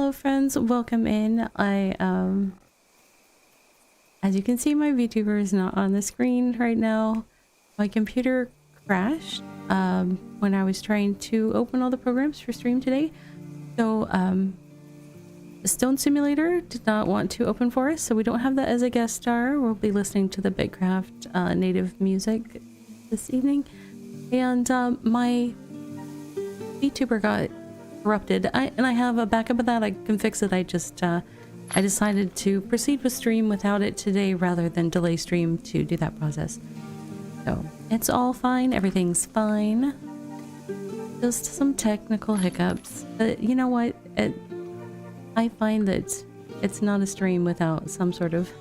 Hello friends, welcome in. As you can see, my VTuber is not on the screen right now. My computer crashed when I was trying to open all the programs for stream today. So Stone Simulator did not want to open for us, so we don't have that as a guest star. We'll be listening to the BitCraft native music this evening. And my VTuber got corrupted. And I have a backup of that. I can fix it. I decided to proceed with stream without it today rather than delay stream to do that process. So it's all fine. Everything's fine. Just some technical hiccups. But you know what? I find that it's not a stream without some sort of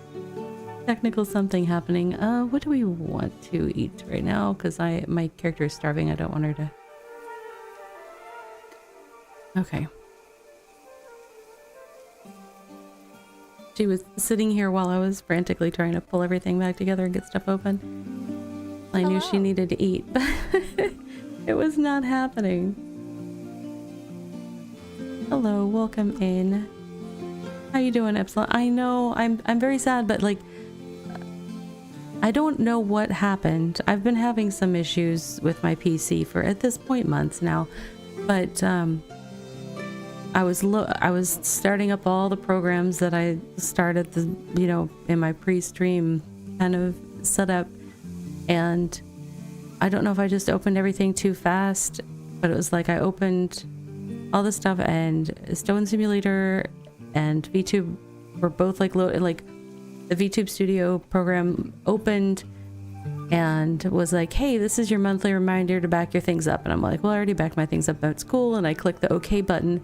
technical something happening. What do we want to eat right now? Because my character is starving. I don't want her to... Okay. She was sitting here while I was frantically trying to pull everything back together and get stuff open. I knew she needed to eat, but it was not happening. Hello, welcome in. How you doing, Epsilon? I know, I'm very sad, but like, I don't know what happened. I've been having some issues with my PC for, at this point, months now, but I was starting up all the programs that I started in my pre-stream kind of setup, and I don't know if I just opened everything too fast, but it was like I opened all the stuff, and Stone Simulator and VTube were both like loaded. Like the VTube Studio program opened and was like, hey, this is your monthly reminder to back your things up. And I'm like, well, I already backed my things up, that's cool. And I clicked the OK button,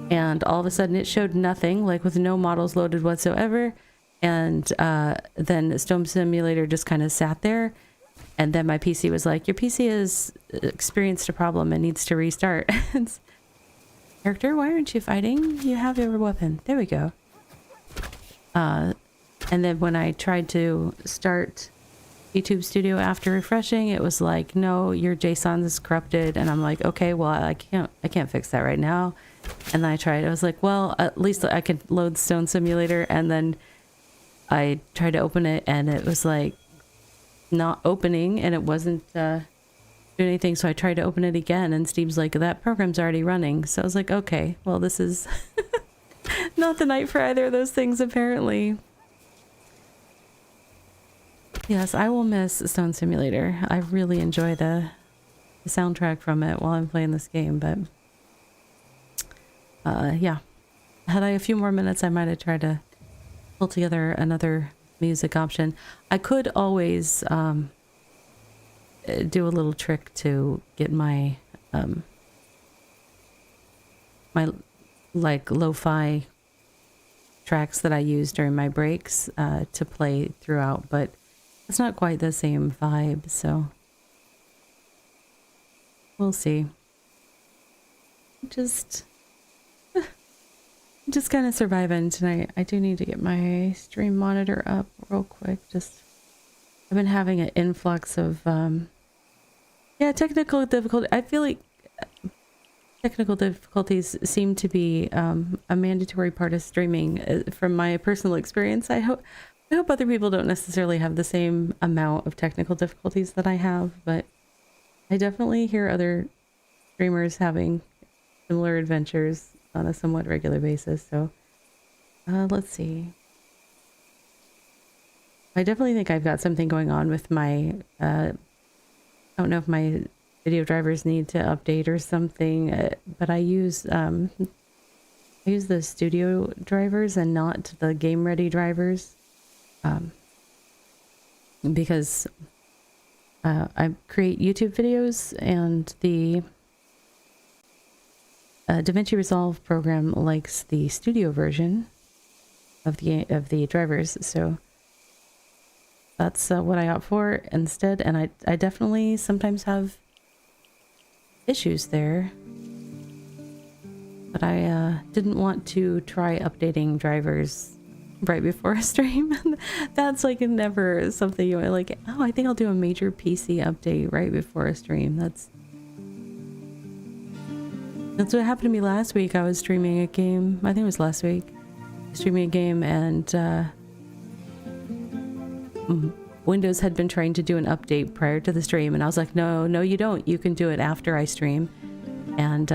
and all of a sudden it showed nothing, like with no models loaded whatsoever. And then Stone Simulator just kind of sat there. And then my PC was like, your PC has experienced a problem and needs to restart. Character, why aren't you fighting? You have your weapon. There we go. And then when I tried to start YouTube Studio after refreshing, it was like, no, your JSON is corrupted. And I'm like, okay, well, I can't fix that right now. And then I tried. I was like, well, at least I could load Stone Simulator. And then I tried to open it, and it was like not opening, and it wasn't doing anything. So I tried to open it again, and Steve's like, that program's already running. So I was like, okay, well, this is not the night for either of those things, apparently. Yes, I will miss Stone Simulator. I really enjoy the soundtrack from it while I'm playing this game, but yeah. Had I a few more minutes, I might have tried to pull together another music option. I could always do a little trick to get my my like lo-fi tracks that I use during my breaks to play throughout, but it's not quite the same vibe, so we'll see. Just kind of surviving tonight. I do need to get my stream monitor up real quick. I've been having an influx of yeah, technical difficulty. I feel like technical difficulties seem to be a mandatory part of streaming from my personal experience. I hope other people don't necessarily have the same amount of technical difficulties that I have, but I definitely hear other streamers having similar adventures on a somewhat regular basis. So let's see. I definitely think I've got something going on with my I don't know if my video drivers need to update or something, but I use the studio drivers and not the game ready drivers, because I create YouTube videos, and the DaVinci Resolve program likes the studio version of the drivers, so that's what I opt for instead. And I definitely sometimes have issues there, but I didn't want to try updating drivers right before a stream. That's like never something you like, oh, I think I'll do a major PC update right before a stream. That's That's what happened to me last week. I was streaming a game. I think it was last week. Streaming a game, and Windows had been trying to do an update prior to the stream, and I was like, no, you don't. You can do it after I stream. And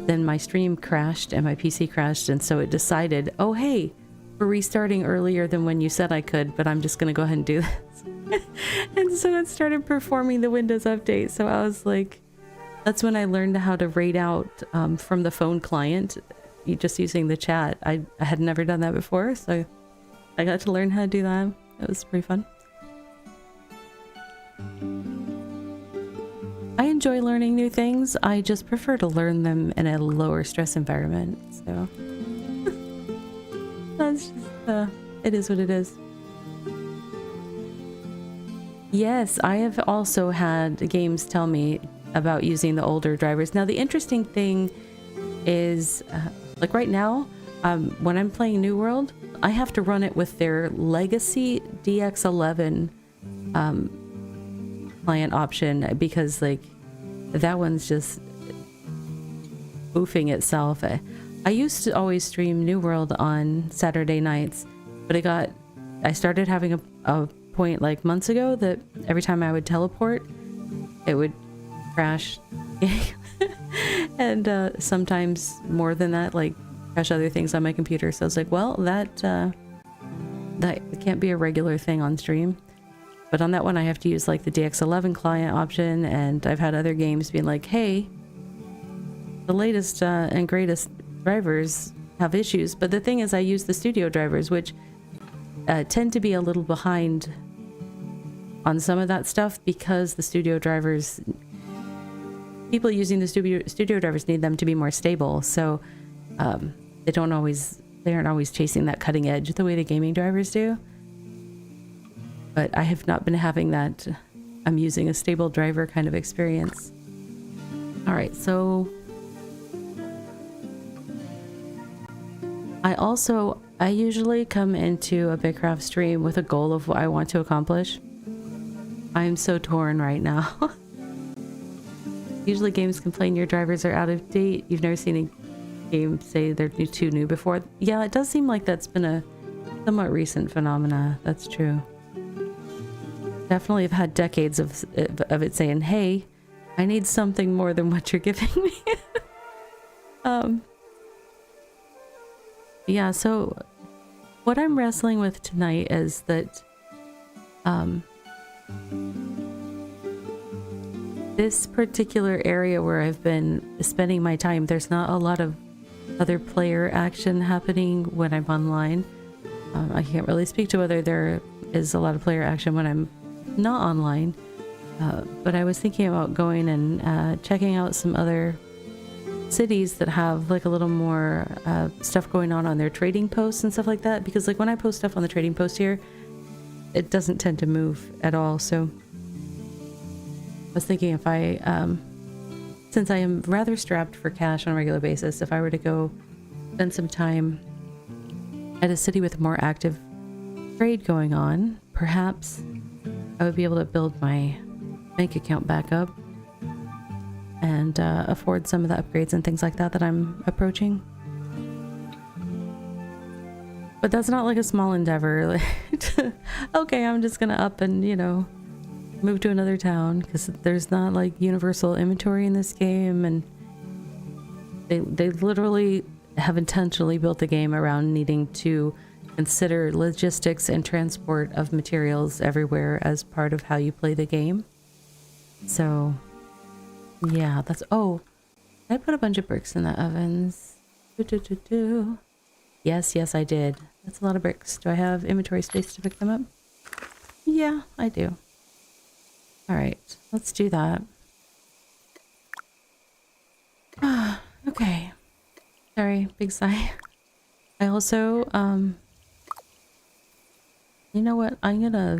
then my stream crashed and my PC crashed, and so it decided, oh hey, we're restarting earlier than when you said I could, but I'm just gonna go ahead and do this. And so it started performing the Windows update. So I was like, that's when I learned how to raid out from the phone client, just using the chat. I had never done that before, so I got to learn how to do that. It was pretty fun. I enjoy learning new things. I just prefer to learn them in a lower stress environment. So that's just, it is what it is. Yes, I have also had games tell me about using the older drivers. Now, the interesting thing is, like right now, when I'm playing New World, I have to run it with their legacy DX11 client option, because like that one's just boofing itself. I used to always stream New World on Saturday nights, but I started having a point like months ago that every time I would teleport, it would crash. And sometimes more than that, like crash other things on my computer. So I was like, well, that can't be a regular thing on stream. But on that one, I have to use like the DX11 client option, and I've had other games being like, hey, the latest and greatest drivers have issues. But the thing is, I use the studio drivers, which tend to be a little behind on some of that stuff, because the studio drivers, people using the studio drivers need them to be more stable. So they aren't always chasing that cutting edge the way the gaming drivers do. But I have not been having that I'm using a stable driver kind of experience. All right, so I usually come into a BitCraft stream with a goal of what I want to accomplish. I'm so torn right now. Usually games complain your drivers are out of date. You've never seen a game say they're too new before. Yeah, it does seem like that's been a somewhat recent phenomena. That's true. Definitely have had decades of it saying, hey, I need something more than what you're giving me. Yeah, so what I'm wrestling with tonight is that this particular area where I've been spending my time, there's not a lot of other player action happening when I'm online. I can't really speak to whether there is a lot of player action when I'm not online, but I was thinking about going and checking out some other cities that have like a little more stuff going on their trading posts and stuff like that, because like when I post stuff on the trading post here, it doesn't tend to move at all. So I was thinking, if I since I am rather strapped for cash on a regular basis, if I were to go spend some time at a city with more active trade going on, perhaps I would be able to build my bank account back up and afford some of the upgrades and things like that I'm approaching. But that's not like a small endeavor. Okay, I'm just gonna up and, you know, move to another town, because there's not like universal inventory in this game, and they literally have intentionally built the game around needing to consider logistics and transport of materials everywhere as part of how you play the game. So yeah, that's... oh, I put a bunch of bricks in the ovens. Yes, I did. That's a lot of bricks. Do I have inventory space to pick them up? Yeah, I do. Alright, let's do that. Okay. Sorry, big sigh. I also, you know what? I'm gonna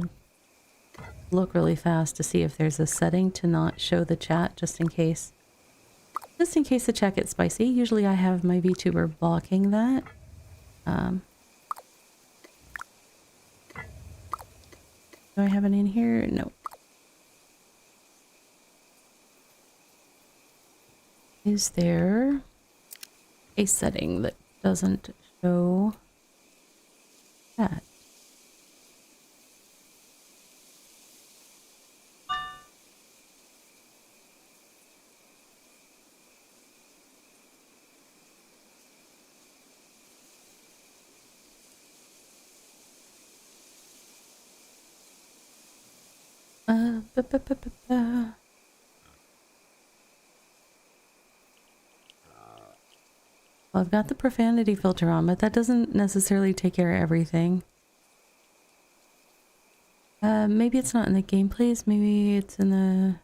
look really fast to see if there's a setting to not show the chat, just in case. Just in case the chat gets spicy. Usually I have my VTuber blocking that. Do I have it in here? No. Is there a setting that doesn't show that? Ba, ba, ba, ba, ba. Well, I've got the profanity filter on, but that doesn't necessarily take care of everything. Maybe it's not in the gameplays, maybe it's in the...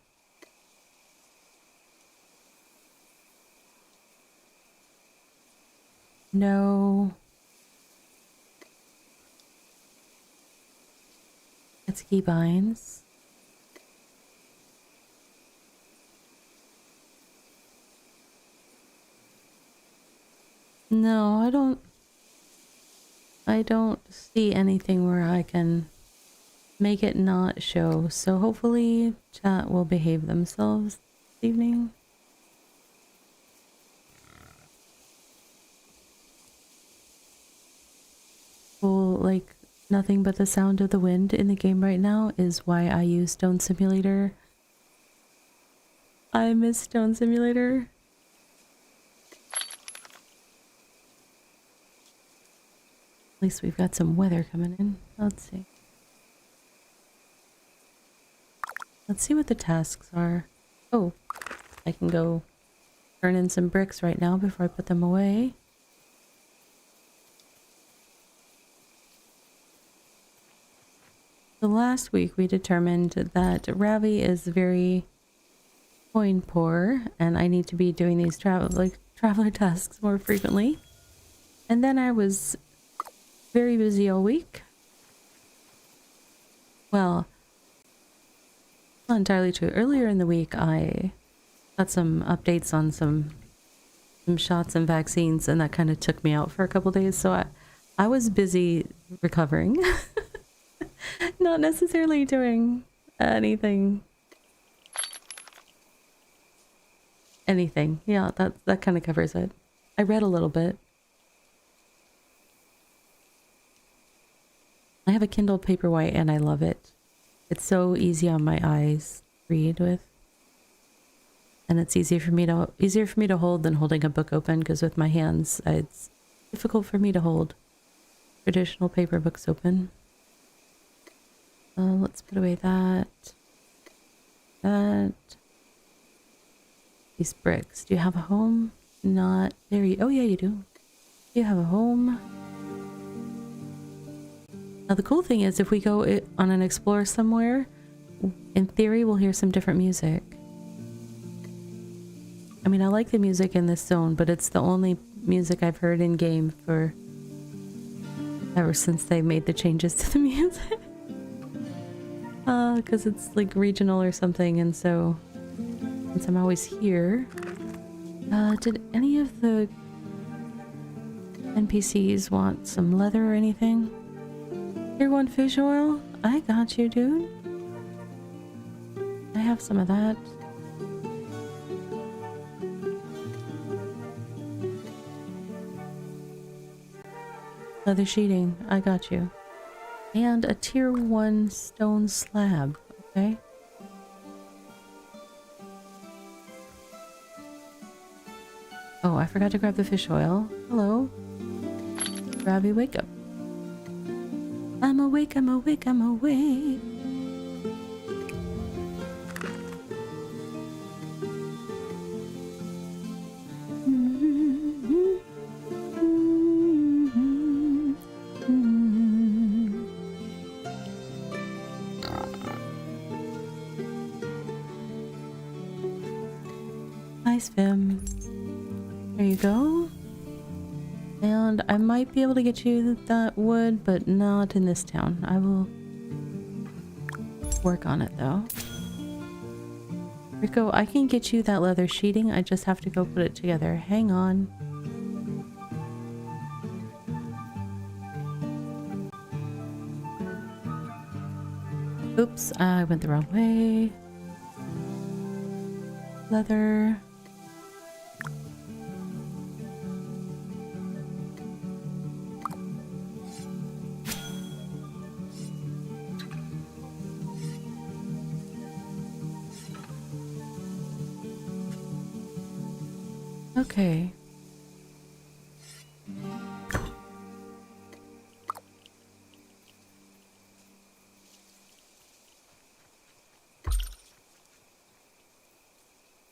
No. It's keybinds. No, I don't see anything where I can make it not show. So hopefully chat will behave themselves this evening. Well, like nothing but the sound of the wind in the game right now is why I use Stone Simulator. I miss Stone Simulator. At least we've got some weather coming in. Let's see. Let's see what the tasks are. Oh, I can go turn in some bricks right now before I put them away. So last week we determined that Ravi is very coin poor and I need to be doing these traveler tasks more frequently. And then I was very busy all week. Well, not entirely true. Earlier in the week I got some updates on some shots and vaccines, and that kind of took me out for a couple days, so I was busy recovering. Not necessarily doing anything. Yeah, that kind of covers it. I read a little bit. I have a Kindle Paperwhite and I love it. It's so easy on my eyes to read with. And it's easier for me to hold than holding a book open, because with my hands it's difficult for me to hold traditional paper books open. Let's put away that. These bricks. Do you have a home? Not there. Oh yeah, you do. You have a home. Now the cool thing is, if we go on an explore somewhere, in theory we'll hear some different music. I mean, I like the music in this zone, but it's the only music I've heard in game for ever since they made the changes to the music. Because it's like regional or something, and so since I'm always here, did any of the NPCs want some leather or anything? Tier 1 fish oil? I got you, dude. I have some of that. Leather sheeting. I got you. And a tier 1 stone slab. Okay. Oh, I forgot to grab the fish oil. Hello. Grabby, wake up. I'm awake, I'm awake, I'm awake. Nice, Vim. There you go. And I might be able to get you that wood, but not in this town. I will work on it though. Rico, I can get you that leather sheeting. I just have to go put it together. Hang on. Oops, I went the wrong way. Leather. Okay.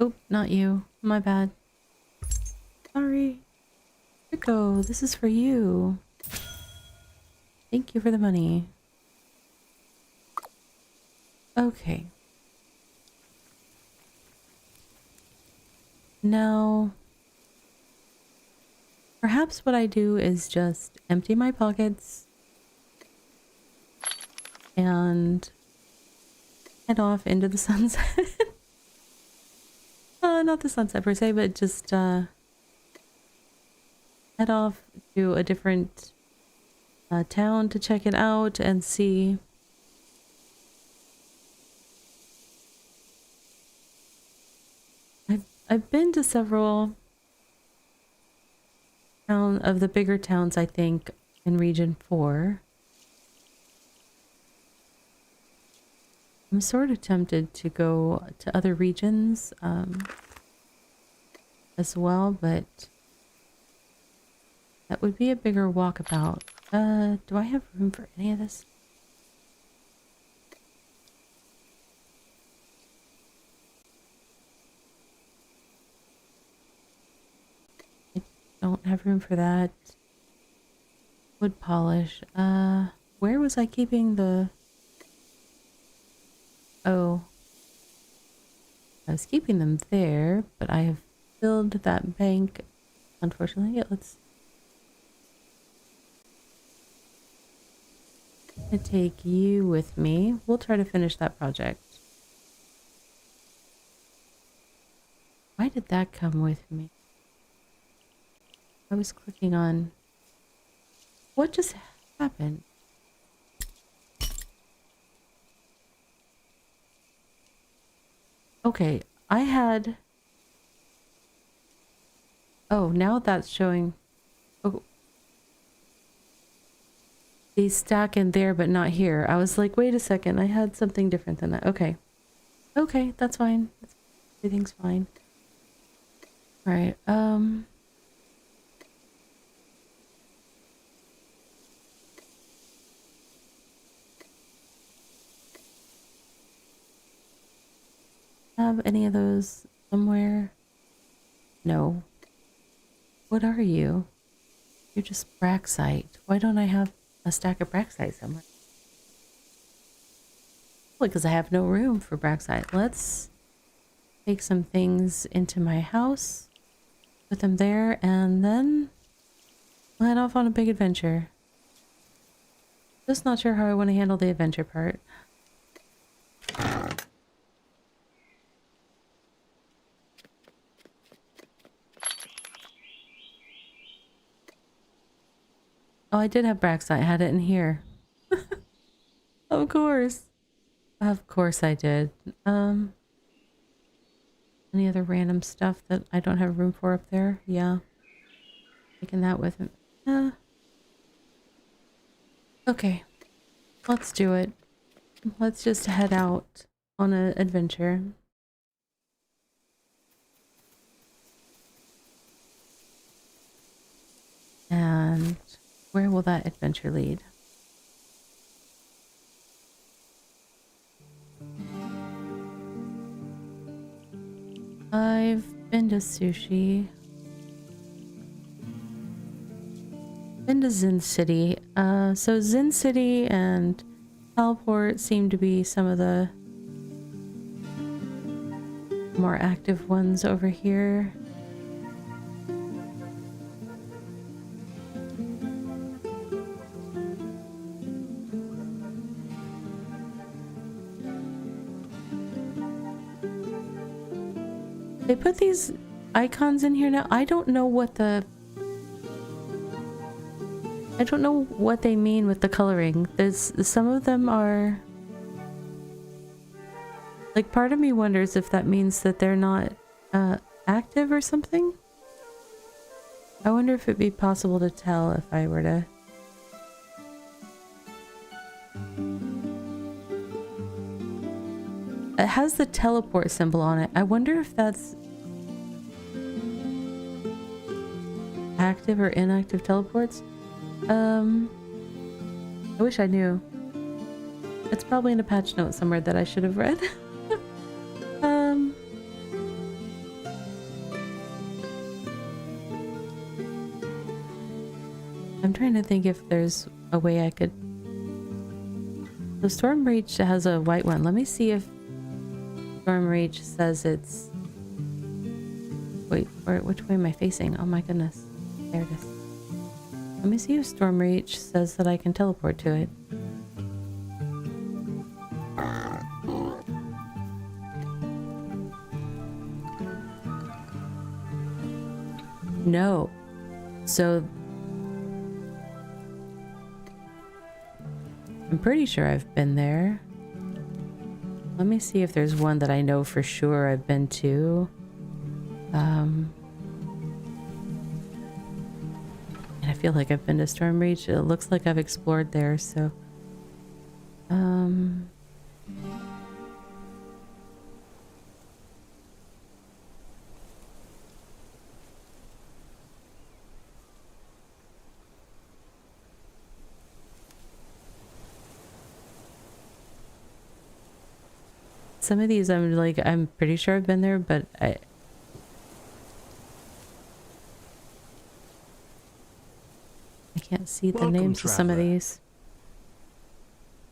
Oop, not you. My bad. Sorry. Rico, this is for you. Thank you for the money. Okay. Now, perhaps what I do is just empty my pockets and head off into the sunset. Not the sunset per se, but just head off to a different town to check it out and see. I've been to several of the bigger towns, I think, in Region 4. I'm sort of tempted to go to other regions as well, but that would be a bigger walkabout. Do I have room for any of this? I don't have room for that. Wood polish. Where was I keeping the... Oh. I was keeping them there, but I have filled that bank. Unfortunately, yeah, let's... I take you with me. We'll try to finish that project. Why did that come with me? I was clicking on... What just happened? Okay, I had... Oh, now that's showing... Oh. They stack in there, but not here. I was like, wait a second, I had something different than that. Okay. Okay, that's fine. Everything's fine. Alright, have any of those somewhere? No. What are you? You're just Braxite. Why don't I have a stack of Braxite somewhere? Well, because I have no room for Braxite. Let's take some things into my house, put them there, and then we'll head off on a big adventure. Just not sure how I want to handle the adventure part. Oh, I did have Braxite. I had it in here. Of course. Of course I did. Any other random stuff that I don't have room for up there? Yeah. Taking that with me. Okay. Let's do it. Let's just head out on an adventure. And where will that adventure lead? I've been to sushi. Been to Zen City. So Zen City and Palport seem to be some of the more active ones over here. They put these icons in here now. I don't know what they mean with the coloring. Some of them are like, part of me wonders if that means that they're not active or something. I wonder if it'd be possible to tell if I were to... It has the teleport symbol on it. I wonder if that's... active or inactive teleports? I wish I knew. It's probably in a patch note somewhere that I should have read. I'm trying to think if there's a way I could... The Storm Reach has a white one. Let me see if Storm Reach says it's... Wait, which way am I facing? Oh my goodness. There it is. Let me see if Storm Reach says that I can teleport to it. No. So... I'm pretty sure I've been there. Let me see if there's one that I know for sure I've been to. And I feel like I've been to Storm Reach. It looks like I've explored there, so... Some of these I'm pretty sure I've been there, but I can't see the names of some of these.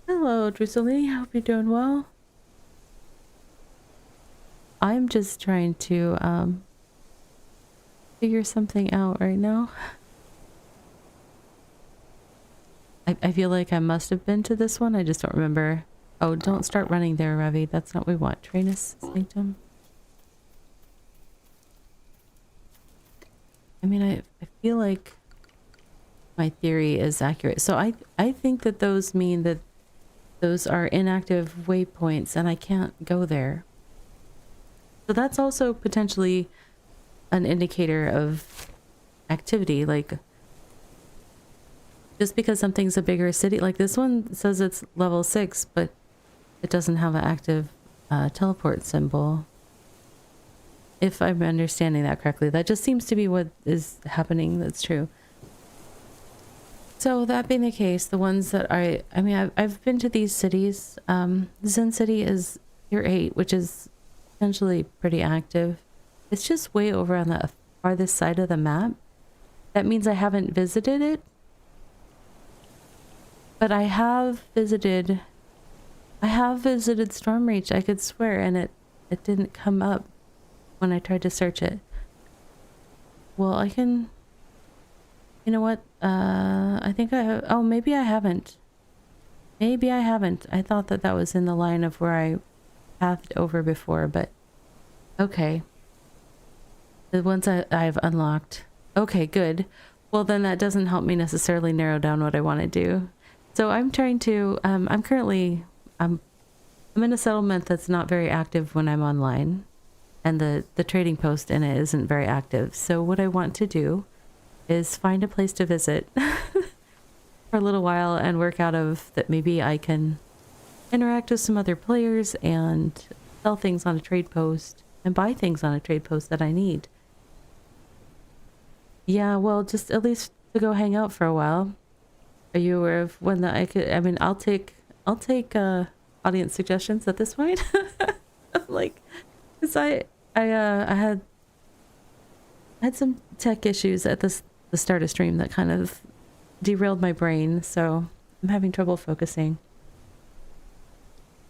Hello, Druselini. I hope you're doing well. I'm just trying to figure something out right now. I feel like I must have been to this one. I just don't remember. Oh, don't start running there, Ravi. That's not what we want. Trainus Sanctum. I mean, I feel like my theory is accurate. So I think that those mean that those are inactive waypoints and I can't go there. So that's also potentially an indicator of activity. Like, just because something's a bigger city, like this one says it's level 6, but it doesn't have an active teleport symbol. If I'm understanding that correctly, that just seems to be what is happening. That's true. So that being the case, the ones that I mean, I've been to these cities. Zen City is Tier 8, which is essentially pretty active. It's just way over on the farthest side of the map. That means I haven't visited it. But I have visited Stormreach, I could swear, and it didn't come up when I tried to search it. Well, I can... You know what? I think I have... Oh, maybe I haven't. Maybe I haven't. I thought that that was in the line of where I pathed over before, but... Okay. The ones I've unlocked. Okay, good. Well, then that doesn't help me necessarily narrow down what I want to do. So I'm trying to... I'm currently... I'm in a settlement that's not very active when I'm online. And the trading post in it isn't very active. So what I want to do is find a place to visit for a little while and work out of that. Maybe I can interact with some other players and sell things on a trade post and buy things on a trade post that I need. Yeah, well, just at least to go hang out for a while. Are you aware of when that I could... I mean, I'll take audience suggestions at this point. Like, because I had some tech issues at the start of stream that kind of derailed my brain, so I'm having trouble focusing.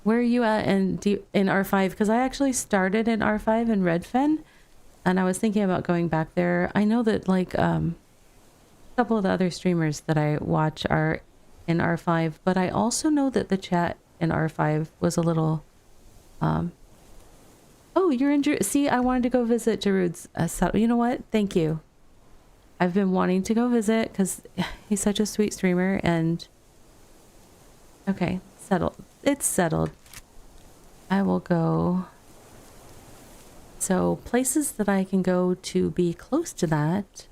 Where are you at in R5? Because I actually started in R5 in Redfen, and I was thinking about going back there. I know that like a couple of the other streamers that I watch are in R5, but I also know that the chat in R5 was a little oh, you're in see, I wanted to go visit Jarud's you know what, thank you. I've been wanting to go visit because he's such a sweet streamer. And okay, settled. It's settled. I will go. So places that I can go to be close to that.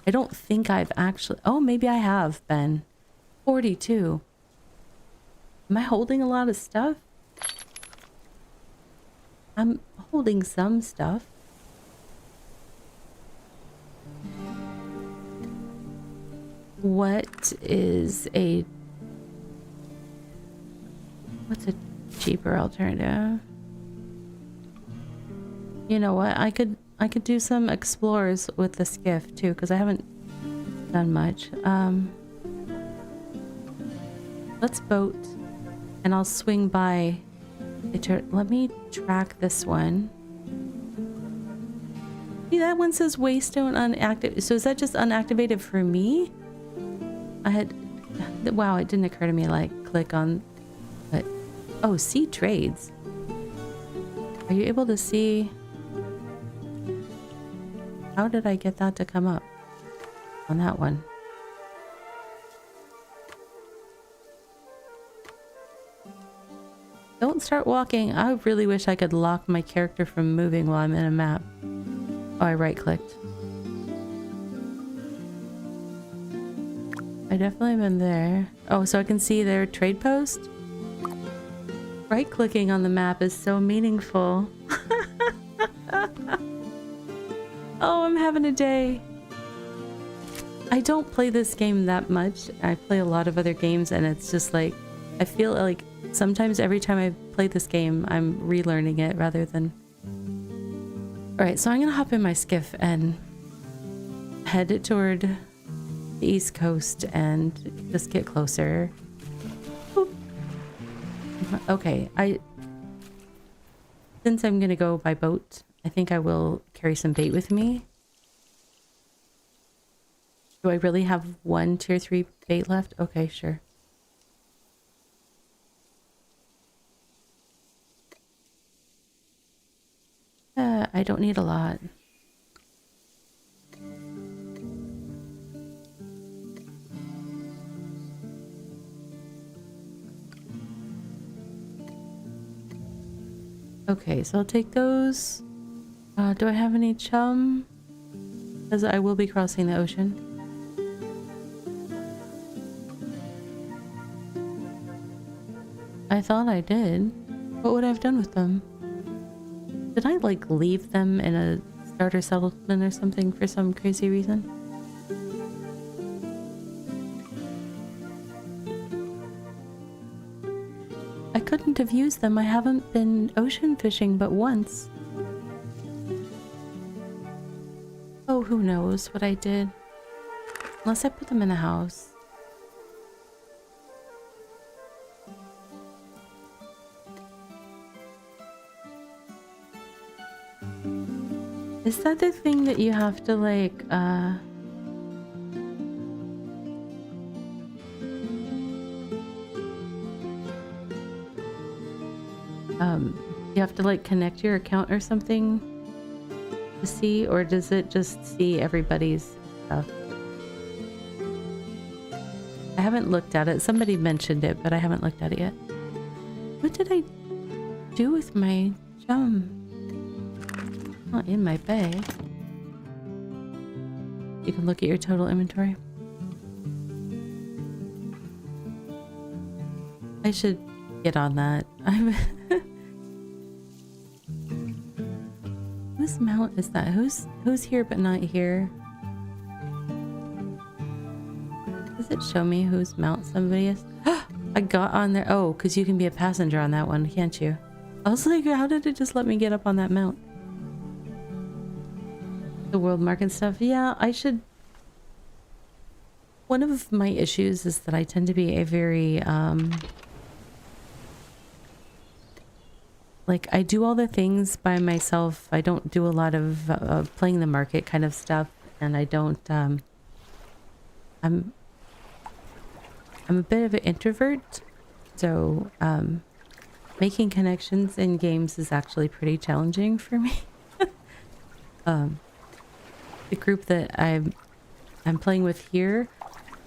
I don't think I've actually... Oh, maybe I have been. 42. Am I holding a lot of stuff? I'm holding some stuff. What's a cheaper alternative? You know what? I could do some explores with the skiff too, because I haven't done much. Let's boat, and I'll swing by. Let me track this one. See, that one says Waystone unactive. So is that just unactivated for me? Wow, it didn't occur to me like click on, but oh, see trades. Are you able to see? How did I get that to come up on that one? Don't start walking. I really wish I could lock my character from moving while I'm in a map. Oh, I right-clicked. I definitely been there. Oh, so I can see their trade post? Right-clicking on the map is so meaningful. Oh, I'm having a day. I don't play this game that much. I play a lot of other games, and it's just like, I feel like sometimes every time I play this game, I'm relearning it rather than... Alright, so I'm gonna hop in my skiff and head it toward the East Coast and just get closer. Boop. Okay, since I'm gonna go by boat, I think I will carry some bait with me. Do I really have one tier 3 bait left? Okay, sure. I don't need a lot. Okay, so I'll take those. Do I have any chum? Because I will be crossing the ocean. I thought I did. What would I have done with them? Did I, like, leave them in a starter settlement or something for some crazy reason? I couldn't have used them. I haven't been ocean fishing but once. Oh, who knows what I did? Unless I put them in a house. Is that the thing that you have to like, you have to like connect your account or something to see, or does it just see everybody's stuff? I haven't looked at it. Somebody mentioned it, but I haven't looked at it yet. What did I do with my chum? Not in my bag. You can look at your total inventory. I should get on that. Whose mount is that? Who's here but not here? Does it show me whose mount somebody is? I got on there. Oh, because you can be a passenger on that one, can't you? I was like, how did it just let me get up on that mount? The world market stuff. Yeah, I should. One of my issues is that I tend to be a very like, I do all the things by myself. I don't do a lot of playing the market kind of stuff, and I don't I'm a bit of an introvert, so making connections in games is actually pretty challenging for me. The group that I'm playing with here,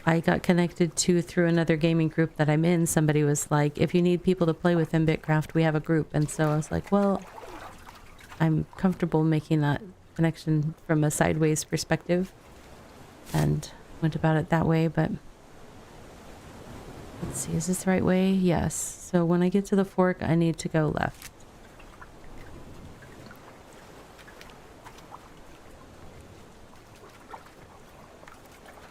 I got connected to through another gaming group that I'm in. Somebody was like, if you need people to play with in BitCraft, we have a group. And so I was like, well, I'm comfortable making that connection from a sideways perspective, and went about it that way. But let's see, is this the right way? Yes. So when I get to the fork, I need to go left.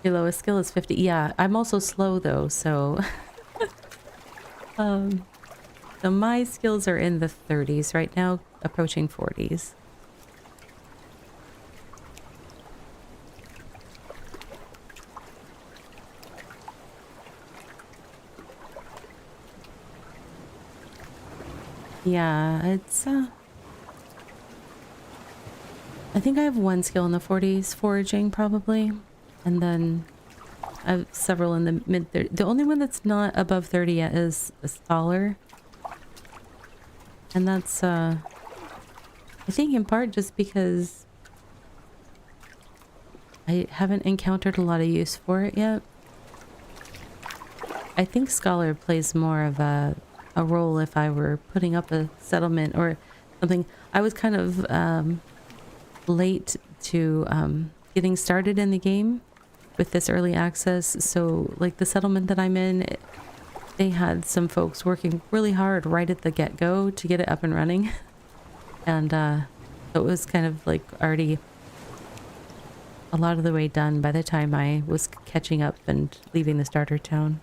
Your lowest skill is 50. Yeah, I'm also slow though, so um so my skills are in the 30s right now, approaching 40s. Yeah, it's I think I have one skill in the 40s, foraging probably, and then I have several in the mid 30s. The only one that's not above 30 yet is a scholar. And that's I think in part just because I haven't encountered a lot of use for it yet. I think scholar plays more of a role if I were putting up a settlement or something. I was kind of late to getting started in the game with this early access, so like the settlement that I'm in, they had some folks working really hard right at the get-go to get it up and running. And it was kind of like already a lot of the way done by the time I was catching up and leaving the starter town.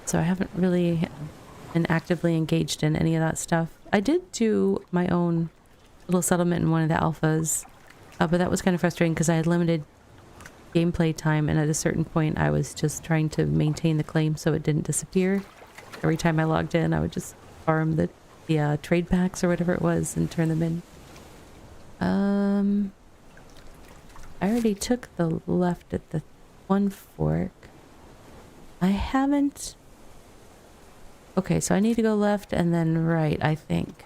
So I haven't really been actively engaged in any of that stuff. I did do my own little settlement in one of the alphas, but that was kind of frustrating because I had limited gameplay time, and at a certain point I was just trying to maintain the claim so it didn't disappear. Every time I logged in, I would just farm the trade packs or whatever it was and turn them in. I already took the left at the one fork. I haven't... Okay, so I need to go left and then right, I think.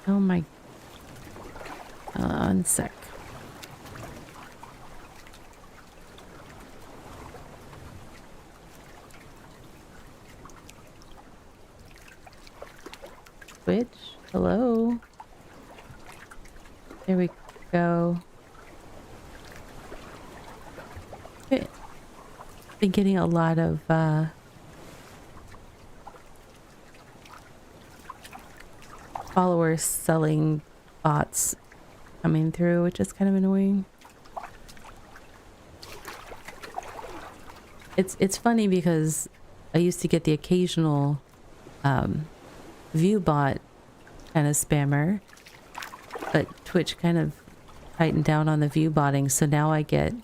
Oh my... one sec. Switch? Hello? There we go. Been getting a lot of followers selling bots coming through, which is kind of annoying. It's funny because I used to get the occasional view bot kind of spammer, but Twitch kind of tightened down on the view botting, so now I get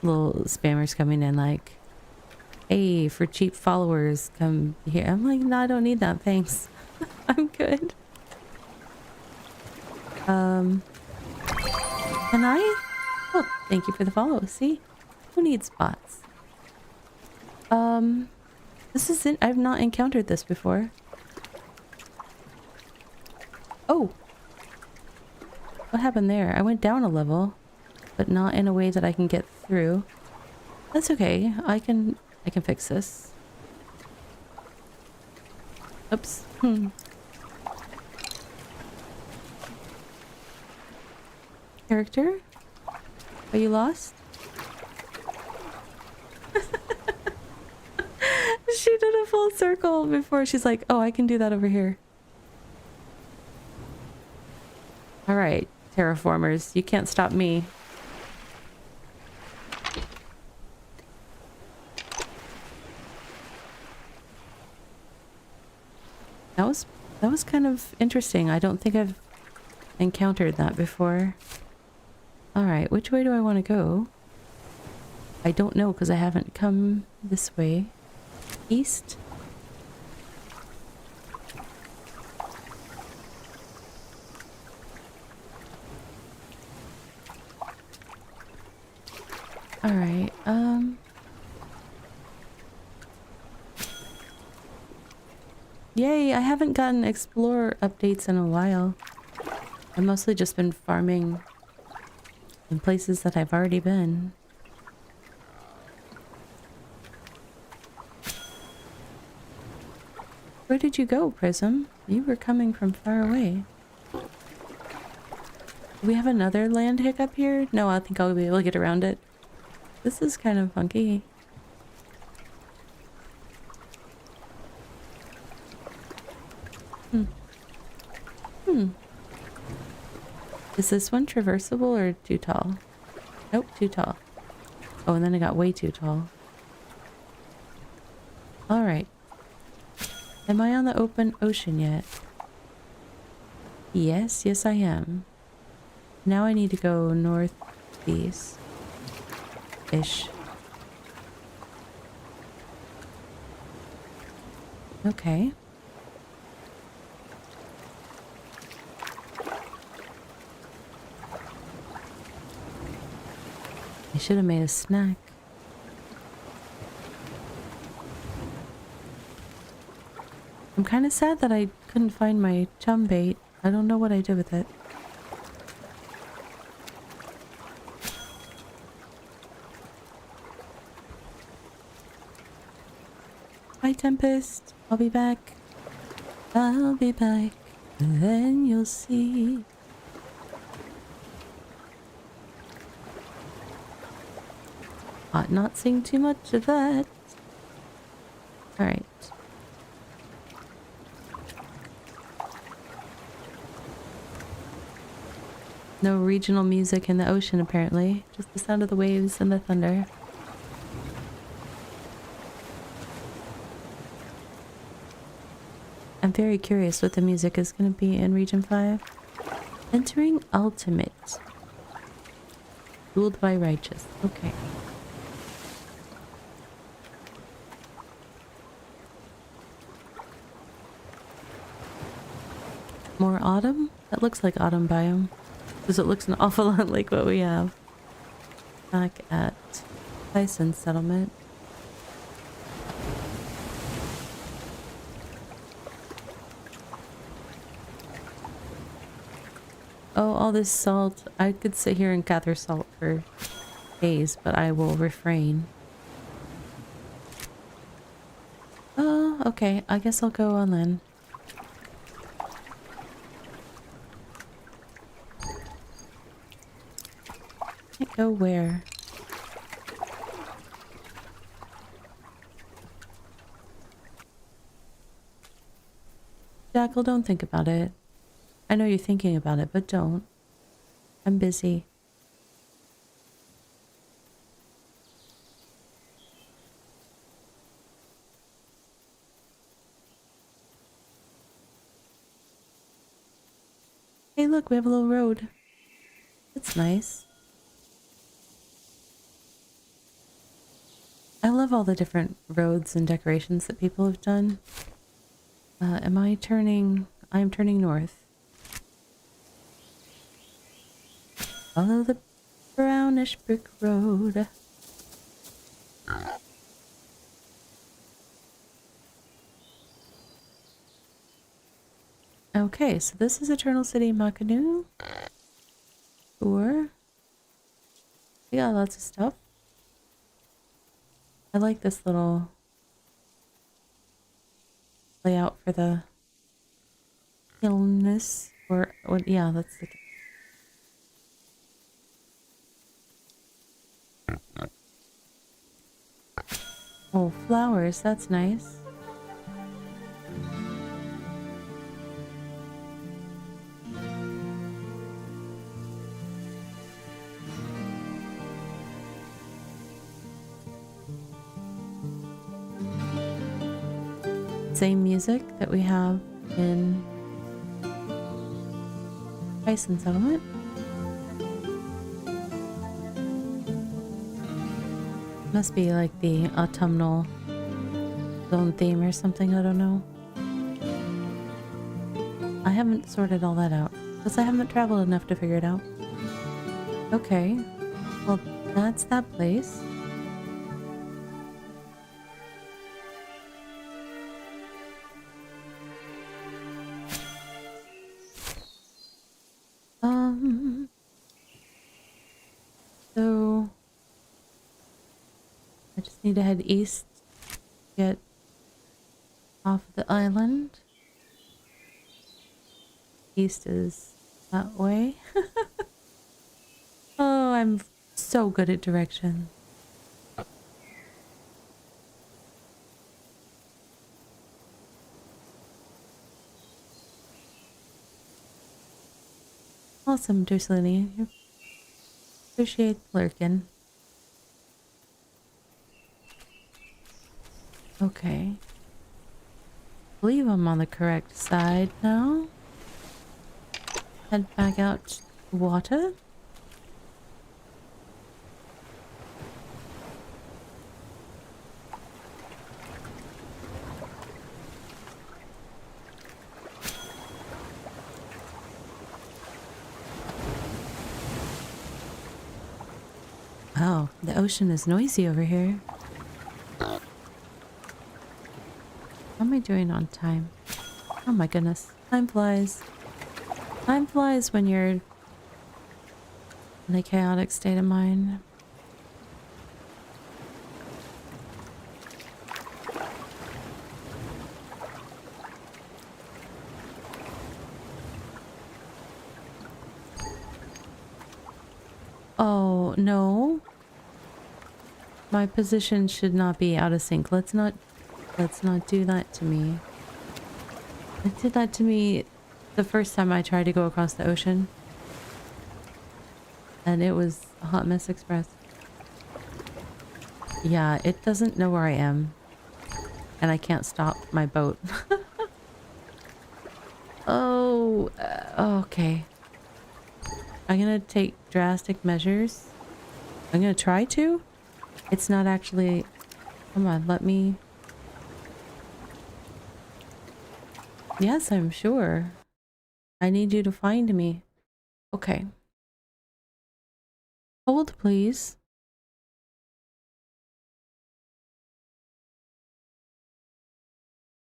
little spammers coming in like, hey, for cheap followers, come here. I'm like, no, I don't need that, thanks. I'm good. Can I? Oh, thank you for the follow. See? Who needs bots? This isn't... I've not encountered this before. Oh! What happened there? I went down a level, but not in a way that I can get through. That's okay. I can fix this. Oops. Character? Are you lost? She did a full circle before. She's like, oh, I can do that over here. Alright, terraformers. You can't stop me. That was kind of interesting. I don't think I've encountered that before. Alright, which way do I want to go? I don't know because I haven't come this way. East? Alright, yay, I haven't gotten Explorer updates in a while. I've mostly just been farming in places that I've already been. Where did you go, Prism? You were coming from far away. Do we have another land hiccup here? No, I think I'll be able to get around it. This is kind of funky. Hmm. Hmm. Is this one traversable or too tall? Nope, too tall. Oh, and then it got way too tall. Alright. Am I on the open ocean yet? Yes, yes I am. Now I need to go northeast-ish. Okay. I should have made a snack. I'm kind of sad that I couldn't find my chum bait. I don't know what I did with it. Bye, Tempest. I'll be back. I'll be back. And then you'll see. Ought not sing too much of that. Alright. No regional music in the ocean, apparently. Just the sound of the waves and the thunder. I'm very curious what the music is going to be in Region 5. Entering Ultimate. Ruled by Righteous. Okay. More autumn? That looks like autumn biome. Because it looks an awful lot like what we have back at Tyson Settlement. Oh, all this salt. I could sit here and gather salt for days, but I will refrain. Oh, okay. I guess I'll go on then. Can't go where? Jackal, don't think about it. I know you're thinking about it, but don't. I'm busy. Hey, look, we have a little road. That's nice. I love all the different roads and decorations that people have done. Am I turning? I'm turning north. Follow the brownish brick road. Okay, so this is Eternal City Makanu. Sure. We got lots of stuff. I like this little layout for the illness. Or what? Yeah, that's the. Oh, flowers. That's nice. Same music that we have in Tyson Settlement. Must be like the autumnal zone theme or something, I don't know. I haven't sorted all that out because I haven't traveled enough to figure it out. Okay, well that's that place. So I just need to head east, get off the island. East is that way. Oh, I'm so good at direction. Awesome, Drusellini. Appreciate lurking. Okay. I believe I'm on the correct side now. Head back out to the water. Wow, the ocean is noisy over here. How am I doing on time? Oh my goodness. Time flies. Time flies when you're in a chaotic state of mind. Oh, no. My position should not be out of sync. Let's not do that to me. It did that to me the first time I tried to go across the ocean. And it was a hot mess express. Yeah, it doesn't know where I am. And I can't stop my boat. Oh, okay. I'm gonna take drastic measures. I'm gonna try to. It's not actually... Come on, let me... Yes, I'm sure. I need you to find me. Okay. Hold, please.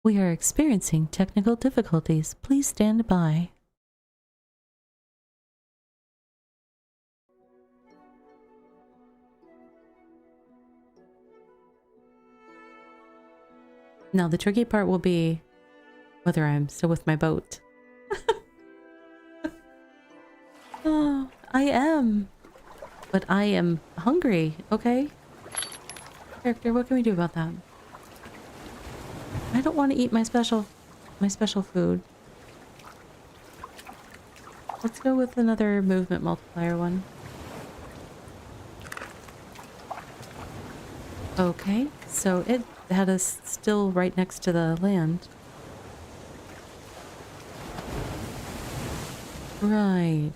We are experiencing technical difficulties. Please stand by. Now, the tricky part will be whether I'm still with my boat. Oh, I am. But I am hungry, okay? Character, what can we do about that? I don't want to eat my special food. Let's go with another movement multiplier one. Okay, so it had us still right next to the land. Right.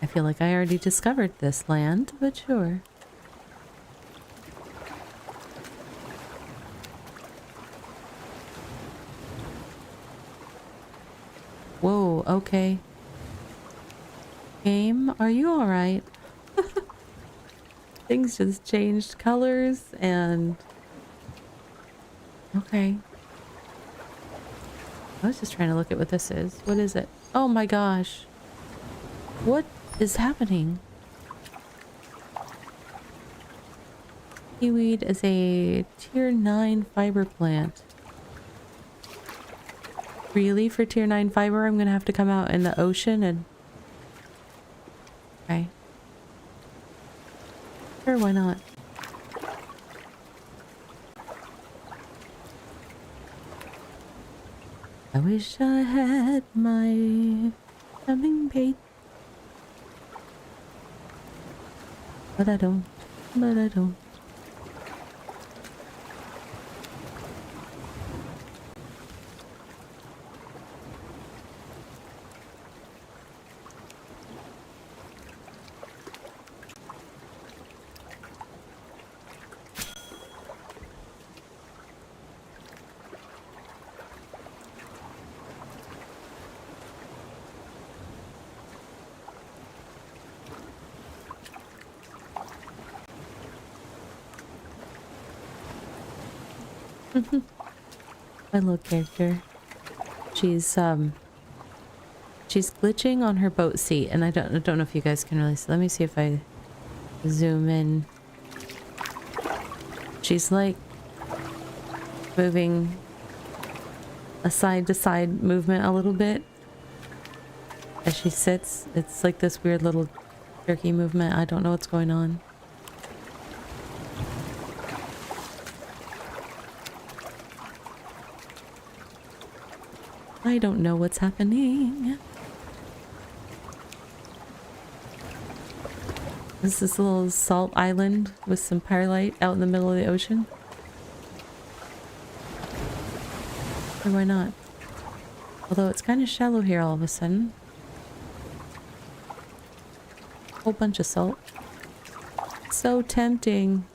I feel like I already discovered this land, but sure. Whoa, okay. Game, are you alright? Things just changed colors and... Okay. I was just trying to look at what this is. What is it? Oh my gosh. What is happening? Seaweed is a tier 9 fiber plant. Really? For tier 9 fiber, I'm gonna have to come out in the ocean and... Okay. Sure, why not? I wish I had my jumping bait. But I don't. But I don't. My little character. She's glitching on her boat seat, and I don't know if you guys can really see. Let me see if I zoom in. She's like moving a side to side movement a little bit as she sits. It's like this weird little jerky movement. I don't know what's going on. I don't know what's happening. This is a little salt island with some pyrite out in the middle of the ocean. Or why not? Although it's kind of shallow here all of a sudden. Whole bunch of salt. So tempting.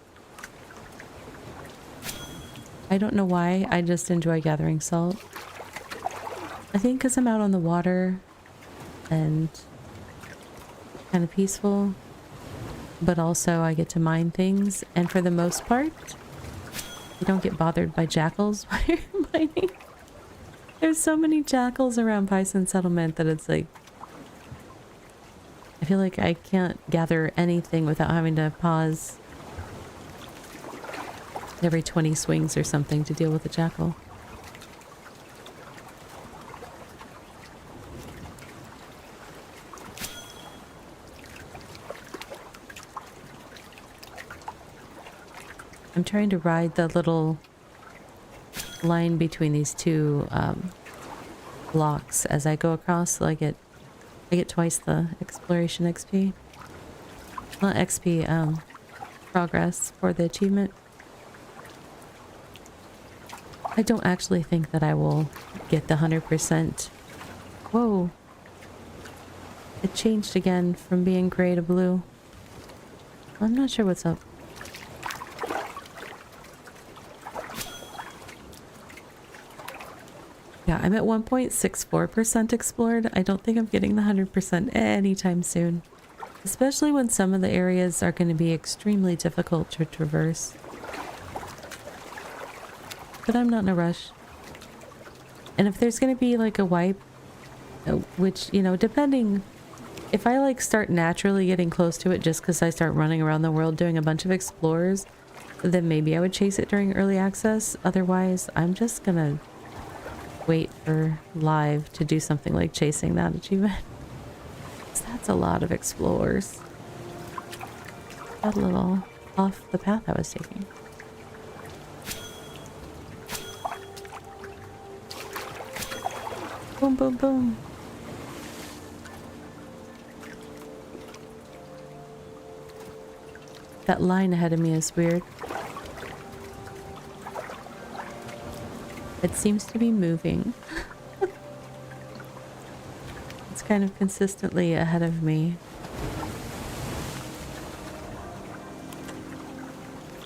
I don't know why, I just enjoy gathering salt. I think because I'm out on the water and kind of peaceful, but also I get to mine things, and for the most part, you don't get bothered by jackals while you're mining. There's so many jackals around Pison Settlement that it's like, I feel like I can't gather anything without having to pause every 20 swings or something to deal with a jackal. I'm trying to ride the little line between these two blocks as I go across, so I get twice the exploration XP. Not XP, progress for the achievement. I don't actually think that I will get the 100%. Whoa. It changed again from being gray to blue. I'm not sure what's up. Yeah, I'm at 1.64% explored. I don't think I'm getting the 100% anytime soon. Especially when some of the areas are going to be extremely difficult to traverse. But I'm not in a rush. And if there's going to be like a wipe, which, you know, depending... If I like start naturally getting close to it just because I start running around the world doing a bunch of explorers, then maybe I would chase it during early access. Otherwise, I'm just gonna wait for live to do something like chasing that achievement. So that's a lot of explorers. Got a little off the path I was taking. Boom, boom, boom. That line ahead of me is weird. It seems to be moving. It's kind of consistently ahead of me.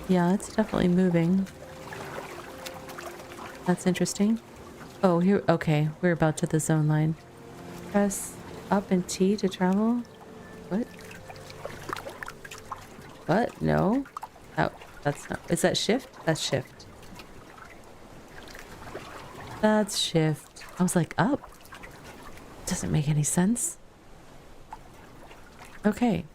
Yeah, it's definitely moving. That's interesting. Oh, here. Okay, we're about to the zone line. Press up and T to travel. What? What? No? Oh, that's not... Is that shift? That's shift. That's shift. I was like, up? Doesn't make any sense. Okay.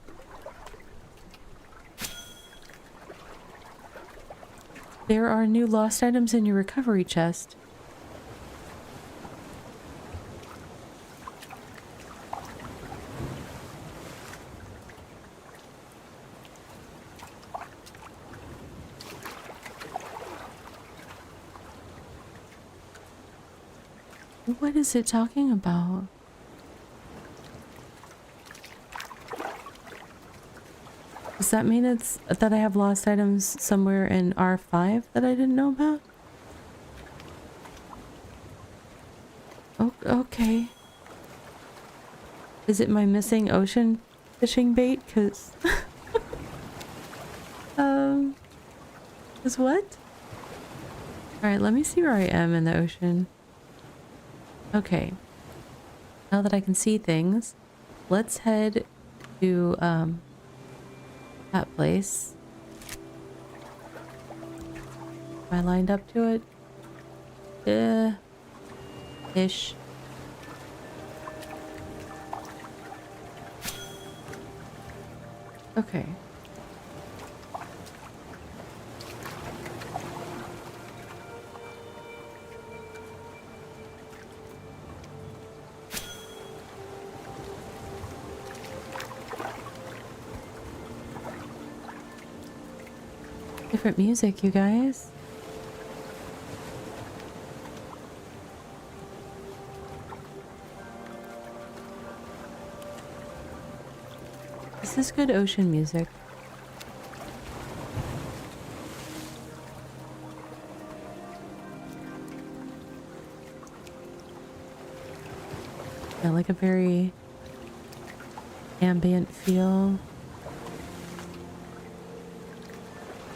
There are new lost items in your recovery chest. What is it talking about? Does that mean it's that I have lost items somewhere in R5 that I didn't know about? Oh, okay. Is it my missing ocean fishing bait? Cause cause what? Alright, let me see where I am in the ocean. Okay. Now that I can see things, let's head to that place. Am I lined up to it? Ish. Okay. Different music, you guys. This is good ocean music. Yeah, like a very ambient feel.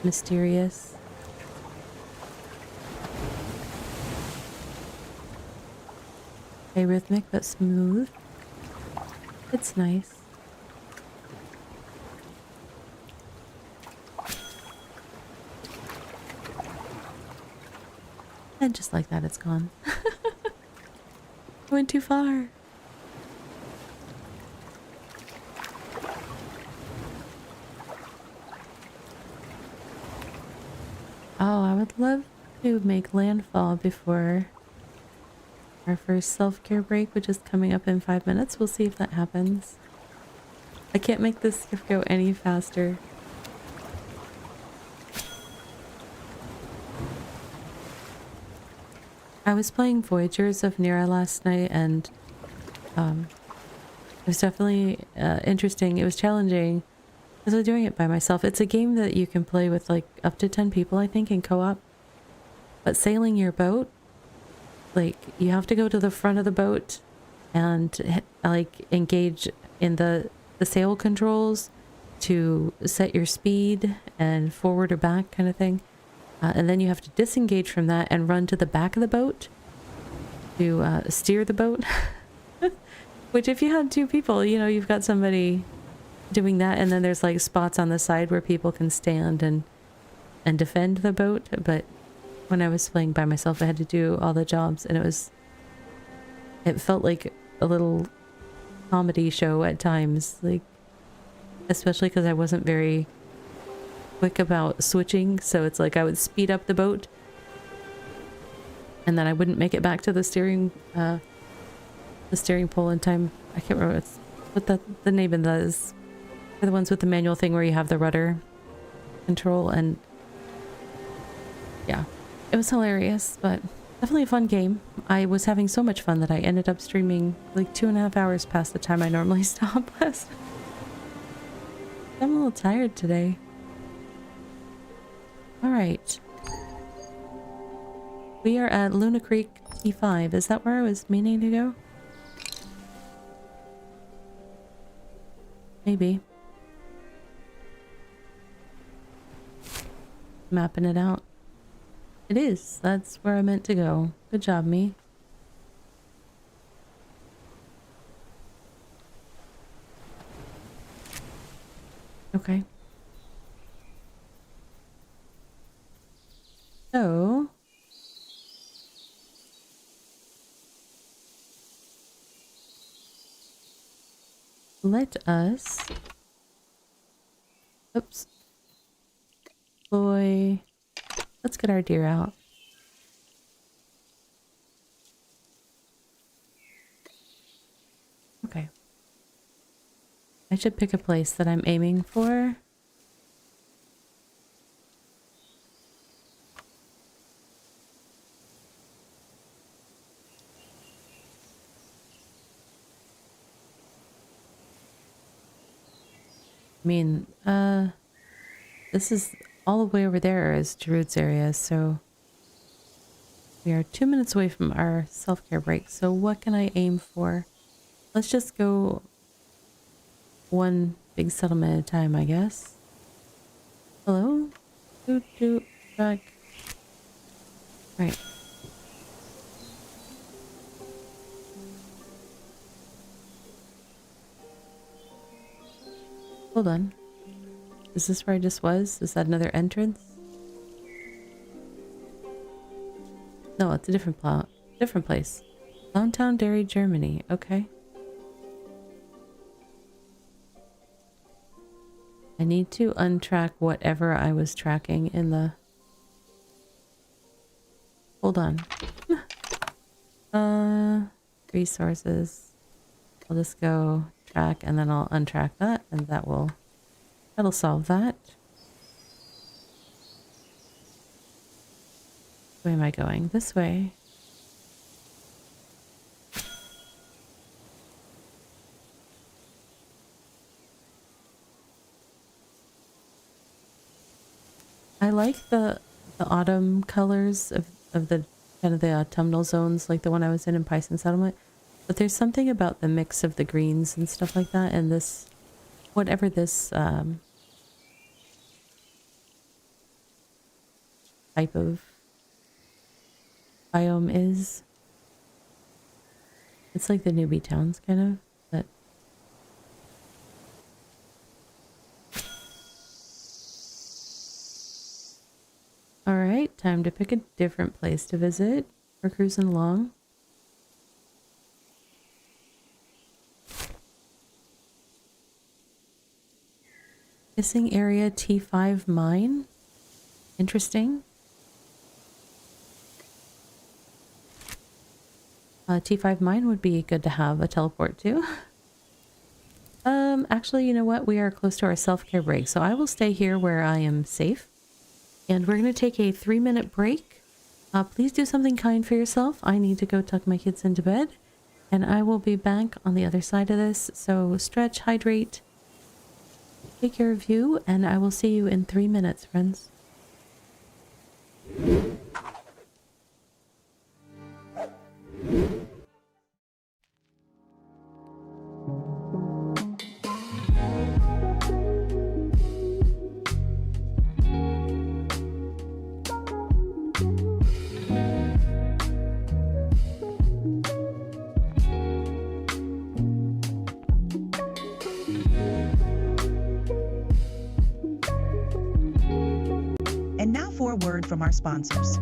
Mysterious. Okay, rhythmic but smooth. It's nice. And just like that, it's gone. I went too far. Oh, I would love to make landfall before our first self-care break, which is coming up in 5 minutes. We'll see if that happens. I can't make this skiff go any faster. I was playing Voyagers of Nira last night, and it was definitely interesting. It was challenging because I was doing it by myself. It's a game that you can play with like up to 10 people, I think, in co-op. But sailing your boat, like you have to go to the front of the boat and like engage in the sail controls to set your speed and forward or back kind of thing. And then you have to disengage from that and run to the back of the boat to steer the boat. Which if you had two people, you know, you've got somebody doing that, and then there's like spots on the side where people can stand and defend the boat. But when I was playing by myself, I had to do all the jobs, and it felt like a little comedy show at times, like especially because I wasn't very quick about switching. So it's like I would speed up the boat and then I wouldn't make it back to the steering pole in time. I can't remember what the name of that is. They're the ones with the manual thing where you have the rudder control. And yeah, it was hilarious, but definitely a fun game. I was having so much fun that I ended up streaming like 2.5 hours past the time I normally stop. I'm a little tired today. All right. We are at Luna Creek T5. Is that where I was meaning to go? Maybe. Mapping it out. It is. That's where I meant to go. Good job, me. Okay. So... let us... oops. Boy. Let's get our deer out. Okay. I should pick a place that I'm aiming for. I mean, this is all the way over there is Giroud's area, so we are 2 minutes away from our self-care break. So what can I aim for? Let's just go one big settlement at a time, I guess. Hello? Doot doot back. Right. Hold on. Is this where I just was? Is that another entrance? No, it's a different different place. Downtown Derry, Germany. Okay. I need to untrack whatever I was tracking in the... hold on. Resources. I'll just go track and then I'll untrack that, and that'll solve that. Where am I going? This way. I like the autumn colors of the kind of the autumnal zones, like the one I was in Pison Settlement. But there's something about the mix of the greens and stuff like that, and this, whatever this type of biome is. It's like the newbie towns, kind of, but all right, time to pick a different place to visit. We're cruising along. Missing area T5 mine. Interesting. T5 mine would be good to have a teleport to. Actually, you know what? We are close to our self-care break, so I will stay here where I am safe. And we're going to take a 3-minute break. Please do something kind for yourself. I need to go tuck my kids into bed. And I will be back on the other side of this. So stretch, hydrate, take care of you, and I will see you in 3 minutes, friends. And now for a word from our sponsors.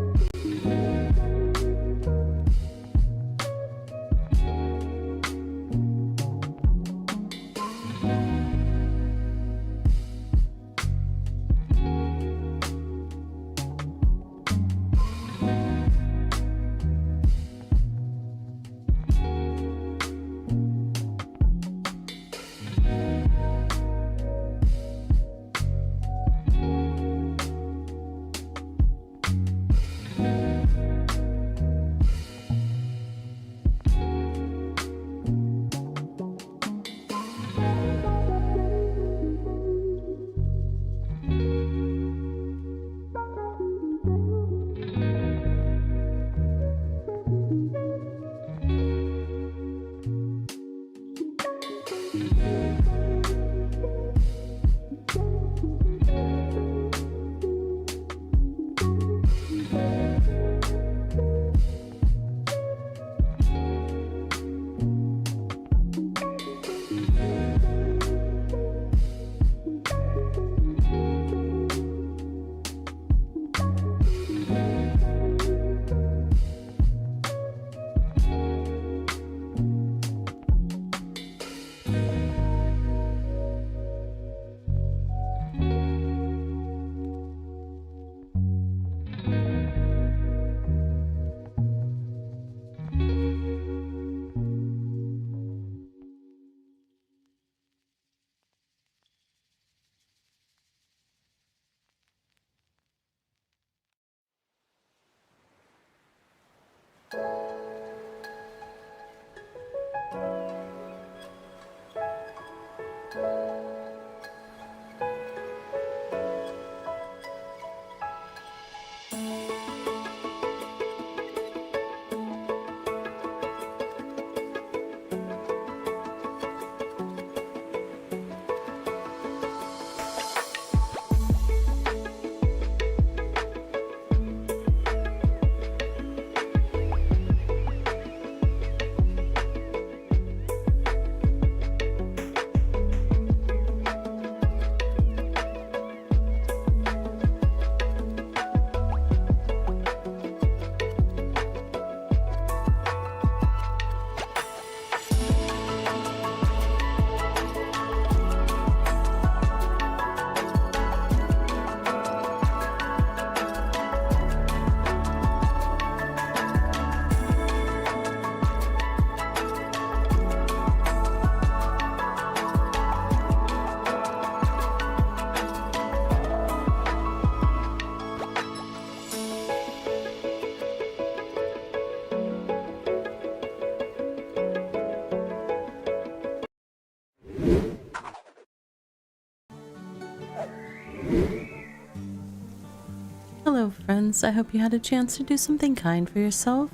Hello, friends. I hope you had a chance to do something kind for yourself.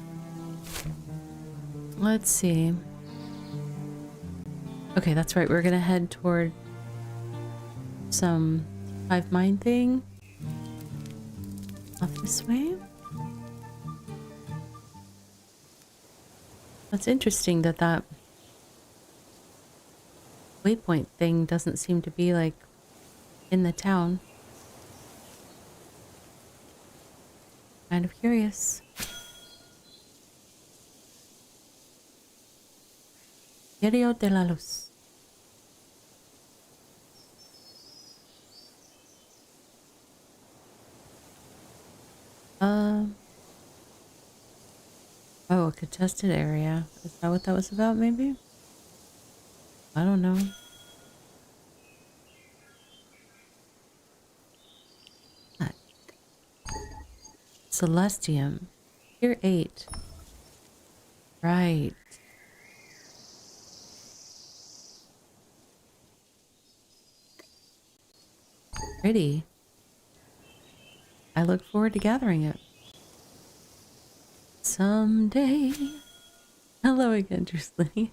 Let's see. Okay, that's right. We're gonna head toward some hive mind thing. Off this way. That's interesting that that waypoint thing doesn't seem to be like in the town. Kind of curious. Diario de la Luz. Oh, a contested area. Is that what that was about, maybe? I don't know. Ah, Celestium. Tier 8. Right. Pretty. I look forward to gathering it. Someday. Hello again, Drizzly.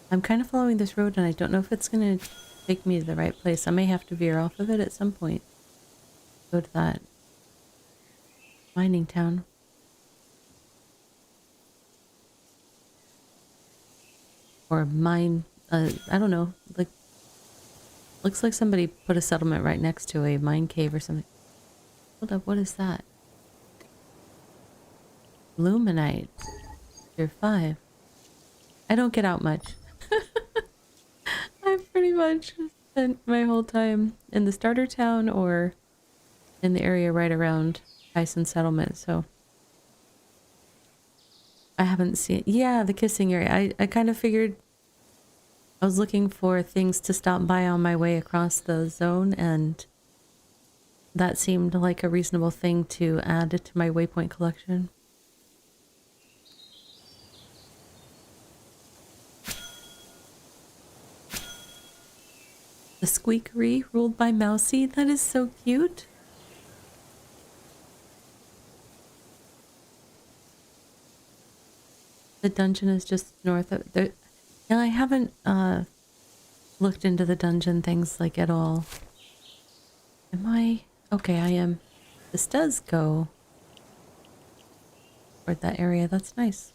I'm kind of following this road and I don't know if it's going to take me to the right place. I may have to veer off of it at some point. Go to that mining town. Or mine, I don't know, like, looks like somebody put a settlement right next to a mine cave or something. Hold up, what is that? Luminite. Tier 5. I don't get out much. I've pretty much spent my whole time in the starter town or in the area right around Tyson Settlement, so I haven't seen... Yeah, the kissing area. I kind of figured I was looking for things to stop by on my way across the zone, and that seemed like a reasonable thing to add to my waypoint collection. The squeakery ruled by Mousy. That is so cute. The dungeon is just north of there. Yeah, I haven't looked into the dungeon things like at all. Am I? Okay, I am. This does go toward that area. That's nice.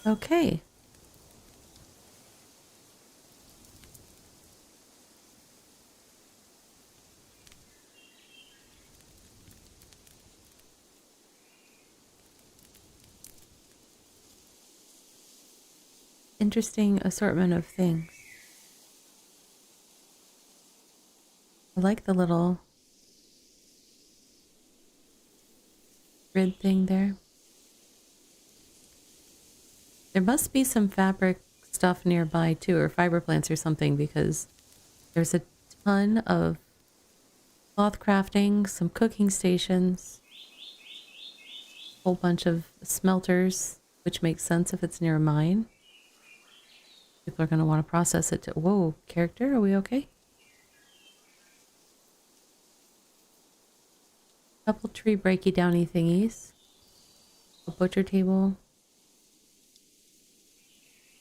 Okay. Interesting assortment of things. I like the little grid thing there. There must be some fabric stuff nearby too, or fiber plants or something, because there's a ton of cloth crafting, some cooking stations, a whole bunch of smelters, which makes sense if it's near a mine. People are going to want to process it. Whoa, character, are we okay? Couple tree breaky downy thingies. A butcher table.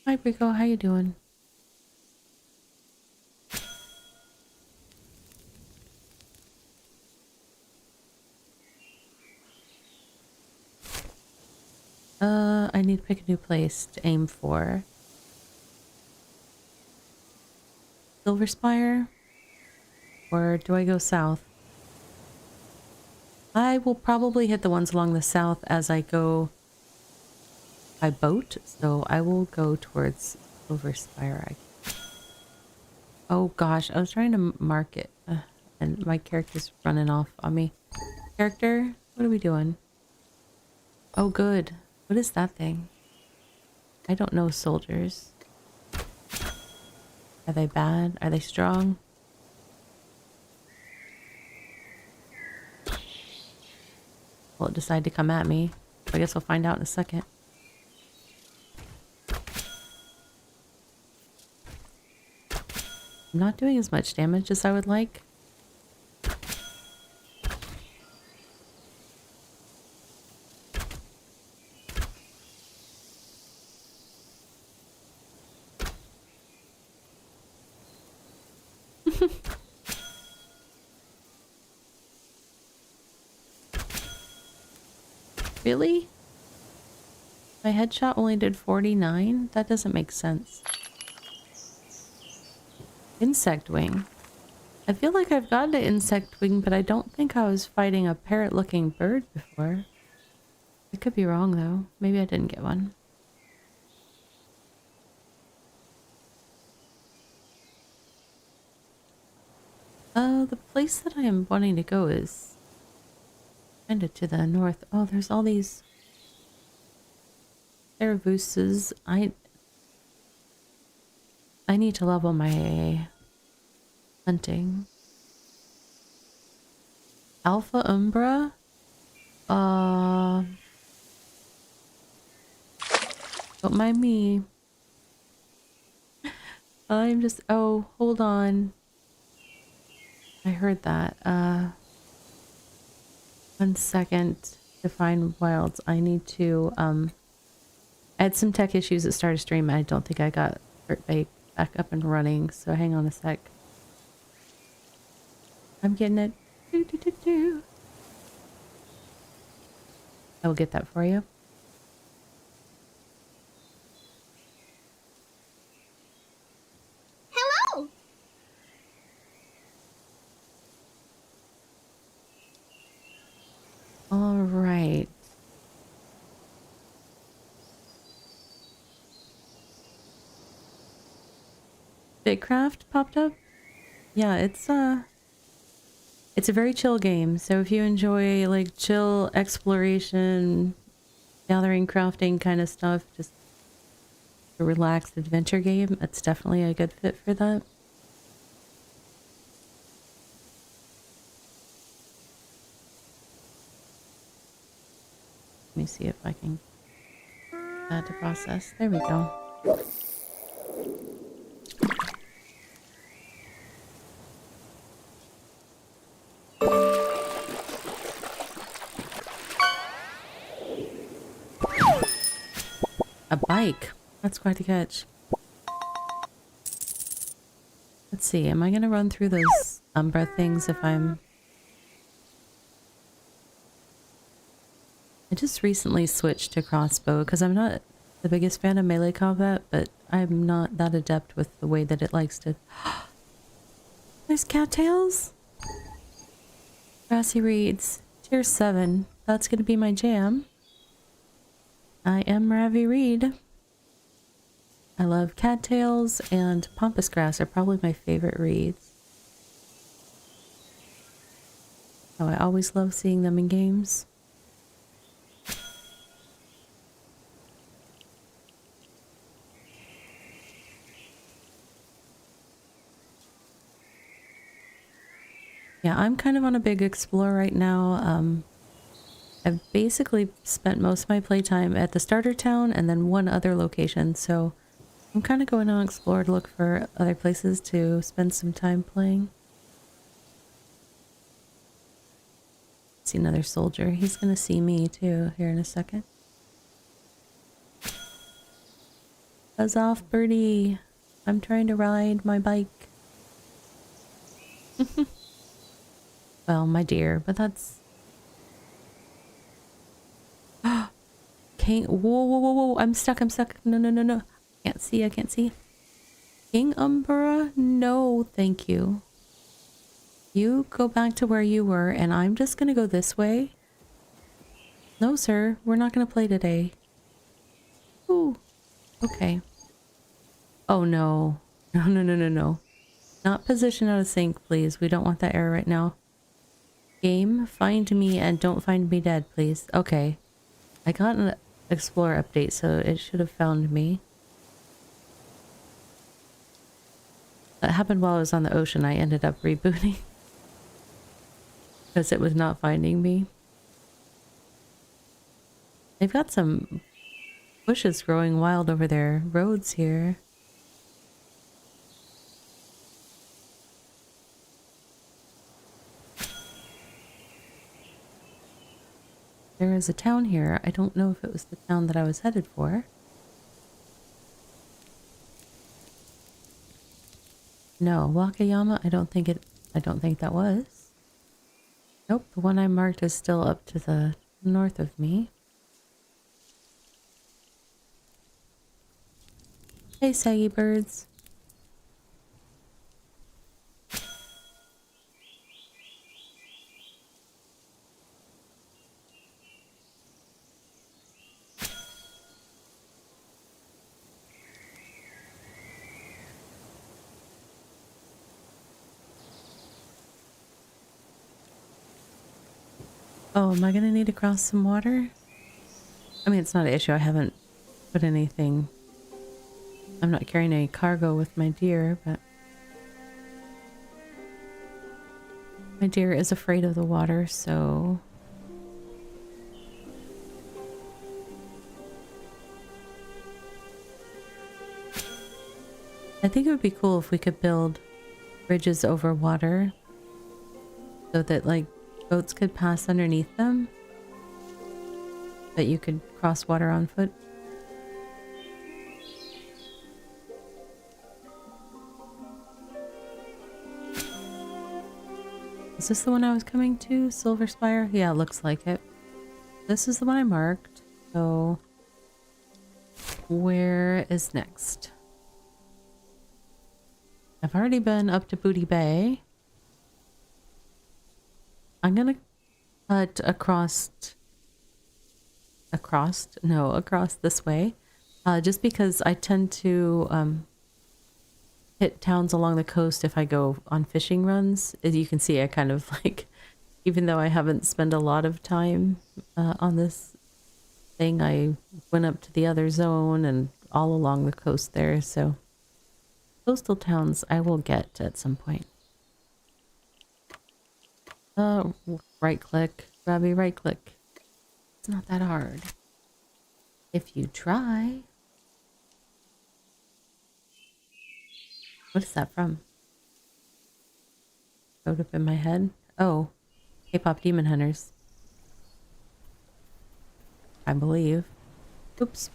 Hi, Brico, how you doing? I need to pick a new place to aim for. Silver Spire? Or do I go south? I will probably hit the ones along the south as I go by boat, so I will go towards Silver Spire. Oh gosh, I was trying to mark it, and my character's running off on me. Character, what are we doing? Oh good. What is that thing? I don't know soldiers. Are they bad? Are they strong? Will it decide to come at me? I guess we'll find out in a second. I'm not doing as much damage as I would like. Really? My headshot only did 49? That doesn't make sense. Insect wing. I feel like I've gotten to insect wing, but I don't think I was fighting a parrot-looking bird before. I could be wrong, though. Maybe I didn't get one. The place that I am wanting to go is kind of to the north. Oh, there's all these Cerevusas. I need to level my hunting. Alpha Umbra? Don't mind me. I'm just... Oh, hold on. I heard that. 1 second. Define wilds. I need to, I had some tech issues at start of stream. I don't think I got back up and running, so hang on a sec. I'm getting it. I will get that for you. Hello. All right. BitCraft popped up? Yeah, it's a very chill game. So if you enjoy like chill exploration, gathering, crafting kind of stuff, just a relaxed adventure game, it's definitely a good fit for that. Let me see if I can add to process. There we go. A bike. That's quite a catch. Let's see. Am I going to run through those Umbra things if I'm... I just recently switched to crossbow because I'm not the biggest fan of melee combat, but I'm not that adept with the way that it likes to... There's cattails? Grassy reeds. Tier 7. That's going to be my jam. I am Ravi Reed. I love cattails, and pampas grass are probably my favorite reeds. Oh, I always love seeing them in games. Yeah, I'm kind of on a big explore right now. I've basically spent most of my playtime at the starter town and then one other location, so I'm kind of going on explore to look for other places to spend some time playing. See another soldier. He's gonna see me too here in a second. Buzz off, birdie. I'm trying to ride my bike. Well, my dear, but that's... King... Whoa, whoa, whoa, whoa. I'm stuck, I'm stuck. No, no, no, no. Can't see, I can't see. King Umbra? No, thank you. You go back to where you were, and I'm just gonna go this way. No, sir. We're not gonna play today. Ooh. Okay. Oh, no. No, no, no, no, no. Not position out of sync, please. We don't want that error right now. Game, find me and don't find me dead, please. Okay. I got an Explorer update, so it should have found me. That happened while I was on the ocean. I ended up rebooting because it was not finding me. They've got some bushes growing wild over their roads here. There is a town here. I don't know if it was the town that I was headed for. No, Wakayama, I don't think that was. Nope, the one I marked is still up to the north of me. Hey, saggy birds. Oh, am I gonna need to cross some water? I mean, it's not an issue. I haven't put anything. I'm not carrying any cargo with my deer, but my deer is afraid of the water, so I think it would be cool if we could build bridges over water so that like boats could pass underneath them, that you could cross water on foot. Is this the one I was coming to? Silver Spire? Yeah, it looks like it. This is the one I marked. So where is next? I've already been up to Booty Bay. I'm gonna cut across this way, just because I tend to hit towns along the coast if I go on fishing runs. As you can see, I kind of like, even though I haven't spent a lot of time on this thing, I went up to the other zone and all along the coast there, so coastal towns I will get at some point. Right click, Robbie, right click. It's not that hard. If you try. What is that from? Showed up in my head. Oh, K-pop Demon Hunters. I believe. Oops.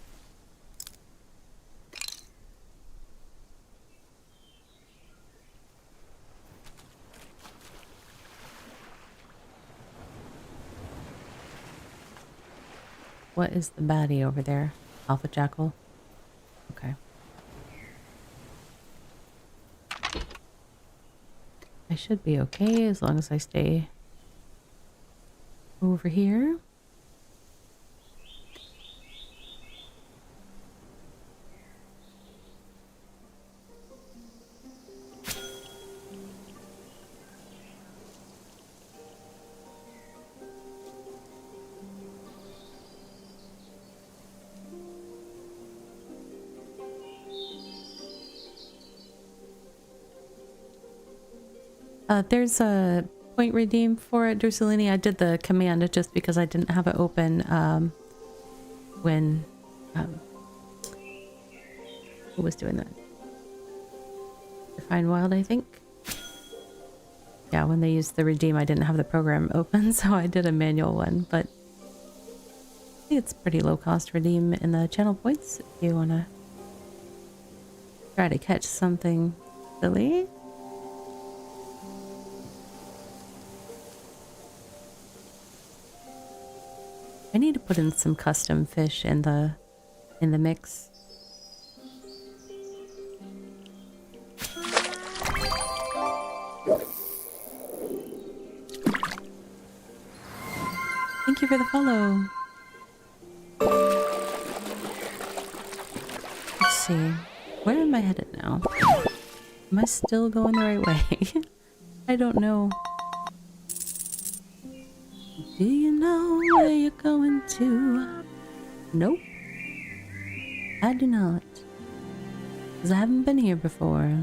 What is the baddie over there? Alpha Jackal? Okay. I should be okay as long as I stay over here. There's a point redeem for it, Drusalini. I did the command just because I didn't have it open when who was doing that? Define Wild, I think. Yeah, when they used the redeem, I didn't have the program open, so I did a manual one, but I think it's pretty low cost redeem in the channel points if you want to try to catch something silly. I need to put in some custom fish in the mix. Thank you for the follow. Let's see. Where am I headed now? Am I still going the right way? I don't know. Do you know where you're going to? Nope. I do not. Because I haven't been here before.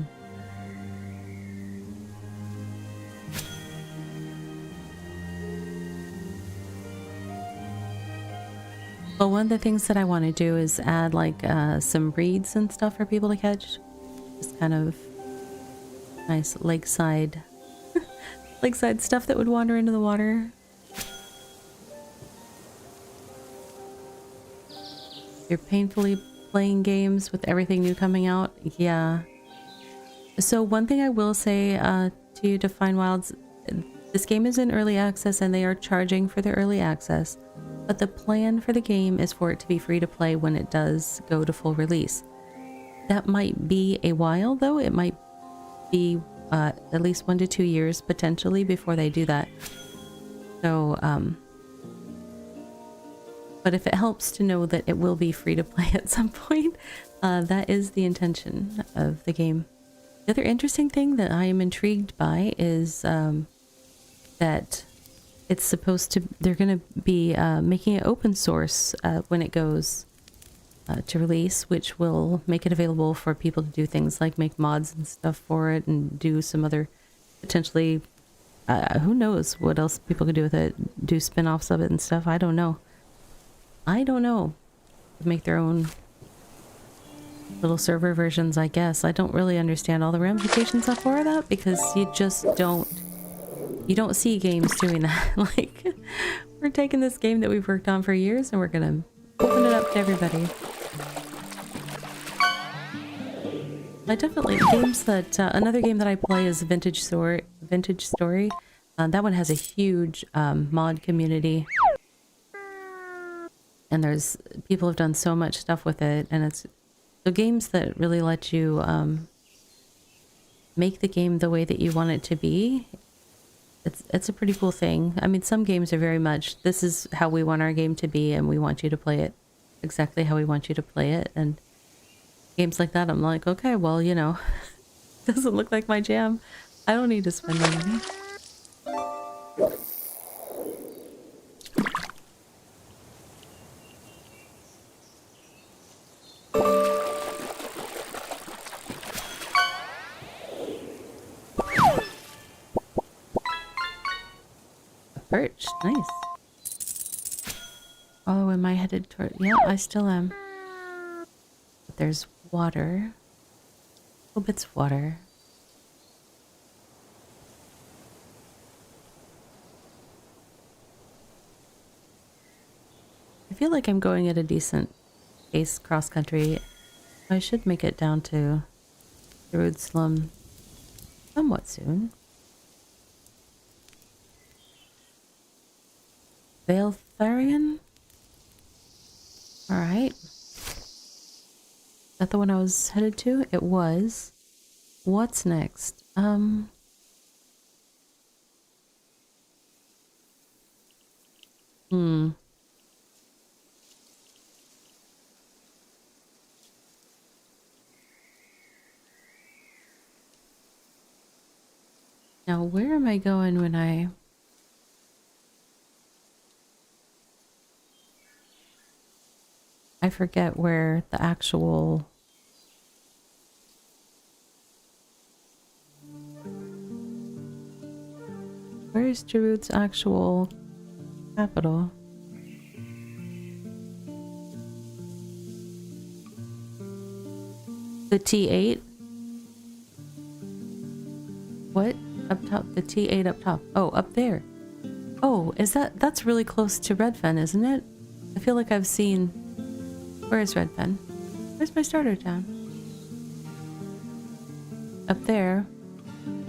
Well, one of the things that I want to do is add like some reeds and stuff for people to catch. Just kind of nice lakeside stuff that would wander into the water. You're painfully playing games with everything new coming out. Yeah. So one thing I will say to you, Define Wilds, this game is in early access and they are charging for the early access. But the plan for the game is for it to be free to play when it does go to full release. That might be a while though. It might be at least 1 to 2 years potentially before they do that. So, but if it helps to know that it will be free to play at some point, that is the intention of the game. The other interesting thing that I am intrigued by is that it's supposed to, they're going to be making it open source when it goes to release, which will make it available for people to do things like make mods and stuff for it and do some other potentially, who knows what else people could do with it, do spin-offs of it and stuff. I don't know. Make their own little server versions, I guess. I don't really understand all the ramifications of for that because you just don't see games doing that. Like, we're taking this game that we've worked on for years and we're gonna open it up to everybody. I definitely, games that, another game that I play is Vintage Story. That one has a huge mod community. And there's, people have done so much stuff with it, and it's the games that really let you make the game the way that you want it to be. It's a pretty cool thing. I mean, some games are very much, this is how we want our game to be, and we want you to play it exactly how we want you to play it. And games like that, I'm like, okay, well, you know, doesn't look like my jam. I don't need to spend my money. Birch, nice. Oh, am I headed toward? Yeah, I still am. But there's water. Little bits of water. I feel like I'm going at a decent pace cross country. I should make it down to the road slum somewhat soon. Valetharian? Alright. Is that the one I was headed to? It was. What's next? Now, where am I going when I forget where the actual... Where is Jarud's actual capital? The T8? What? Up top? The T8 up top. Oh, up there. Oh, is that's really close to Redfen, isn't it? I feel like I've seen... Where is Redfen? Where's my starter town? Up there.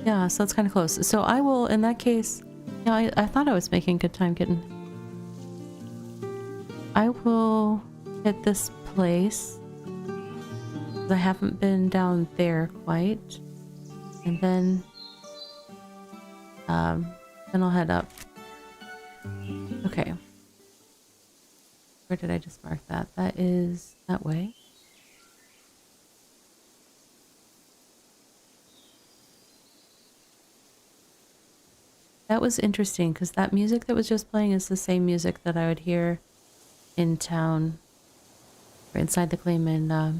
Yeah, so it's kind of close. So I will, in that case... Yeah, I thought I was making good time getting... I will hit this place. I haven't been down there quite. And then... then I'll head up. Okay. Where did I just mark that? That is that way. That was interesting because that music that was just playing is the same music that I would hear in town or inside the claim in the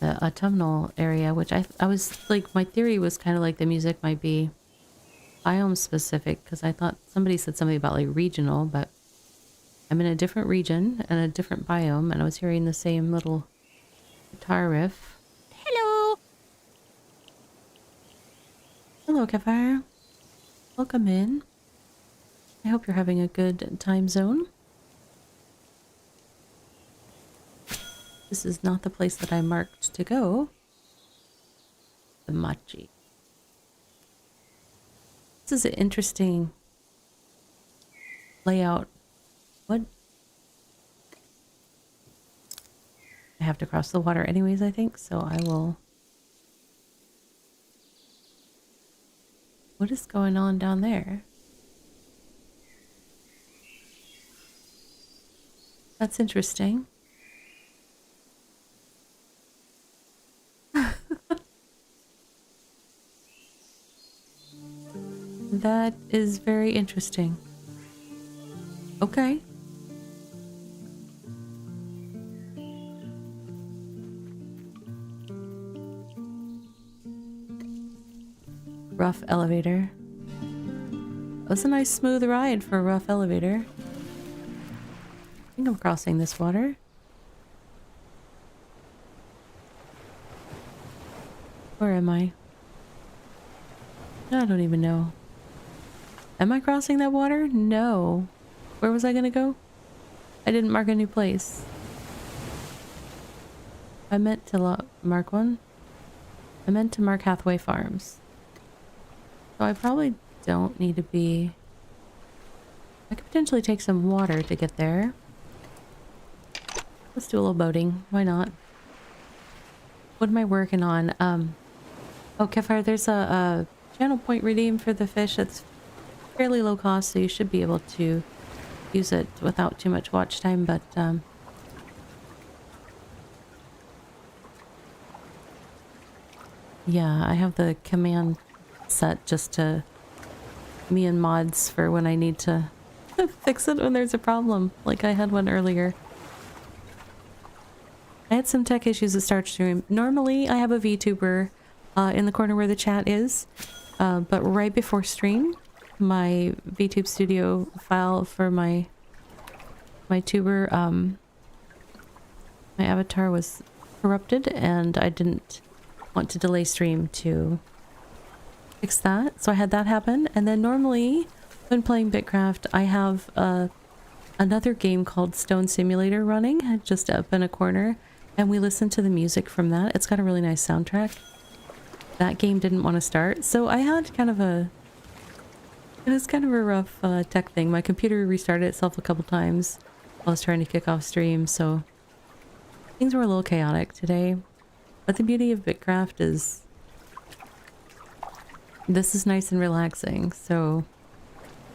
autumnal area, which I was like, my theory was kind of like the music might be biome specific because I thought somebody said something about like regional, but I'm in a different region and a different biome, and I was hearing the same little guitar riff. Hello! Hello, Kefire. Welcome in. I hope you're having a good time zone. This is not the place that I marked to go. The Machi. This is an interesting layout. What? I have to cross the water anyways, I think, so I will... What is going on down there? That's interesting. That is very interesting. Okay. Rough elevator. That's a nice smooth ride for a rough elevator. I think I'm crossing this water. Where am I? I don't even know. Am I crossing that water? No. Where was I gonna go? I didn't mark a new place. I meant to mark one. I meant to mark Hathaway Farms. So I probably don't need to be... I could potentially take some water to get there. Let's do a little boating. Why not? What am I working on? Oh, Kefire, there's a channel point redeem for the fish. It's fairly low cost, so you should be able to use it without too much watch time, but yeah, I have the command set just to me and mods for when I need to fix it when there's a problem, like I had one earlier. I had some tech issues at start stream. Normally I have a VTuber in the corner where the chat is, but right before stream my VTube studio file for my tuber, my avatar was corrupted and I didn't want to delay stream to fix that, so I had that happen. And then normally when playing BitCraft I have another game called Stone Simulator running just up in a corner, and we listen to the music from that. It's got a really nice soundtrack. That game didn't want to start, so I had kind of a... It was kind of a rough tech thing. My computer restarted itself a couple times while I was trying to kick off stream, so things were a little chaotic today. But the beauty of BitCraft is this is nice and relaxing, so...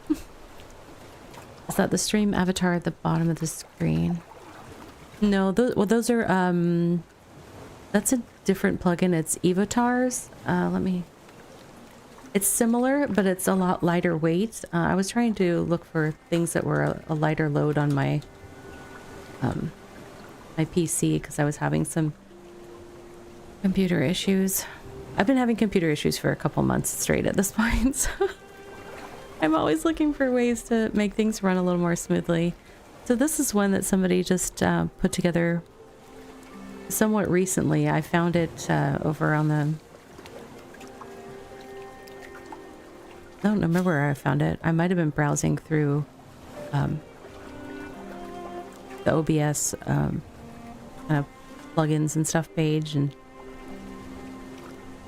Is that the stream avatar at the bottom of the screen? No, those are, that's a different plugin. It's Evotars. Let me... It's similar, but it's a lot lighter weight. I was trying to look for things that were a lighter load on my my PC because I was having some computer issues. I've been having computer issues for a couple months straight at this point, so I'm always looking for ways to make things run a little more smoothly. So this is one that somebody just put together somewhat recently. I found it over on the... I don't remember where I found it. I might have been browsing through the OBS kind of plugins and stuff page and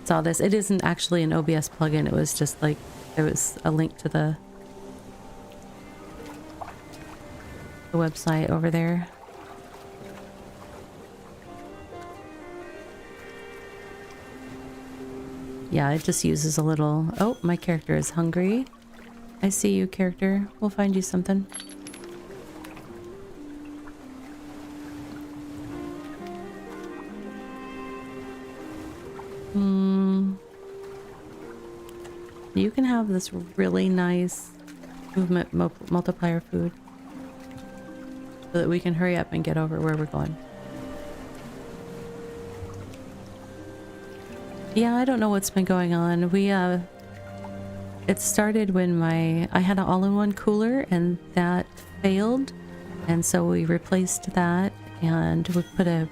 saw this. It isn't actually an OBS plugin. It was just like there was a link to the website over there. Yeah, it just uses a little... Oh, my character is hungry. I see you, character. We'll find you something. You can have this really nice movement multiplier food so that we can hurry up and get over where we're going. Yeah, I don't know what's been going on. We it started when I had an all-in-one cooler and that failed, and so we replaced that and we put a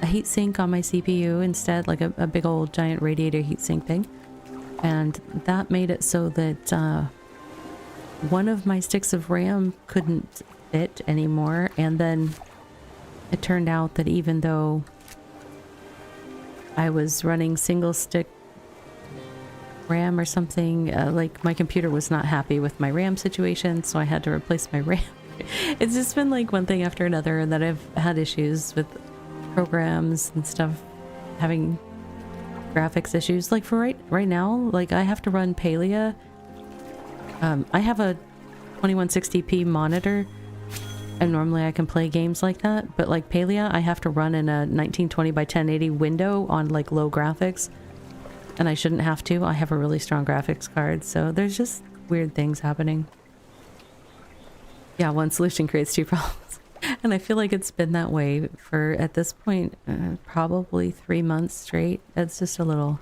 heat sink on my CPU instead, like a big old giant radiator heat sink thing, and that made it so that one of my sticks of RAM couldn't fit anymore. And then it turned out that even though I was running single stick RAM or something, like my computer was not happy with my RAM situation, so I had to replace my RAM. It's just been like one thing after another, and that I've had issues with programs and stuff, having graphics issues. Like for right now, like I have to run Palia. I have a 2160p monitor, and normally I can play games like that, but like Palia, I have to run in a 1920 by 1080 window on like low graphics, and I shouldn't have to. I have a really strong graphics card, so there's just weird things happening. Yeah, one solution creates two problems. And I feel like it's been that way for, at this point, probably 3 months straight. It's just a little...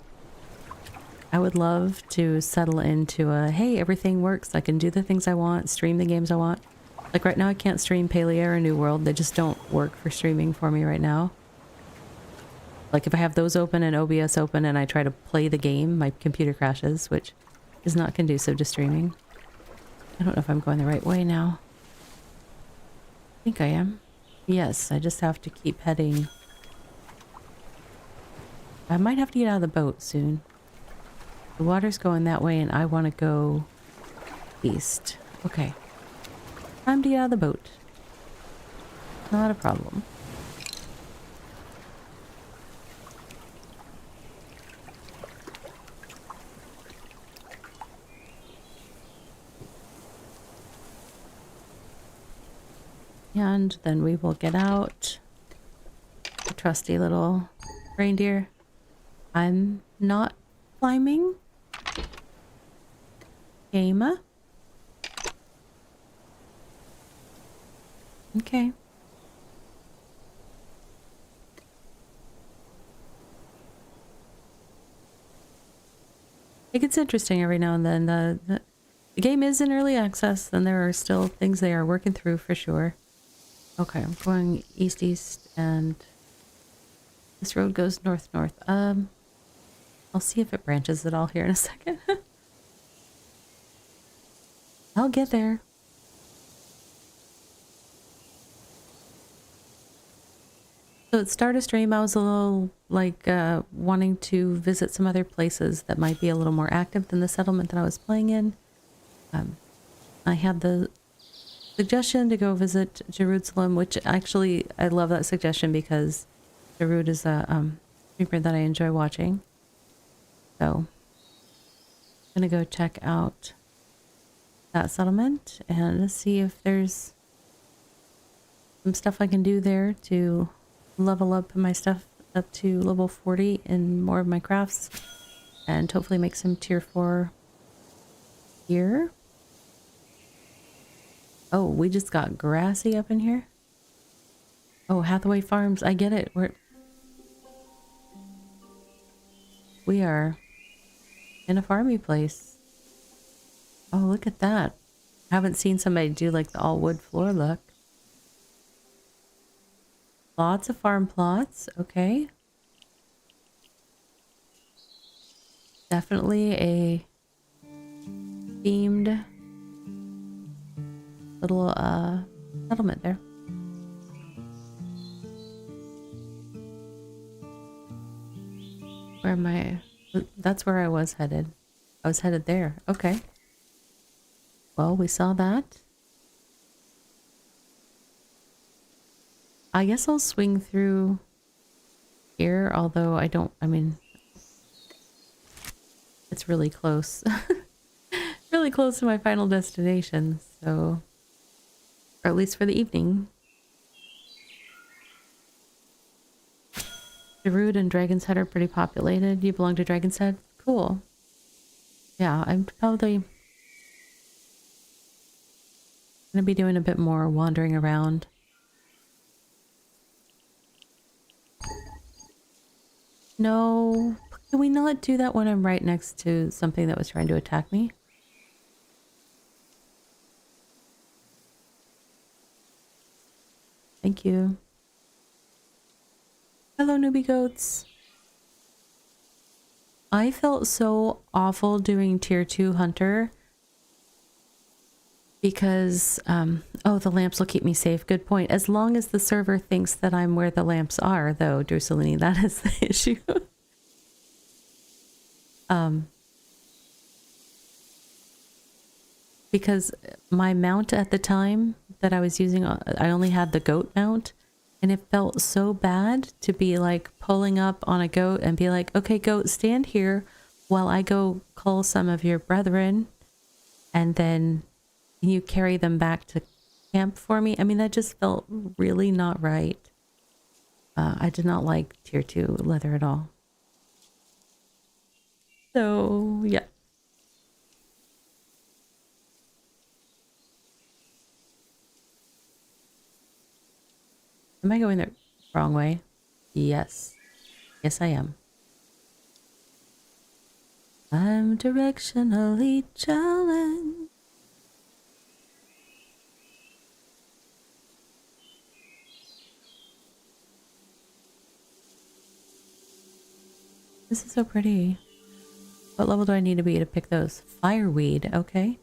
I would love to settle into a, hey, everything works. I can do the things I want, stream the games I want. Like right now I can't stream Palia or New World. They just don't work for streaming for me right now. Like if I have those open and OBS open and I try to play the game, my computer crashes, which is not conducive to streaming. I don't know if I'm going the right way now. I think I am. Yes, I just have to keep heading. I might have to get out of the boat soon. The water's going that way and I want to go east. Okay. Time to get out of the boat. Not a problem. And then we will get out the trusty little reindeer. I'm not climbing. Game. Okay. It gets interesting every now and then. The game is in early access, and there are still things they are working through for sure. Okay, I'm going east, and this road goes north. I'll see if it branches at all here in a second. I'll get there. So at start of stream, I was a little like wanting to visit some other places that might be a little more active than the settlement that I was playing in. I had the suggestion to go visit Jerusalem, which actually I love that suggestion because Jerud is a streamer that I enjoy watching. So I'm gonna go check out that settlement and see if there's some stuff I can do there to level up my stuff up to level 40 in more of my crafts and hopefully make some tier 4 here. Oh, we just got grassy up in here. Oh, Hathaway Farms. I get it. We are in a farmy place. Oh, look at that. I haven't seen somebody do like the all wood floor look. Lots of farm plots. Okay. Definitely a themed little settlement there. Where am I? That's where I was headed. I was headed there. Okay. Well, we saw that. I guess I'll swing through here, although I mean, it's really close. Really close to my final destination, so, or at least for the evening. Jerud and Dragon's Head are pretty populated. You belong to Dragon's Head? Cool. Yeah, I'm probably gonna be doing a bit more wandering around. No, can we not do that when I'm right next to something that was trying to attack me? Thank you. Hello, newbie goats. I felt so awful doing tier 2 hunter because, oh, the lamps will keep me safe. Good point. As long as the server thinks that I'm where the lamps are, though, Drusalini, that is the issue. Because my mount at the time that I was using, I only had the goat mount, and it felt so bad to be like pulling up on a goat and be like, okay, goat, stand here while I go call some of your brethren, and then you carry them back to camp for me. I mean, that just felt really not right. I did not like tier 2 leather at all. So, yeah. Am I going the wrong way? Yes. Yes, I am. I'm directionally challenged. This is so pretty. What level do I need to be to pick those? Fireweed, okay.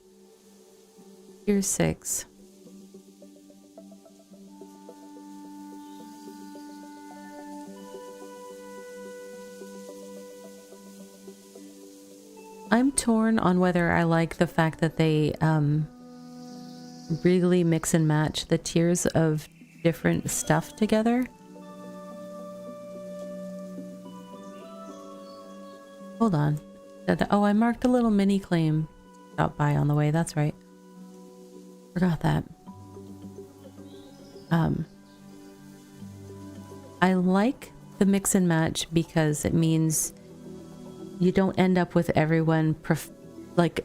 Tier 6. I'm torn on whether I like the fact that they really mix and match the tiers of different stuff together. Hold on. Oh, I marked a little mini claim stop by on the way. That's right. Forgot that. I like the mix and match because it means you don't end up with everyone like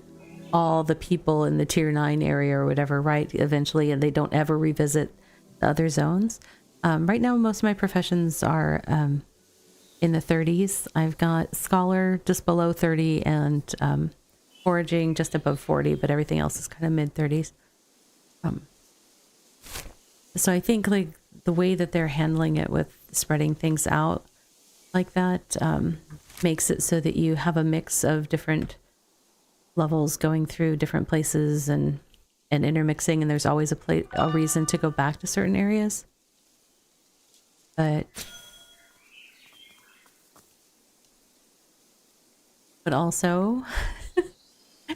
all the people in the tier 9 area or whatever, right? Eventually, and they don't ever revisit the other zones. Right now, most of my professions are in the 30s. I've got scholar just below 30 and foraging just above 40, but everything else is kind of mid 30s. So I think like the way that they're handling it with spreading things out like that makes it so that you have a mix of different levels going through different places and intermixing, and there's always a reason to go back to certain areas. But also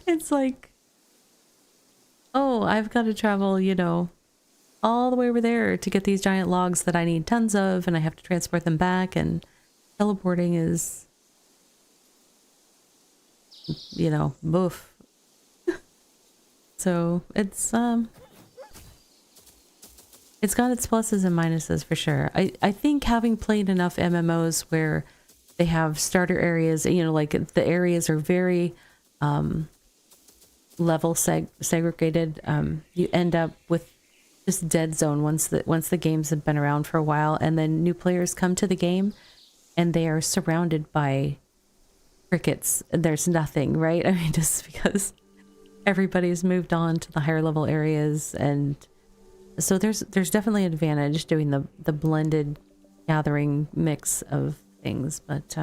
it's like, oh, I've got to travel, you know, all the way over there to get these giant logs that I need tons of, and I have to transport them back, and teleporting is, you know, boof. So it's got its pluses and minuses for sure. I think having played enough MMOs where they have starter areas, you know, like the areas are very level segregated. You end up with just dead zone once the games have been around for a while, and then new players come to the game and they are surrounded by crickets. There's nothing, right? I mean, just because everybody's moved on to the higher level areas, and so there's definitely an advantage doing the blended gathering mix of things, but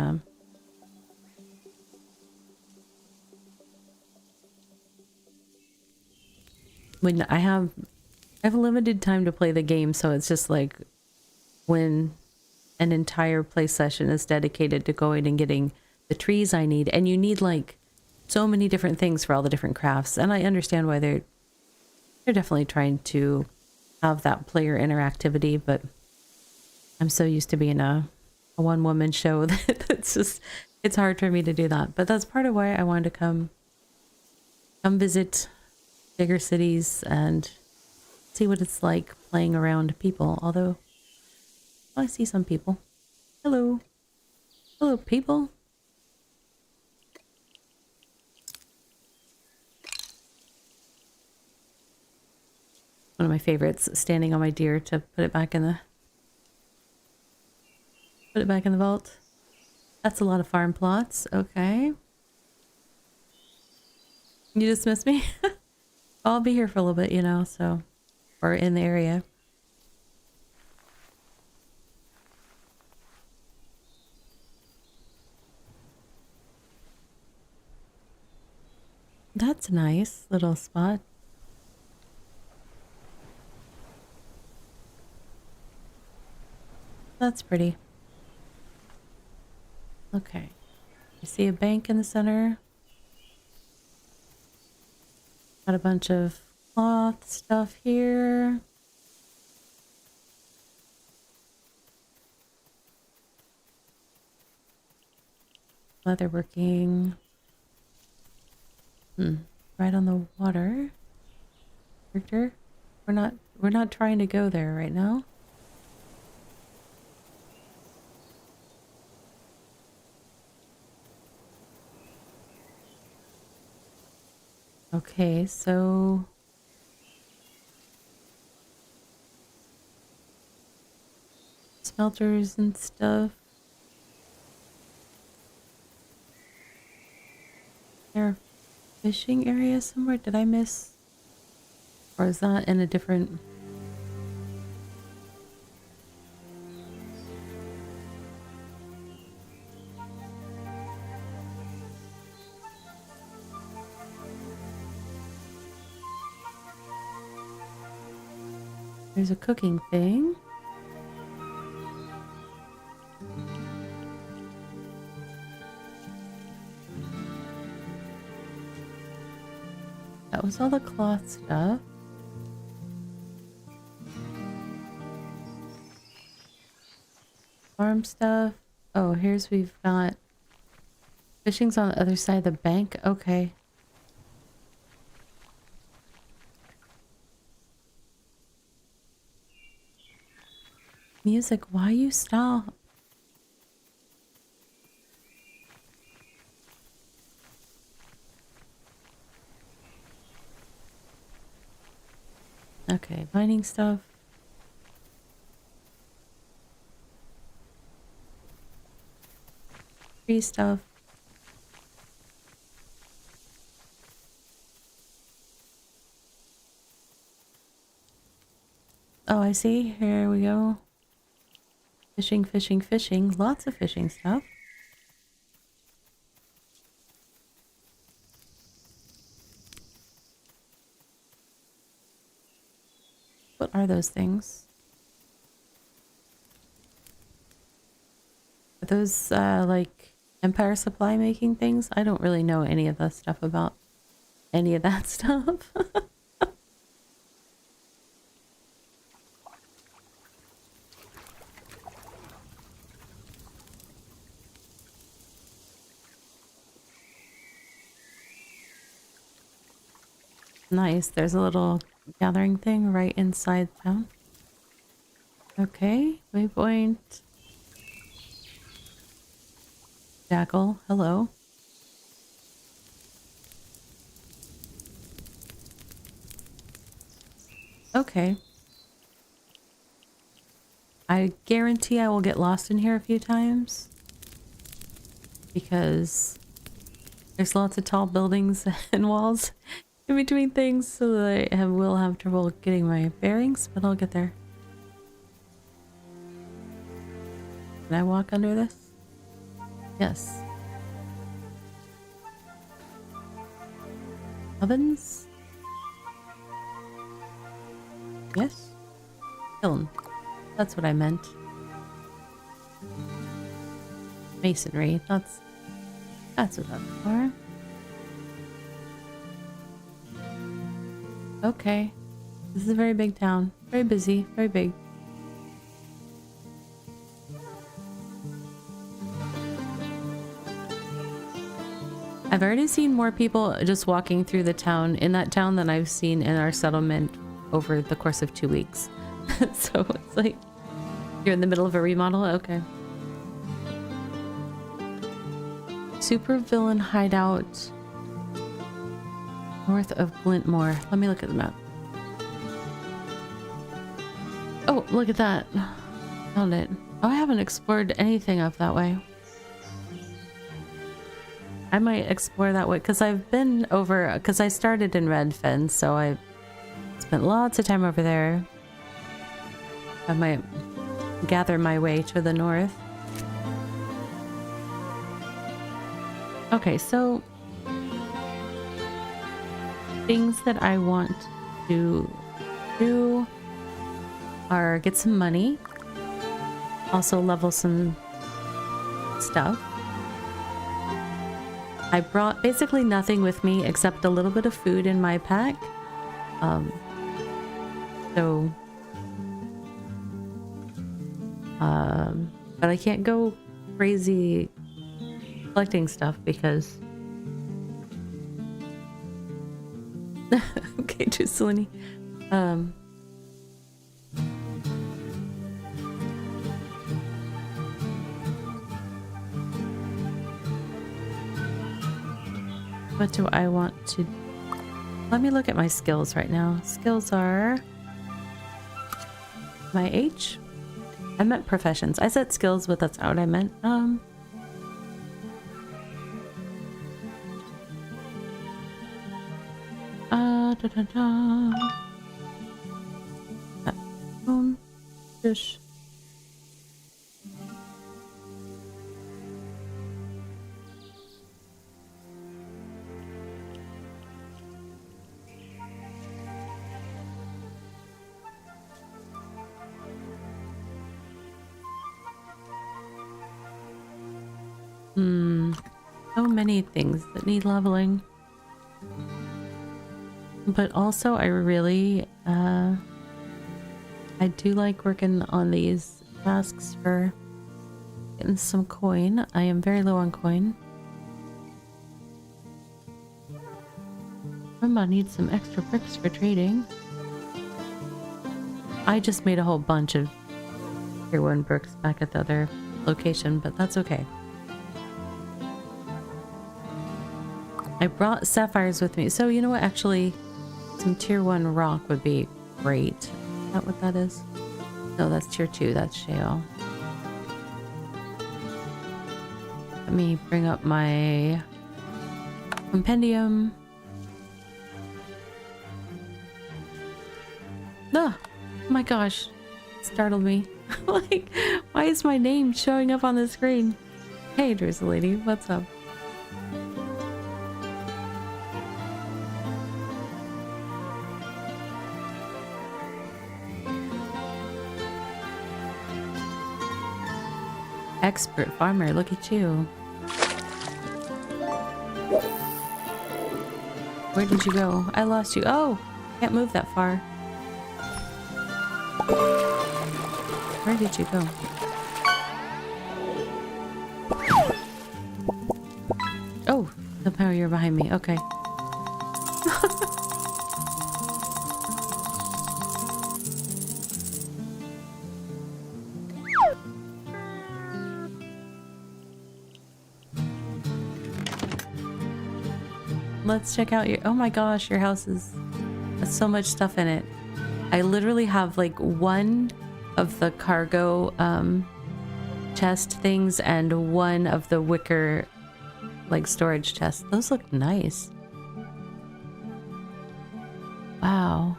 when I have limited time to play the game, so it's just like when an entire play session is dedicated to going and getting the trees I need, and you need like so many different things for all the different crafts, and I understand why they're definitely trying to have that player interactivity, but I'm so used to being a one-woman show that it's hard for me to do that. But that's part of why I wanted to come visit bigger cities and see what it's like playing around people. Although I see some people. Hello people. One of my favorites, standing on my deer to put it back in the vault. That's a lot of farm plots. Okay. You dismiss me? I'll be here for a little bit, you know, so, or in the area. That's a nice little spot. That's pretty. Okay. You see a bank in the center. Got a bunch of cloth stuff here. Leatherworking. Right on the water. Victor, we're not trying to go there right now. Okay, so smelters and stuff. There a fishing area somewhere? Did I miss? Or is that in a different... There's a cooking thing. That was all the cloth stuff. Farm stuff. Oh, we've got fishing's on the other side of the bank. Okay. Music, why you stop? Okay, mining stuff. Tree stuff. Oh, I see. Here we go. Fishing, fishing, fishing. Lots of fishing stuff. What are those things? Are those like Empire Supply making things? I don't really know any of the stuff about any of that stuff. Nice. There's a little gathering thing right inside town. Okay, waypoint. Jackal, hello. Okay. I guarantee I will get lost in here a few times. Because there's lots of tall buildings and walls in between things, so that I will have trouble getting my bearings, but I'll get there. Can I walk under this? Yes. Ovens? Yes. Kiln. That's what I meant. Masonry. That's what that's for. Okay. This is a very big town. Very busy. Very big. I've already seen more people just walking through the town, in that town, than I've seen in our settlement over the course of 2 weeks. So it's like, you're in the middle of a remodel? Okay. Super villain hideout north of Glintmore. Let me look at the map. Oh, look at that. Found it. Oh, I haven't explored anything up that way. I might explore that way because I've been over, because I started in Redfen, so I spent lots of time over there. I might gather my way to the north. things that I want to do are get some money, also level some stuff. I brought basically nothing with me except a little bit of food in my pack. But I can't go crazy collecting stuff because okay, Trucelini. What do I want to... Let me look at my skills right now. Skills are... My H? I meant professions. I said skills, but that's not what I meant. Da, da, da. Fish. So many things that need leveling. But also I really, I do like working on these tasks for getting some coin. I am very low on coin. I might need some extra bricks for trading. I just made a whole bunch of tier 1 bricks back at the other location, but that's okay. I brought sapphires with me. So you know what, actually some tier 1 rock would be great. Is that what that is? No, that's tier 2. That's shale. Let me bring up my compendium. Oh my gosh, it startled me. Like, why is my name showing up on the screen? Hey, Drizzle Lady, what's up? Expert farmer, look at you. Where did you go? I lost you. Oh, can't move that far. Where did you go? Oh, somehow you're behind me. Okay. Let's check out your... Oh my gosh, your house has so much stuff in it. I literally have like one of the cargo chest things and one of the wicker like storage chests. Those look nice. Wow.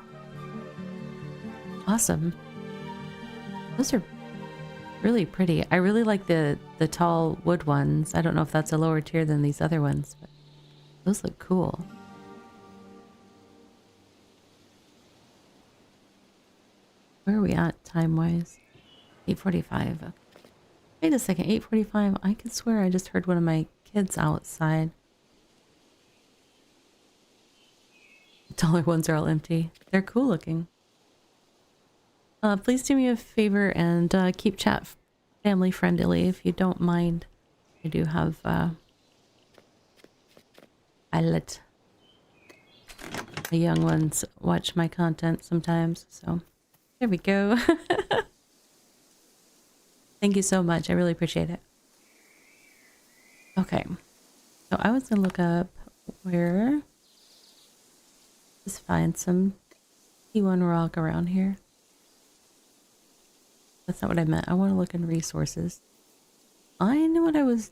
Awesome. Those are really pretty. I really like the tall wood ones. I don't know if that's a lower tier than these other ones, but those look cool. Where are we at time-wise? 8:45. Wait a second, 8:45. I could swear I just heard one of my kids outside. The taller ones are all empty. They're cool looking. Please do me a favor and keep chat family friendly if you don't mind. I do have I let the young ones watch my content sometimes, so there we go. Thank you so much. I really appreciate it. Okay. So I was gonna look up where... Just find some T1 rock around here. That's not what I meant. I want to look in resources. I knew what I was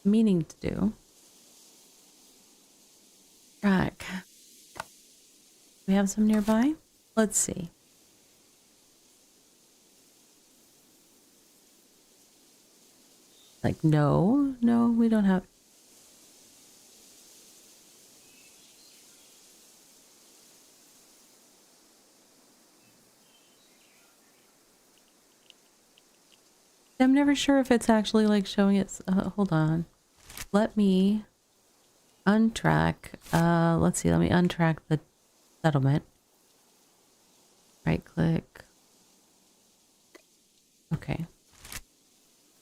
meaning to do. Track. We have some nearby? Let's see. Like, no, we don't have. I'm never sure if it's actually like showing its... hold on. Let me untrack. Let's see. Let me untrack the settlement. Right click. Okay.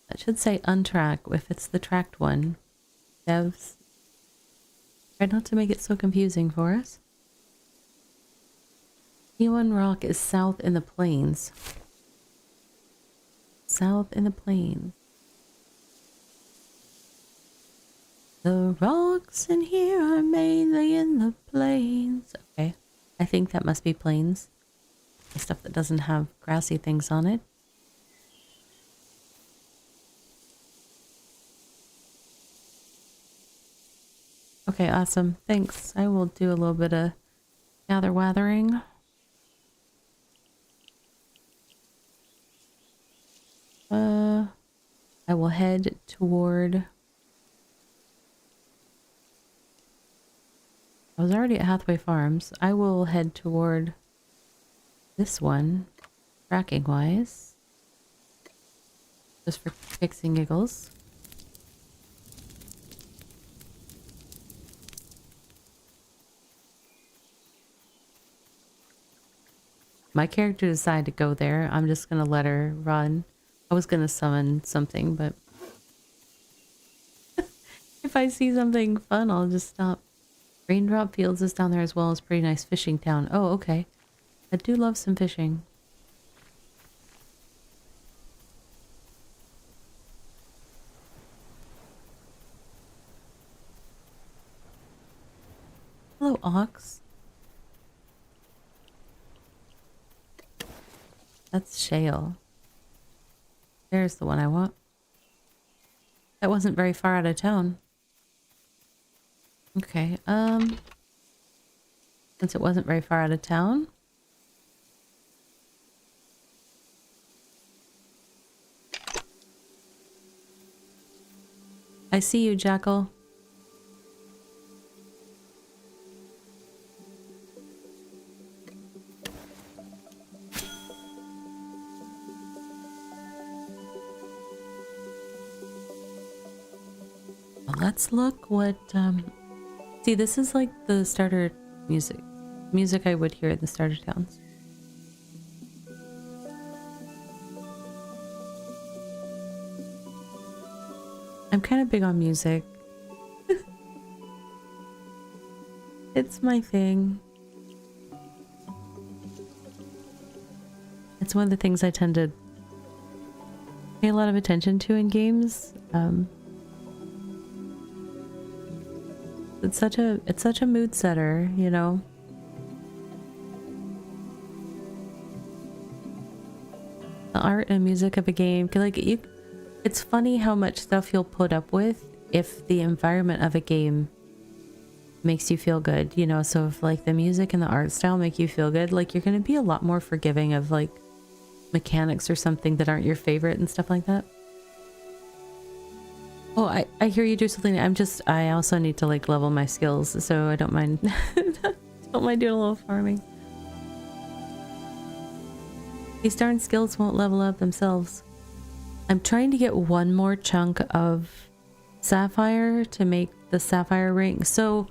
That should say untrack if it's the tracked one. Devs. Try not to make it so confusing for us. E1 Rock is south in the plains. South in the plains. The rocks in here are mainly in the plains. Okay. I think that must be plains. The stuff that doesn't have grassy things on it. Okay, awesome. Thanks. I will do a little bit of gather-wathering. I will head toward... I was already at Hathaway Farms. I will head toward this one, tracking-wise. Just for kicks and giggles. My character decided to go there. I'm just gonna let her run. I was gonna summon something, but if I see something fun, I'll just stop. Raindrop Fields is down there as well. It's a pretty nice fishing town. Oh, okay. I do love some fishing. Hello, Ox. That's shale. There's the one I want. That wasn't very far out of town. Okay, since it wasn't very far out of town. I see you, Jackal. Well, let's look what, see, this is like the starter music. Music I would hear in the starter towns. I'm kind of big on music. It's my thing. It's one of the things I tend to pay a lot of attention to in games. It's such a mood setter, you know. The art and music of a game, like it's funny how much stuff you'll put up with if the environment of a game makes you feel good, you know. So if like the music and the art style make you feel good, like you're going to be a lot more forgiving of like mechanics or something that aren't your favorite and stuff like that. Oh, I hear you do something. I also need to like level my skills, so I don't mind don't mind doing a little farming. These darn skills won't level up themselves. I'm trying to get one more chunk of sapphire to make the sapphire ring. So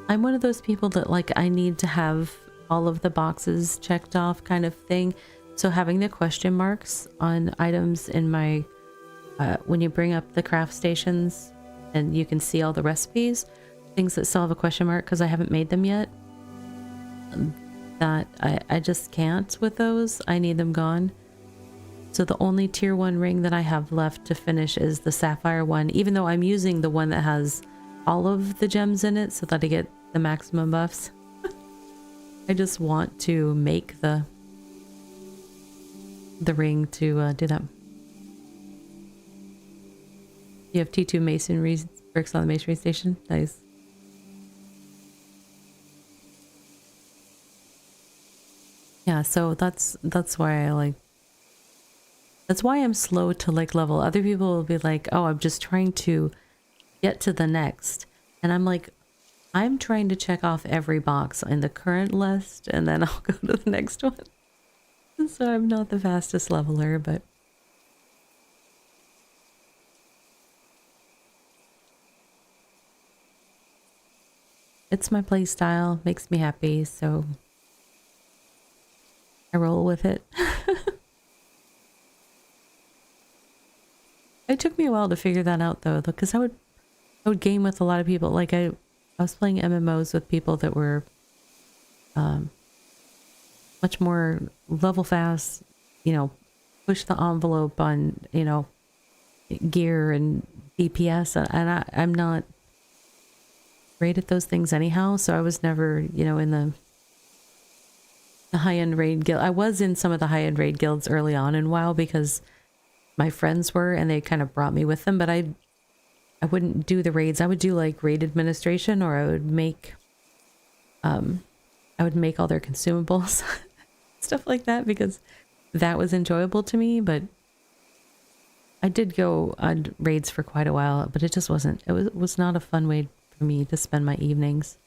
I'm one of those people that like I need to have all of the boxes checked off kind of thing. So having the question marks on items in my when you bring up the craft stations and you can see all the recipes, things that still have a question mark because I haven't made them yet, that I just can't with those. I need them gone. So the only tier 1 ring that I have left to finish is the sapphire one, even though I'm using the one that has all of the gems in it so that I get the maximum buffs. I just want to make the ring to do that. You have T2 masonry bricks on the masonry station? Nice. Yeah, so that's why I like... That's why I'm slow to like level. Other people will be like, oh, I'm just trying to get to the next. And I'm like, I'm trying to check off every box in the current list and then I'll go to the next one. So I'm not the fastest leveler, but it's my play style, makes me happy, so I roll with it. It took me a while to figure that out though, because I would game with a lot of people. Like I was playing MMOs with people that were much more level fast, you know, push the envelope on, you know, gear and DPS, and I'm not great at those things anyhow, so I was never, you know, in the high-end raid guild. I was in some of the high-end raid guilds early on in WoW because my friends were, and they kind of brought me with them, but I wouldn't do the raids. I would do like raid administration, or I would make all their consumables, stuff like that, because that was enjoyable to me. But I did go on raids for quite a while, but it just wasn't, it was not a fun way for me to spend my evenings.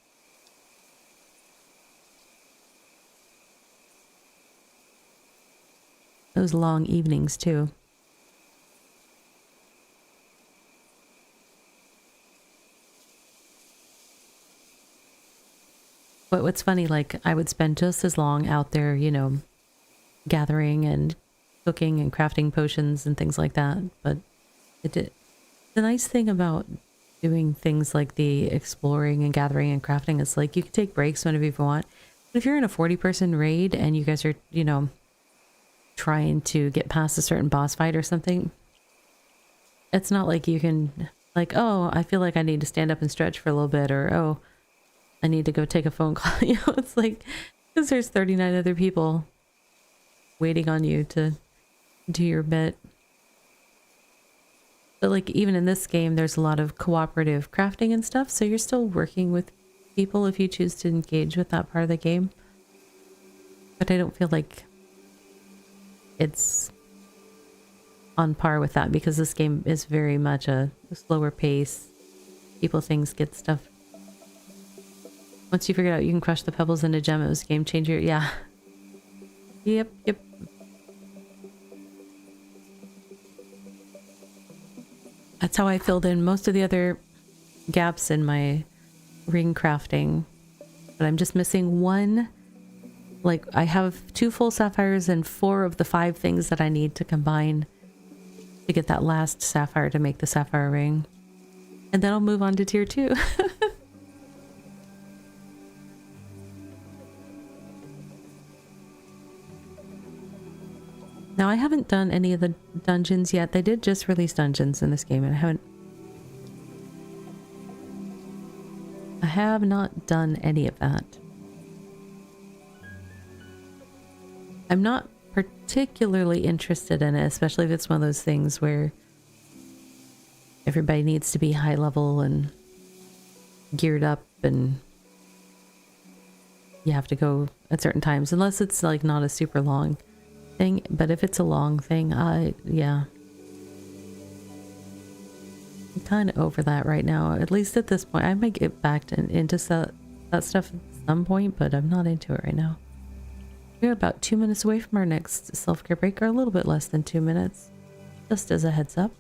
Those long evenings too. But what's funny, like I would spend just as long out there, you know, gathering and cooking and crafting potions and things like that. But the nice thing about doing things like the exploring and gathering and crafting is like you can take breaks whenever you want. But if you're in a 40-person raid and you guys are, you know, trying to get past a certain boss fight or something, it's not like you can, like, oh, I feel like I need to stand up and stretch for a little bit, or oh, I need to go take a phone call. You know, it's like, because there's 39 other people waiting on you to do your bit. But like even in this game, there's a lot of cooperative crafting and stuff, so you're still working with people if you choose to engage with that part of the game. But I don't feel like it's on par with that, because this game is very much a slower pace. People, things, get stuff. Once you figure out you can crush the pebbles into gem, it was a game changer. Yeah. Yep. That's how I filled in most of the other gaps in my ring crafting. But I'm just missing one. Like, I have 2 full sapphires and 4 of the 5 things that I need to combine to get that last sapphire to make the sapphire ring. And then I'll move on to tier 2. Now, I haven't done any of the dungeons yet. They did just release dungeons in this game, and I have not done any of that. I'm not particularly interested in it, especially if it's one of those things where everybody needs to be high level and geared up, and you have to go at certain times, unless it's like not a super long thing. But if it's a long thing, yeah, I'm kind of over that right now, at least at this point. I might get back into that stuff at some point, but I'm not into it right now. We're about 2 minutes away from our next self-care break, or a little bit less than 2 minutes, just as a heads up.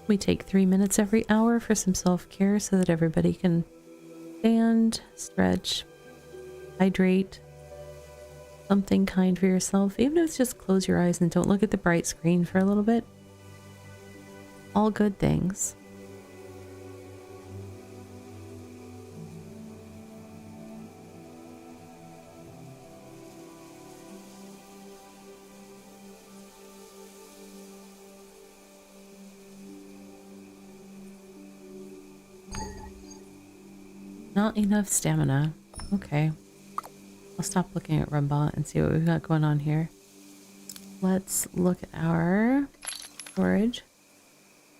We take 3 minutes every hour for some self-care so that everybody can stand, stretch, hydrate, something kind for yourself. Even if it's just close your eyes and don't look at the bright screen for a little bit. All good things. Not enough stamina. Okay. I'll stop looking at Rumbot and see what we've got going on here. Let's look at our storage.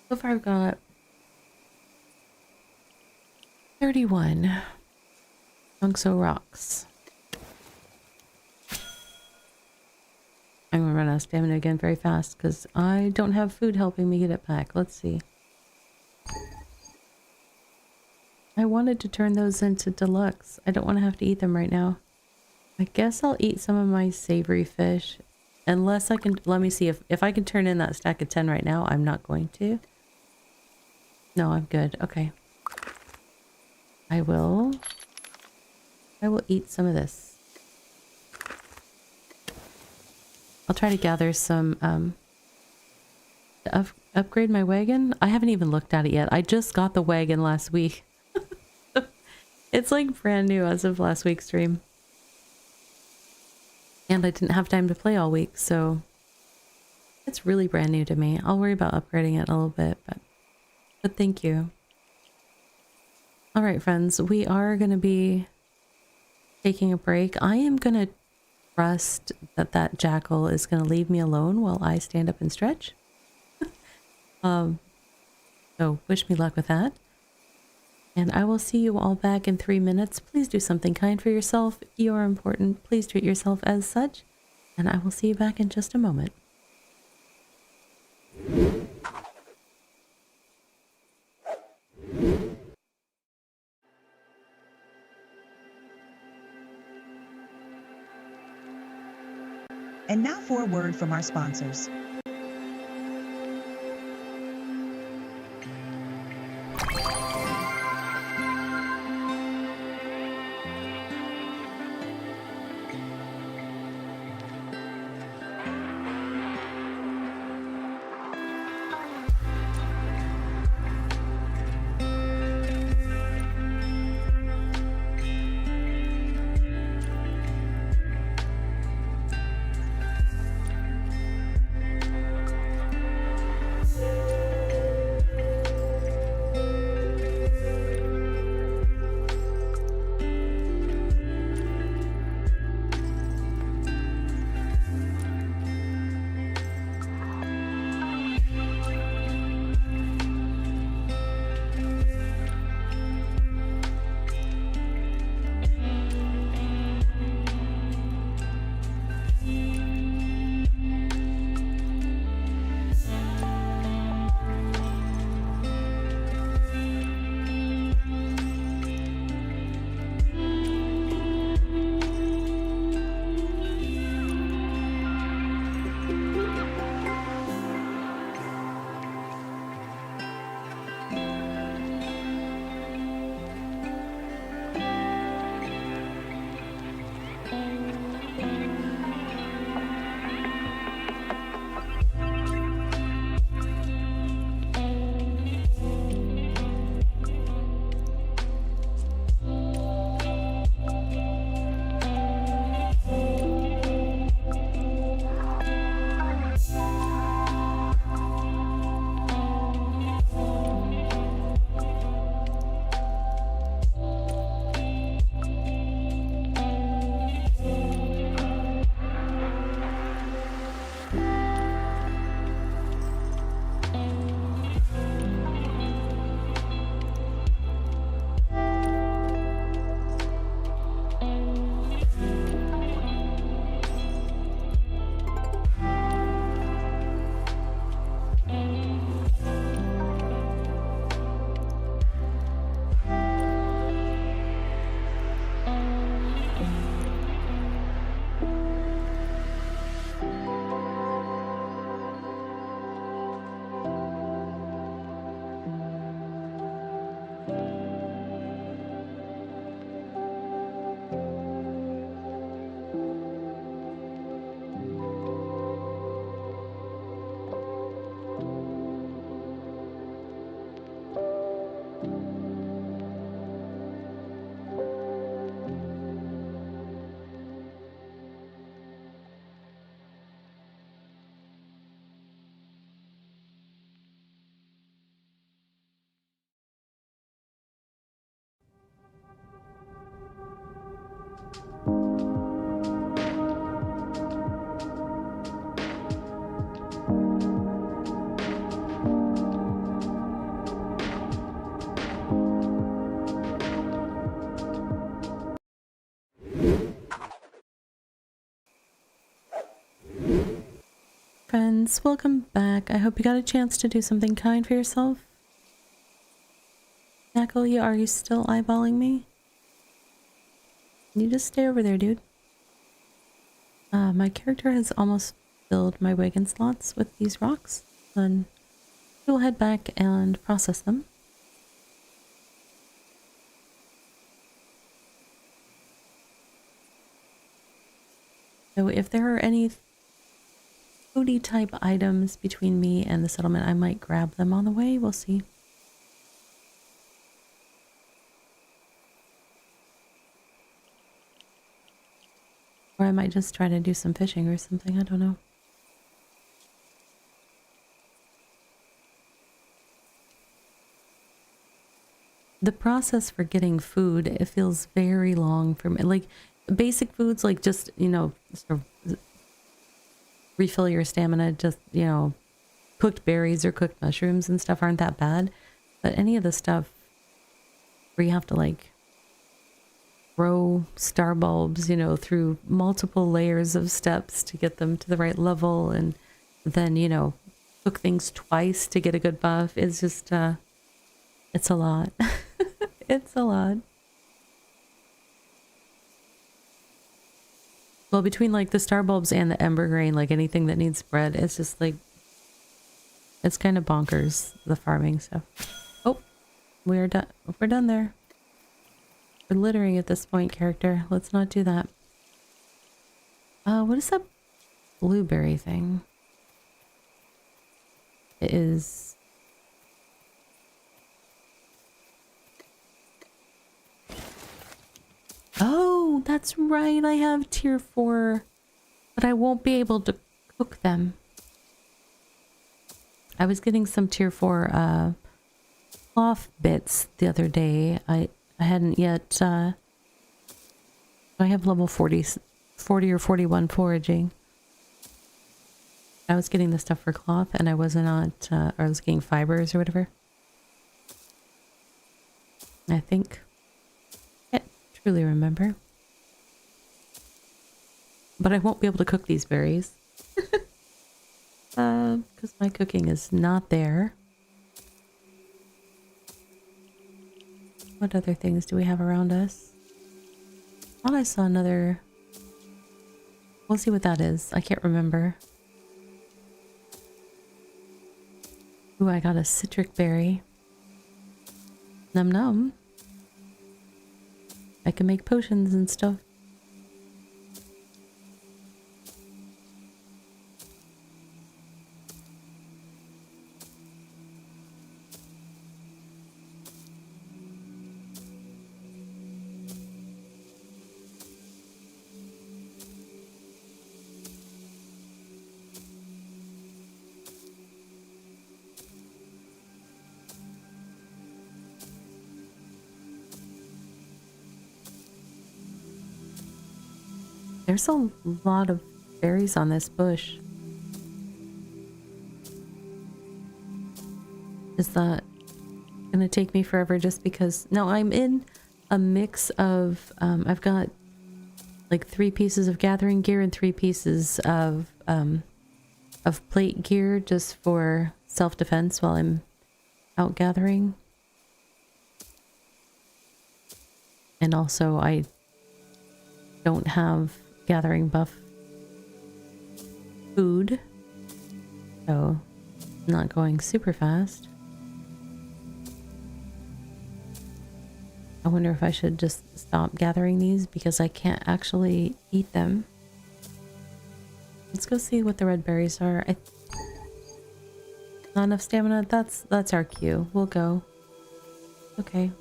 So far I've got 31 Guangzhou rocks. I'm gonna run out of stamina again very fast because I don't have food helping me get it back. Let's see. I wanted to turn those into deluxe. I don't want to have to eat them right now. I guess I'll eat some of my savory fish. Unless I can, let me see if I can turn in that stack of 10 right now. I'm not going to. No, I'm good. Okay. I will eat some of this. I'll try to gather some, to upgrade my wagon. I haven't even looked at it yet. I just got the wagon last week. It's like brand new as of last week's stream. And I didn't have time to play all week, so it's really brand new to me. I'll worry about upgrading it a little bit, but thank you. All right, friends, we are going to be taking a break. I am going to trust that that jackal is going to leave me alone while I stand up and stretch. So wish me luck with that. And I will see you all back in 3 minutes. Please do something kind for yourself. You are important. Please treat yourself as such. And I will see you back in just a moment. And now for a word from our sponsors. Friends, welcome back. I hope you got a chance to do something kind for yourself. Knackle, are you still eyeballing me? Can you just stay over there, dude? My character has almost filled my wagon slots with these rocks, and we'll head back and process them. So if there are any foodie type items between me and the settlement, I might grab them on the way. We'll see. Or I might just try to do some fishing or something. I don't know. The process for getting food, it feels very long for me. Like basic foods, like just, you know, sort of refill your stamina, just, you know, cooked berries or cooked mushrooms and stuff aren't that bad. But any of the stuff where you have to like grow star bulbs, you know, through multiple layers of steps to get them to the right level, and then, you know, cook things twice to get a good buff, is just, it's a lot. It's a lot. Well, between like the star bulbs and the ember grain, like anything that needs bread, it's just like, it's kind of bonkers, the farming stuff. Oh, we're done. We're done there. We're littering at this point, character. Let's not do that. What is that blueberry thing? It is... Oh, that's right. I have tier 4, but I won't be able to cook them. I was getting some tier 4 cloth bits the other day. I hadn't yet, I have level 40 or 41 foraging. I was getting the stuff for cloth and I was not, or I was getting fibers or whatever. I think. Can't truly remember. But I won't be able to cook these berries. Because my cooking is not there. What other things do we have around us? I thought I saw another... We'll see what that is. I can't remember. Ooh, I got a citric berry. Num num. I can make potions and stuff. There's a lot of berries on this bush. Is that gonna take me forever just because... No, I'm in a mix of... I've got like 3 pieces of gathering gear and 3 pieces of plate gear just for self-defense while I'm out gathering. And also I don't have gathering buff food, so I'm not going super fast. I wonder if I should just stop gathering these because I can't actually eat them. Let's go see what the red berries are. Not enough stamina. That's our cue. We'll go. Okay.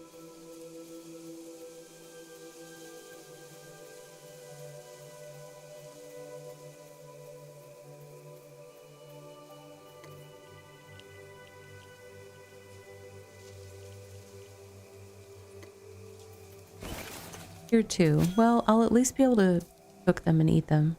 Tier 2. Well, I'll at least be able to cook them and eat them.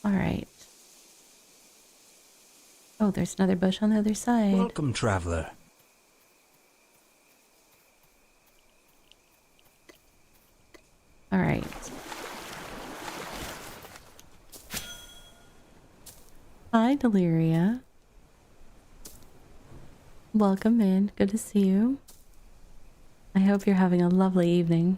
Alright. Oh, there's another bush on the other side. Welcome, traveler. Hi, Deliria. Welcome in. Good to see you. I hope you're having a lovely evening.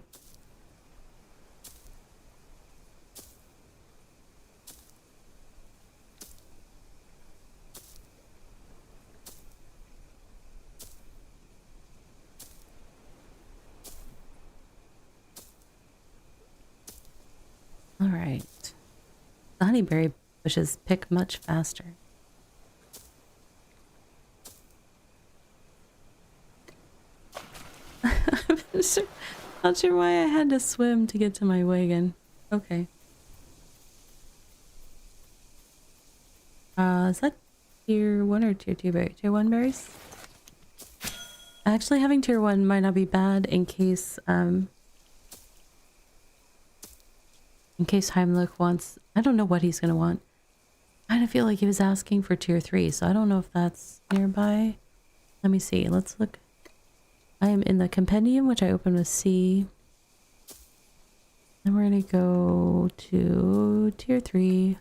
All right. The honeyberry bushes pick much faster. Not sure why I had to swim to get to my wagon. Okay. Is that tier 1 or tier 2 berry? Tier 1 berries? Actually, having tier 1 might not be bad in case Heimlich wants... I don't know what he's gonna want. I kind of feel like he was asking for tier 3, so I don't know if that's nearby. Let me see. Let's look. I am in the compendium, which I opened with C. Then we're gonna go to tier 3.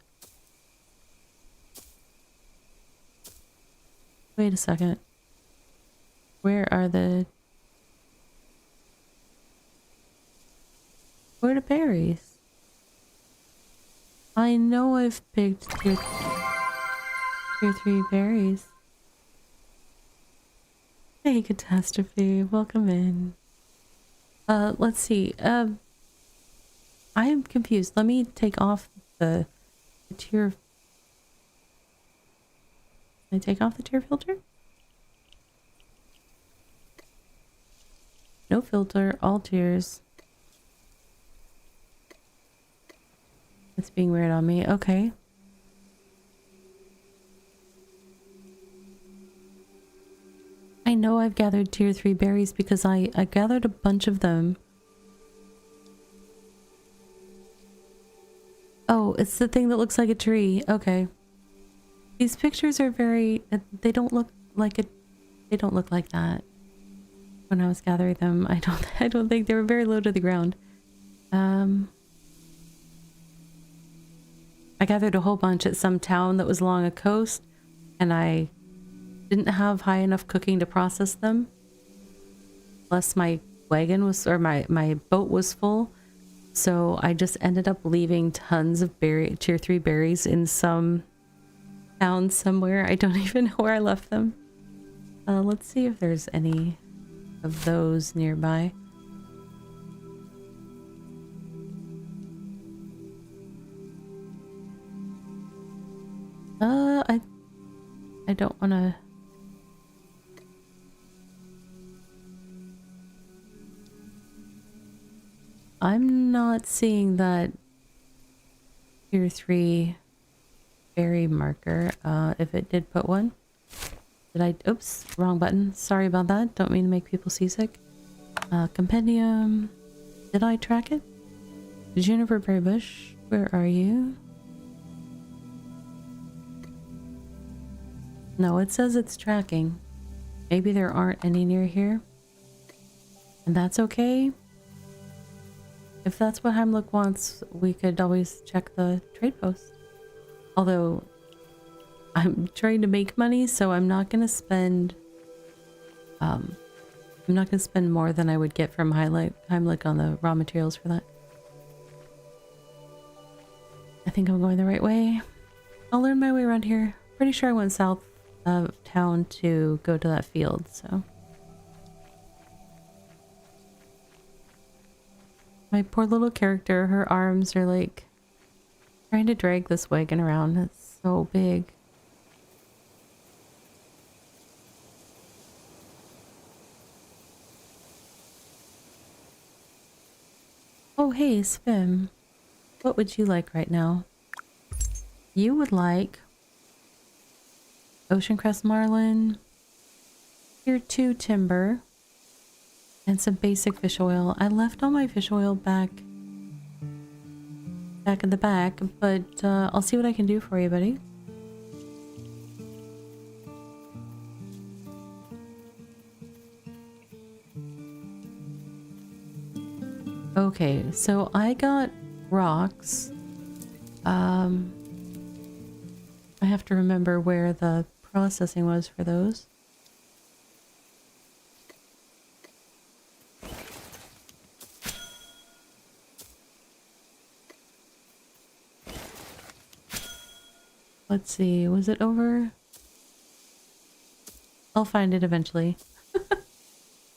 Wait a second. Where are the berries? I know I've picked tier 3 berries. Hey, Catastrophe, welcome in. Let's see. I am confused. Let me take off the tier. Can I take off the tier filter? No filter, all tiers. It's being weird on me. Okay. I know I've gathered tier 3 berries because I gathered a bunch of them. Oh, it's the thing that looks like a tree. Okay. These pictures are very... They don't look like a... They don't look like that. When I was gathering them, I don't think they were very low to the ground. I gathered a whole bunch at some town that was along a coast, and I didn't have high enough cooking to process them. Plus my wagon was, or my boat was full, so I just ended up leaving tons of tier 3 berries in some town somewhere. I don't even know where I left them. Let's see if there's any of those nearby. I don't want to... I'm not seeing that tier 3 berry marker. If it did put one. Did I... Oops, wrong button. Sorry about that. Don't mean to make people seasick. Compendium. Did I track it? Juniper berry bush. Where are you? No, it says it's tracking. Maybe there aren't any near here. And that's okay. If that's what Heimlich wants, we could always check the trade post. Although, I'm trying to make money, so I'm not gonna spend... I'm not gonna spend more than I would get from Heimlich on the raw materials for that. I think I'm going the right way. I'll learn my way around here. Pretty sure I went south of town to go to that field, so... My poor little character, her arms are like trying to drag this wagon around. It's so big. Oh, hey, Svim. What would you like right now? You would like Ocean Crest Marlin, tier 2 timber, and some basic fish oil. I left all my fish oil back in the back, but I'll see what I can do for you, buddy. Okay, so I got rocks. I'm I have to remember where the processing was for those. Let's see, was it over? I'll find it eventually.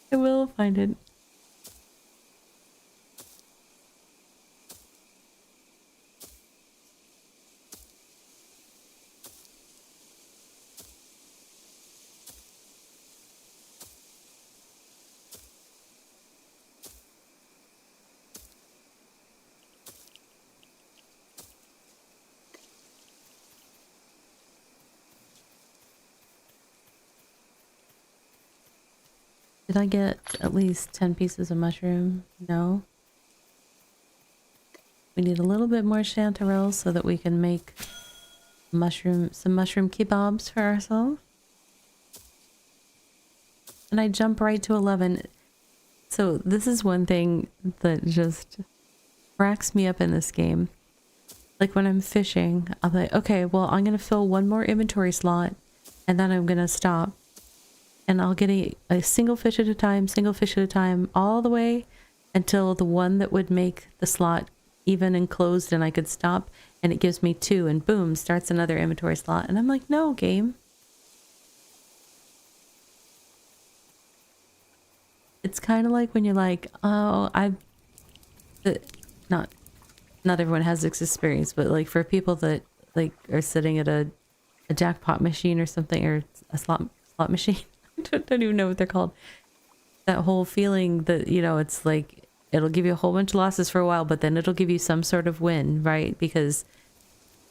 I will find it. Did I get at least 10 pieces of mushroom? No. We need a little bit more chanterelle so that we can make some mushroom kebabs for ourselves. And I jump right to 11. So this is one thing that just cracks me up in this game. Like when I'm fishing, I'm like, okay, well, I'm going to fill one more inventory slot and then I'm going to stop. And I'll get a single fish at a time, all the way until the one that would make the slot even and closed and I could stop. And it gives me 2 and boom, starts another inventory slot. And I'm like, no, game. It's kind of like when you're like, oh, not everyone has this experience, but like for people that like are sitting at a jackpot machine or something, or a slot machine. Don't even know what they're called. That whole feeling that, you know, it's like it'll give you a whole bunch of losses for a while, but then it'll give you some sort of win, right? Because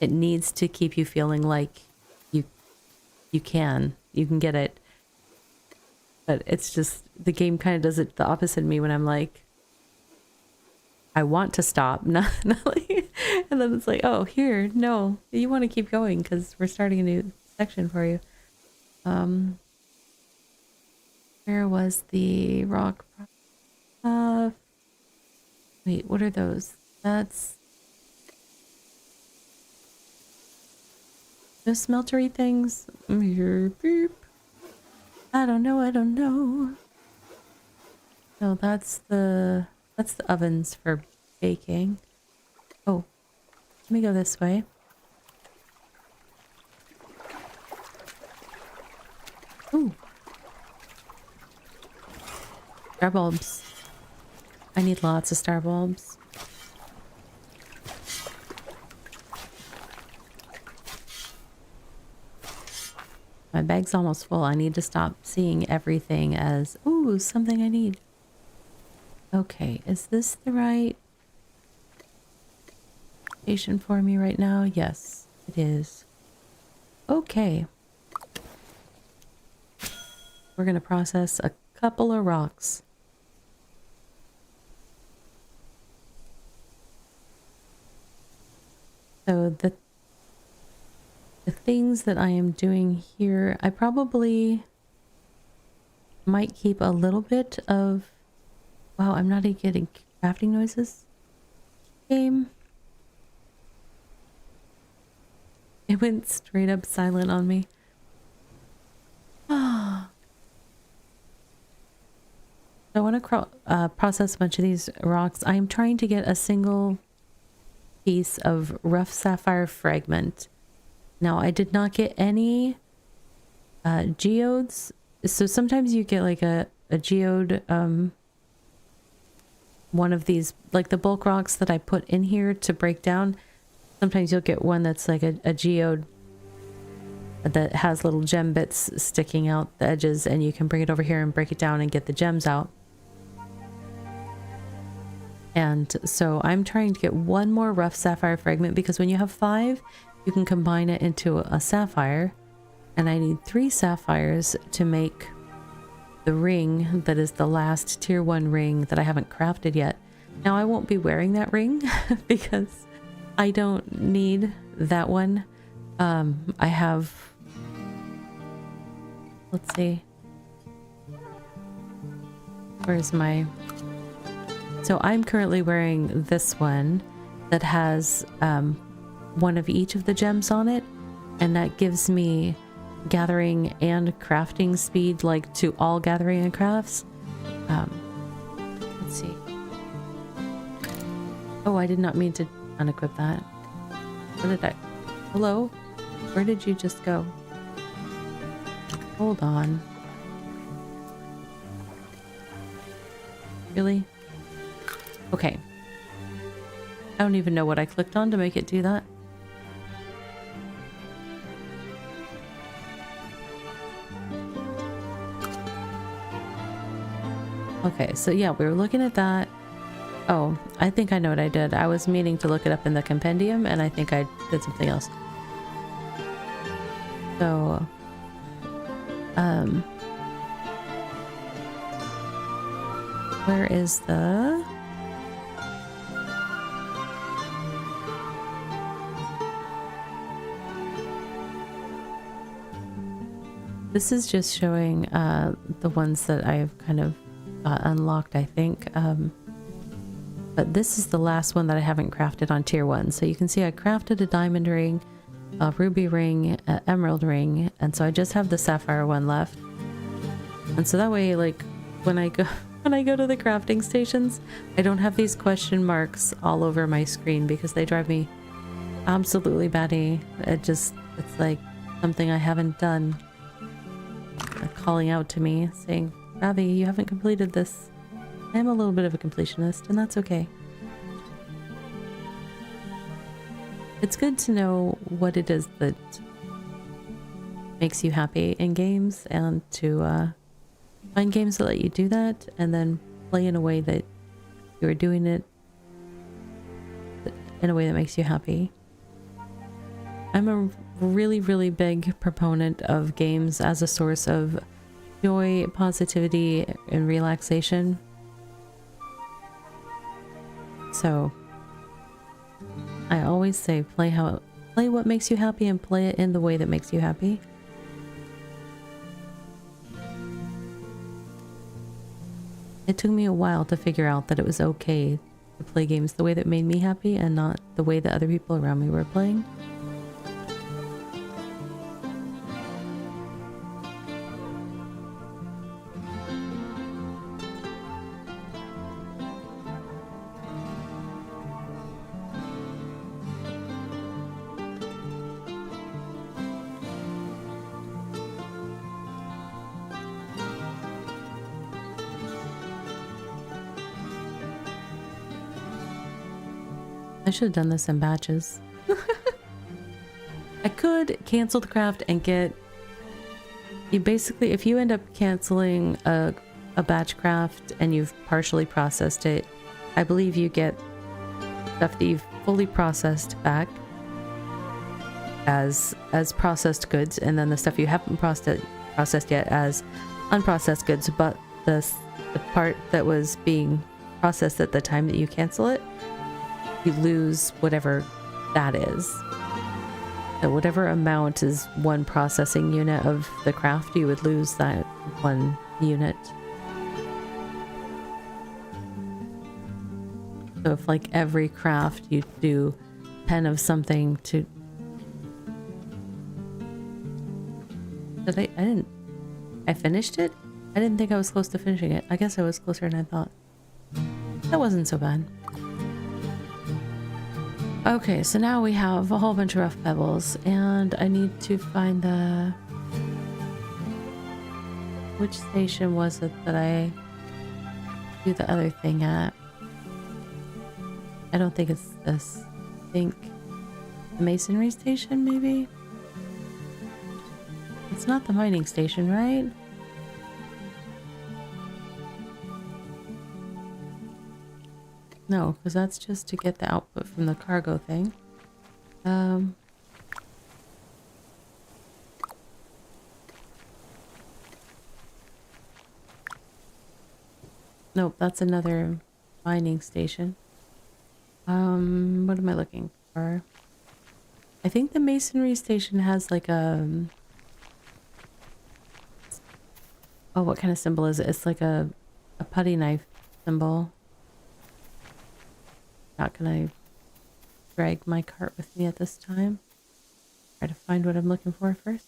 it needs to keep you feeling like you can get it. But it's just the game kind of does it the opposite of me when I'm like, I want to stop, not like, and then it's like, oh, here, no, you want to keep going because we're starting a new section for you. Where was the rock? Wait, what are those? That's the smeltery things. Beep. I don't know. No, that's the ovens for baking. Oh, let me go this way. Ooh. Star bulbs. I need lots of star bulbs. My bag's almost full. I need to stop seeing everything as, ooh, something I need. Okay, is this the right station for me right now? Yes, it is. Okay. We're going to process a couple of rocks. So the things that I am doing here, I probably might keep a little bit of... Wow, I'm not even getting crafting noises. Game. It went straight up silent on me. Ah. So I want to process a bunch of these rocks. I am trying to get a single piece of rough sapphire fragment. Now, I did not get any geodes. So sometimes you get like a geode, one of these, like the bulk rocks that I put in here to break down. Sometimes you'll get one that's like a geode that has little gem bits sticking out the edges, and you can bring it over here and break it down and get the gems out. And so I'm trying to get one more rough sapphire fragment, because when you have 5, you can combine it into a sapphire. And I need 3 sapphires to make the ring that is the last tier 1 ring that I haven't crafted yet. Now, I won't be wearing that ring because I don't need that one. I have... Let's see. Where's my... So I'm currently wearing this one that has one of each of the gems on it. and that gives me gathering and crafting speed, like to all gathering and crafts. Let's see. Oh, I did not mean to unequip that. What did I... Hello? Where did you just go? Hold on. Really? Okay. I don't even know what I clicked on to make it do that. Okay, so yeah, we were looking at that. Oh, I think I know what I did. I was meaning to look it up in the compendium, and I think I did something else. So, where is the... This is just showing the ones that I've kind of unlocked, I think. But this is the last one that I haven't crafted on tier 1. So you can see I crafted a diamond ring, a ruby ring, an emerald ring, and so I just have the sapphire one left. And so that way, like, when I go to the crafting stations, I don't have these question marks all over my screen because they drive me absolutely batty. It's like something I haven't done. Calling out to me saying, Ravi, you haven't completed this. I am a little bit of a completionist, and that's okay. It's good to know what it is that makes you happy in games, and to find games that let you do that, and then play in a way that you're doing it in a way that makes you happy. I'm a really, really big proponent of games as a source of joy, positivity, and relaxation. So I always say play what makes you happy and play it in the way that makes you happy. It took me a while to figure out that it was okay to play games the way that made me happy and not the way that other people around me were playing. I should have done this in batches. I could cancel the craft and get... You basically, if you end up canceling a batch craft and you've partially processed it, I believe you get stuff that you've fully processed back as processed goods, and then the stuff you haven't processed yet as unprocessed goods, but the part that was being processed at the time that you cancel it, you lose whatever that is. So whatever amount is one processing unit of the craft, you would lose that one unit. So if like every craft you do 10 of something to... I finished it? I didn't think I was close to finishing it. I guess I was closer than I thought. That wasn't so bad. Okay, so now we have a whole bunch of rough pebbles, and I need to find the... Which station was it that I do the other thing at? I don't think it's this. I think the masonry station, maybe? It's not the mining station, right? No, because that's just to get the output from the cargo thing. Nope, that's another mining station. What am I looking for? I think the masonry station has like a... Oh, what kind of symbol is it? It's like a putty knife symbol. Not gonna drag my cart with me at this time. Try to find what I'm looking for first.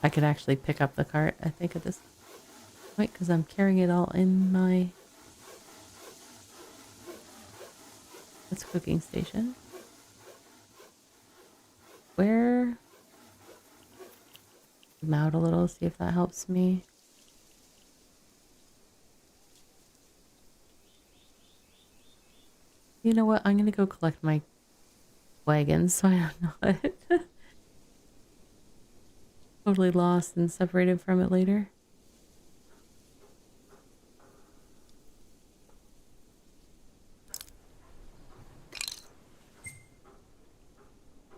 I could actually pick up the cart, I think, at this point, because I'm carrying it all in my... That's cooking station. Where... Zoom out a little, see if that helps me. You know what? I'm gonna go collect my wagons so I'm not totally lost and separated from it later.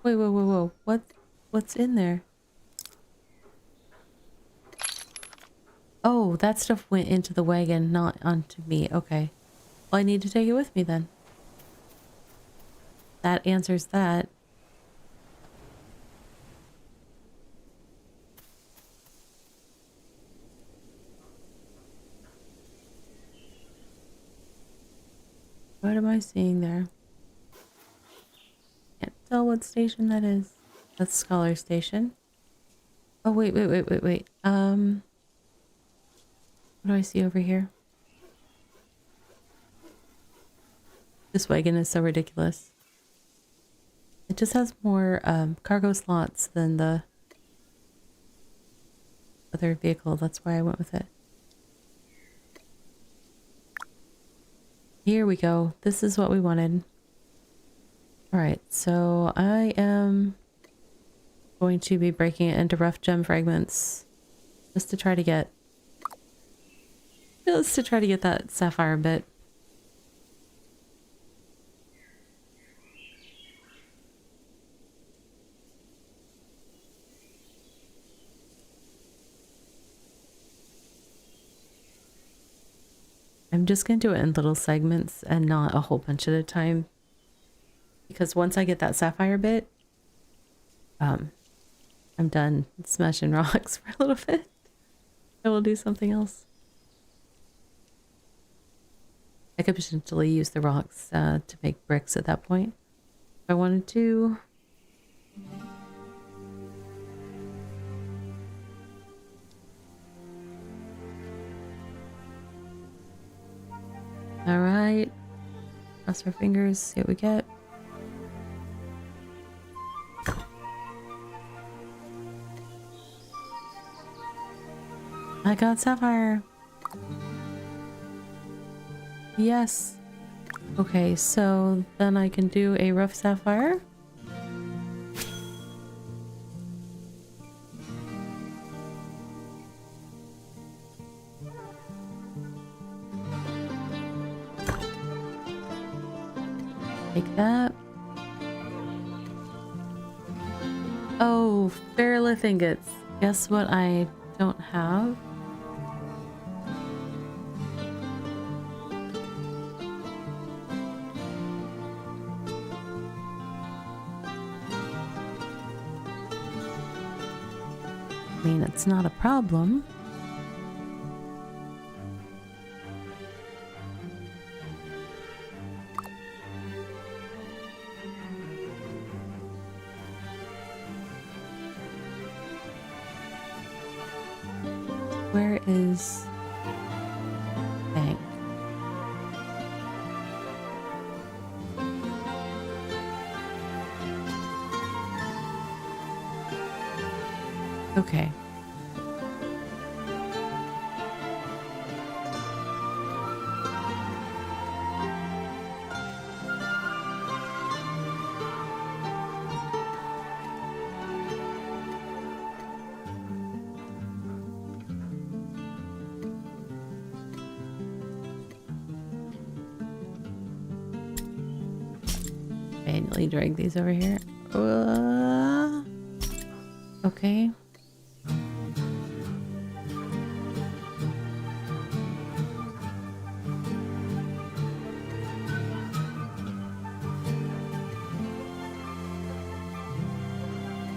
Wait, whoa, whoa, whoa. What's in there? Oh, that stuff went into the wagon, not onto me. Okay. Well, I need to take it with me then. That answers that. What am I seeing there? Can't tell what station that is. That's Scholar Station. Oh, wait. What do I see over here? This wagon is so ridiculous. It just has more cargo slots than the other vehicle. That's why I went with it. Here we go. This is what we wanted. Alright, so I am going to be breaking it into rough gem fragments just to try to get that sapphire bit. I'm just going to do it in little segments and not a whole bunch at a time. Because once I get that sapphire bit, I'm done smashing rocks for a little bit. I will do something else. I could potentially use the rocks to make bricks at that point if I wanted to. Alright. Cross our fingers, see what we get. I got sapphire. Yes. Okay, so then I can do a rough sapphire. Take that. Oh, ferrolith ingots. Guess what I don't have? I mean, it's not a problem. Where is bank? Okay. Manually drag these over here. Okay.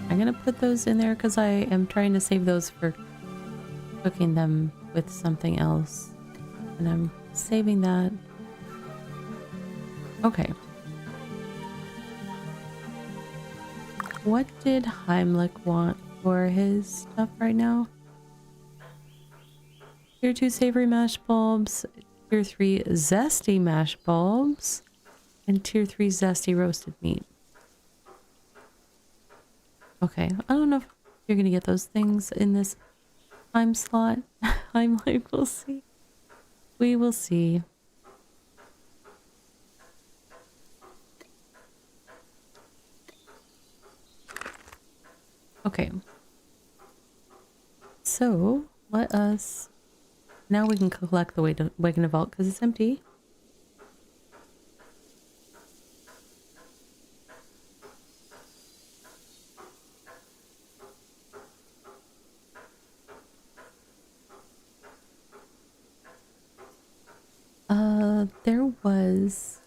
I'm gonna put those in there because I am trying to save those for cooking them with something else. And I'm saving that. Okay. What did Heimlich want for his stuff right now? Tier 2 savory mash bulbs, Tier 3 zesty mash bulbs, and Tier 3 zesty roasted meat. Okay, I don't know if you're gonna get those things in this time slot. I'm like, we'll see. We will see. Okay. So, let us... Now we can collect the Wagon Vault because it's empty. There was...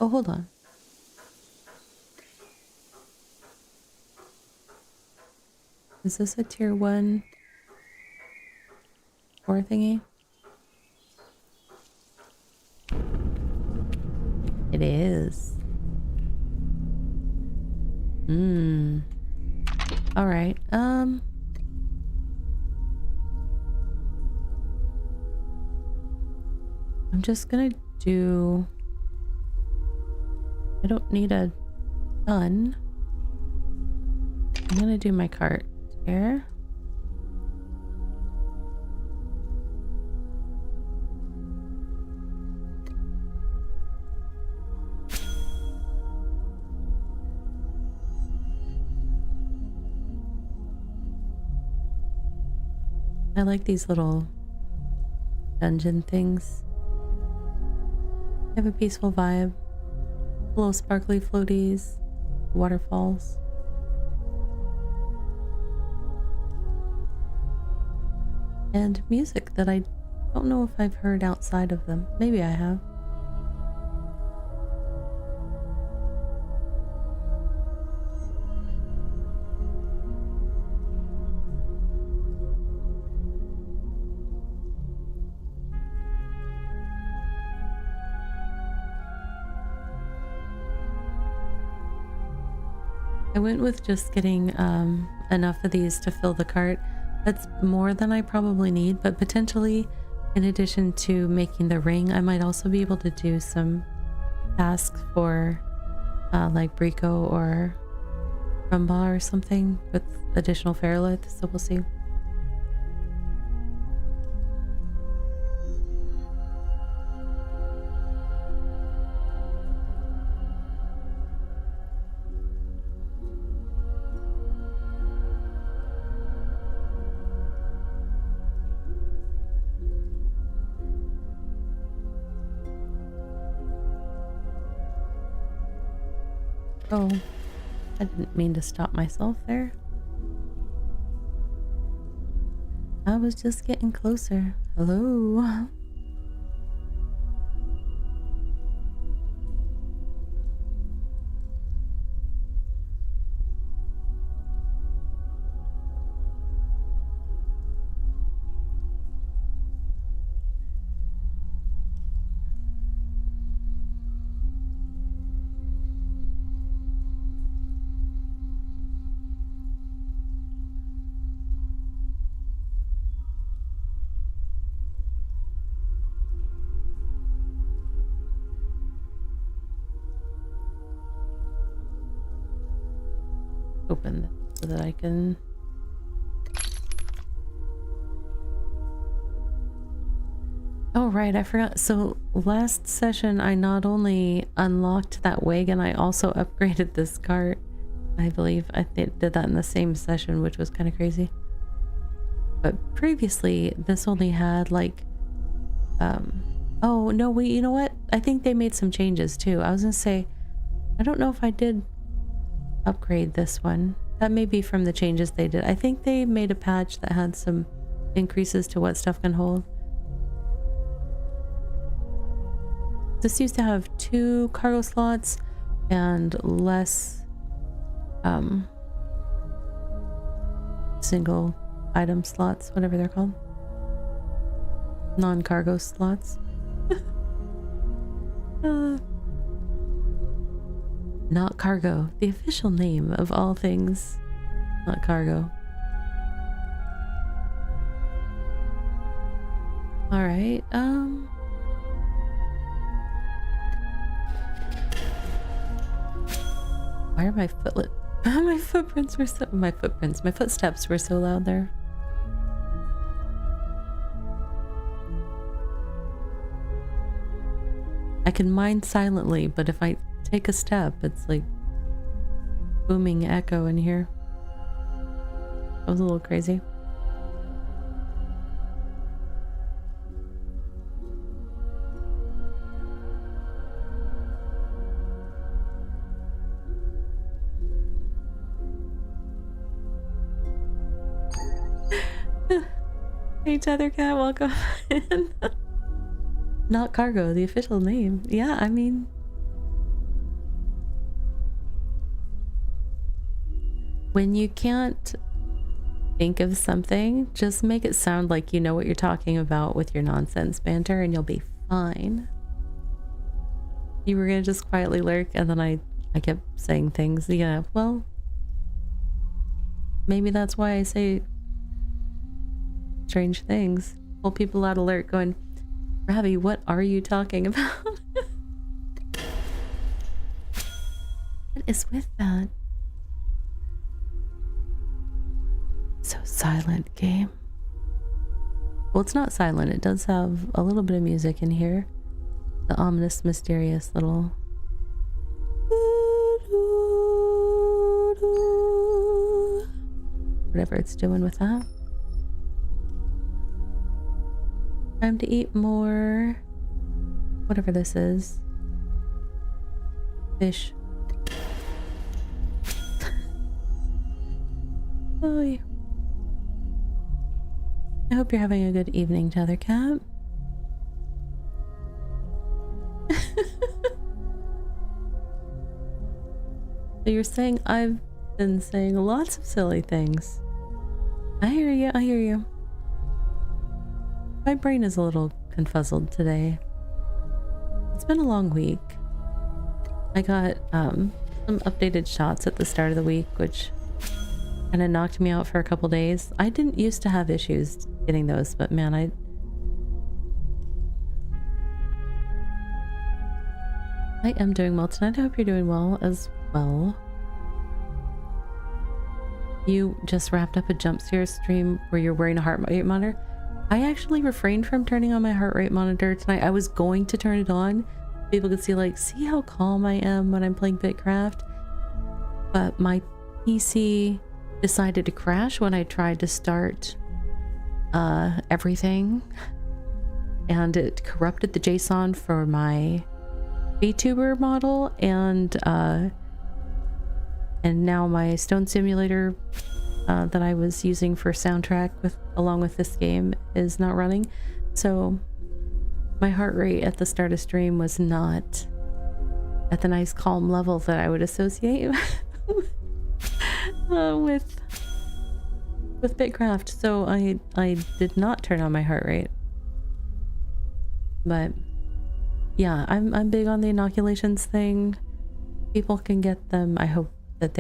Oh, hold on. Is this a tier 1 ore thingy? It is. Alright, I'm just gonna do... I don't need a ton. I'm gonna do my cart here. I like these little dungeon things. They have a peaceful vibe. Little sparkly floaties, waterfalls. And music that I don't know if I've heard outside of them. Maybe I have. I went with just getting enough of these to fill the cart. That's more than I probably need, but potentially in addition to making the ring, I might also be able to do some tasks for like Brico or Rumba or something with additional ferrolith, so we'll see. Oh, I didn't mean to stop myself there. I was just getting closer. Hello. Open that so that I can... Oh, right, I forgot. So last session, I not only unlocked that wagon, I also upgraded this cart. I believe I did that in the same session, which was kind of crazy. But previously, this only had like... Oh, no, you know what? I think they made some changes too. I was gonna say, I don't know if I did upgrade this one. That may be from the changes they did. I think they made a patch that had some increases to what stuff can hold. This used to have 2 cargo slots and less single item slots, whatever they're called. Non-cargo slots. Not cargo, the official name of all things. Not cargo. All right. Why are my my footsteps were so loud there. I can mine silently, but if I take a step, it's like booming echo in here. That was a little crazy. Hey Tethercat, welcome in. Not cargo, the official name. Yeah, I mean, when you can't think of something, just make it sound like you know what you're talking about with your nonsense banter and you'll be fine. You were gonna just quietly lurk and then I kept saying things. Yeah, well, maybe that's why I say strange things. Pull people out alert going, Ravi, what are you talking about? What is with that? So silent game. Well, it's not silent. It does have a little bit of music in here. The ominous, mysterious little... whatever it's doing with that. Time to eat more. Whatever this is. Fish. Oy. I hope you're having a good evening, Tethercat. So you're saying I've been saying lots of silly things. I hear you, I hear you. My brain is a little confuzzled today. It's been a long week. I got some updated shots at the start of the week, which kind of knocked me out for a couple days. I didn't used to have issues getting those, but man, I am doing well tonight. I hope you're doing well as well. You just wrapped up a jump scare stream where you're wearing a heart rate monitor. I actually refrained from turning on my heart rate monitor tonight. I was going to turn it on. People could see, like, see how calm I am when I'm playing BitCraft. But my PC decided to crash when I tried to start everything. And it corrupted the JSON for my VTuber model, and now my Stone Simulator that I was using for soundtrack along with this game is not running. So my heart rate at the start of stream was not at the nice calm level that I would associate with BitCraft. So I did not turn on my heart rate. But yeah, I'm big on the inoculations thing. People can get them. I hope that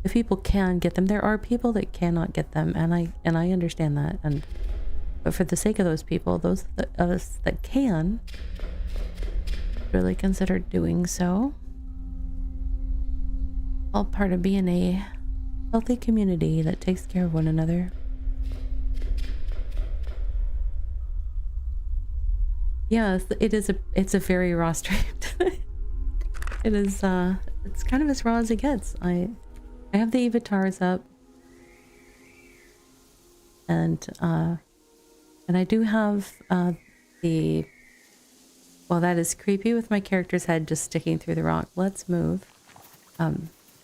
if people can get them, there are people that cannot get them, and I understand that. But for the sake of those people, those of us that can, really consider doing so. All part of being a healthy community that takes care of one another. Yes, it's a very raw stream. It is it's kind of as raw as it gets. I have the avatars up, and I do have well, that is creepy with my character's head just sticking through the rock. Let's move. I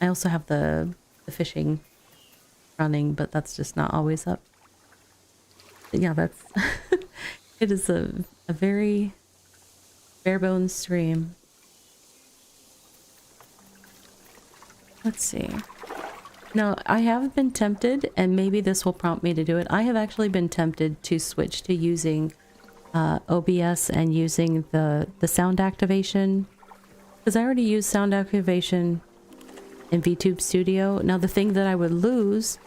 also have the fishing running, but that's just not always up. But yeah, that's it is a very bare bones stream. Let's see. Now, I have been tempted, and maybe this will prompt me to do it. I have actually been tempted to switch to using OBS and using the sound activation Because I already use sound activation in VTube Studio. Now the thing that I would lose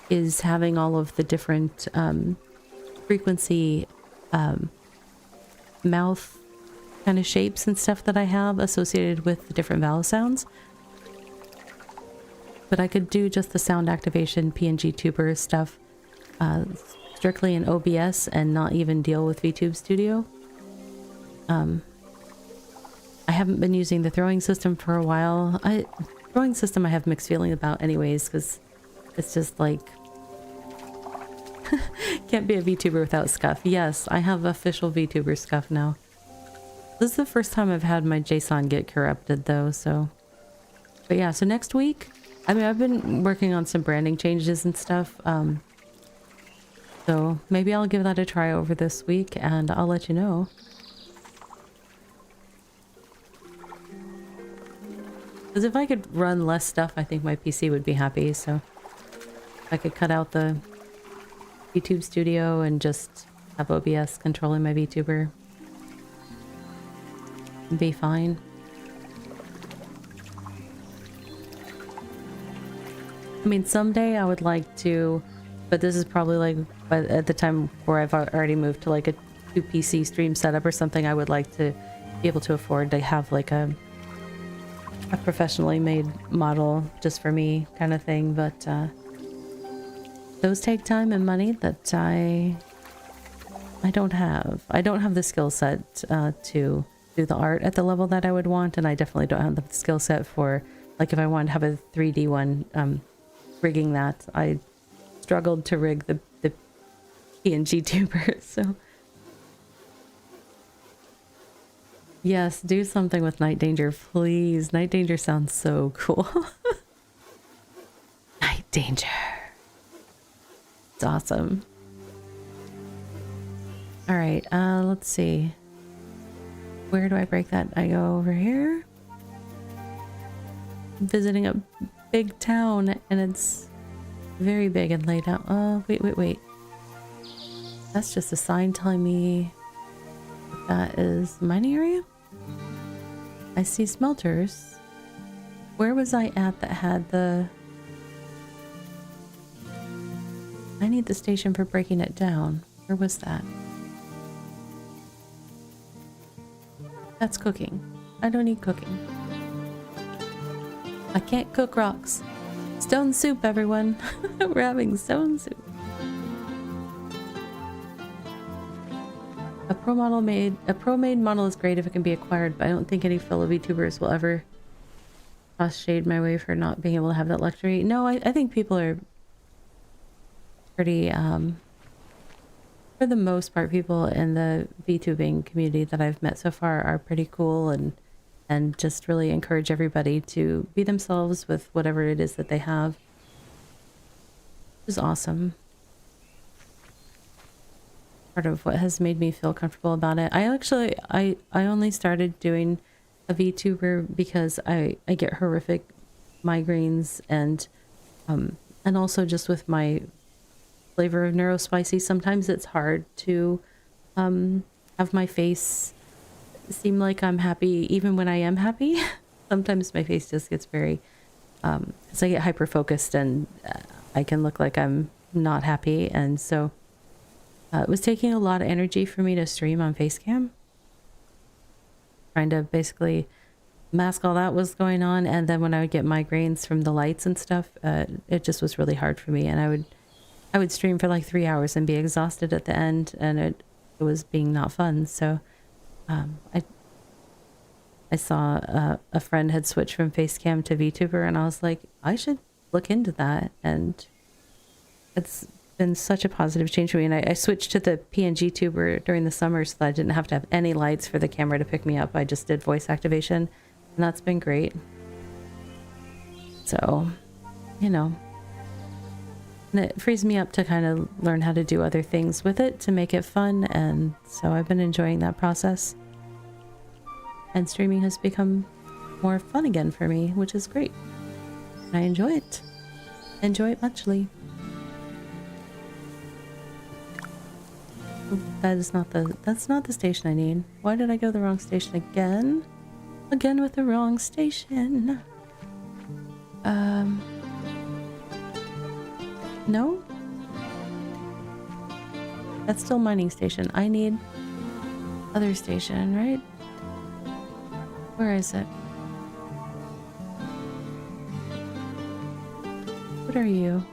is having all of the different frequency mouth kind of shapes and stuff that I have associated with the different vowel sounds. But I could do just the sound activation PNG tuber stuff strictly in OBS and not even deal with VTube Studio. I haven't been using the throwing system for a while. Throwing system I have mixed feelings about anyways, because it's just like can't be a VTuber without scuff. Yes, I have official VTuber scuff now. This is the first time I've had my JSON get corrupted though, so. But yeah, so next week, I mean, I've been working on some branding changes and stuff. So maybe I'll give that a try over this week and I'll let you know. Because if I could run less stuff, I think my PC would be happy. So I could cut out the YouTube Studio and just have OBS controlling my VTuber. Be fine. I mean, someday I would like to, but this is probably like at the time where I've already moved to like a 2 PC stream setup or something, I would like to be able to afford to have like a professionally made model just for me kind of thing. But those take time and money that I don't have. I don't have the skill set to do the art at the level that I would want, and I definitely don't have the skill set for, like, if I wanted to have a 3D one, rigging that. I struggled to rig the PNG tuber, so. Yes, do something with Night Danger, please. Night Danger sounds so cool. Night Danger. It's awesome. All right, let's see. Where do I break that? I go over here. I'm visiting a big town, and it's very big and laid out. Oh, wait. That's just a sign telling me that is mining area. I see smelters. Where was I at that had the... I need the station for breaking it down. Where was that? That's cooking. I don't need cooking. I can't cook rocks. Stone soup, everyone. We're having stone soup. A pro-made model is great if it can be acquired, but I don't think any fellow VTubers will ever toss shade my way for not being able to have that luxury. No, I think people are pretty, for the most part, people in the VTubing community that I've met so far are pretty cool and just really encourage everybody to be themselves with whatever it is that they have. Which is awesome. Part of what has made me feel comfortable about it. I only started doing a VTuber because I get horrific migraines and also just with my flavor of neurospicy, sometimes it's hard to have my face seem like I'm happy even when I am happy. Sometimes my face just gets very because I get hyper focused and I can look like I'm not happy, and so it was taking a lot of energy for me to stream on Facecam. Trying to basically mask all that was going on, and then when I would get migraines from the lights and stuff, it just was really hard for me, and I would stream for like 3 hours and be exhausted at the end, and it was being not fun. So I saw a friend had switched from Facecam to VTuber, and I was like, I should look into that, and it's been such a positive change for me. And I switched to the PNG tuber during the summer so that I didn't have to have any lights for the camera to pick me up. I just did voice activation, and that's been great. So, you know, and it frees me up to kind of learn how to do other things with it to make it fun, and so I've been enjoying that process. And streaming has become more fun again for me, which is great. I enjoy it. Enjoy it muchly. That's not the station I need. Why did I go the wrong station again? Again with the wrong station. No? That's still mining station. I need other station, right? Where is it? What are you?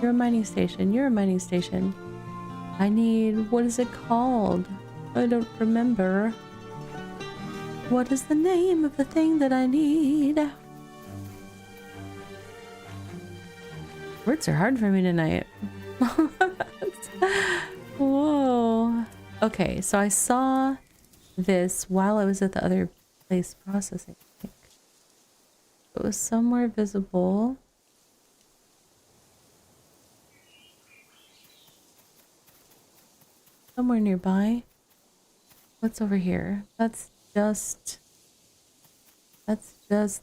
You're a mining station. You're a mining station. I need... what is it called? I don't remember. What is the name of the thing that I need? Words are hard for me tonight. Whoa. Okay, so I saw this while I was at the other place processing. I think it was somewhere visible. Somewhere nearby. What's over here? That's just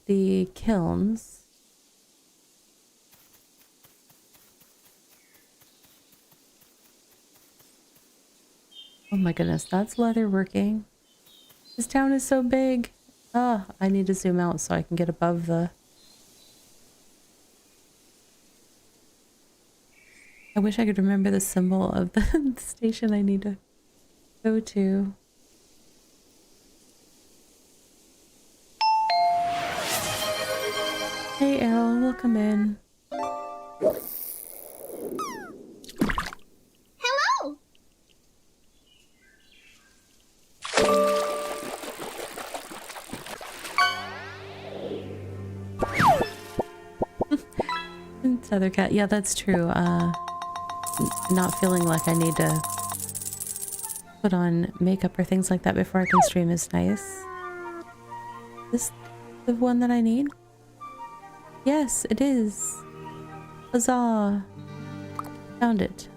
the kilns. Oh my goodness, that's leather working. This town is so big. Ah, I need to zoom out so I can get above the... I wish I could remember the symbol of the station I need to go to. Hey Errol, welcome in. Hello! It's other cat. Yeah, that's true. Not feeling like I need to put on makeup or things like that before I can stream is nice. Is this the one that I need? Yes, it is. Huzzah! Found it.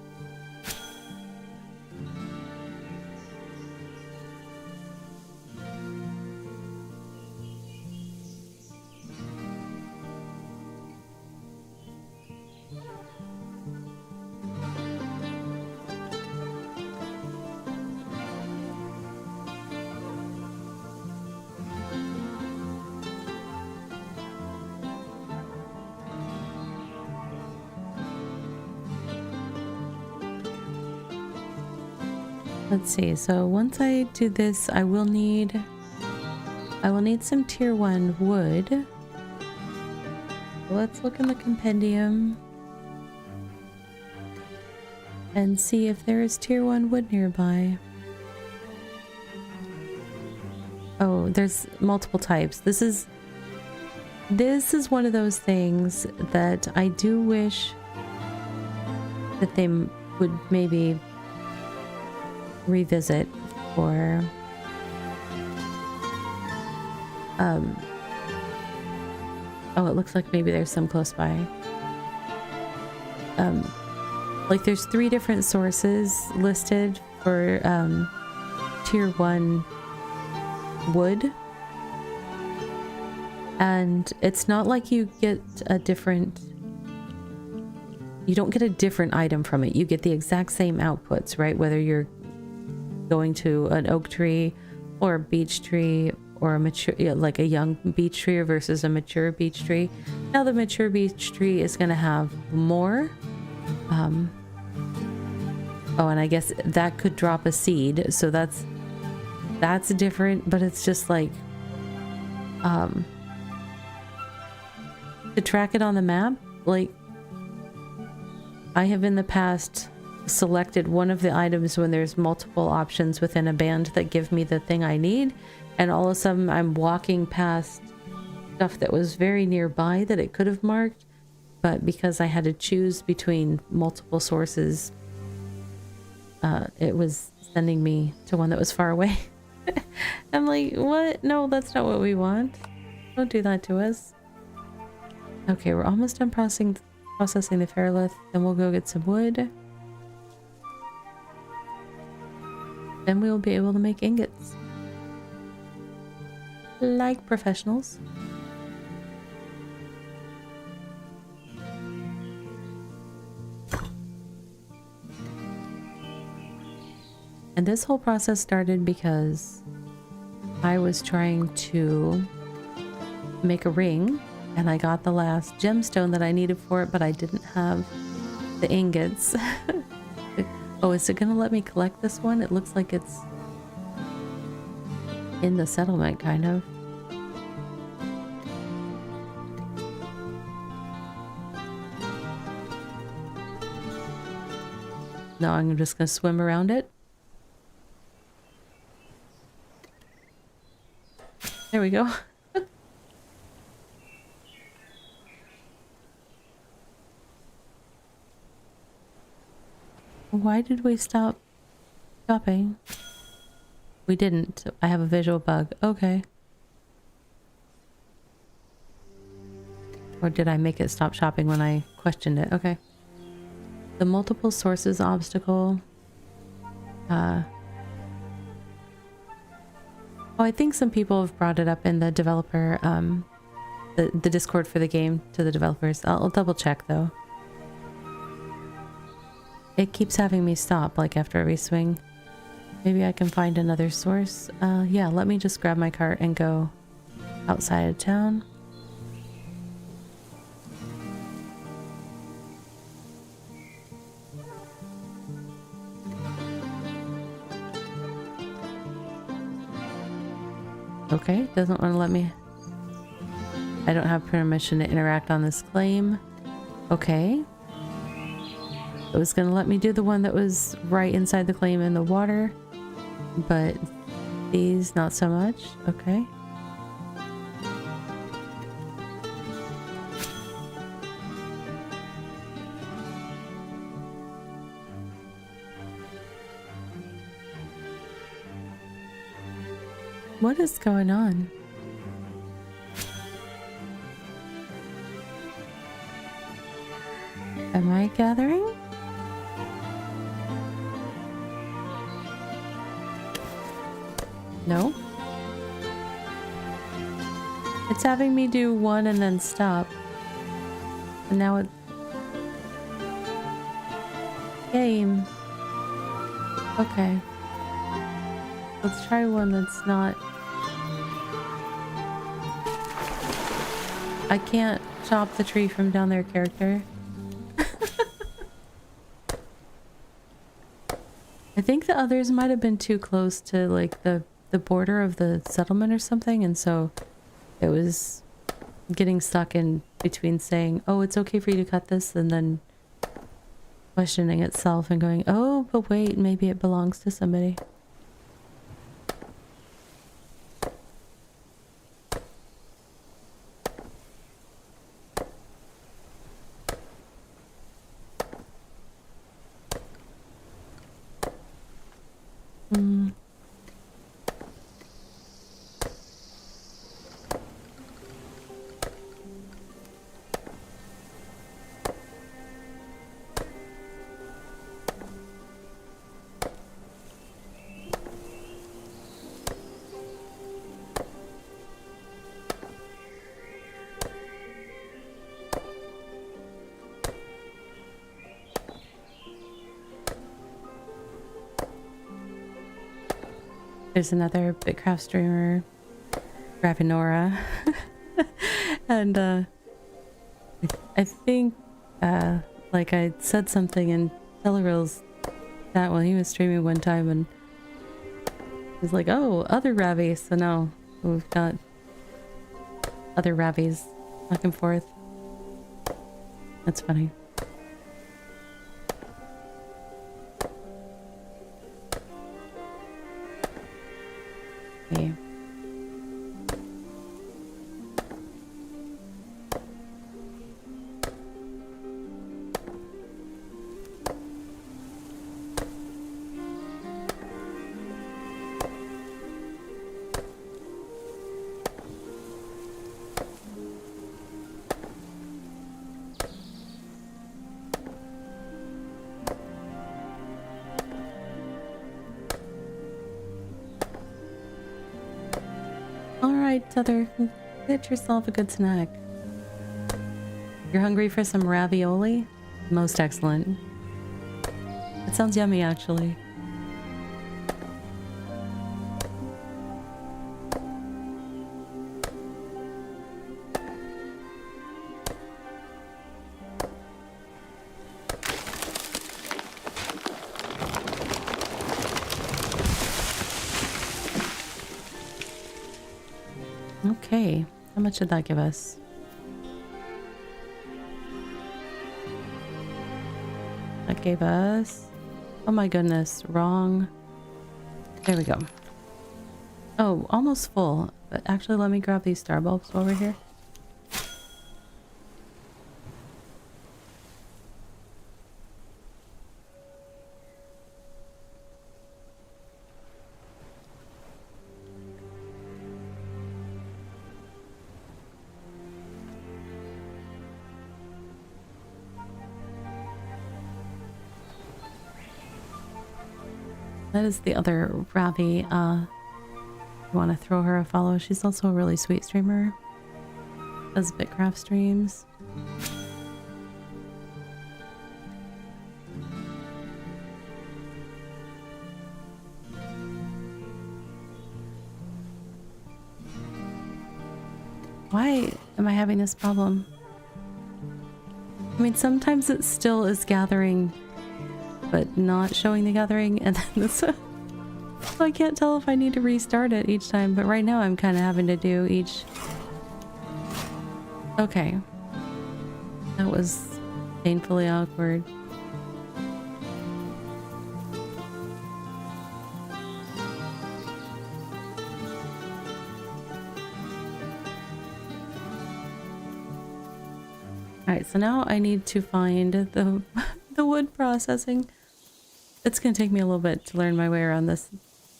Let's see, so once I do this, I will need some tier 1 wood. Let's look in the compendium and see if there is tier 1 wood nearby. Oh, there's multiple types. This is one of those things that I do wish that they would maybe revisit, or oh, it looks like maybe there's some close by. Like there's 3 different sources listed for tier 1 wood, and it's not like you get a different, you don't get a different item from it. You get the exact same outputs, right? Whether you're going to an oak tree or a beech tree or a mature, like a young beech tree versus a mature beech tree. Now the mature beech tree is going to have more. Oh, and I guess that could drop a seed, so that's different, but it's just like to track it on the map. Like, I have in the past selected one of the items when there's multiple options within a band that give me the thing I need, and all of a sudden I'm walking past stuff that was very nearby that it could have marked, but because I had to choose between multiple sources, it was sending me to one that was far away. I'm like, what? No, that's not what we want. Don't do that to us. Okay, we're almost done processing the ferrolith. Then we'll go get some wood. Then we will be able to make ingots. Like professionals. And this whole process started because I was trying to make a ring, and I got the last gemstone that I needed for it, but I didn't have the ingots. Oh, is it gonna let me collect this one? It looks like it's in the settlement, kind of. No, I'm just gonna swim around it. There we go. Why did we stop shopping? We didn't. I have a visual bug. Okay. Or did I make it stop shopping when I questioned it? Okay. The multiple sources obstacle. Oh, I think some people have brought it up in the developer, the Discord for the game to the developers. I'll double check though. It keeps having me stop like after every swing. Maybe I can find another source. Yeah, let me just grab my cart and go outside of town. Okay, doesn't want to let me. I don't have permission to interact on this claim. Okay. It was going to let me do the one that was right inside the claim in the water, but these not so much. Okay. What is going on? Am I gathering? No. It's having me do one and then stop. And now it... Game. Okay. Let's try one that's not... I can't chop the tree from down their character. I think the others might have been too close to like the border of the settlement or something, and so it was getting stuck in between saying, oh, it's okay for you to cut this, and then questioning itself and going, oh, but wait, maybe it belongs to somebody. There's another BitCraft streamer, Ravinora, and I think like I said something in Teleril's chat while he was streaming one time, and he's like, oh, other Ravi, so now we've got other Ravis back and forth. That's funny. Yeah. Tether, get yourself a good snack. You're hungry for some ravioli? Most excellent. It sounds yummy, actually. Okay, how much did that give us? That gave us... Oh my goodness, wrong. There we go. Oh, almost full. But actually, let me grab these star bulbs while we're here. That is the other Ravi. You want to throw her a follow. She's also a really sweet streamer. Does BitCraft streams. Why am I having this problem? I mean, sometimes it still is gathering, but not showing the gathering, and then this... So I can't tell if I need to restart it each time, but right now I'm kind of having to do each... Okay. That was painfully awkward. Alright, so now I need to find the the wood processing. It's gonna take me a little bit to learn my way around this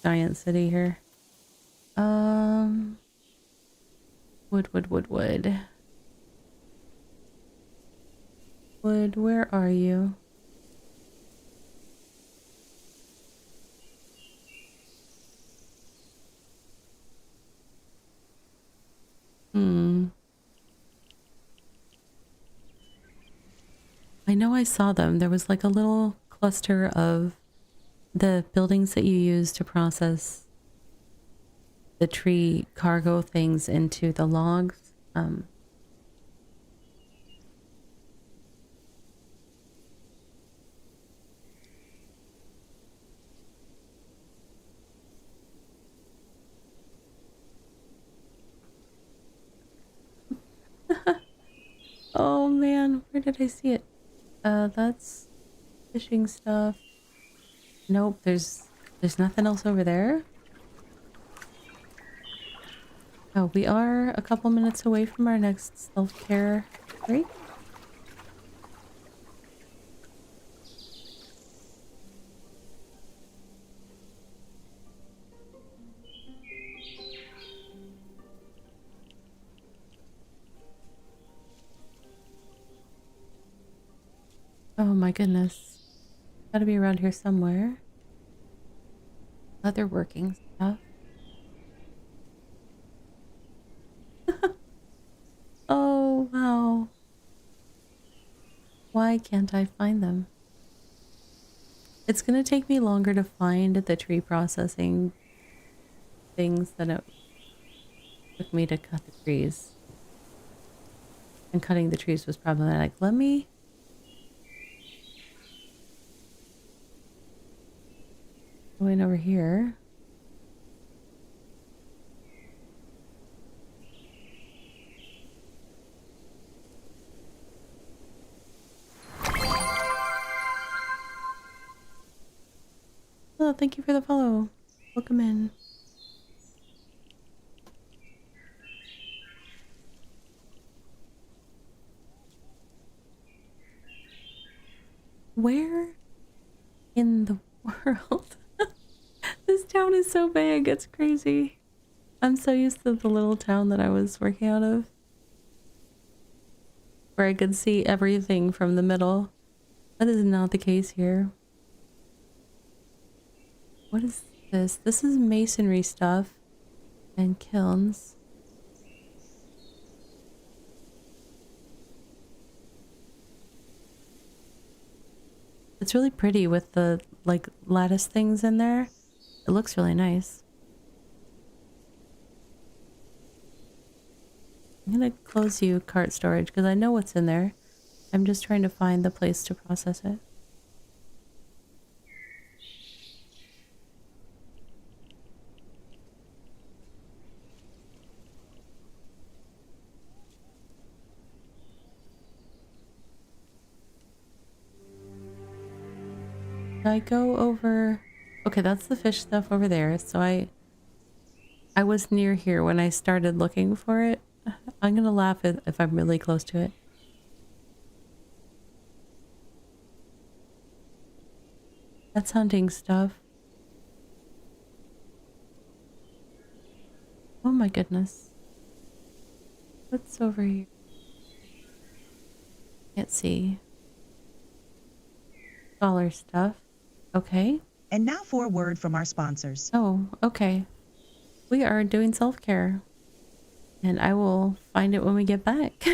giant city here. Wood. Wood, where are you? I know I saw them. There was like a little cluster of the buildings that you use to process the tree cargo things into the logs. Oh man, where did I see it? That's fishing stuff. Nope, there's nothing else over there. Oh, we are a couple minutes away from our next self-care break. Oh my goodness. Gotta be around here somewhere. Other working stuff. Oh, wow. Why can't I find them? It's gonna take me longer to find the tree processing things than it took me to cut the trees. And cutting the trees was problematic. Let me... Going over here. Oh, thank you for the follow. Welcome in. Where in the world? This town is so big, it's crazy. I'm so used to the little town that I was working out of, where I could see everything from the middle. That is not the case here. What is this? This is masonry stuff and kilns. It's really pretty with the like lattice things in there. It looks really nice. I'm gonna close you, cart storage, because I know what's in there. I'm just trying to find the place to process it. I go over... Okay, that's the fish stuff over there. So I was near here when I started looking for it. I'm gonna laugh if I'm really close to it. That's hunting stuff. Oh my goodness. What's over here? Can't see. Scholar stuff. Okay. And now for a word from our sponsors. Oh, okay. We are doing self-care. And I will find it when we get back.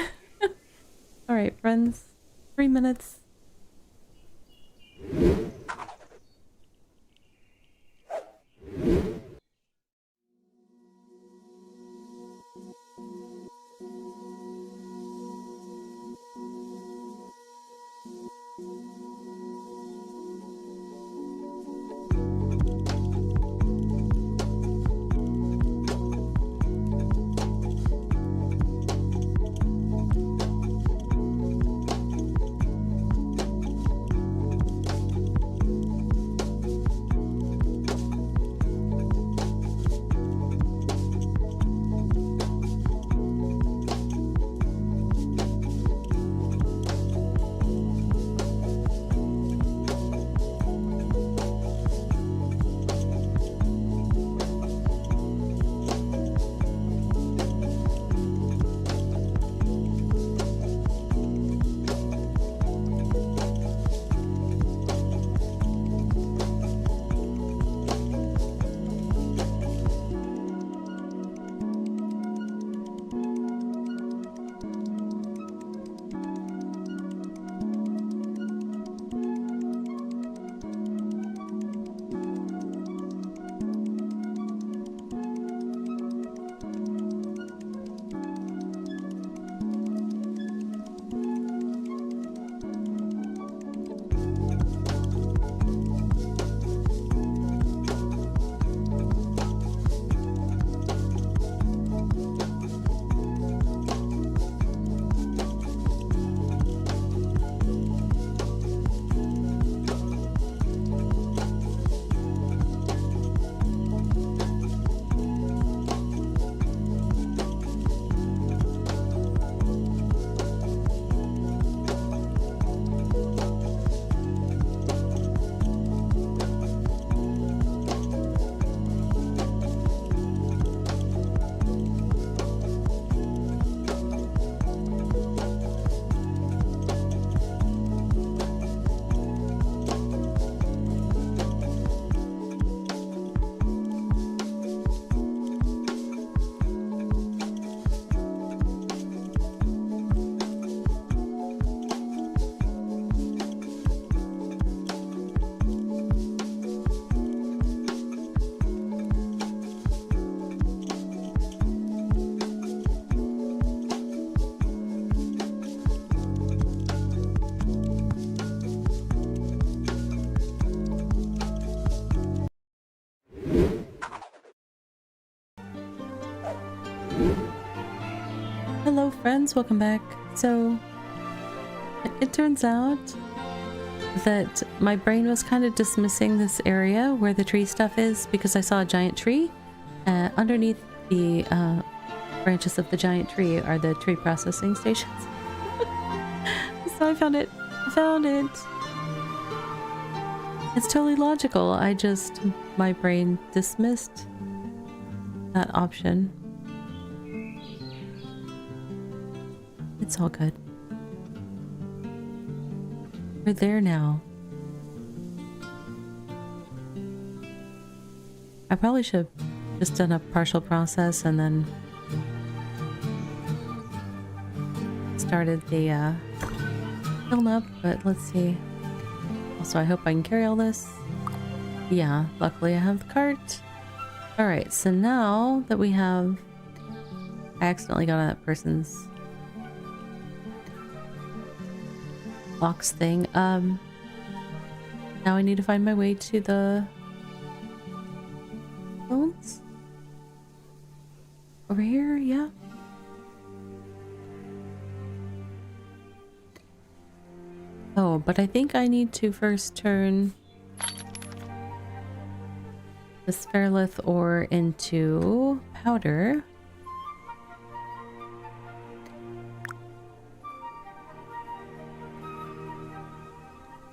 All right, friends. 3 minutes. Hello friends, welcome back. So it turns out that my brain was kind of dismissing this area where the tree stuff is because I saw a giant tree. Underneath the branches of the giant tree are the tree processing stations. So I found it. I found it. It's totally logical. My brain dismissed that option. It's all good. We're there now. I probably should have just done a partial process and then started the kiln up, but let's see. Also, I hope I can carry all this. Yeah, luckily I have the cart. Alright, so now that we have... I accidentally got on that person's box thing. Now I need to find my way to the phones. Over here, yeah. Oh, but I think I need to first turn the spherolith ore into powder.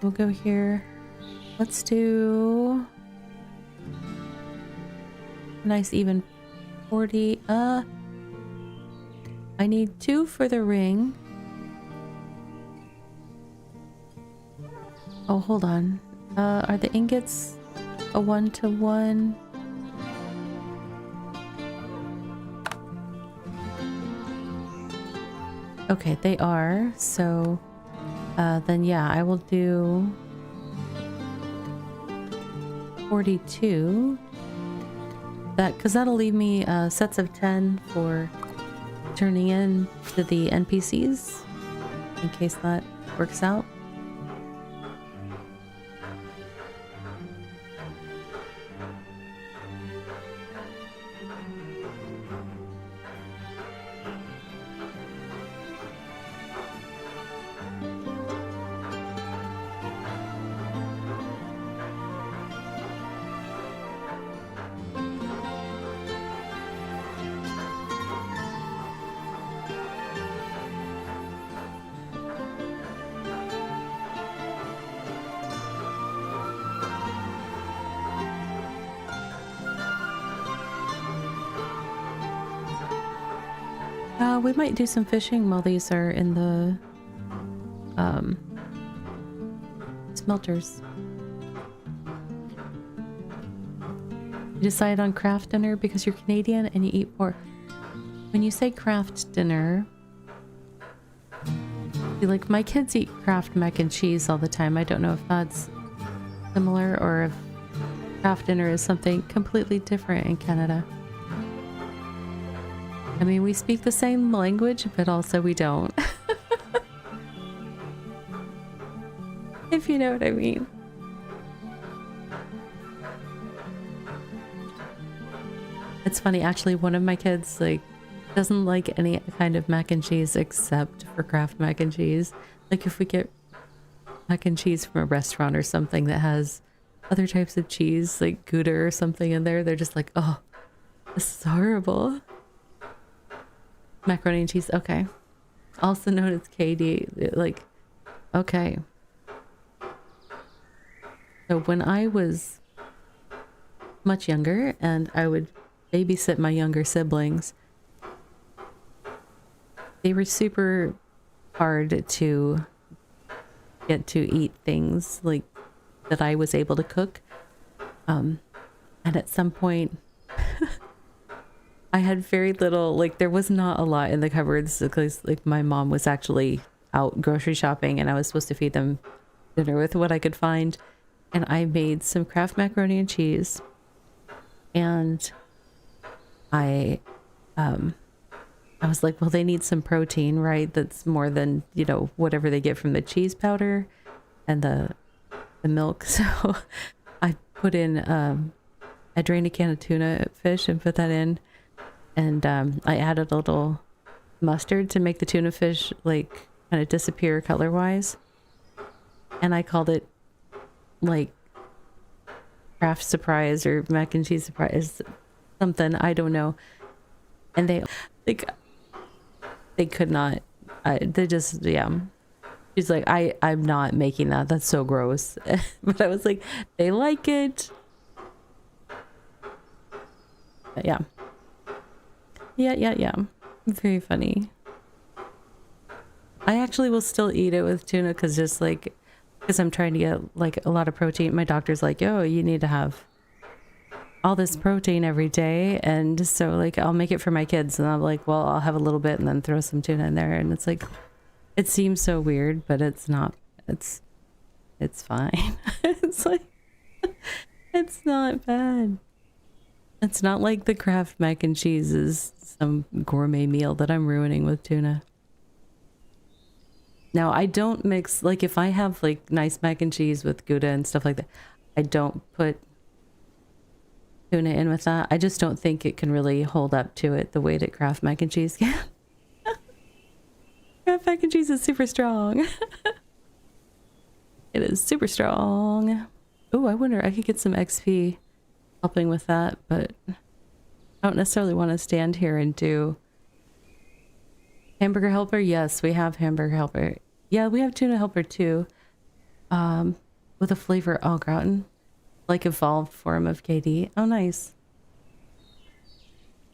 We'll go here. Let's do a nice even 40. I need 2 for the ring. Oh, hold on. Are the ingots a 1-to-1? Okay, they are. So, then yeah, I will do 42. Because that'll leave me sets of 10 for turning in to the NPCs, in case that works out. We might do some fishing while these are in the smelters. You decide on craft dinner because you're Canadian and you eat pork. When you say craft dinner, like my kids eat Kraft mac and cheese all the time. I don't know if that's similar or if craft dinner is something completely different in Canada. I mean, we speak the same language, but also we don't. If you know what I mean. It's funny, actually, one of my kids, like, doesn't like any kind of mac and cheese except for Kraft mac and cheese. Like, if we get mac and cheese from a restaurant or something that has other types of cheese, like Gouda or something in there, they're just like, oh, this is horrible. Macaroni and cheese, okay. Also known as KD, like, okay. So when I was much younger and I would babysit my younger siblings, they were super hard to get to eat things like that I was able to cook. And at some point I had very little, like there was not a lot in the cupboards because like my mom was actually out grocery shopping and I was supposed to feed them dinner with what I could find. And I made some Kraft macaroni and cheese. And I was like, well, they need some protein, right? That's more than, you know, whatever they get from the cheese powder and the milk. So I put in, I drained a can of tuna fish and put that in. And I added a little mustard to make the tuna fish like kind of disappear color wise. And I called it like Kraft surprise or mac and cheese surprise, something, I don't know. And they like, they could not, they just, yeah. She's like, I'm not making that. That's so gross. But I was like, they like it. But yeah. Yeah. Very funny. I actually will still eat it with tuna because I'm trying to get like a lot of protein. My doctor's like, oh, you need to have all this protein every day. And so like, I'll make it for my kids and I'm like, well, I'll have a little bit and then throw some tuna in there. And it's like, it seems so weird, but it's not, it's fine. It's like, it's not bad. It's not like the Kraft mac and cheese is some gourmet meal that I'm ruining with tuna. Now, I don't mix, like if I have like nice mac and cheese with Gouda and stuff like that, I don't put tuna in with that. I just don't think it can really hold up to it the way that Kraft mac and cheese can. Kraft mac and cheese is super strong. It is super strong. Oh, I wonder, I could get some XP. helping with that, but I don't necessarily want to stand here and do hamburger helper. Yes, we have hamburger helper. Yeah, we have tuna helper too. With a flavor au gratin, like evolved form of KD. Oh, nice.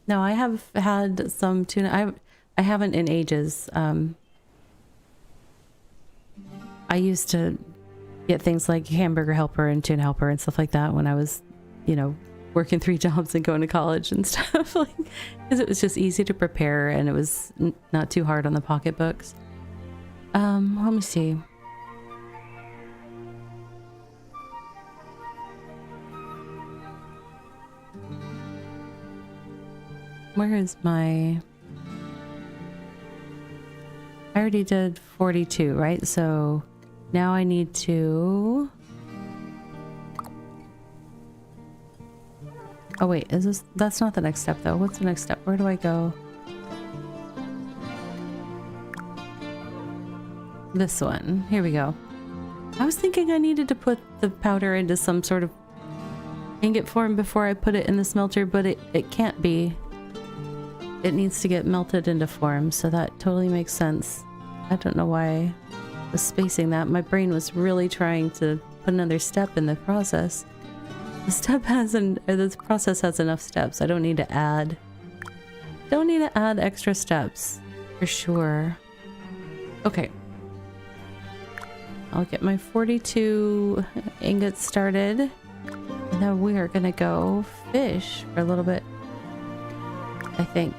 No, I have had some tuna. I haven't in ages. I used to get things like hamburger helper and tuna helper and stuff like that when I was, you know, working 3 jobs and going to college and stuff, like, because it was just easy to prepare and it was not too hard on the pocketbooks. Let me see. Where is my... I already did 42, right? So now I need to... Oh wait, is this... That's not the next step though. What's the next step? Where do I go? This one. Here we go. I was thinking I needed to put the powder into some sort of ingot form before I put it in the smelter, but it can't be. It needs to get melted into form, so that totally makes sense. I don't know why I was spacing that. My brain was really trying to put another step in the process. The process has enough steps. I don't need to add extra steps for sure. Okay. I'll get my 42 ingots started, and then we are gonna go fish for a little bit, I think.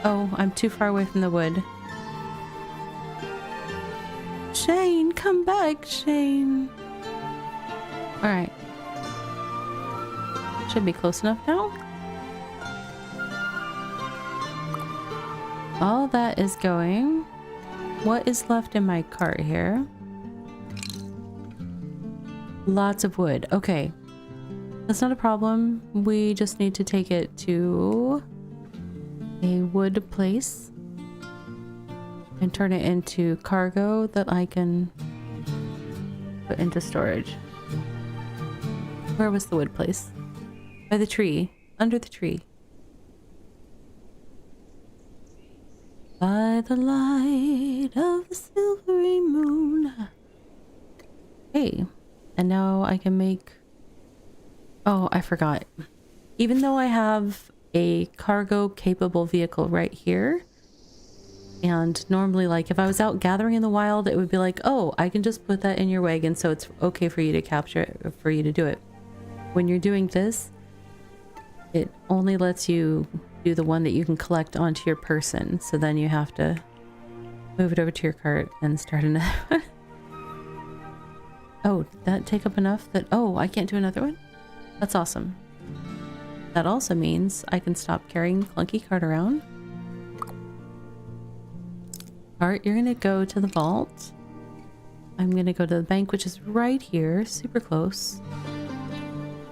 Oh, I'm too far away from the wood. Shane, come back, Shane. Alright. Should be close enough now. All that is going. What is left in my cart here? Lots of wood. Okay. That's not a problem. We just need to take it to a wood place and turn it into cargo that I can put into storage. Where was the wood place? By the tree. Under the tree. By the light of the silvery moon. Hey. And now I can make... Oh, I forgot. Even though I have a cargo capable vehicle right here, and normally, like, if I was out gathering in the wild, it would be like, oh, I can just put that in your wagon, so it's okay for you to capture it, for you to do it. When you're doing this, it only lets you do the one that you can collect onto your person, so then you have to move it over to your cart and start another one. Oh, did that take up enough that... Oh, I can't do another one? That's awesome. That also means I can stop carrying clunky cart around. Cart, you're gonna go to the vault. I'm gonna go to the bank, which is right here, super close.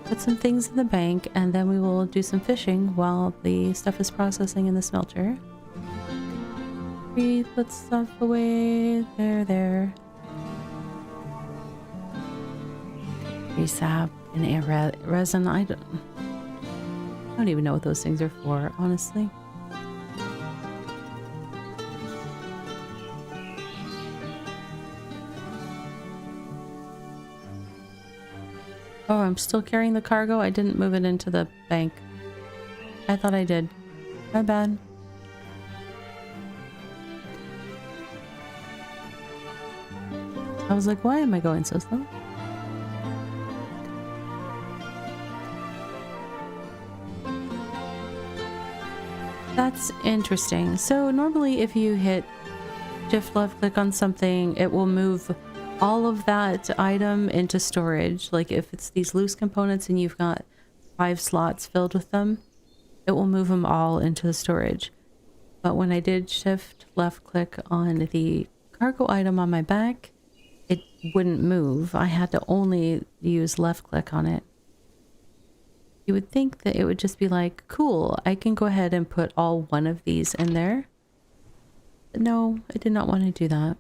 Put some things in the bank, and then we will do some fishing while the stuff is processing in the smelter. We put stuff away. There. Resap and air resin. I don't even know what those things are for, honestly. Oh, I'm still carrying the cargo. I didn't move it into the bank. I thought I did. My bad. I was like, why am I going so slow? That's interesting. So normally if you hit shift left click on something, it will move all of that item into storage. Like if it's these loose components and you've got 5 slots filled with them, it will move them all into the storage. But when I did shift left click on the cargo item on my back, it wouldn't move. I had to only use left click on it. You would think that it would just be like, cool, I can go ahead and put all one of these in there. But no, I did not want to do that.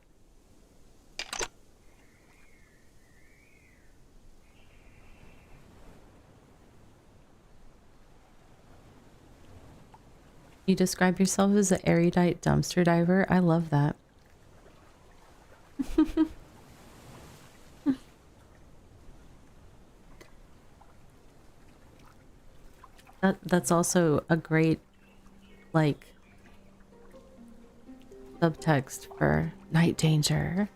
You describe yourself as an erudite dumpster diver. I love that. That's also a great, like, subtext for night danger.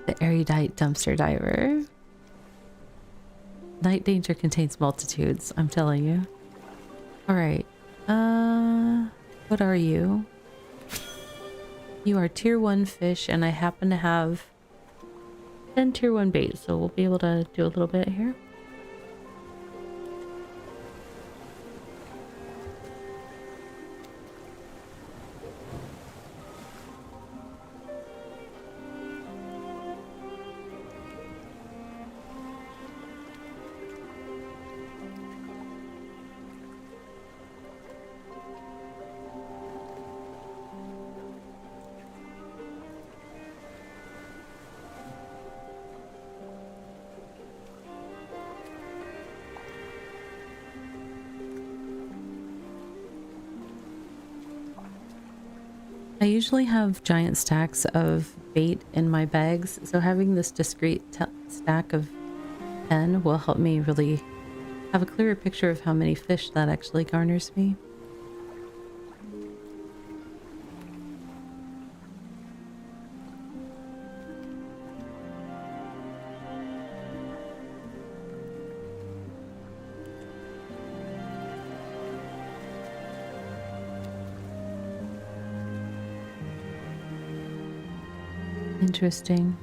The erudite dumpster diver. Night danger contains multitudes, I'm telling you. Alright. What are you? You are tier 1 fish, and I happen to have 10 tier 1 bait, so we'll be able to do a little bit here. I usually have giant stacks of bait in my bags, so having this discrete stack of 10 will help me really have a clearer picture of how many fish that actually garners me. Interesting.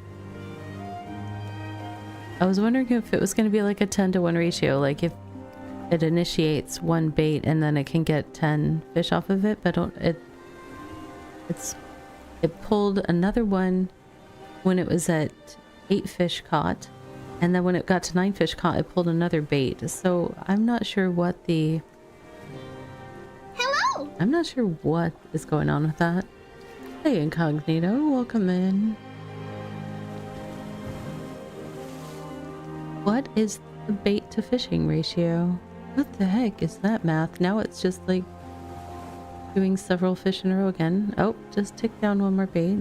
I was wondering if it was going to be like a 10-to-1 ratio, like if it initiates one bait and then it can get 10 fish off of it, but it pulled another one when it was at 8 fish caught, and then when it got to 9 fish caught, it pulled another bait. So I'm not sure what the... Hello! I'm not sure what is going on with that. Hey, Incognito, welcome in. What is the bait to fishing ratio? What the heck is that math? Now it's just like doing several fish in a row again. Oh, just tick down one more bait.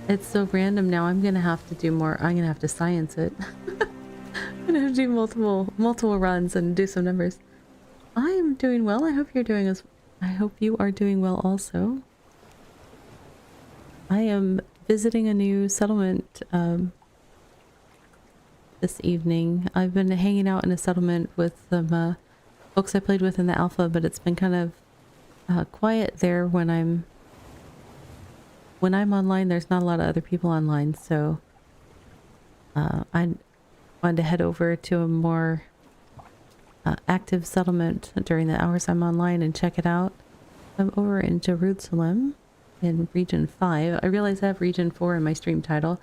It's so random now. I'm gonna have to do more. I'm gonna have to science it. I'm gonna have to do multiple runs and do some numbers. I am doing well. I hope you're doing as. I hope you are doing well also. I am visiting a new settlement this evening. I've been hanging out in a settlement with some folks I played with in the alpha, but it's been kind of quiet there when I'm online. There's not a lot of other people online, so I wanted to head over to a more active settlement during the hours I'm online and check it out. I'm over in Jerusalem in region 5. I realize I have region 4 in my stream title.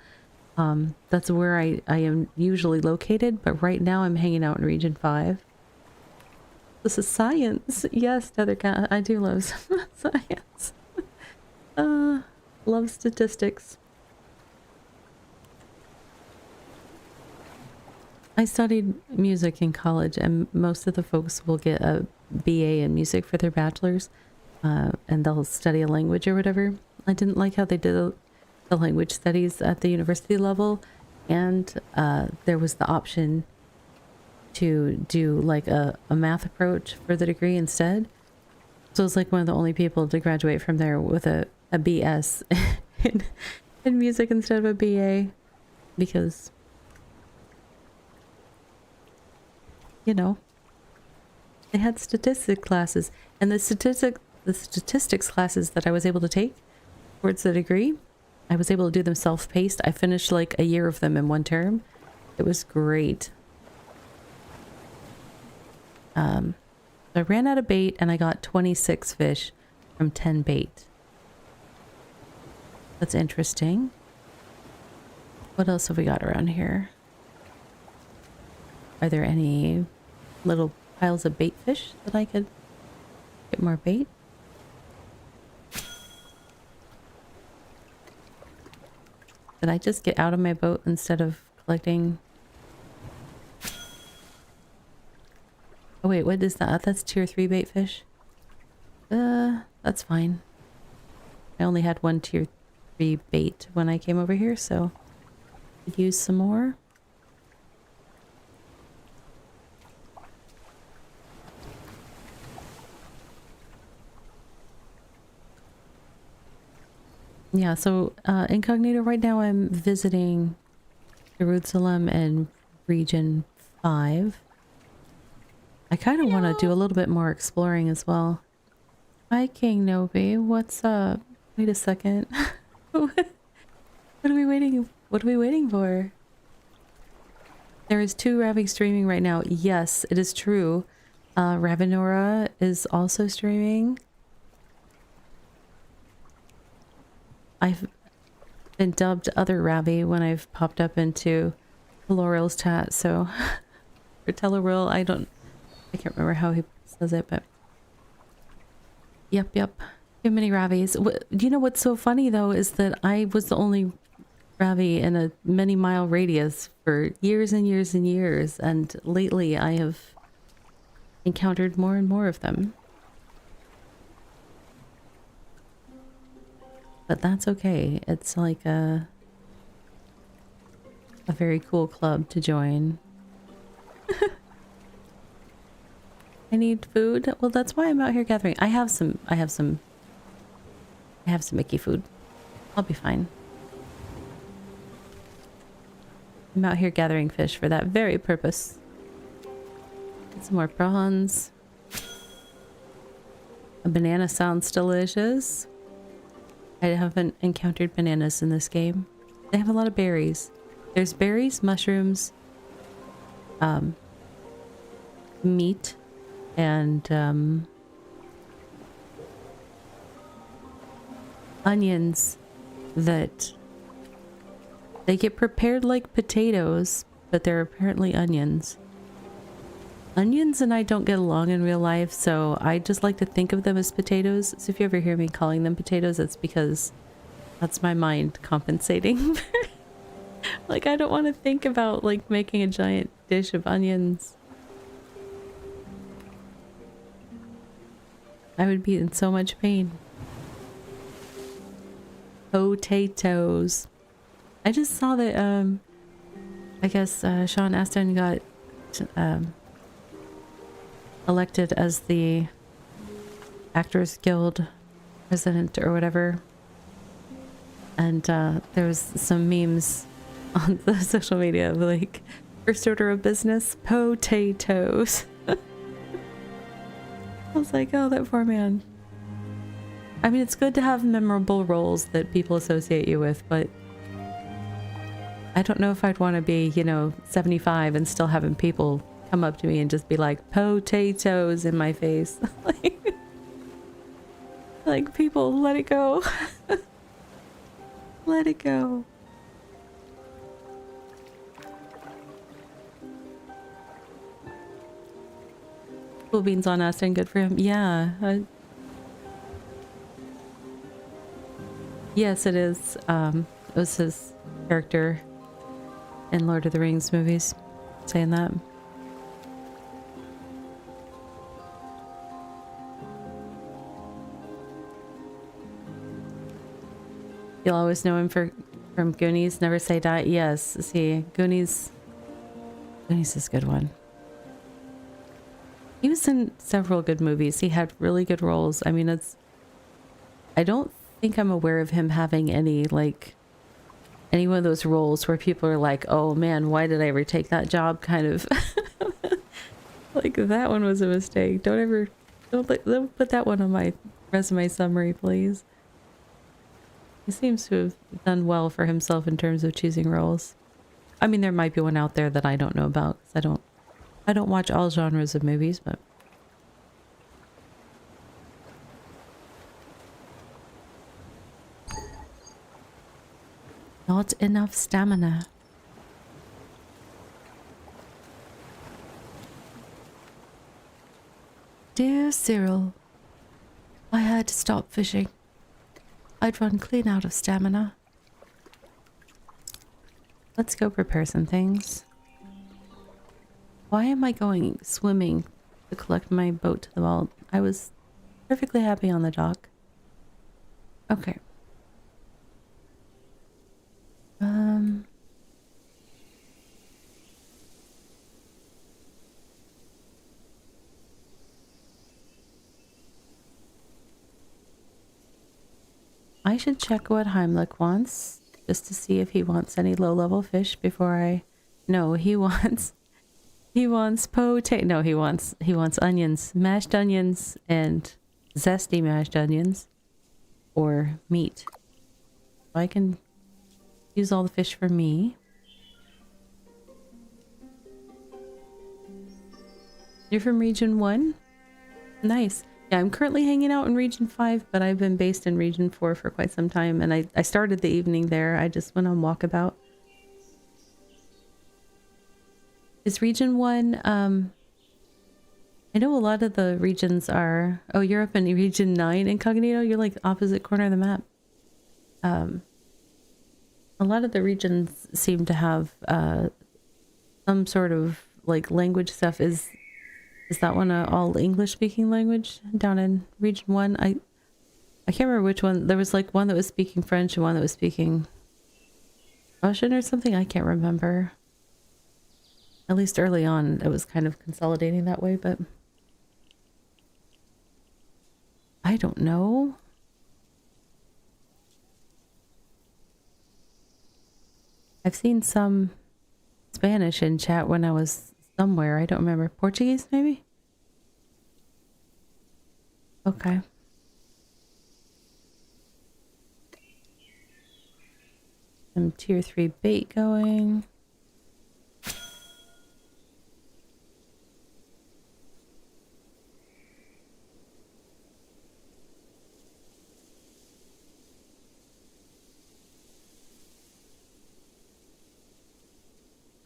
That's where I am usually located, but right now I'm hanging out in region 5. This is science. Yes, Nethercat, I do love science. Love statistics. I studied music in college, and most of the folks will get a BA in music for their bachelor's, and they'll study a language or whatever. I didn't like how they did the language studies at the university level, and there was the option to do like a math approach for the degree instead. So I was like one of the only people to graduate from there with a BS in music instead of a BA, because, you know, they had statistics classes, and the statistics classes that I was able to take towards the degree, I was able to do them self-paced. I finished like a year of them in one term. It was great. I ran out of bait and I got 26 fish from 10 bait. That's interesting. What else have we got around here? Are there any little piles of bait fish that I could get more bait? Did I just get out of my boat instead of collecting. Oh wait, what is that? That's tier 3 bait fish. That's fine. I only had one tier 3 bait when I came over here, so could use some more. Yeah, so incognito, right now I'm visiting Jerusalem and Region 5. I kind of want to do a little bit more exploring as well. Hi, King Novi. What's up? Wait a second. What are we waiting? What are we waiting for? There is 2 Ravi streaming right now. Yes, it is true. Ravenora is also streaming. I've been dubbed Other Ravi when I've popped up into L'Oreal's chat, so or Telleril, I can't remember how he says it, but yep. Too many Ravis. Do you know what's so funny though is that I was the only Ravi in a many mile radius for years and years and years, and lately I have encountered more and more of them. But that's okay. It's like a very cool club to join. I need food. Well, that's why I'm out here gathering. I have some Mickey food. I'll be fine. I'm out here gathering fish for that very purpose. Get some more prawns. A banana sounds delicious. I haven't encountered bananas in this game. They have a lot of berries. There's berries, mushrooms, meat, and onions that they get prepared like potatoes, but they're apparently onions. Onions and I don't get along in real life, so I just like to think of them as potatoes. So if you ever hear me calling them potatoes, it's because that's my mind compensating. Like, I don't want to think about like making a giant dish of onions. I would be in so much pain. Potatoes. I just saw that I guess Sean Astin got elected as the Actors Guild president or whatever, and there was some memes on the social media of like, first order of business, potatoes. I was like, oh, that poor man. I mean, it's good to have memorable roles that people associate you with, but I don't know if I'd want to be, 75 and still having people come up to me and just be like, potatoes in my face. like people, let it go. Let it go. Cool beans on Aston, good for him. Yeah. Yes, it is. It was his character in Lord of the Rings movies saying that. You'll always know him from Goonies, Never Say Die. Yes, see, Goonies is a good one. He was in several good movies. He had really good roles. I mean, I don't think I'm aware of him having any one of those roles where people are like, oh man, why did I ever take that job, kind of. Like, that one was a mistake. Don't put that one on my resume summary, please. He seems to have done well for himself in terms of choosing roles. I mean, there might be one out there that I don't know about, 'cause I don't watch all genres of movies, but not enough stamina. Dear Cyril, I had to stop fishing. I'd run clean out of stamina. Let's go prepare some things. Why am I going swimming to collect my boat to the vault? I was perfectly happy on the dock. Okay. I should check what Heimlich wants, just to see if he wants any low-level fish before I... No, he wants... He wants no, he wants onions, mashed onions, and zesty mashed onions, or meat. So I can use all the fish for me. You're from Region 1? Nice. Yeah, I'm currently hanging out in Region 5, but I've been based in Region 4 for quite some time, and I started the evening there. I just went on walkabout. Is Region 1, I know a lot of the regions are... Oh, you're up in Region 9 incognito? You're like opposite corner of the map. A lot of the regions seem to have some sort of like language stuff. Is that one a all English speaking language down in Region 1? I can't remember which one. There was like one that was speaking French and one that was speaking Russian or something. I can't remember. At least early on it was kind of consolidating that way, but I don't know. I've seen some Spanish in chat when I was somewhere. I don't remember. Portuguese, maybe? Okay. Some tier 3 bait going.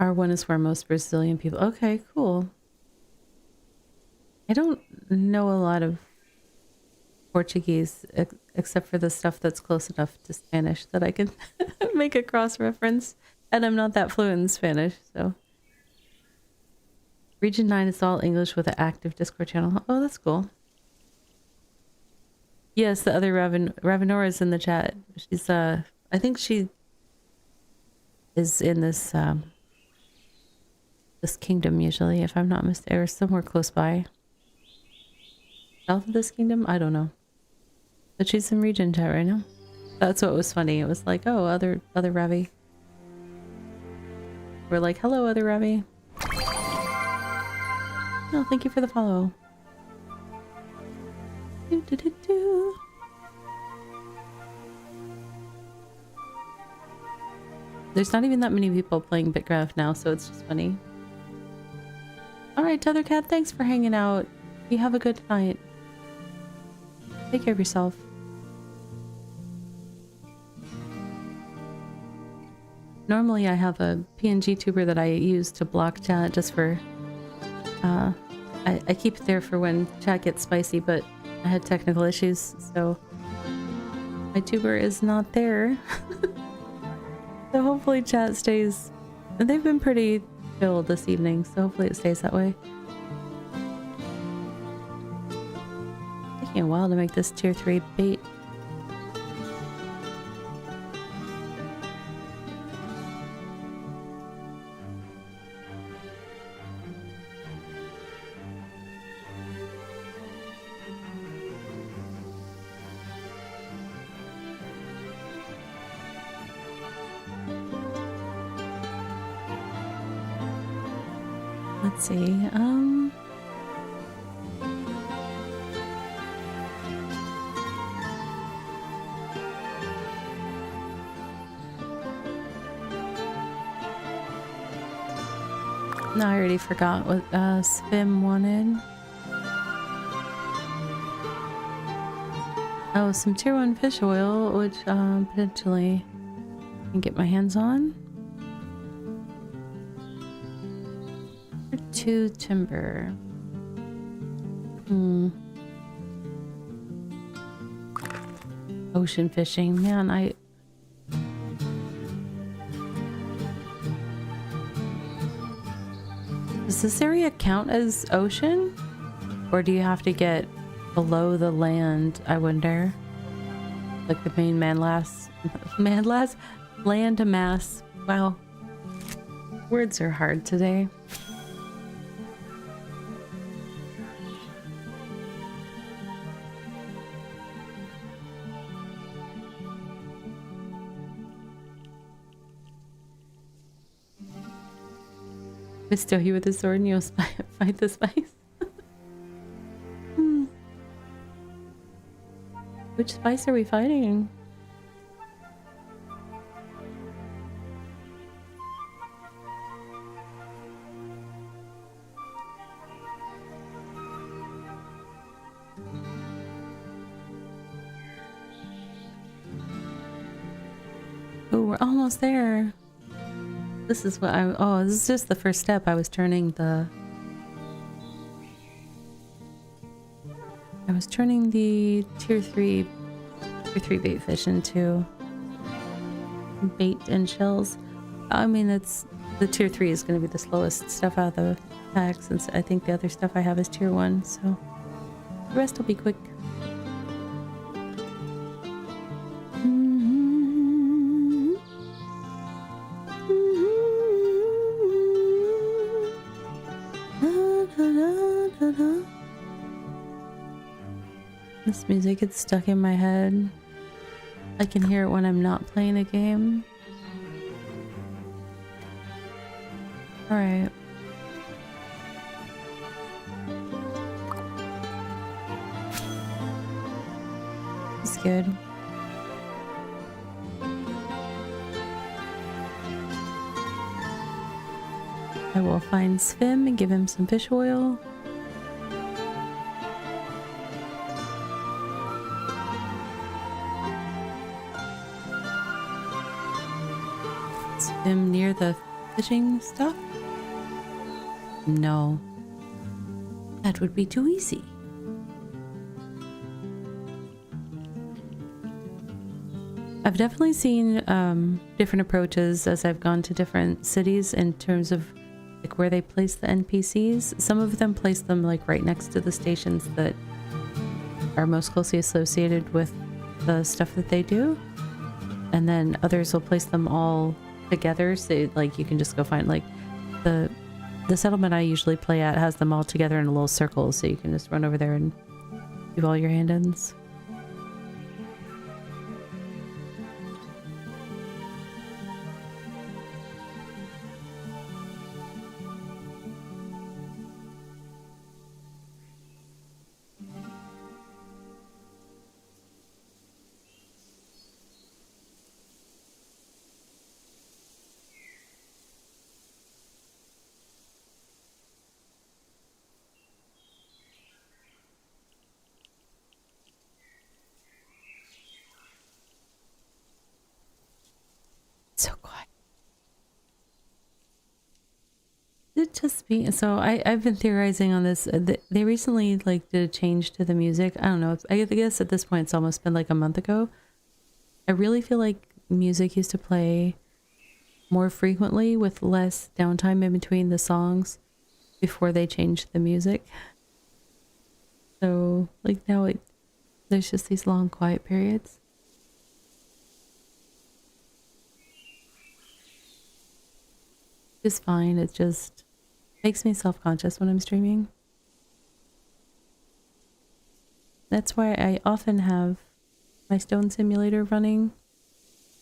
R1 is where most Brazilian people... Okay, cool. I don't know a lot of Portuguese, except for the stuff that's close enough to Spanish that I can make a cross-reference. And I'm not that fluent in Spanish, so... Region 9 is all English with an active Discord channel. Oh, that's cool. Yes, the other Ravenora is in the chat. She's, I think she is in this, this kingdom usually, if I'm not mistaken, or somewhere close by. South of this kingdom? I don't know. But she's in region chat right now. That's what was funny. It was like, oh, other Ravi. We're like, hello, other Ravi. No, thank you for the follow. Do, do, do, do. There's not even that many people playing BitCraft now, so it's just funny. Alright, Tethercat, thanks for hanging out. You have a good night. Take care of yourself. Normally I have a PNG tuber that I use to block chat just for... I keep it there for when chat gets spicy, but I had technical issues, so... My tuber is not there. So hopefully chat stays... They've been pretty chill this evening, so hopefully it stays that way. Taking a while to make this tier 3 bait. Let's see, no, I already forgot what Spim wanted. Oh, some tier 1 fish oil, which potentially I can get my hands on. Tier 2 timber. Ocean fishing. Man, Does this area count as ocean? Or do you have to get below the land, I wonder? Like the main land mass. Wow. Words are hard today. Bestow you with the sword and you'll fight the spice. Which spice are we fighting? Oh, we're almost there. This is what this is just the first step. I was turning the tier 3 bait fish into bait and shells. I mean, it's the tier 3 is going to be the slowest stuff out of the pack, since I think the other stuff I have is tier 1, so the rest will be quick. This music gets stuck in my head. I can hear it when I'm not playing a game. Alright. It's good. I will find Svim and give him some fish oil. Swim near the fishing stuff? No. That would be too easy. I've definitely seen different approaches as I've gone to different cities in terms of like where they place the NPCs. Some of them place them like right next to the stations that are most closely associated with the stuff that they do. And then others will place them all together, so like you can just go find like the settlement I usually play at has them all together in a little circle, so you can just run over there and do all your hand-ins. So quiet. It just be so I've been theorizing on this. They recently like did a change to the music. I don't know. I guess at this point it's almost been like a month ago. I really feel like music used to play more frequently with less downtime in between the songs before they changed the music. So like now there's just these long quiet periods. It's fine. It just makes me self-conscious when I'm streaming. That's why I often have my stone simulator running.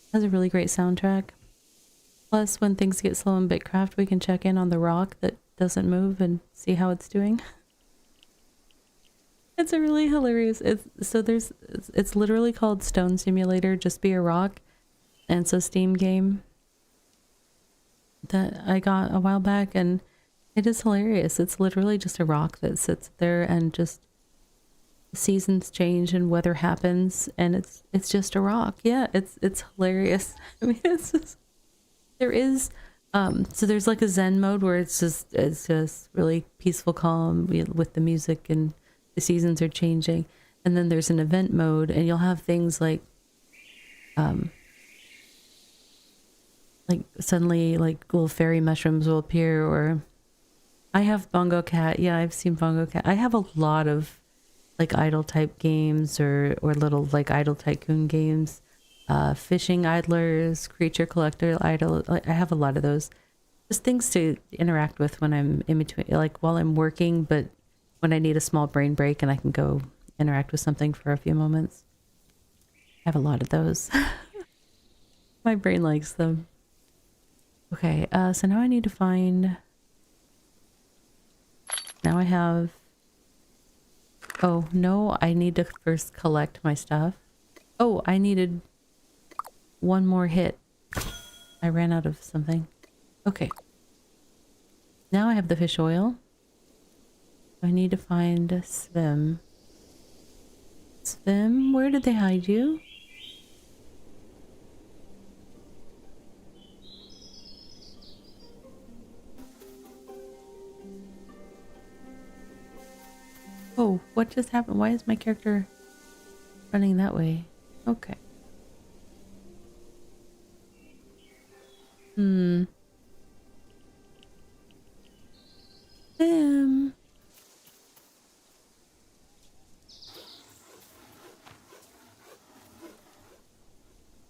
It has a really great soundtrack. Plus, when things get slow in BitCraft, we can check in on the rock that doesn't move and see how it's doing. It's a really hilarious. It's literally called Stone Simulator. Just Be a Rock, and it's a Steam game that I got a while back, and it is hilarious. It's literally just a rock that sits there, and just seasons change and weather happens, and it's just a rock. Yeah, it's hilarious. I mean, it's just, there is so there's like a Zen mode where it's just really peaceful, calm with the music, and the seasons are changing. And then there's an event mode, and you'll have things like suddenly like little fairy mushrooms will appear, or I have Bongo Cat. Yeah, I've seen Bongo Cat. I have a lot of like idle type games or little like idle tycoon games. Fishing idlers, creature collector idle. I have a lot of those. Just things to interact with when I'm in between, like while I'm working, but when I need a small brain break and I can go interact with something for a few moments. I have a lot of those. My brain likes them. Okay, so now I need to find... Now I have... Oh, no, I need to first collect my stuff. Oh, I needed one more hit. I ran out of something. Okay. Now I have the fish oil. I need to find Swim. Swim, where did they hide you? Oh, what just happened? Why is my character running that way? Okay. Swim.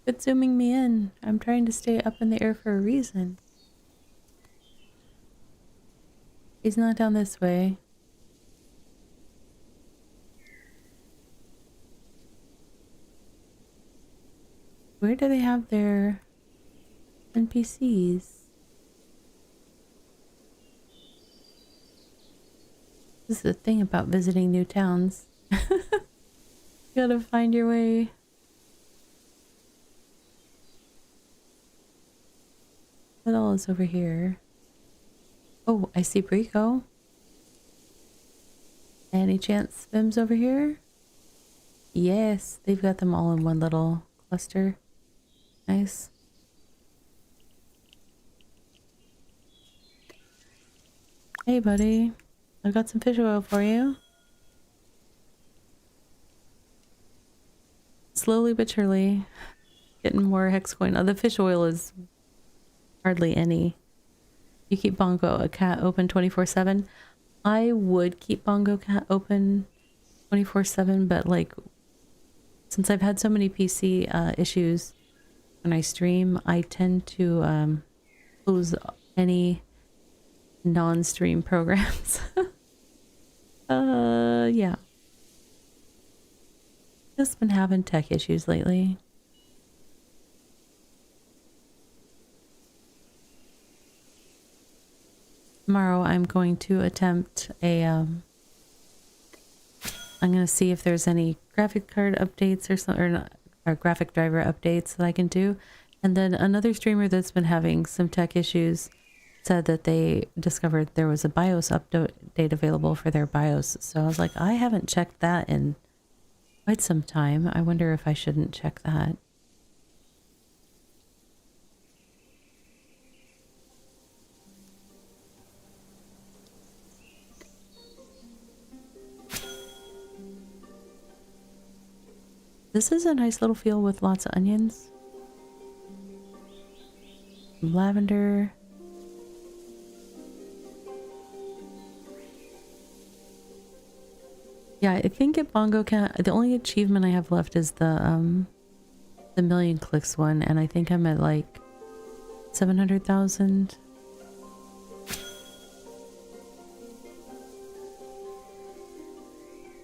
It's zooming me in. I'm trying to stay up in the air for a reason. He's not down this way. Where do they have their NPCs? This is the thing about visiting new towns. You gotta find your way. What all is over here? Oh, I see Brico. Any chance Svim's over here? Yes, they've got them all in one little cluster. Nice. Hey, buddy. I've got some fish oil for you. Slowly but surely, getting more hex coin. Oh, the fish oil is hardly any. You keep Bongo Cat open 24/7. I would keep Bongo Cat open 24/7, but like, since I've had so many PC issues when I stream, I tend to close any non-stream programs. Yeah. Just been having tech issues lately. Tomorrow I'm going to attempt a I'm going to see if there's any graphic card updates or something, or graphic driver updates that I can do. And then another streamer that's been having some tech issues said that they discovered there was a BIOS update available for their BIOS. So I was like, I haven't checked that in quite some time. I wonder if I shouldn't check that. This is a nice little field with lots of onions. Some lavender. Yeah, I think at Bongo Cat, the only achievement I have left is the million clicks one, and I think I'm at like 700,000.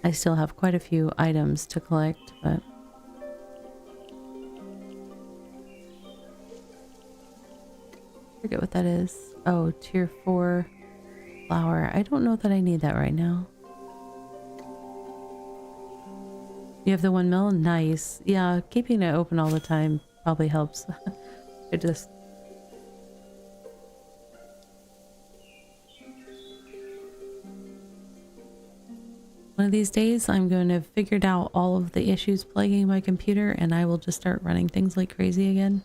I still have quite a few items to collect, but I forget what that is. Oh, tier 4 flower. I don't know that I need that right now. You have the 1 mil? Nice. Yeah, keeping it open all the time probably helps. It just... One of these days, I'm going to have figured out all of the issues plaguing my computer, and I will just start running things like crazy again.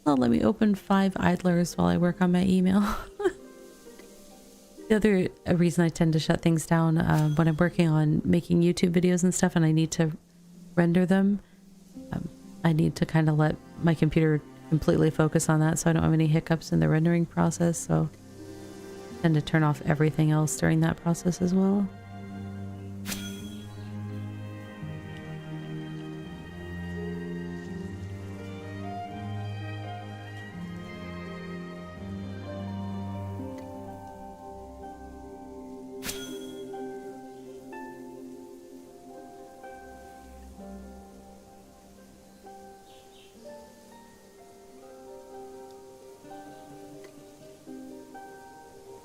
Well, let me open 5 idlers while I work on my email. The other reason I tend to shut things down when I'm working on making YouTube videos and stuff and I need to render them, I need to kind of let my computer completely focus on that so I don't have any hiccups in the rendering process. So tend to turn off everything else during that process as well.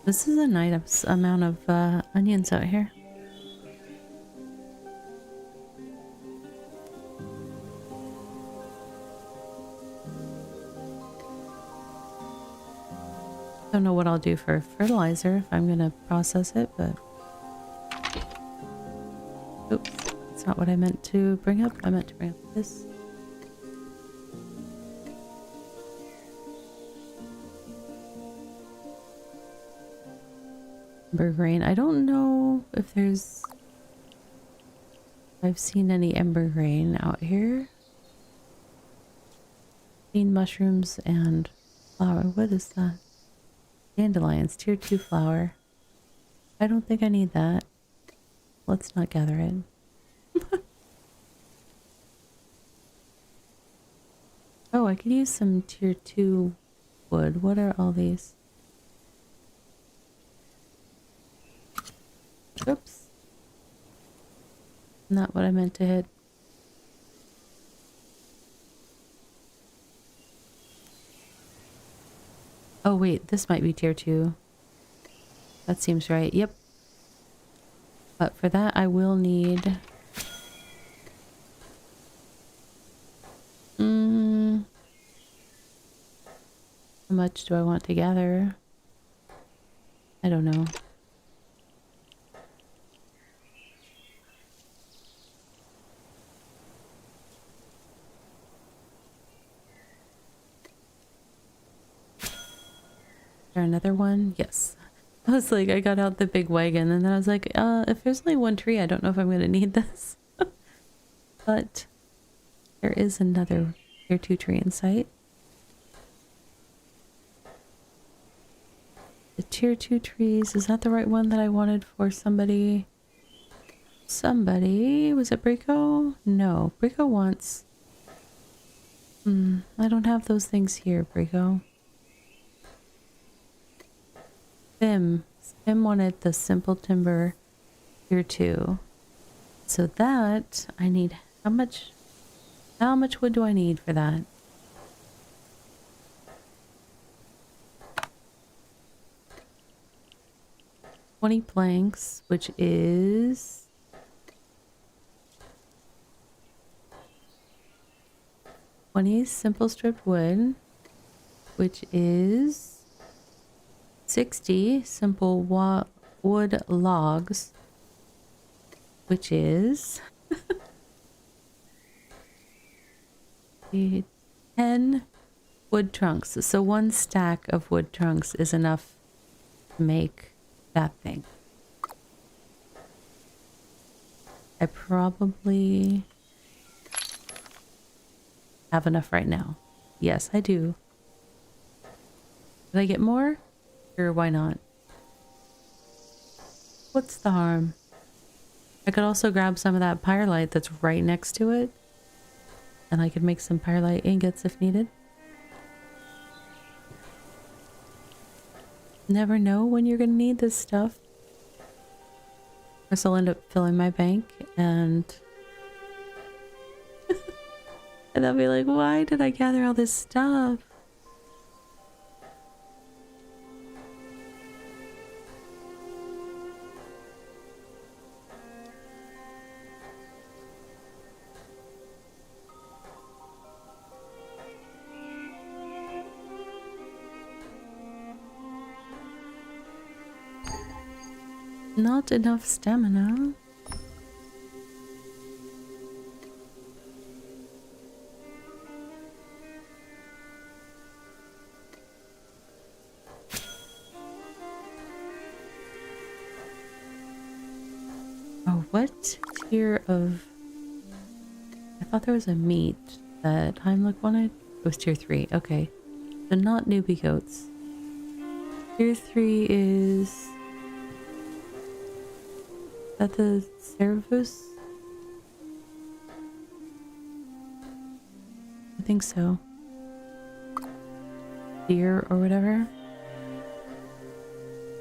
This is a nice amount of onions out here. Don't know what I'll do for fertilizer if I'm gonna process it, but oops, that's not what I meant to bring up. I meant to bring up this. Ember grain. I don't know if I've seen any ember grain out here. Bean mushrooms and flour. What is that? Dandelions, tier 2 flower. I don't think I need that. Let's not gather it. Oh, I could use some tier 2 wood. What are all these? Oops. Not what I meant to hit. Oh wait, this might be tier 2. That seems right. Yep. But for that I will need... How much do I want to gather? I don't know. Another one? Yes. I was like, I got out the big wagon and then I was like, if there's only one tree, I don't know if I'm going to need this. But there is another tier 2 tree in sight. The tier 2 trees, is that the right one that I wanted for somebody? Somebody? Was it Brico? No, Brico wants... I don't have those things here, Brico. Tim wanted the simple timber tier 2. So that I need how much wood do I need for that? $20 planks, which is 20 simple stripped wood, which is 60 simple wood logs, which is 10 wood trunks. So one stack of wood trunks is enough to make that thing. I probably have enough right now. Yes, I do. Did I get more? Sure, why not? What's the harm? I could also grab some of that pyrite that's right next to it. And I could make some pyrite ingots if needed. Never know when you're gonna need this stuff. Of course, I'll end up filling my bank and... and I'll be like, why did I gather all this stuff? Not enough stamina. Oh, what tier of... I thought there was a meat that Heimlich wanted. It was tier 3. Okay. So not newbie goats. Tier 3 is that the Cervus? I think so. Deer or whatever.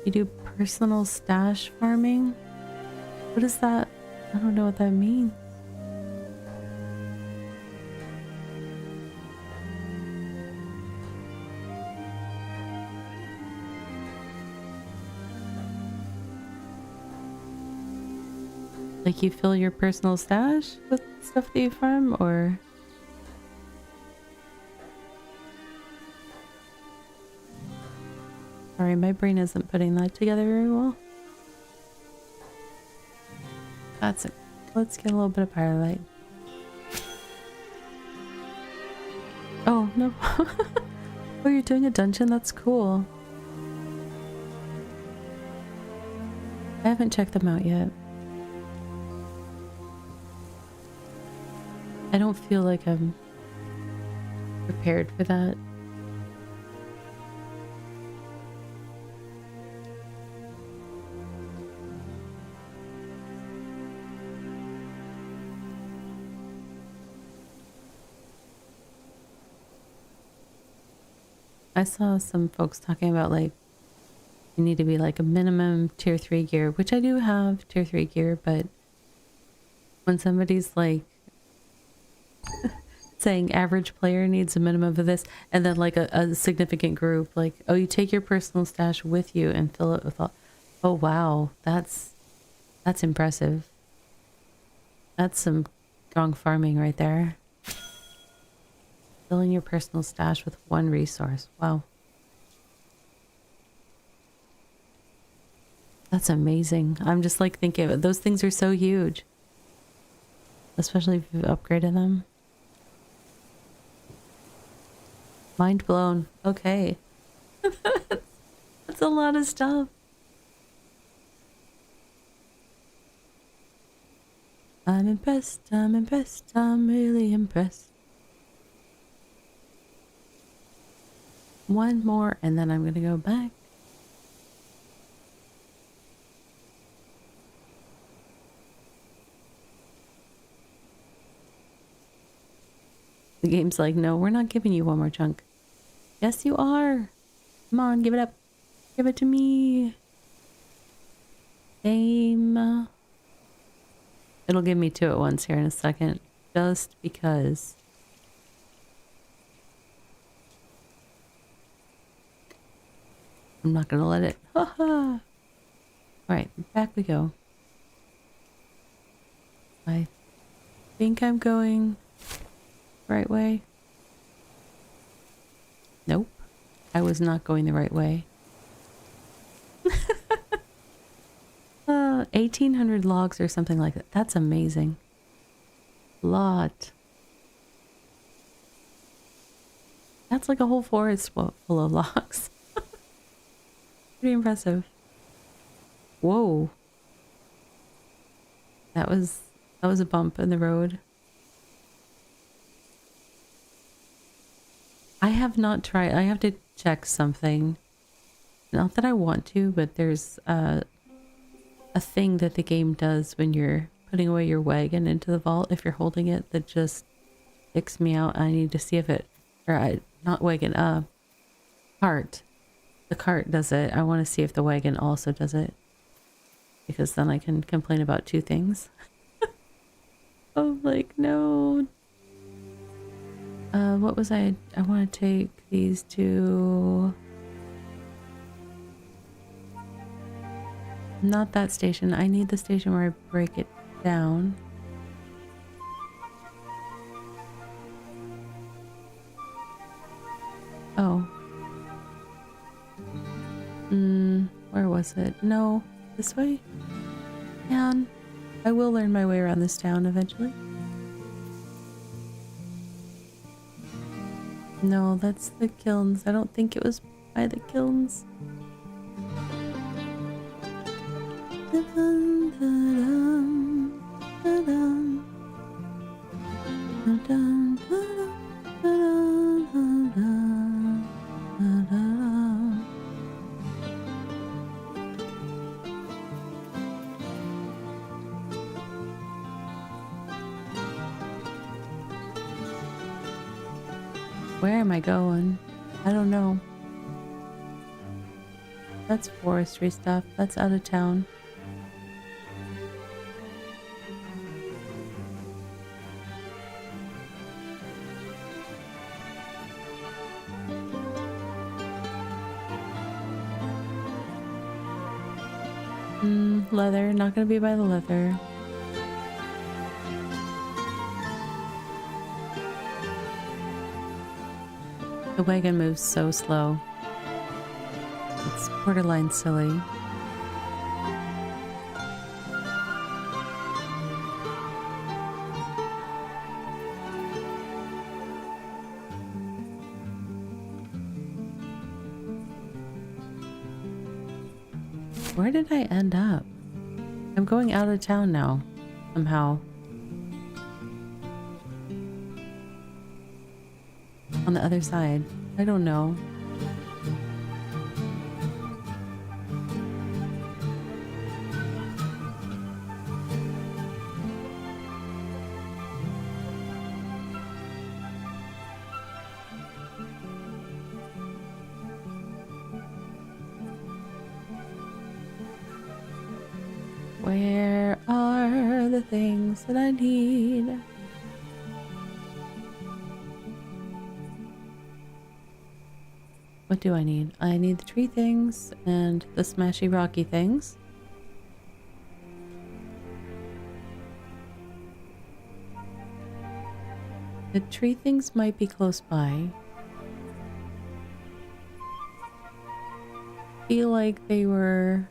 You do personal stash farming? What is that? I don't know what that means. Like you fill your personal stash with stuff that you farm, or? Sorry, my brain isn't putting that together very well. That's it. Let's get a little bit of firelight. Oh, no. Oh, you're doing a dungeon? That's cool. I haven't checked them out yet. I don't feel like I'm prepared for that. I saw some folks talking about like you need to be like a minimum tier 3 gear, which I do have tier 3 gear, but when somebody's like saying average player needs a minimum of this, and then like a significant group, like, oh, you take your personal stash with you and fill it with all, oh wow, that's impressive. That's some strong farming right there. Filling your personal stash with one resource. Wow. That's amazing. I'm just like thinking, those things are so huge. Especially if you've upgraded them. Mind blown. Okay. That's a lot of stuff. I'm impressed. I'm impressed. I'm really impressed. One more and then I'm gonna go back. The game's like, no, we're not giving you one more chunk. Yes, you are. Come on, give it up. Give it to me. Game. It'll give me two at once here in a second. Just because. I'm not gonna let it. Haha. Alright, back we go. I think I'm going the right way. Nope. I was not going the right way. 1,800 logs or something like that. That's amazing. Lot. That's like a whole forest full of logs. Pretty impressive. Whoa. That was a bump in the road. I have not tried. I have to check something. Not that I want to, but there's a thing that the game does when you're putting away your wagon into the vault, if you're holding it, that just sticks me out. I need to see if it, or not wagon, cart. The cart does it. I want to see if the wagon also does it, because then I can complain about two things. Oh, like, no. What was I want to take these to... Not that station. I need the station where I break it down. Oh. Where was it? No. This way? Man, I will learn my way around this town eventually. No, that's the kilns. I don't think it was by the kilns. Where am I going? I don't know. That's forestry stuff. That's out of town. Leather. Not gonna be by the leather. The wagon moves so slow. It's borderline silly. Where did I end up? I'm going out of town now, somehow. On the other side. I don't know. Where are the things that I need? What do I need? I need the tree things and the smashy rocky things. The tree things might be close by. Feel like they were...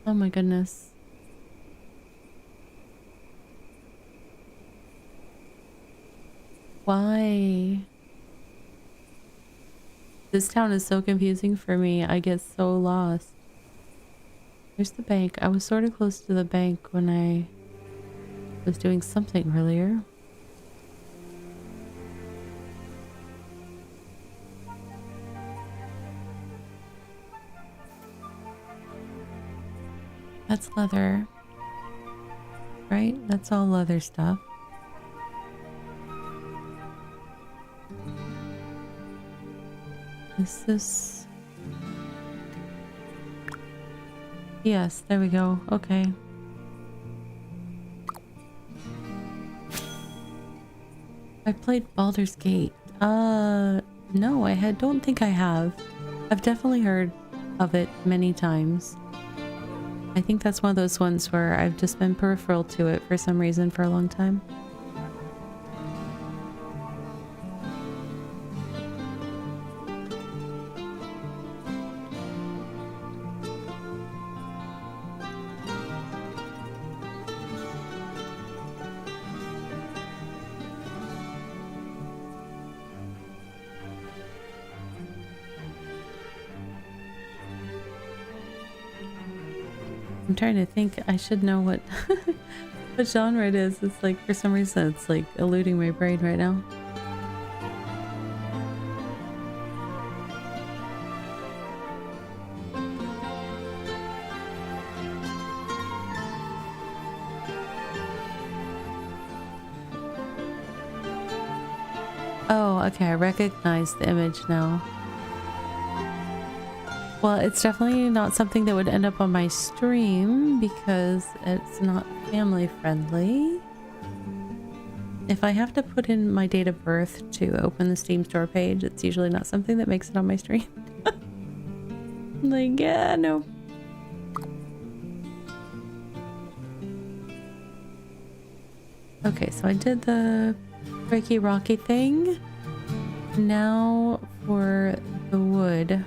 Oh my goodness. Why? This town is so confusing for me. I get so lost. Here's the bank. I was sort of close to the bank when I was doing something earlier. That's leather. Right? That's all leather stuff. Is this... Yes, there we go. Okay. I played Baldur's Gate. No, don't think I have. I've definitely heard of it many times. I think that's one of those ones where I've just been peripheral to it for some reason for a long time. I'm trying to think. I should know what what genre it is. It's like, for some reason, it's like eluding my brain right now. Oh, okay. I recognize the image now. Well, it's definitely not something that would end up on my stream because it's not family friendly. If I have to put in my date of birth to open the Steam store page, it's usually not something that makes it on my stream. Like, yeah, no. Okay, so I did the breaky rocky thing. Now for the wood.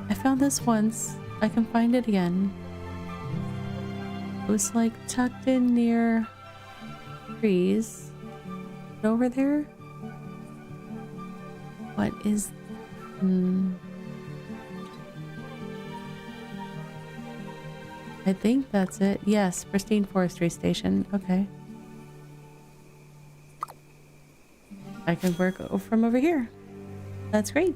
I found this once. I can find it again. It was like tucked in near trees. Over there? What is... I think that's it. Yes, Pristine Forestry Station. Okay. I can work from over here. That's great.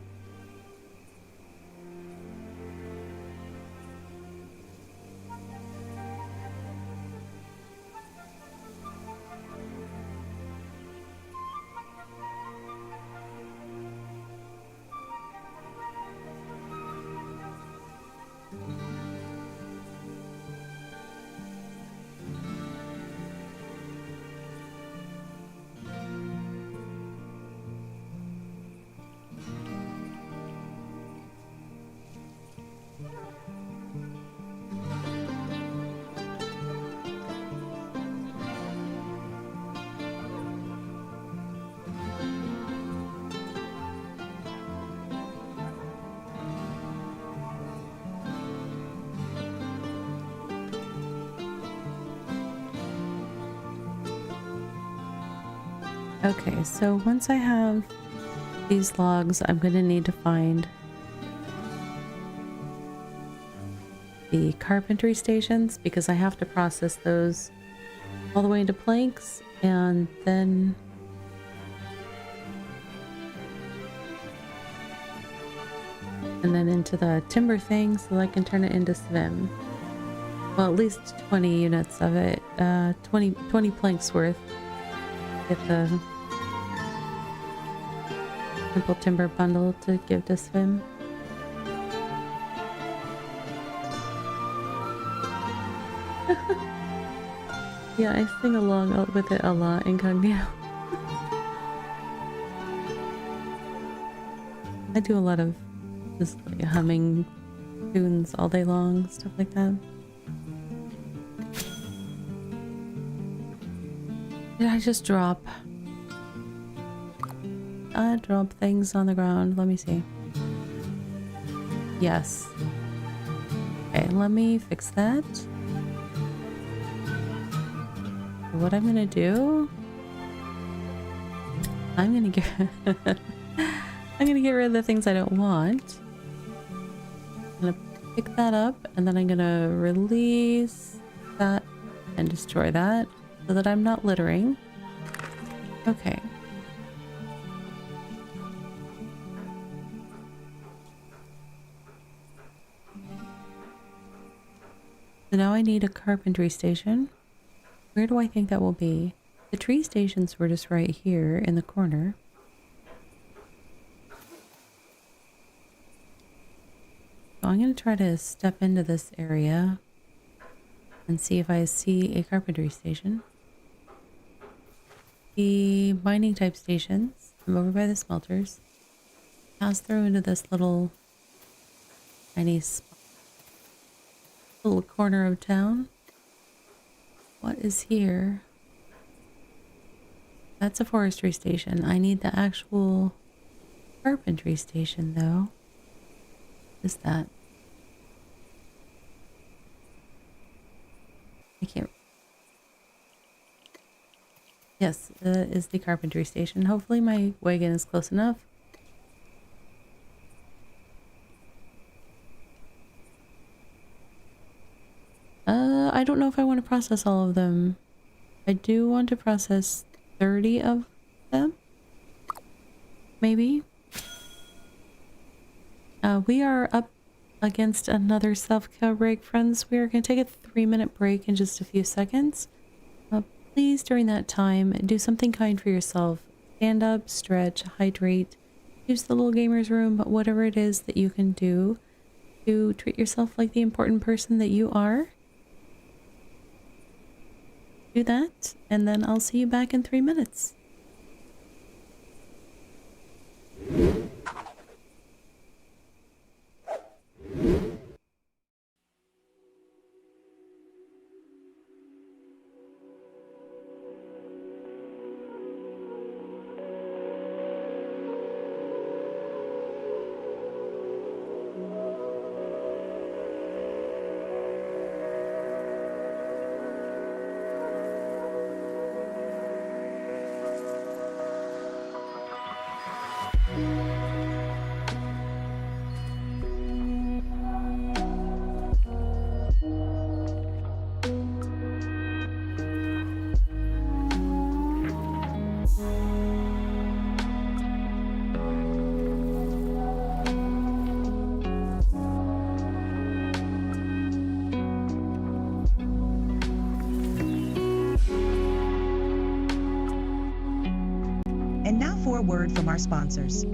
Okay, so once I have these logs, I'm going to need to find the carpentry stations because I have to process those all the way into planks and then into the timber thing so that I can turn it into swim. Well, at least 20 units of it, 20 planks worth. Get the simple timber bundle to give to swim. Yeah, I sing along with it a lot incognito. I do a lot of just like humming tunes all day long, stuff like that. Did I just drop? I drop things on the ground. Let me see. Yes. Okay, let me fix that. What I'm gonna do? I'm gonna get I'm gonna get rid of the things I don't want. I'm gonna pick that up and then I'm gonna release that and destroy that so that I'm not littering. Okay. So now I need a carpentry station. Where do I think that will be? The tree stations were just right here in the corner. So I'm going to try to step into this area and see if I see a carpentry station. The mining type stations, I'm over by the smelters. Pass through into this little tiny spot. Little corner of town. What is here? That's a forestry station. I need the actual carpentry station though. What is that? I can't. Yes, is the carpentry station. Hopefully my wagon is close enough. I don't know if I want to process all of them. I do want to process 30 of them. Maybe. We are up against another self-care break, friends. We are going to take a 3-minute break in just a few seconds. Please, during that time, do something kind for yourself. Stand up, stretch, hydrate, use the little gamer's room, whatever it is that you can do to treat yourself like the important person that you are. Do that, and then I'll see you back in 3 minutes. And now for a word from our sponsors.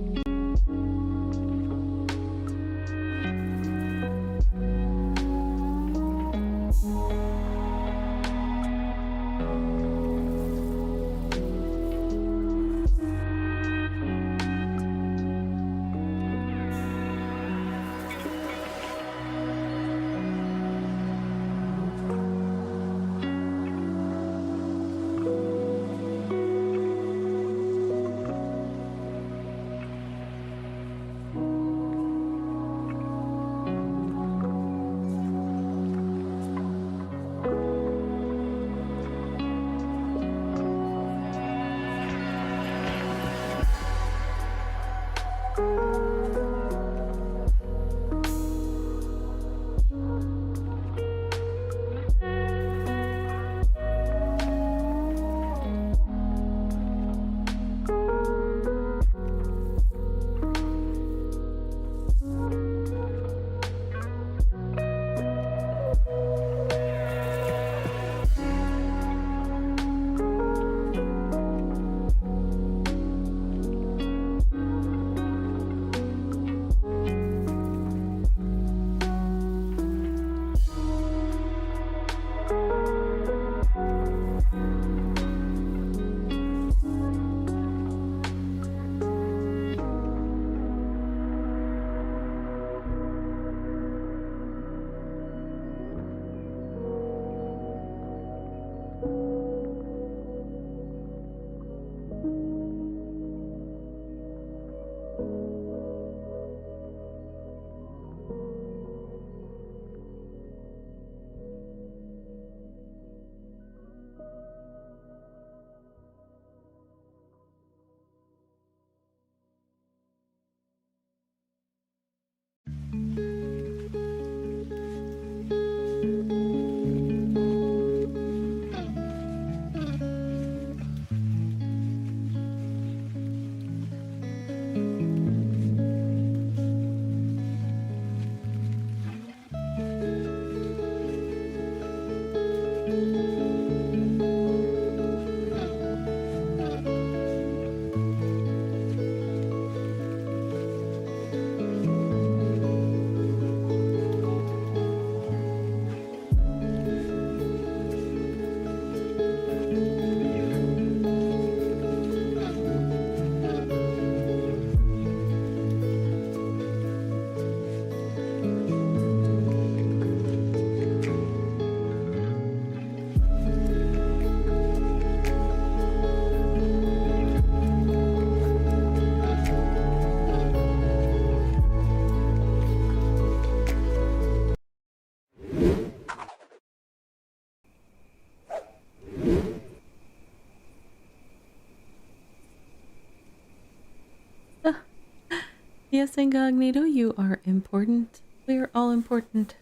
Yes, Incognito, you are important. We are all important.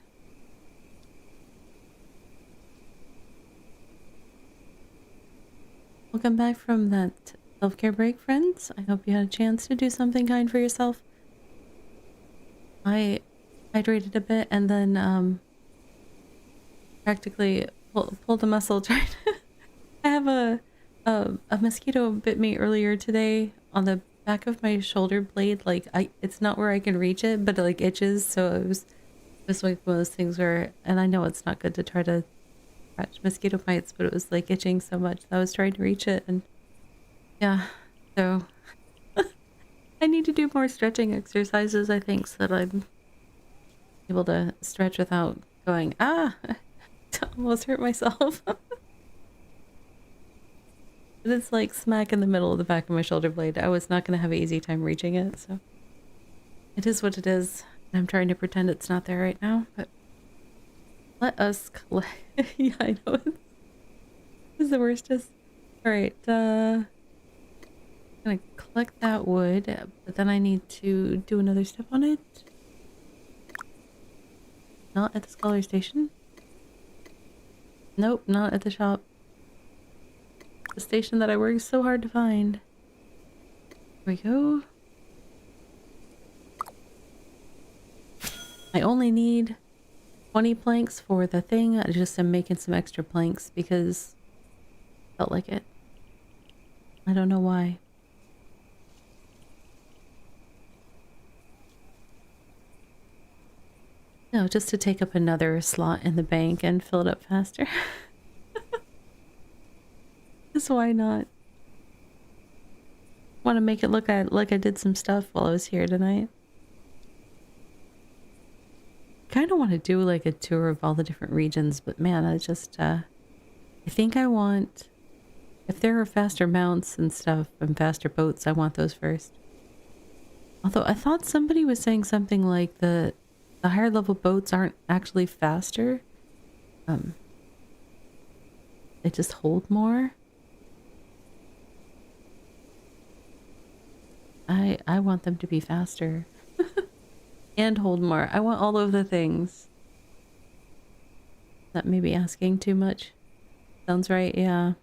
Welcome back from that self-care break, friends. I hope you had a chance to do something kind for yourself. I hydrated a bit and then practically pulled a muscle trying to I have a mosquito bit me earlier today on the back of my shoulder blade. Like it's not where I can reach it, but it like itches. So it was just like one of those things where, and I know it's not good to try to catch mosquito bites, but it was like itching so much that I was trying to reach it, and yeah, so I need to do more stretching exercises, I think, so that I'm able to stretch without going to almost hurt myself. But it's like smack in the middle of the back of my shoulder blade. I was not going to have an easy time reaching it, so it is what it is. I'm trying to pretend it's not there right now, but let us collect. Yeah, I know. It's the worst. All right. I'm gonna collect that wood, but then I need to do another step on it. Not at the scholar station. Nope, not at the shop. The station that I worked so hard to find. Here we go. I only need 20 planks for the thing. I just am making some extra planks because I felt like it. I don't know why. No, just to take up another slot in the bank and fill it up faster. Just why not? Want to make it look like I did some stuff while I was here tonight. Kind of want to do like a tour of all the different regions, but man, I just I think I want, if there are faster mounts and stuff and faster boats, I want those first. Although I thought somebody was saying something like the higher level boats aren't actually faster. They just hold more. I want them to be faster. And hold more. I want all of the things. That may be asking too much. Sounds right, yeah.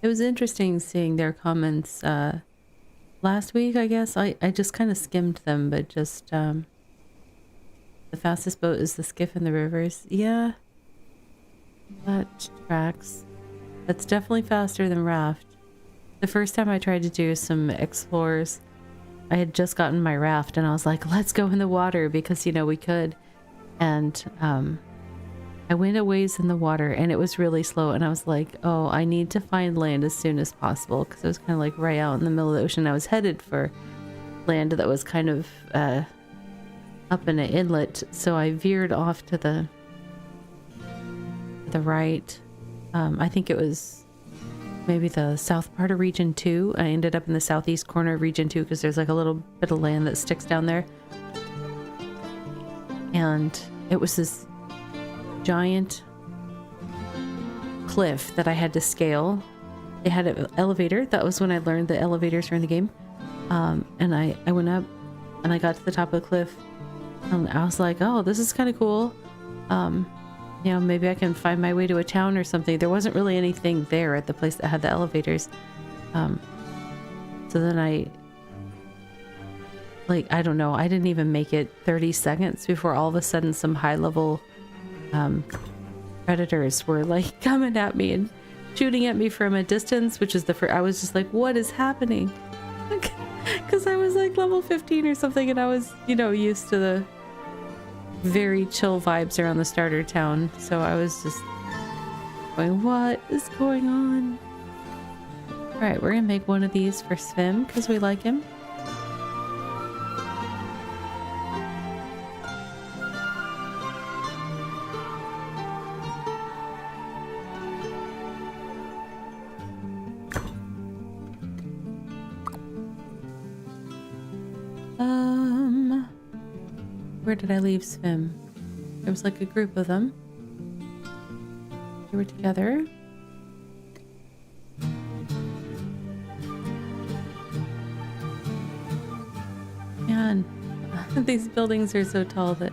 It was interesting seeing their comments last week, I guess. I just kind of skimmed them, but just the fastest boat is the skiff in the rivers. Yeah. That tracks. That's definitely faster than raft. The first time I tried to do some explorers, I had just gotten my raft and I was like, let's go in the water because, you know, we could. And I went a ways in the water and it was really slow. And I was like, oh, I need to find land as soon as possible because it was kind of like right out in the middle of the ocean. I was headed for land that was kind of up in an inlet. So I veered off to the right. I think it was maybe the south part of region 2. I ended up in the southeast corner of region 2 because there's like a little bit of land that sticks down there. And it was this giant cliff that I had to scale. It had an elevator. That was when I learned the elevators were in the game. And I went up and I got to the top of the cliff. And I was like, oh, this is kind of cool. You know, maybe I can find my way to a town or something. There wasn't really anything there at the place that had the elevators. So then I don't know, I didn't even make it 30 seconds before all of a sudden some high level predators were like coming at me and shooting at me from a distance, which is the first. I was just like, what is happening? Because I was like level 15 or something and I was, you know, used to the very chill vibes around the starter town, so I was just going, what is going on? All right, we're gonna make one of these for Svim because we like him. Where did I leave Svim? There was like a group of them. They were together. These buildings are so tall that...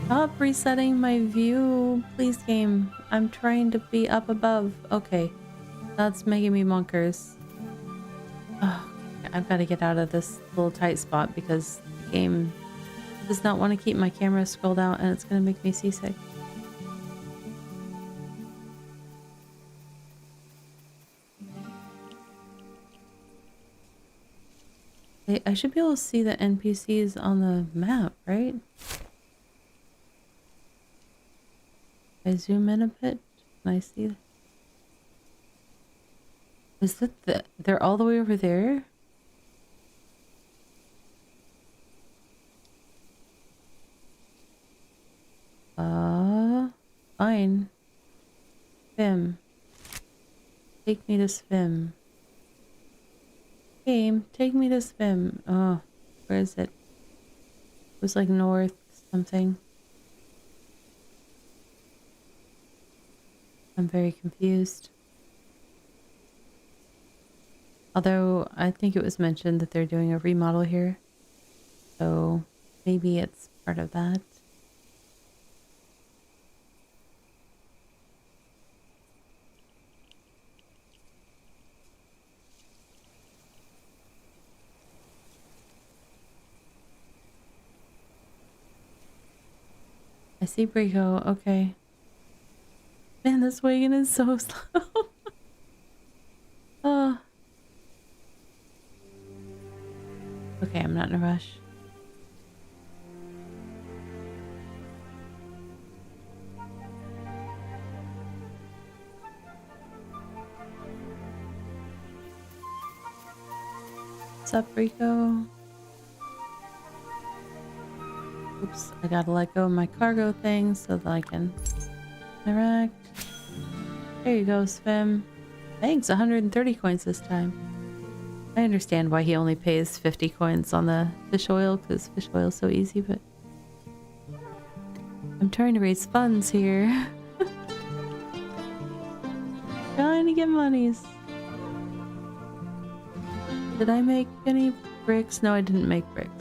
Stop resetting my view, please, game. I'm trying to be up above. Okay, that's making me monkers. Oh, I've got to get out of this little tight spot because the game does not want to keep my camera scrolled out and it's going to make me seasick. I should be able to see the NPCs on the map, right? I zoom in a bit. Can I see? Is that they're all the way over there? Fine. Swim. Take me to swim. Game, take me to swim. Oh, where is it? It was like north something. I'm very confused. Although I think it was mentioned that they're doing a remodel here. So maybe it's part of that. I see Brico. Okay. Man, this wagon is so slow. Oh. Okay, I'm not in a rush. What's up, Rico? Oops, I gotta let go of my cargo thing so that I can interact. There you go, Svim. Thanks, 130 coins this time. I understand why he only pays 50 coins on the fish oil, because fish oil is so easy, but... I'm trying to raise funds here. Trying to get monies. Did I make any bricks? No, I didn't make bricks.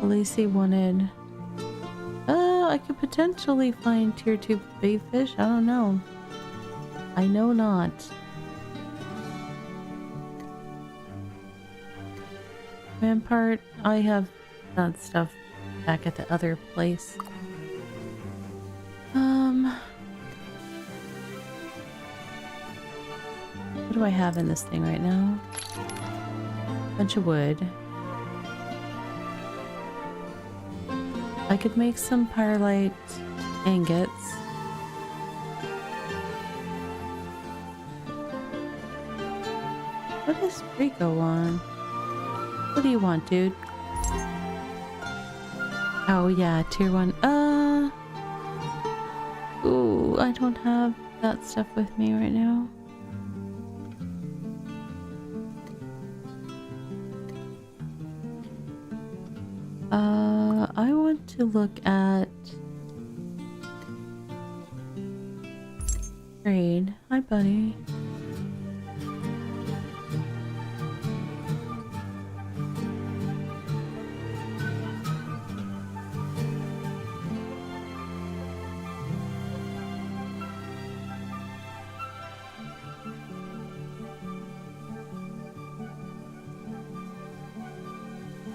Lacey wanted... I could potentially find tier 2 bait fish. I don't know. I know not. Rampart, I have that stuff back at the other place. What do I have in this thing right now? Bunch of wood. I could make some pyrolite ingots. What does Rico want? What do you want, dude? Oh yeah, tier 1. Ooh, I don't have that stuff with me right now. I want to look at trade. Hi, buddy.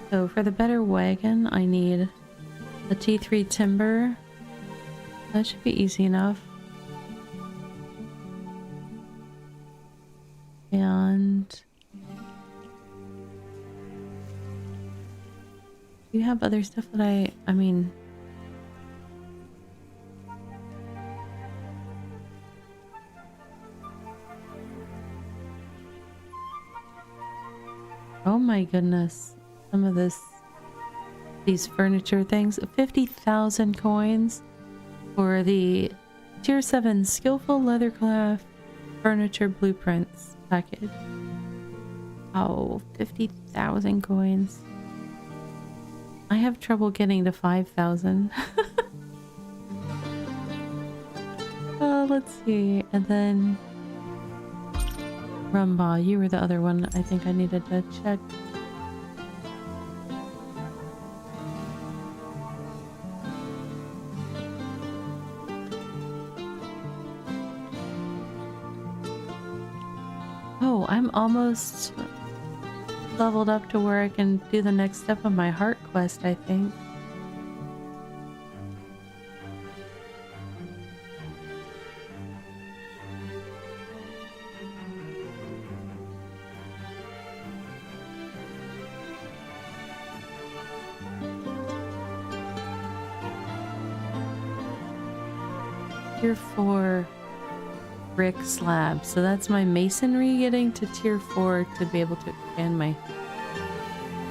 So for the better wagon, I need the T3 timber. That should be easy enough. And do you have other stuff that I mean... Oh my goodness. Some of these furniture things. 50,000 coins for the tier 7 skillful leathercraft furniture blueprints package. Oh, 50,000 coins. I have trouble getting to 5,000. let's see. And then Rumba, you were the other one I think I needed to check. Oh, I'm almost leveled up to where I can do the next step of my heart quest, I think. Tier 4 brick slab. So that's my masonry getting to tier 4 to be able to expand my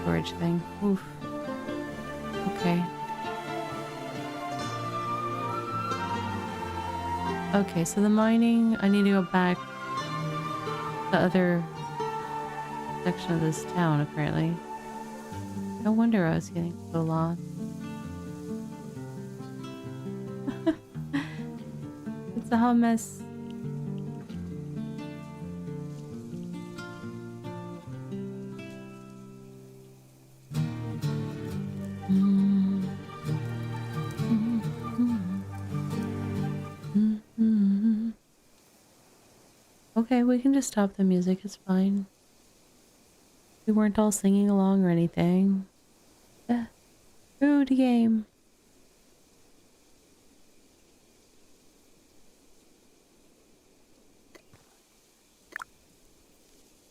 storage thing. Oof. Okay. Okay, so the mining, I need to go back to the other section of this town, apparently. No wonder I was getting so lost. It's a hot mess. Okay, we can just stop the music, it's fine. We weren't all singing along or anything. Yeah. Rude game.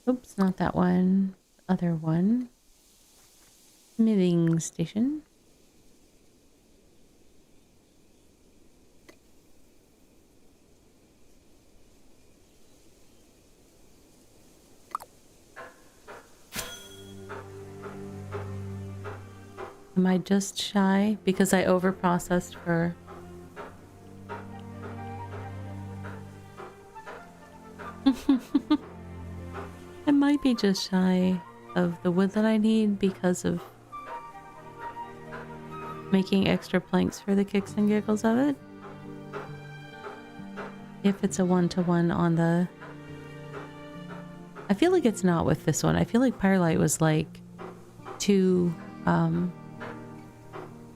Oops, not that one. Other one. Smithing station. Am I just shy because I overprocessed for... I might be just shy of the wood that I need because of making extra planks for the kicks and giggles of it. If it's a one-to-one on the... I feel like it's not with this one. I feel like Firelight was like 2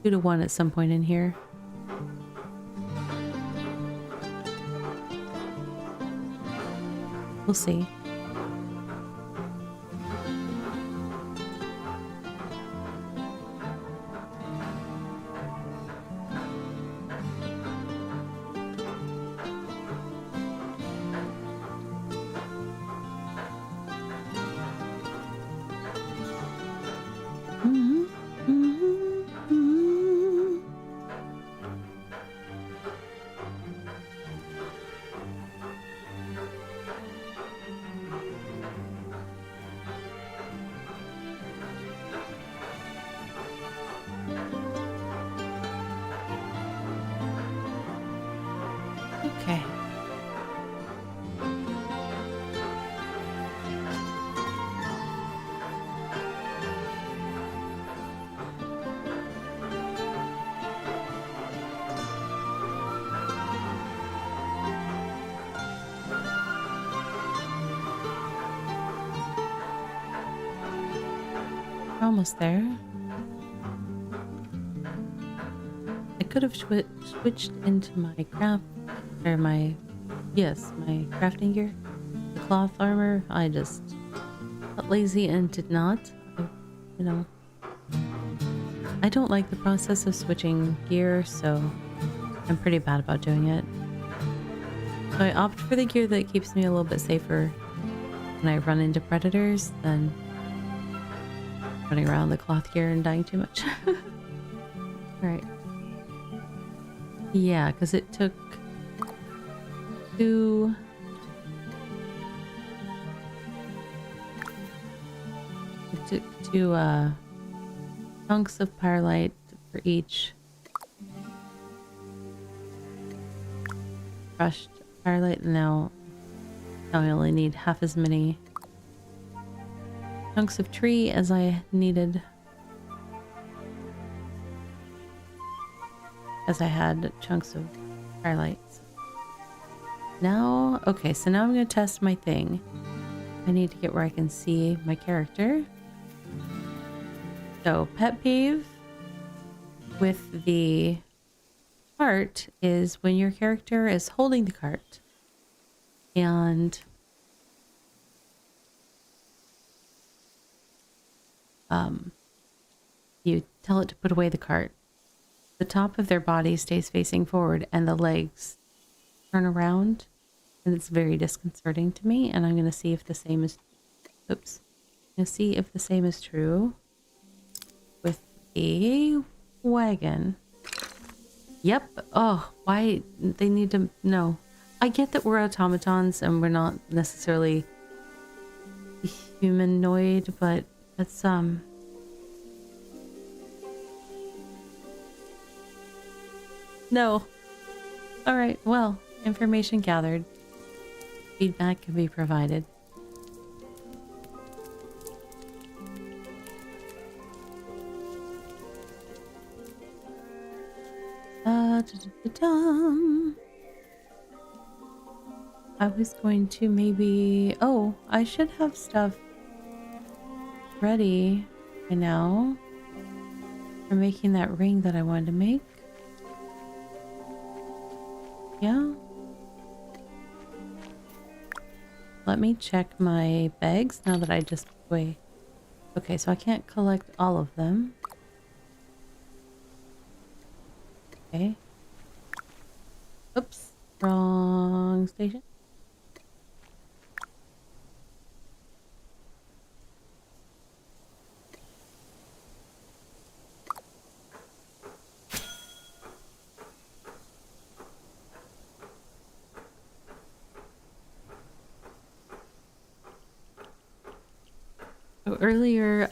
to 1 at some point in here. We'll see. Okay. We're almost there. I could have switched into my craft, or my crafting gear, the cloth armor. I just got lazy and did not. You know, I don't like the process of switching gear, so I'm pretty bad about doing it. So I opt for the gear that keeps me a little bit safer when I run into predators than running around the cloth gear and dying too much. Alright. Yeah, because it took two... It took 2 chunks of pyrolite for each crushed pyrolite. Now I only need half as many chunks of tree as I needed, as I had chunks of pyrolite. Now, okay, so now I'm going to test my thing. I need to get where I can see my character. So, pet peeve with the cart is when your character is holding the cart and you tell it to put away the cart. The top of their body stays facing forward and the legs turn around, and it's very disconcerting to me. And I'm going to see if the same is, oops, I'm going to see if the same is true with a wagon. Yep. Oh, why they need to know. I get that we're automatons and we're not necessarily humanoid, but that's no. All right. Well, information gathered. Feedback can be provided. Da-da-da-dum. I was going to maybe... Oh, I should have stuff ready by now for making that ring that I wanted to make. Yeah. Let me check my bags now that I just... Wait. Okay, so I can't collect all of them. Okay. Oops. Wrong station. So earlier,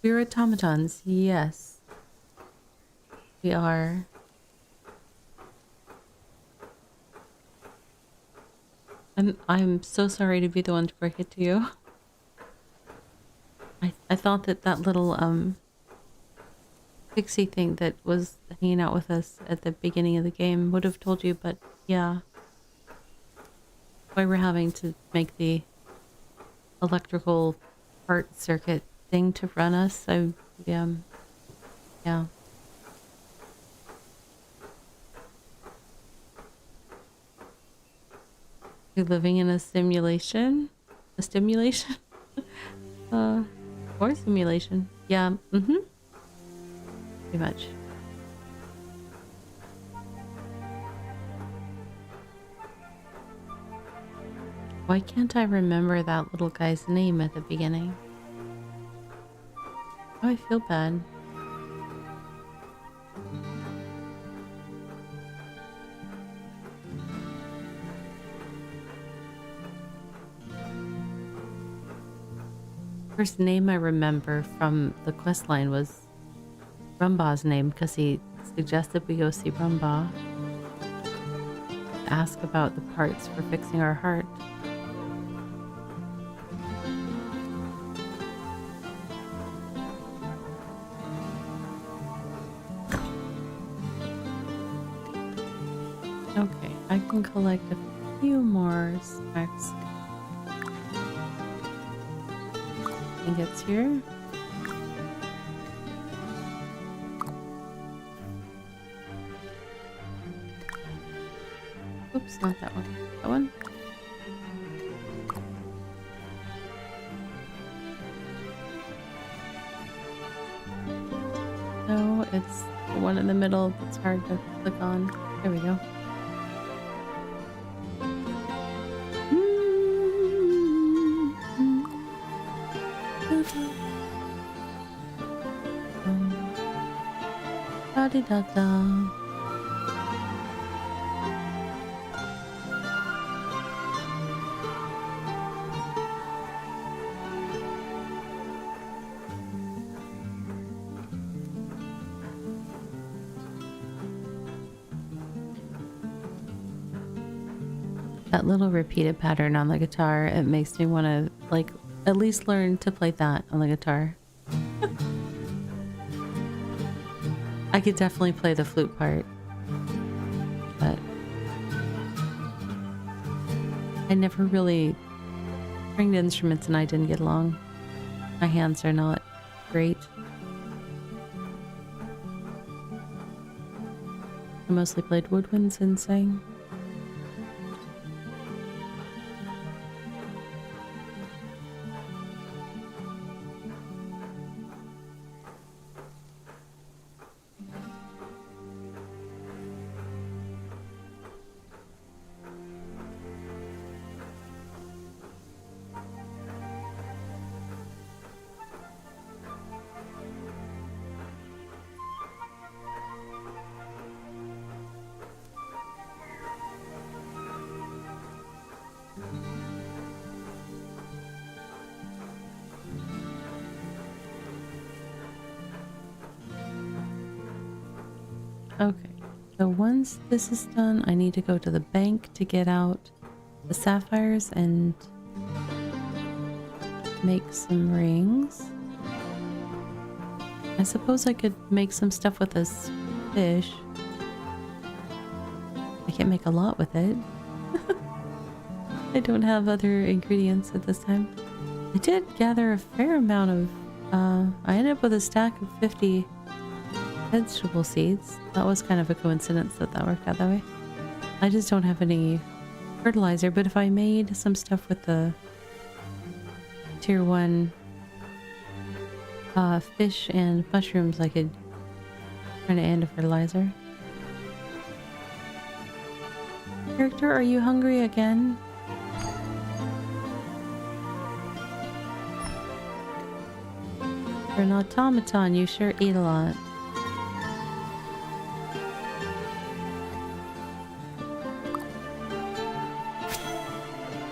we were automatons. Yes. We are. I'm so sorry to be the one to break it to you. I thought that little pixie thing that was hanging out with us at the beginning of the game would have told you, but yeah. Why we're having to make the electrical part circuit thing to run us. Yeah. You're living in a simulation? A stimulation? Or simulation. Yeah, pretty much. Why can't I remember that little guy's name at the beginning? Oh, I feel bad. First name I remember from the quest line was Rumba's name because he suggested we go see Rumba. Ask about the parts for fixing our heart. Okay, I can collect a few more snacks. Gets here. Oops, not that one. That one. No, it's the one in the middle that's hard to click on. There we go. Da-da-da-da. That little repeated pattern on the guitar, it makes me want to, like, at least learn to play that on the guitar. I could definitely play the flute part, but I never really stringed instruments and I didn't get along. My hands are not great. I mostly played woodwinds and sang. Okay, so once this is done, I need to go to the bank to get out the sapphires and make some rings. I suppose I could make some stuff with this fish. I can't make a lot with it. I don't have other ingredients at this time. I did gather a fair amount of... I ended up with a stack of 50 vegetable seeds. That was kind of a coincidence that that worked out that way. I just don't have any fertilizer, but if I made some stuff with the tier 1 fish and mushrooms, I could turn it into fertilizer. Character, are you hungry again? You're an automaton, you sure eat a lot.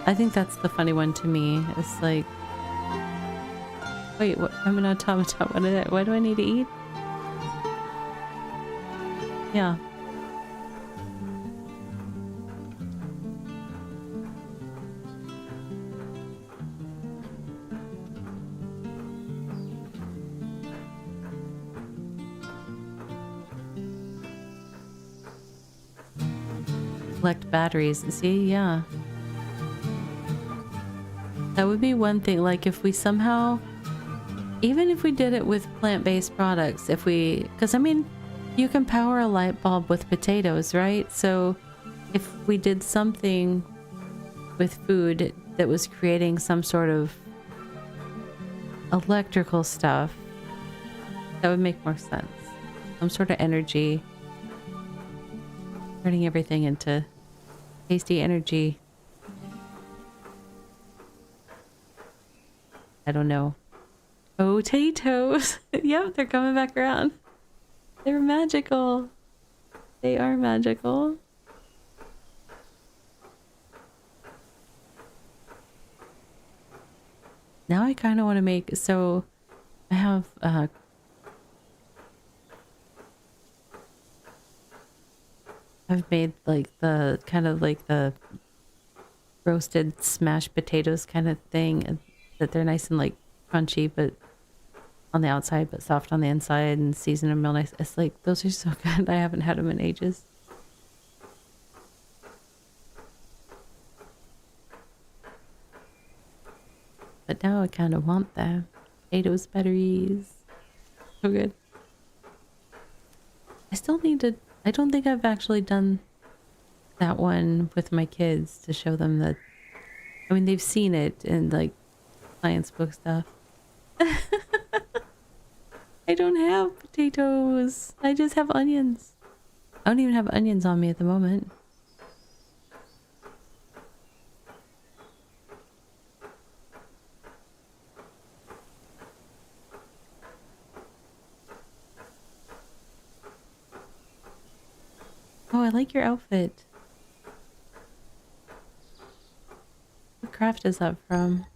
I think that's the funny one to me. It's like, wait, what? I'm an automaton. What do I need to eat? Yeah. Collect batteries. See, yeah. That would be one thing, like if we somehow, even if we did it with plant-based products, if we, because I mean, you can power a light bulb with potatoes, right? So if we did something with food that was creating some sort of electrical stuff, that would make more sense. Some sort of energy, turning everything into tasty energy. I don't know. Potatoes. Yep, they're coming back around. They're magical. They are magical. Now I kind of want to make, so I have I've made like the kind of like the roasted smashed potatoes kind of thing, that they're nice and like crunchy but on the outside but soft on the inside, and season them real nice. It's like, those are so good. I haven't had them in ages. But now I kind of want them. Potatoes, batteries. So good. I still need to, I don't think I've actually done that one with my kids to show them that, I mean, they've seen it in like science book stuff. I don't have potatoes. I just have onions. I don't even have onions on me at the moment. Oh, I like your outfit. What craft is that from?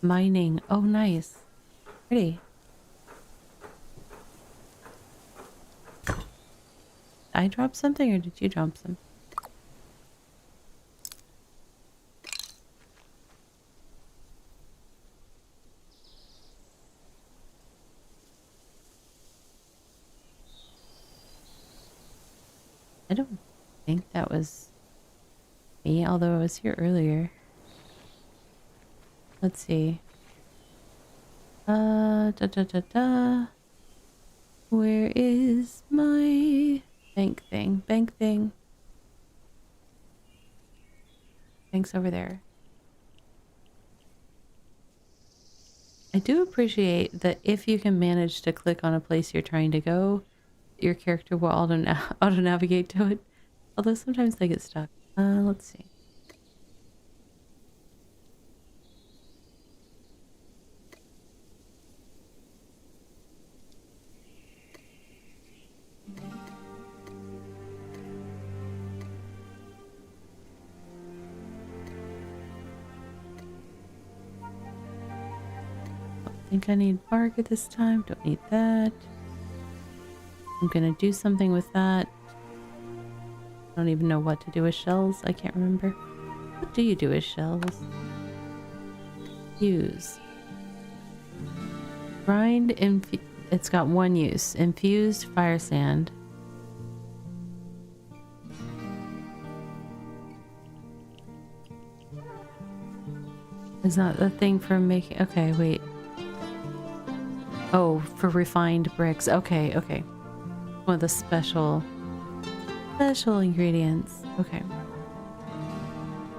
Mining. Oh, nice. Pretty. I dropped something or did you drop some? I don't think that was me, although I was here earlier. Let's see. Da da da da. Where is my bank thing? Bank thing. Bank's over there. I do appreciate that if you can manage to click on a place you're trying to go, your character will auto navigate to it. Although sometimes they get stuck. Let's see. I think I need bark at this time. Don't need that. I'm gonna do something with that. I don't even know what to do with shells. I can't remember. What do you do with shells? Use. Grind, it's got one use. Infused fire sand. Is that the thing for making... Okay, wait. Oh, for refined bricks. Okay, okay. One of the special ingredients. Okay.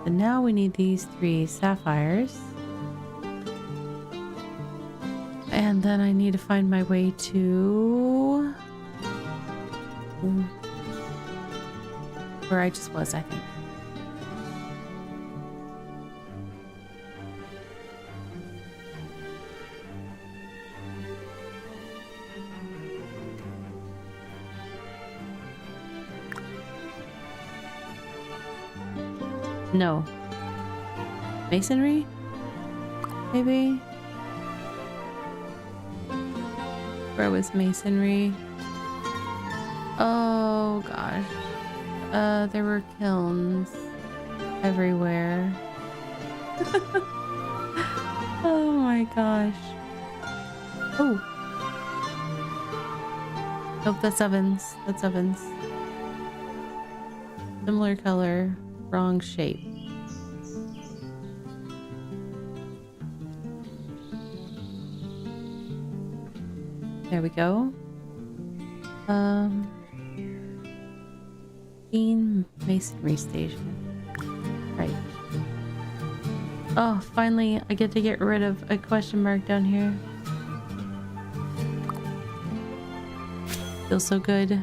And now we need these 3 sapphires. And then I need to find my way to... where I just was, I think. No. Masonry? Maybe? Where was masonry? Oh gosh. There were kilns everywhere. Oh my gosh. Oh. Oh, that's ovens. That's ovens. Similar color. Wrong shape. There we go. Keen masonry station. Right. Oh, finally I get to get rid of a question mark down here. Feels so good.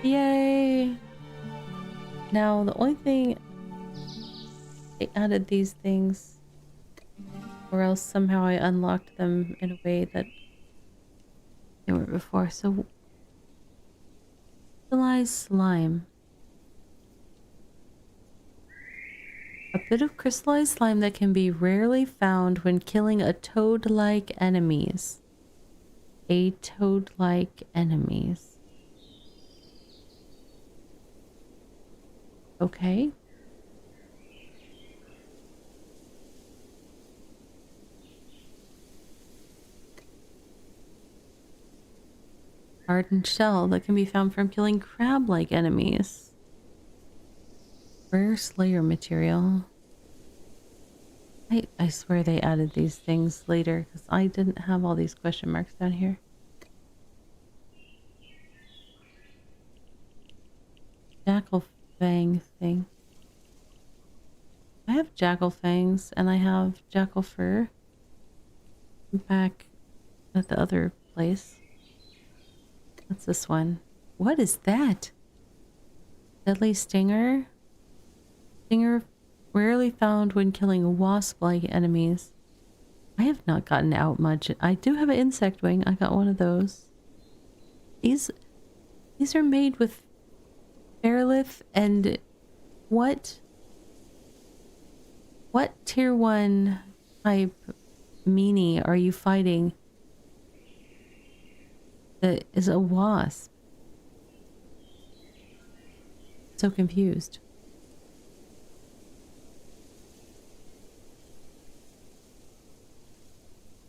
Yay! Now, the only thing... They added these things, or else somehow I unlocked them in a way that they weren't before. So, crystallized slime. A bit of crystallized slime that can be rarely found when killing a toad-like enemies. A toad-like enemies. Okay. Hardened shell that can be found from killing crab-like enemies. Rare slayer material. I swear they added these things later because I didn't have all these question marks down here. Jackal fang thing. I have jackal fangs and I have jackal fur. I'm back at the other place. What's this one? What is that? Deadly stinger? Stinger rarely found when killing wasp-like enemies. I have not gotten out much. I do have an insect wing. I got one of those. These are made with Fairlith and what tier 1 type meanie are you fighting that is a wasp? So confused.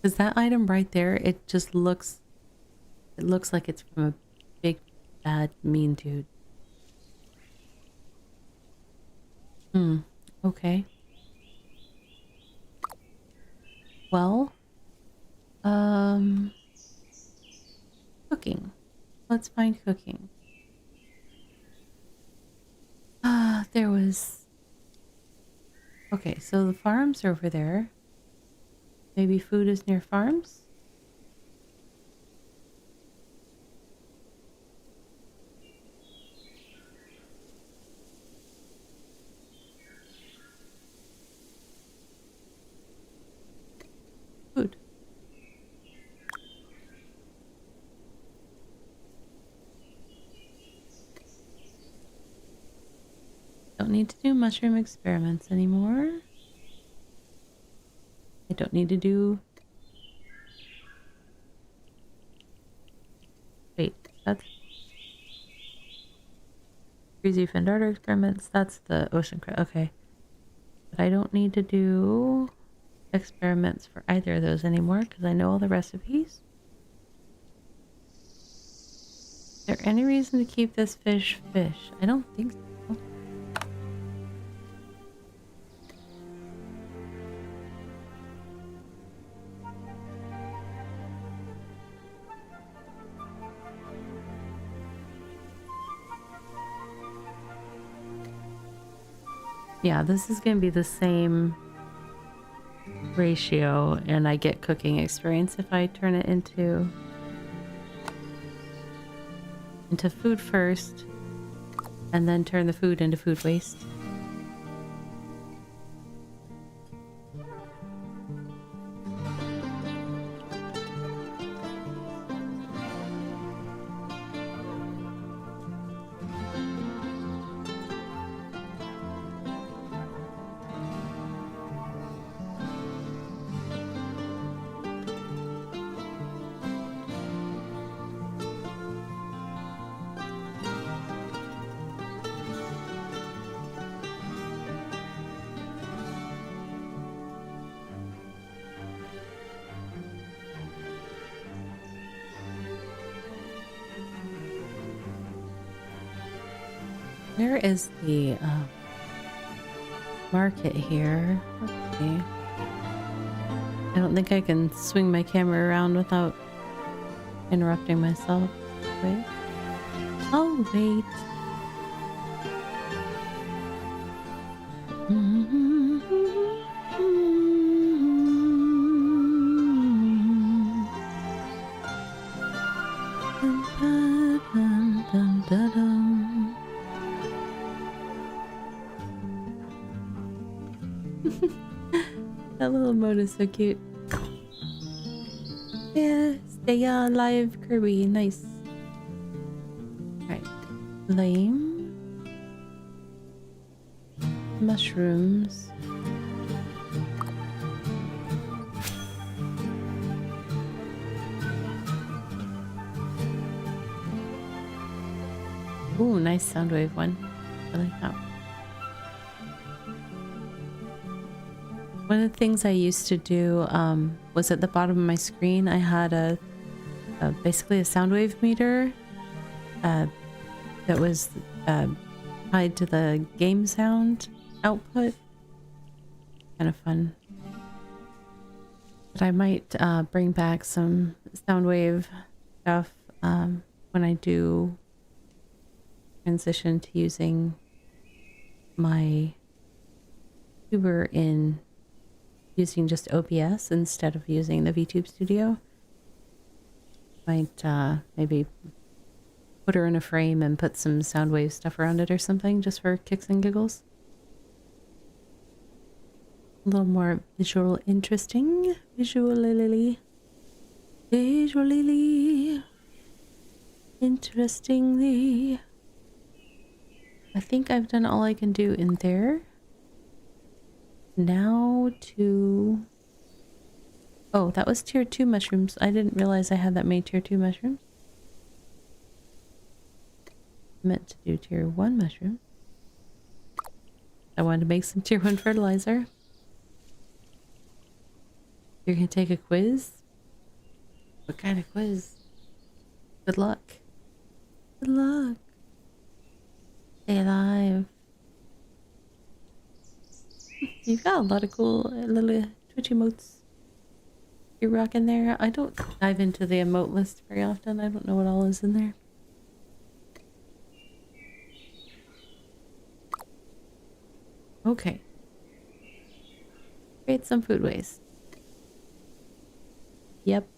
Because that item right there, it just looks, it looks like it's from a big, bad, mean dude. Okay. Well, cooking. Let's find cooking. There was... Okay, so the farms are over there. Maybe food is near farms? Food. Don't need to do mushroom experiments anymore. I don't need to do... Wait, that's... Greasy fin darter experiments, that's the ocean crab. Okay. But I don't need to do experiments for either of those anymore because I know all the recipes. Is there any reason to keep this fish? I don't think so. Yeah, this is going to be the same ratio, and I get cooking experience if I turn it into food first, and then turn the food into food waste. Where is the market here? Let's see. I don't think I can swing my camera around without interrupting myself. Wait. Oh, wait. That little mode is so cute. Yeah, stay alive, Kirby. Nice. Alright. Lame. Mushrooms. Ooh, nice Soundwave one. I like that. One of the things I used to do was at the bottom of my screen, I had a basically a Soundwave meter that was tied to the game sound output. Kind of fun. But I might bring back some Soundwave stuff when I do transition to using my tuber in using just OBS instead of using the VTube Studio. Might maybe put her in a frame and put some Soundwave stuff around it or something just for kicks and giggles. A little more visual interesting. Visually interestingly. I think I've done all I can do in there. Now to... Oh, that was tier 2 mushrooms. I didn't realize I had that many tier 2 mushrooms. I meant to do tier 1 mushrooms. I wanted to make some tier 1 fertilizer. You're gonna take a quiz? What kind of quiz? Good luck. Good luck. Stay alive. You've got a lot of cool little Twitch emotes you're rocking there. I don't dive into the emote list very often. I don't know what all is in there. Okay. Create some food waste. Yep.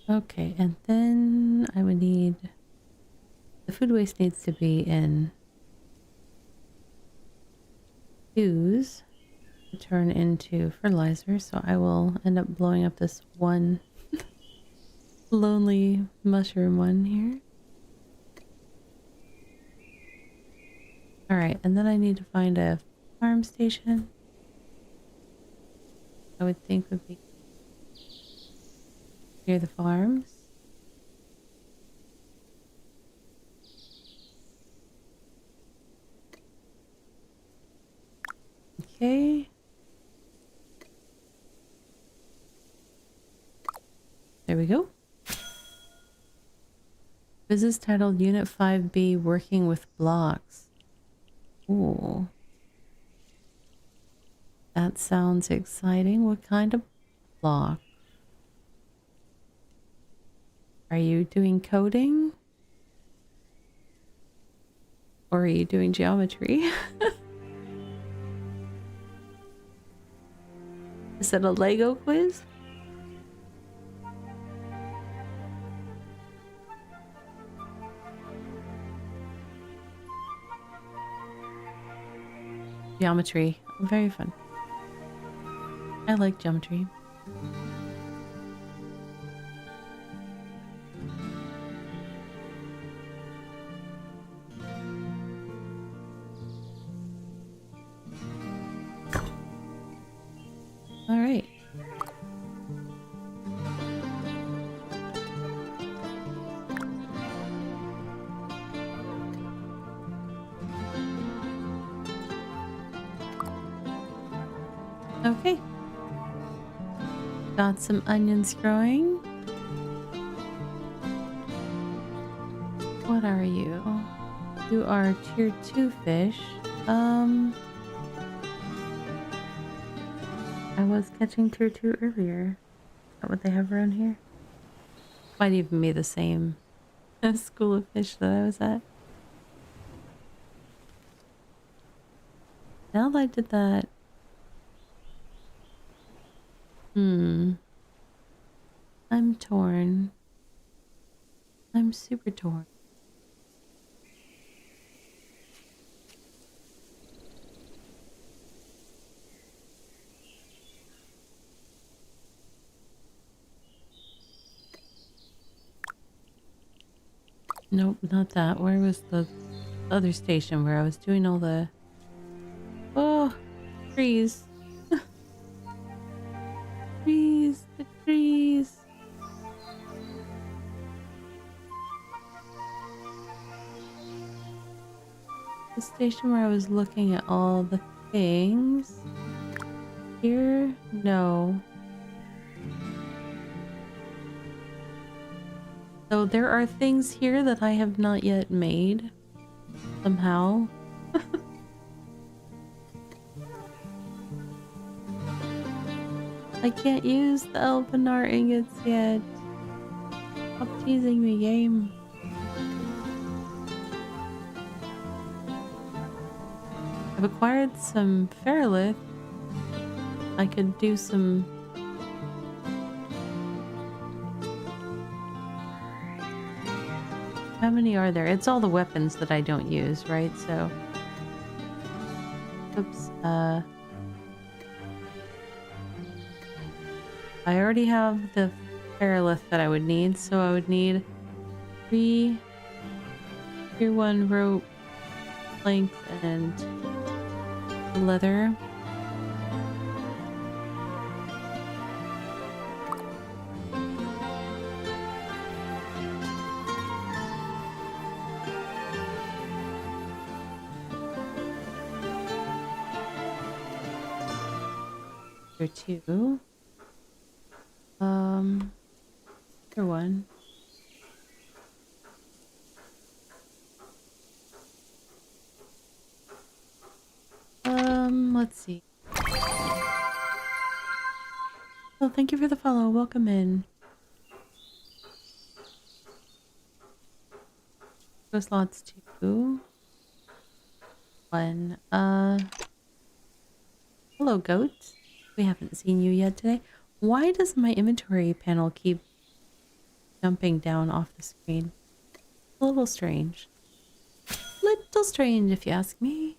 Okay, and then I would need... The food waste needs to be in fuse to turn into fertilizer, so I will end up blowing up this one lonely mushroom one here. Alright, and then I need to find a farm station. I would think would be near the farms. Okay. There we go. This is titled Unit 5B Working with Blocks. Ooh. That sounds exciting. What kind of block? Are you doing coding? Or are you doing geometry? Is it a Lego quiz? Geometry. Very fun. I like geometry. All right. Okay. Got some onions growing. What are you? You are tier 2 fish. I was catching tier 2 earlier. Is that what they have around here? Might even be the same school of fish that I was at. Now that I did that... I'm torn. I'm super torn. Nope, not that. Where was the other station where I was doing all the... Oh, trees. Trees, the trees. The station where I was looking at all the things. Here? No. So there are things here that I have not yet made. Somehow. I can't use the Elvenar ingots yet. Stop teasing me, game. I've acquired some Feralith. I could do some... How many are there? It's all the weapons that I don't use, right? So... Oops, I already have the Feralith that I would need, so I would need 3 Tier 1 rope, planks, and leather. Tier 2. Tier 1. Let's see. Oh, thank you for the follow. Welcome in. Go slots 2. 1. Hello, goats. We haven't seen you yet today. Why does my inventory panel keep jumping down off the screen? A little strange. Little strange, if you ask me.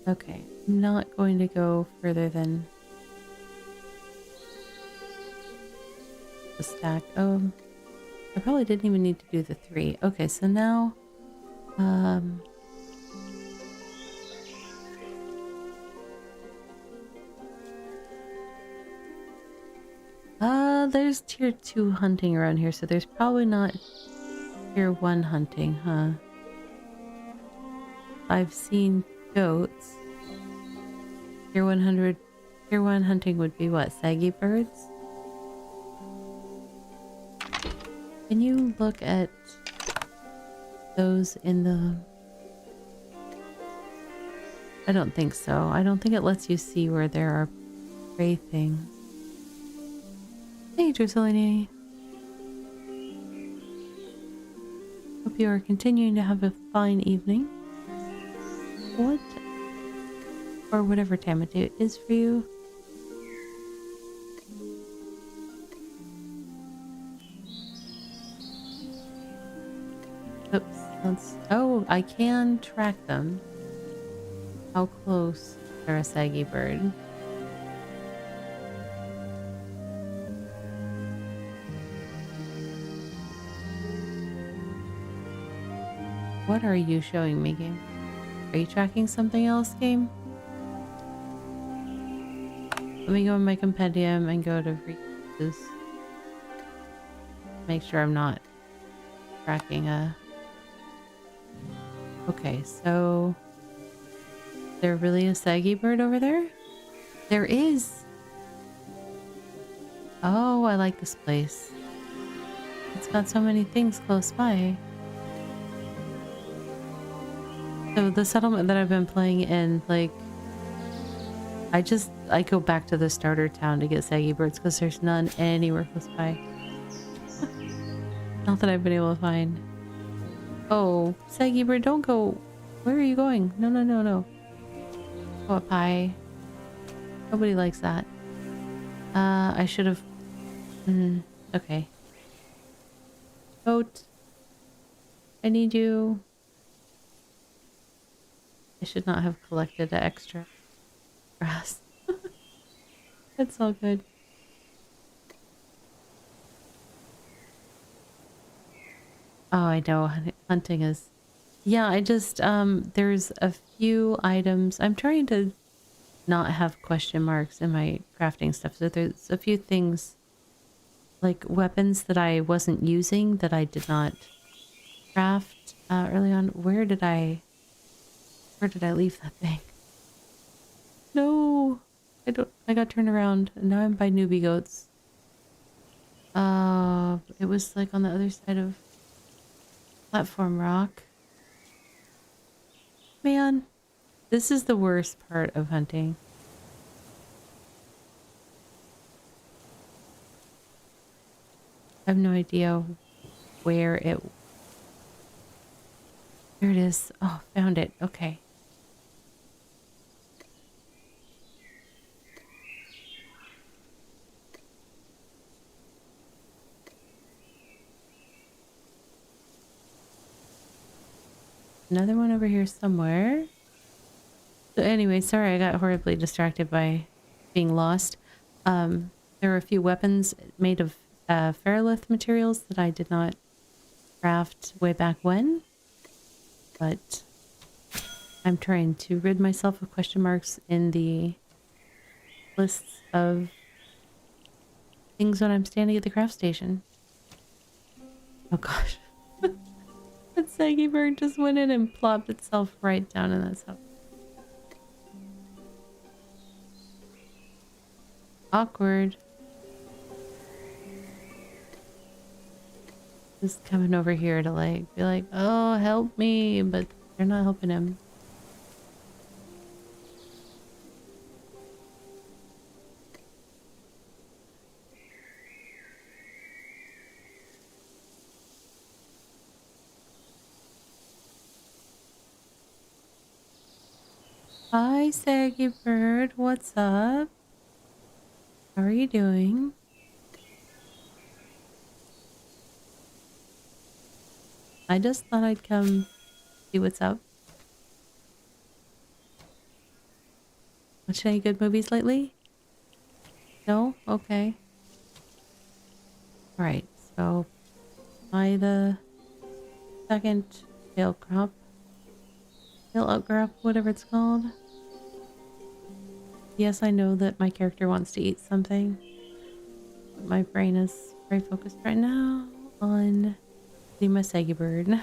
Okay, I'm not going to go further than the stack. Oh, I probably didn't even need to do the 3. Okay, so now, there's tier 2 hunting around here, so there's probably not tier 1 hunting, huh? I've seen goats. Tier 100, tier 1 hunting would be what? Saggy birds? Can you look at those in the... I don't think so. I don't think it lets you see where there are prey things. Hey, Drusillini. Hope you are continuing to have a fine evening. What? Or whatever time it is for you. Oops. Let's... Oh, I can track them. How close are a saggy bird? What are you showing me, game? Are you tracking something else, game? Let me go in my compendium and go to resources. Make sure I'm not tracking a... Okay, so... Is there really a saggy bird over there? There is! Oh, I like this place. It's got so many things close by. So the settlement that I've been playing in, like... I go back to the starter town to get saggy birds because there's none anywhere close by. Not that I've been able to find. Oh, saggy bird, don't go. Where are you going? No, no, no, no. Go up high. Nobody likes that. I should have... okay. Goat. I need you. I should not have collected extra grass. It's all good. Oh, I know. Hunting is... Yeah, I just, there's a few items. I'm trying to not have question marks in my crafting stuff. So there's a few things, like weapons that I wasn't using that I did not craft early on. Where did I... Where did I leave that thing? No, I got turned around and now I'm by newbie goats. It was like on the other side of platform rock. Man, this is the worst part of hunting. I have no idea where it... There it is. Oh, found it. Okay. Another one over here somewhere. So anyway, sorry I got horribly distracted by being lost. There were a few weapons made of ferrolith materials that I did not craft way back when. But I'm trying to rid myself of question marks in the lists of things when I'm standing at the craft station. Oh gosh. That saggy bird just went in and plopped itself right down in that stuff. Awkward. Just coming over here to like be like, oh, help me, but they're not helping him. Hi, saggy bird. What's up? How are you doing? I just thought I'd come see what's up. Watched any good movies lately? No? Okay. Alright, so by the second tail outcrop, whatever it's called. Yes, I know that my character wants to eat something, but my brain is very focused right now on seeing my saggy bird.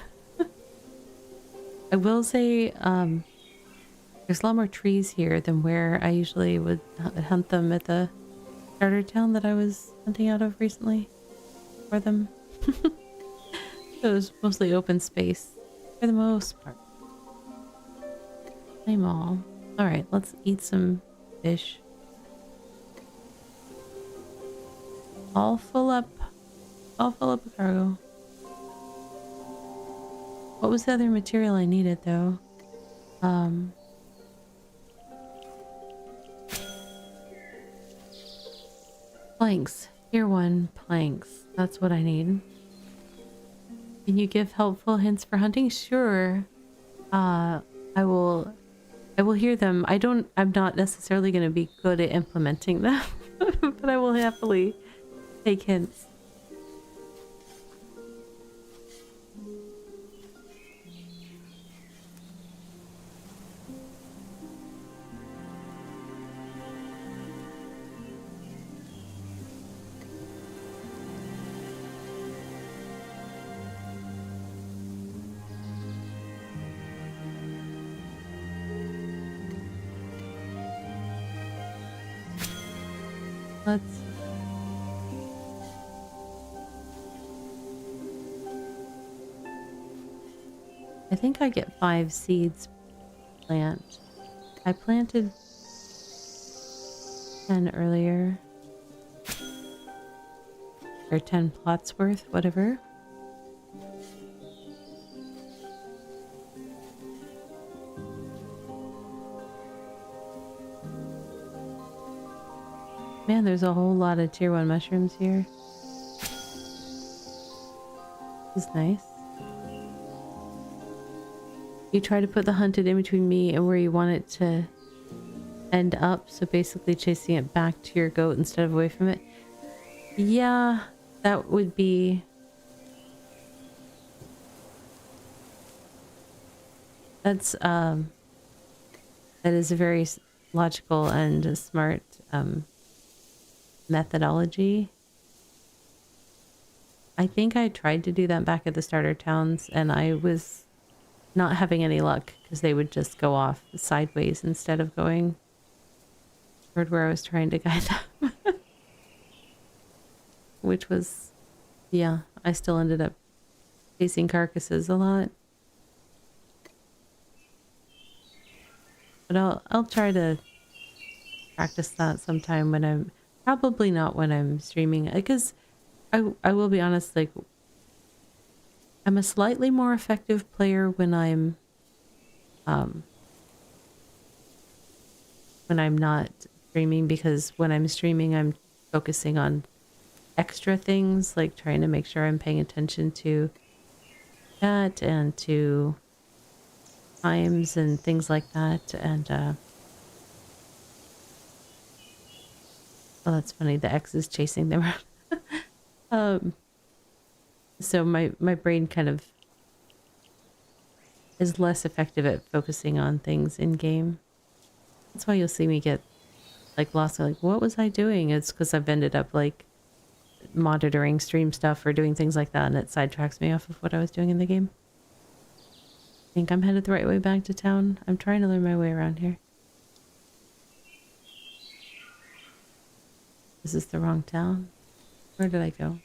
I will say, there's a lot more trees here than where I usually would hunt them at the starter town that I was hunting out of recently for them. So it was mostly open space for the most part. Same all. Alright, let's eat some fish. All full up. All full up with cargo. What was the other material I needed though? Planks. Tier 1 planks. That's what I need. Can you give helpful hints for hunting? Sure. I will hear them. I'm not necessarily going to be good at implementing them, but I will happily take hints. Let's... I think I get 5 seeds per plant. I planted 10 earlier. Or 10 plots worth, whatever. Man, there's a whole lot of tier 1 mushrooms here. This is nice. You try to put the hunted in between me and where you want it to end up, so basically chasing it back to your goat instead of away from it. Yeah, that would be... That's, that is a very logical and smart, methodology. I think I tried to do that back at the starter towns and I was not having any luck because they would just go off sideways instead of going toward where I was trying to guide them. Which was, yeah, I still ended up chasing carcasses a lot. But I'll try to practice that sometime when I'm, probably not when I'm streaming, because I will be honest, like, I'm a slightly more effective player when I'm not streaming, because when I'm streaming I'm focusing on extra things, like trying to make sure I'm paying attention to that and to times and things like that. And oh, that's funny, the X is chasing them around. So my brain kind of is less effective at focusing on things in game. That's why you'll see me get like lost, like what was I doing? It's because I've ended up like monitoring stream stuff or doing things like that, and it sidetracks me off of what I was doing in the game. I think I'm headed the right way back to town. I'm trying to learn my way around here. This is the wrong town. Where did I go?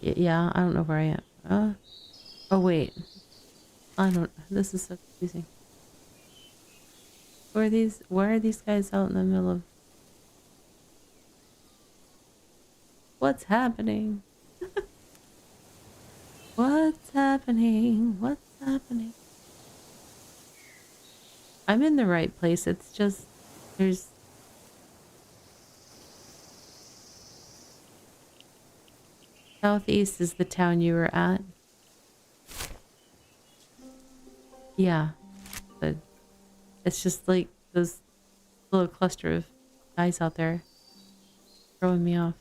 Yeah, I don't know where I am. Oh wait. I don't, this is so confusing. Why are these guys out in the middle of... What's happening? What's happening? What's happening? I'm in the right place. It's just, there's... Southeast is the town you were at. Yeah. But it's just like those little cluster of guys out there throwing me off.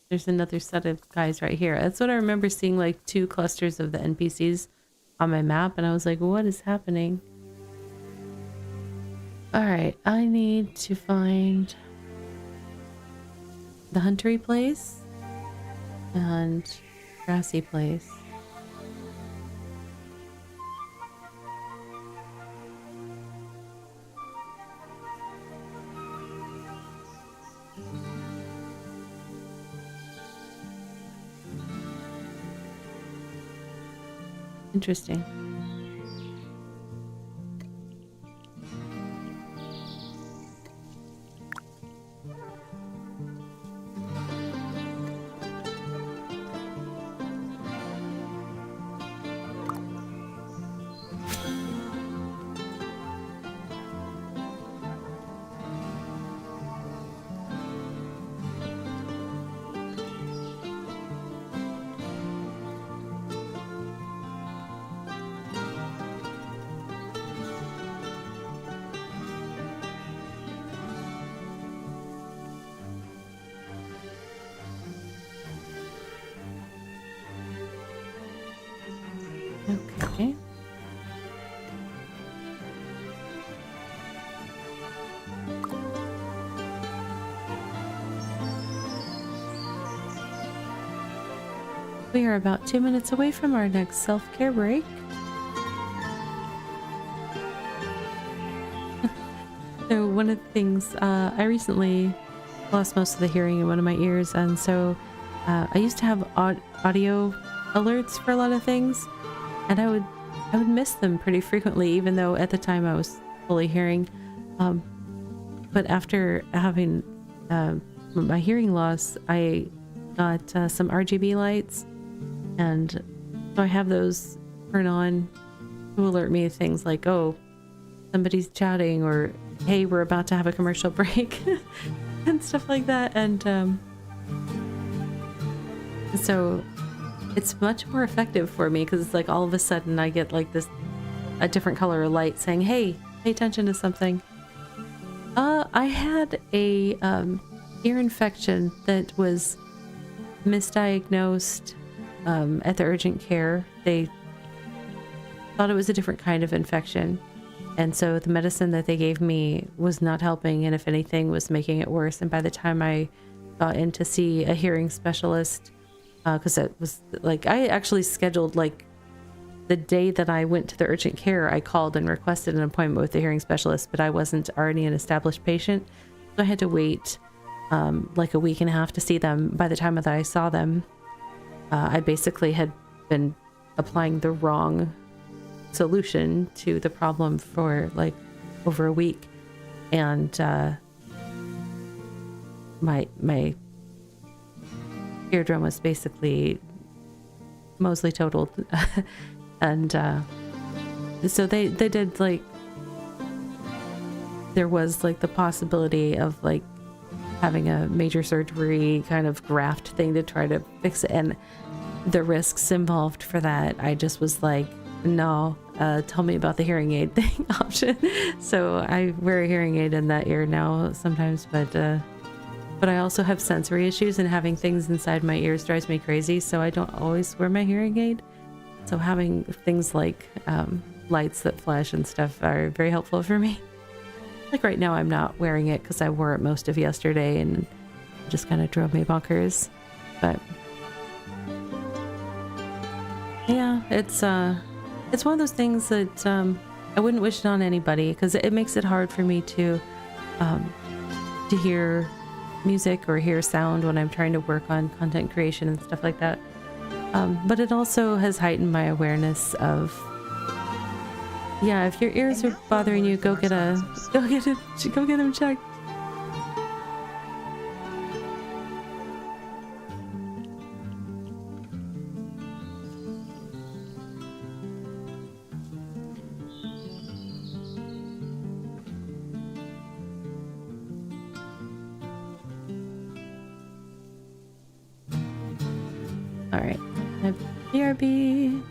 There's another set of guys right here. That's what I remember seeing, like 2 clusters of the NPCs on my map, and I was like, what is happening? Alright, I need to find the Huntery place and Grassy place. Interesting. Okay. We are about 2 minutes away from our next self-care break. So one of the things, I recently lost most of the hearing in one of my ears, and so I used to have audio alerts for a lot of things, and I would miss them pretty frequently, even though at the time I was fully hearing. But after having my hearing loss, I got some RGB lights, and so I have those turn on to alert me of things like, oh, somebody's chatting, or hey, we're about to have a commercial break and stuff like that. And so it's much more effective for me, because it's like all of a sudden I get like a different color of light saying, hey, pay attention to something. I had a ear infection that was misdiagnosed at the urgent care. They thought it was a different kind of infection, and so the medicine that they gave me was not helping, and if anything was making it worse. And by the time I got in to see a hearing specialist, because it was like I actually scheduled, like, the day that I went to the urgent care, I called and requested an appointment with the hearing specialist, but I wasn't already an established patient, so I had to wait like a week and a half to see them. By the time that I saw them, I basically had been applying the wrong solution to the problem for like over a week, and my eardrum was basically mostly totaled. And so they did, like, there was like the possibility of like having a major surgery kind of graft thing to try to fix it, and the risks involved for that, I just was like, no, tell me about the hearing aid thing option. So I wear a hearing aid in that ear now sometimes, but I also have sensory issues, and having things inside my ears drives me crazy, so I don't always wear my hearing aid. So having things like lights that flash and stuff are very helpful for me. Like right now I'm not wearing it because I wore it most of yesterday and it just kind of drove me bonkers. But yeah, it's one of those things that I wouldn't wish it on anybody, because it makes it hard for me to hear music or hear sound when I'm trying to work on content creation and stuff like that. But it also has heightened my awareness of, yeah, if your ears are bothering you, go get them checked. All right, BRB.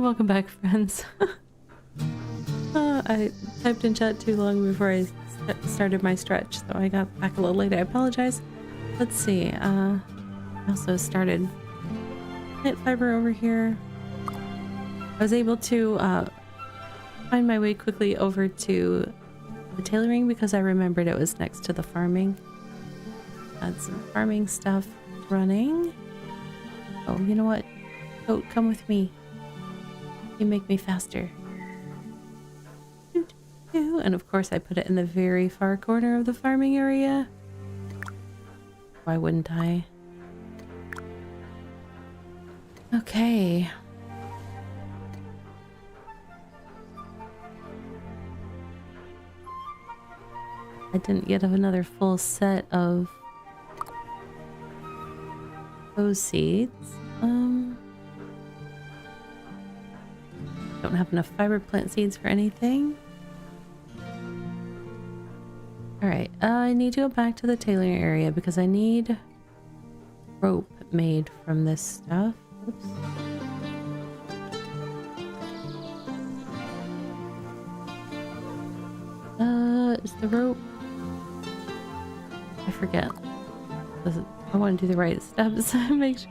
welcome back, friends. I typed in chat too long before I started my stretch, so I got back a little late. I apologize. Let's see. I also started plant fiber over here. I was able to find my way quickly over to the tailoring because I remembered it was next to the farming. Had some farming stuff running. Oh, you know what? Oh, come with me. You make me faster. And of course I put it in the very far corner of the farming area. Why wouldn't I? Okay. I didn't yet have another full set of those seeds. Don't have enough fiber plant seeds for anything. Alright, I need to go back to the tailoring area because I need rope made from this stuff. Oops. Is the rope? I forget. I want to do the right steps. Make sure.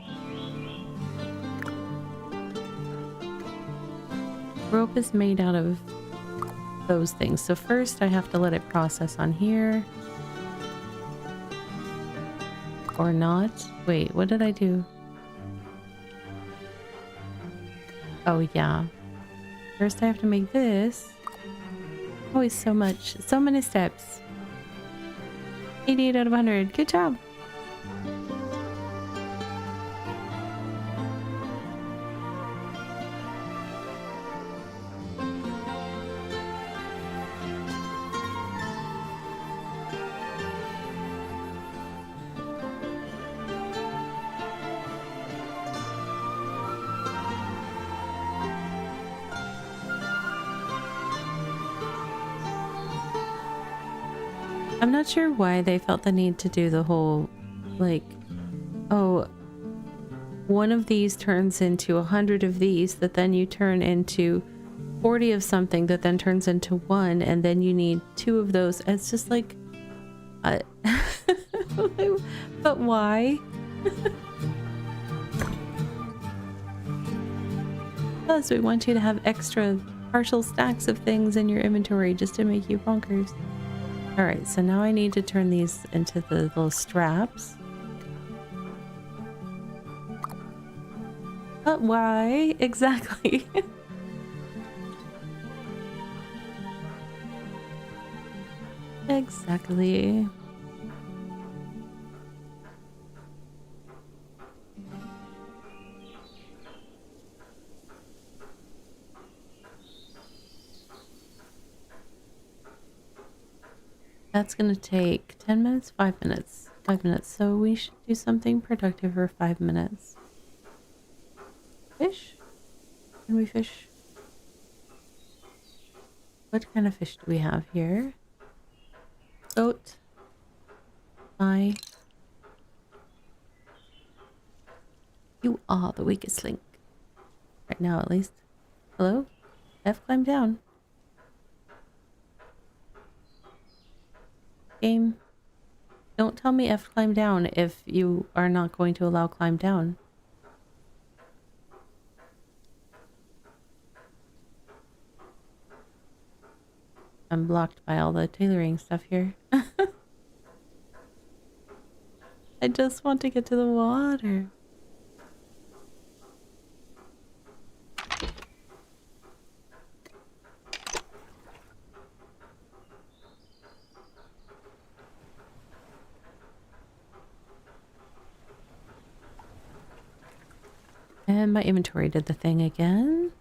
Rope is made out of those things. So first I have to let it process on here. Or not. Wait, what did I do? Oh yeah. First I have to make this. Always so much. So many steps. 88 out of 100. Good job. I'm not sure why they felt the need to do the whole, like, oh, one of these turns into 100 of these that then you turn into 40 of something that then turns into one, and then you need 2 of those. It's just like, but why? Plus, we want you to have extra partial stacks of things in your inventory just to make you bonkers. Alright, so now I need to turn these into the little straps. But why? Exactly. Exactly. That's gonna take 10 minutes, 5 minutes, 5 minutes. So we should do something productive for 5 minutes. Fish? Can we fish? What kind of fish do we have here? Goat. Eye. You are the weakest link. Right now, at least. Hello? F, climb down. Game. Don't tell me F climb down if you are not going to allow climb down. I'm blocked by all the tailoring stuff here. I just want to get to the water. And my inventory did the thing again.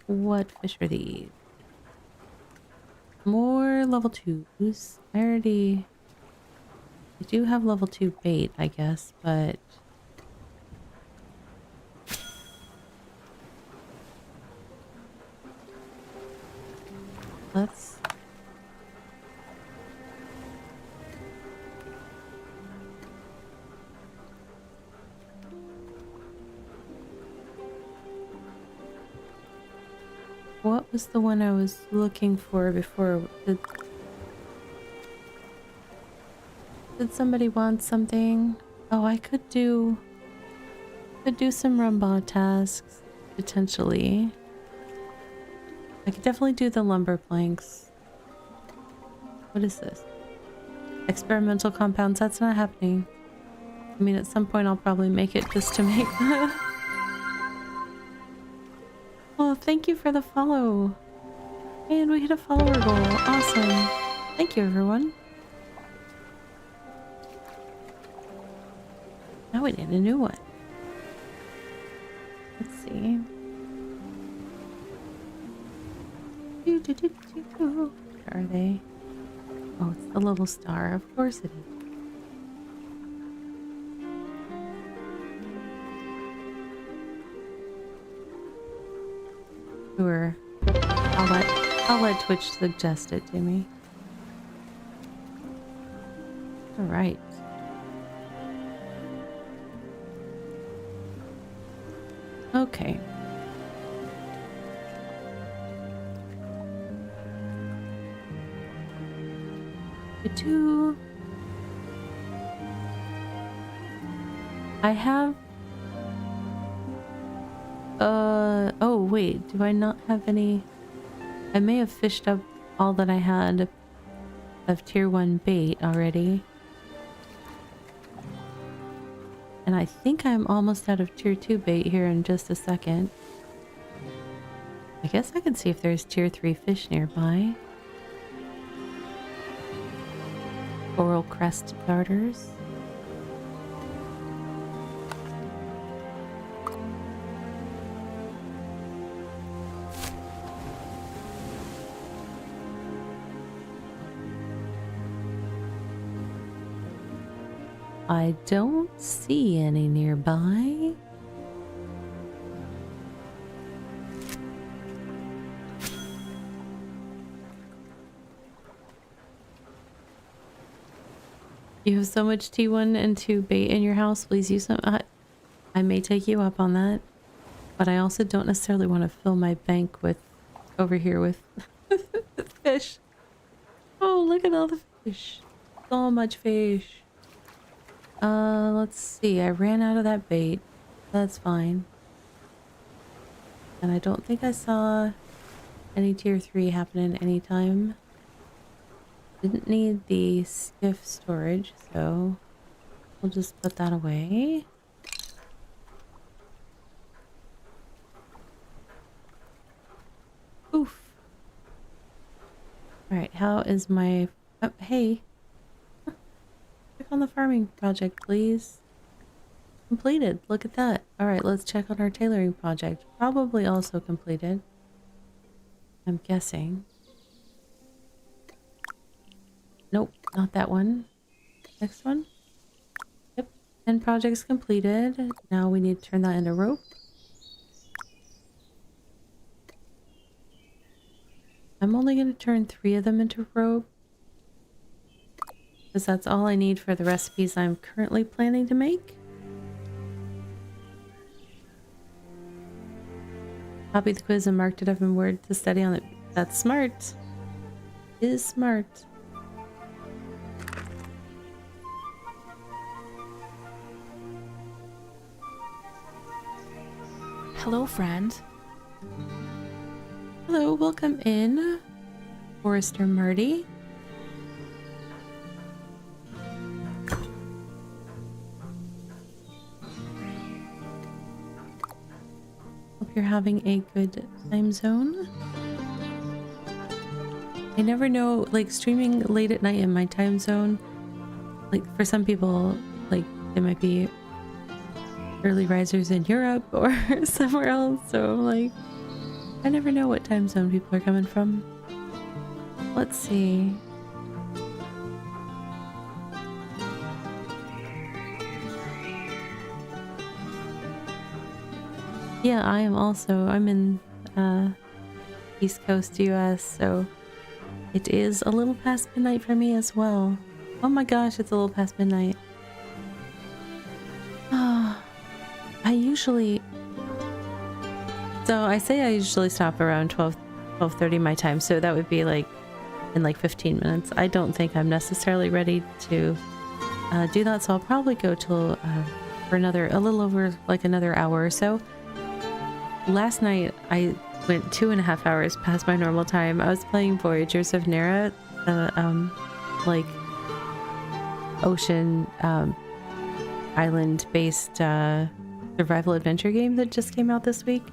What fish are these? More level 2s. I do have level 2 bait, I guess, but let's What was the one I was looking for before? Did somebody want something? Oh, I could do some Rumba tasks, potentially. I could definitely do the lumber planks. What is this? Experimental compounds, that's not happening. I mean, at some point I'll probably make it just to make Oh, thank you for the follow. And we hit a follower goal. Awesome. Thank you, everyone. Now we need a new one. Let's see. Where are they? Oh, it's the little star. Of course it is. Sure. I'll let Twitch suggest it to me. All right. Okay. I have oh wait, do I not have any? I may have fished up all that I had of tier 1 bait already. And I think I'm almost out of tier 2 bait here in just a second. I guess I can see if there's tier 3 fish nearby. Coral crest darters. I don't see any nearby. You have so much T1 and 2 bait in your house, please use some. I may take you up on that, but I also don't necessarily want to fill my bank with over here with fish. Oh, look at all the fish. So much fish. Let's see. I ran out of that bait. That's fine. And I don't think I saw any tier 3 happening anytime. Didn't need the skiff storage, so we'll just put that away. Oof. Alright, how is my... Oh, hey. Check on the farming project, please. Completed. Look at that. Alright, let's check on our tailoring project. Probably also completed. I'm guessing. Nope, not that one. Next one. Yep. 10 projects completed. Now we need to turn that into rope. I'm only going to turn 3 of them into rope, because that's all I need for the recipes I'm currently planning to make. Copied the quiz and marked it up in Word to study on it. That's smart. It is smart. Hello, friend. Hello, welcome in, Forester Marty. Hope you're having a good time zone. I never know, like, streaming late at night in my time zone, like, for some people, like, they might be early risers in Europe or somewhere else, so like I never know what time zone people are coming from. Let's see. Yeah, I'm in East Coast US, so it is a little past midnight for me as well. Oh my gosh, it's a little past midnight. I usually stop around 12:30 my time, so that would be like in like 15 minutes. I don't think I'm necessarily ready to do that, so I'll probably go till for a little over like another hour or so. Last night I went 2.5 hours past my normal time. I was playing Voyagers of Nera, like ocean island based survival adventure game that just came out this week.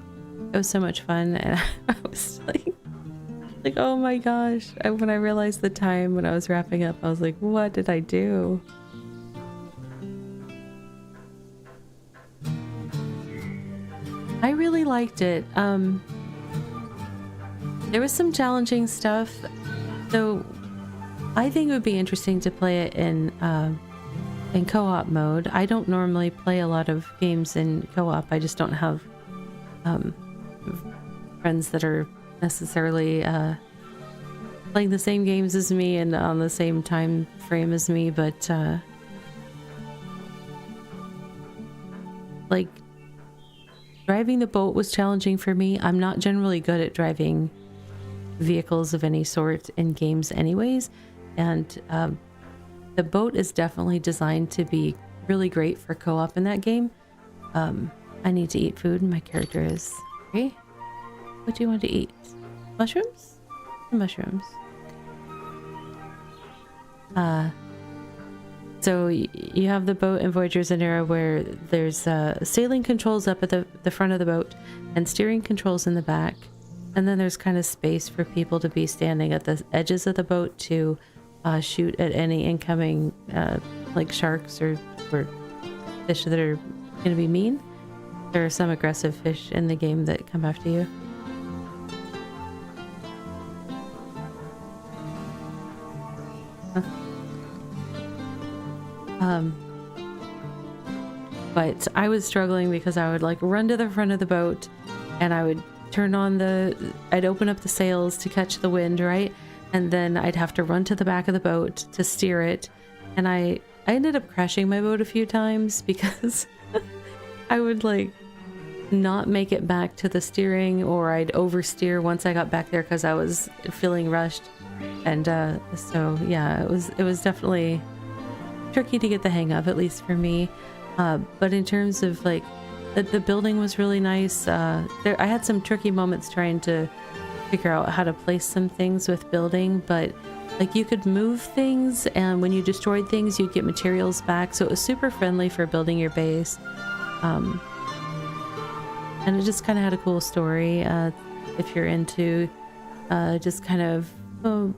It was so much fun, and I was like, oh my gosh. When I realized the time when I was wrapping up, I was like, what did I do? I really liked it. There was some challenging stuff, so I think it would be interesting to play it in co-op mode. I don't normally play a lot of games in co-op. I just don't have friends that are necessarily playing the same games as me and on the same time frame as me, but like driving the boat was challenging for me. I'm not generally good at driving vehicles of any sort in games anyways, and the boat is definitely designed to be really great for co-op in that game. I need to eat food and my character is okay. What do you want to eat? Mushrooms? Mushrooms. So you have the boat in Voyagers of Nera where there's sailing controls up at the front of the boat and steering controls in the back. And then there's kind of space for people to be standing at the edges of the boat to shoot at any incoming like sharks or fish that are going to be mean. There are some aggressive fish in the game that come after you. But I was struggling because I would like run to the front of the boat and I would I'd open up the sails to catch the wind, right? And then I'd have to run to the back of the boat to steer it. And I ended up crashing my boat a few times because I would like not make it back to the steering, or I'd oversteer once I got back there because I was feeling rushed. And so yeah, it was definitely tricky to get the hang of, at least for me. But in terms of like the building was really nice. I had some tricky moments trying to figure out how to place some things with building, but like you could move things, and when you destroyed things you'd get materials back, so it was super friendly for building your base. And it just kind of had a cool story if you're into just kind of the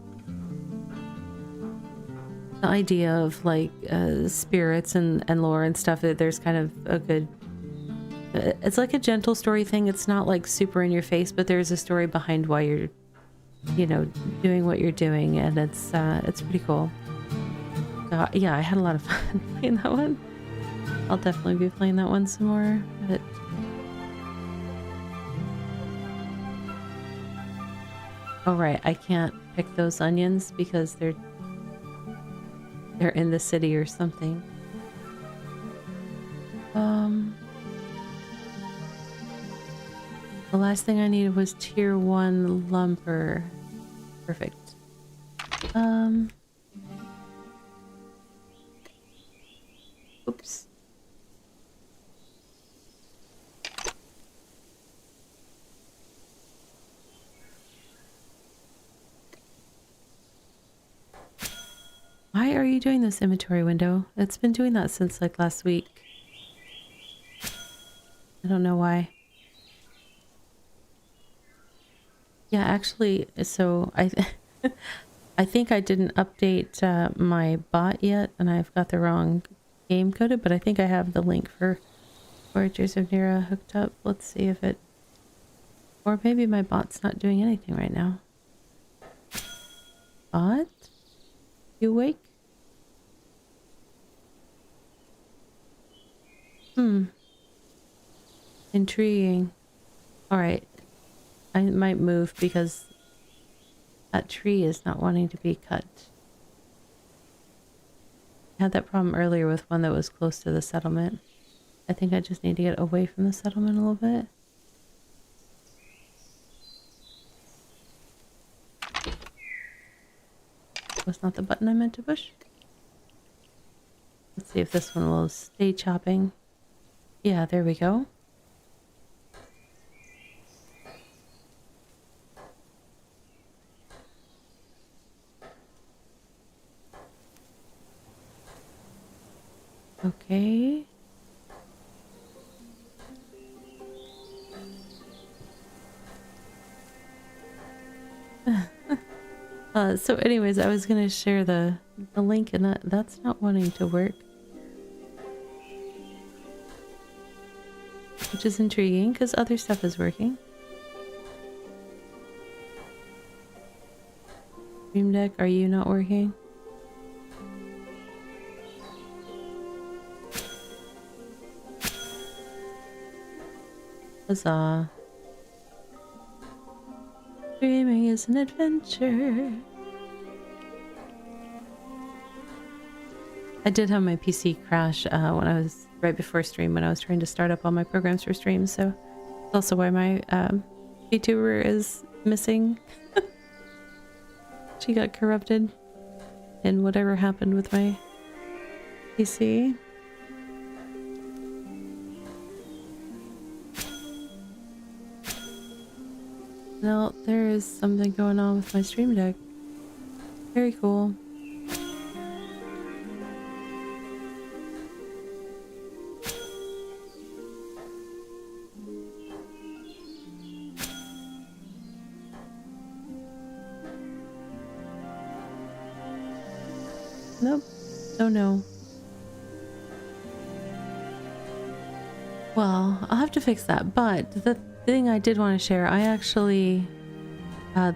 idea of like spirits and lore and stuff. That there's kind of a good, it's like a gentle story thing. It's not like super in your face, but there's a story behind why you're, doing what you're doing, and it's pretty cool. So, yeah, I had a lot of fun playing that one. I'll definitely be playing that one some more. But oh right, I can't pick those onions because they're in the city or something. The last thing I needed was tier 1 lumber. Perfect. Oops. Why are you doing this inventory window? It's been doing that since like last week. I don't know why. Yeah, actually, so I think I didn't update my bot yet, and I've got the wrong game coded, but I think I have the link for Voyagers of Nera hooked up. Let's see if it, or maybe my bot's not doing anything right now. Bot? You awake? Intriguing. Alright. I might move because that tree is not wanting to be cut. I had that problem earlier with one that was close to the settlement. I think I just need to get away from the settlement a little bit. was not the button I meant to push. Let's see if this one will stay chopping. Yeah, there we go. Okay. So anyways, I was gonna share the link and that's not wanting to work. Which is intriguing because other stuff is working. Stream Deck, are you not working? Huzzah. Streaming is an adventure. I did have my PC crash when I was right before stream when I was trying to start up all my programs for streams, so that's also why my VTuber is missing. She got corrupted in whatever happened with my PC. Now there is something going on with my stream deck. Very cool. Nope. Don't know. Well, I'll have to fix that. But the thing I did want to share, I actually...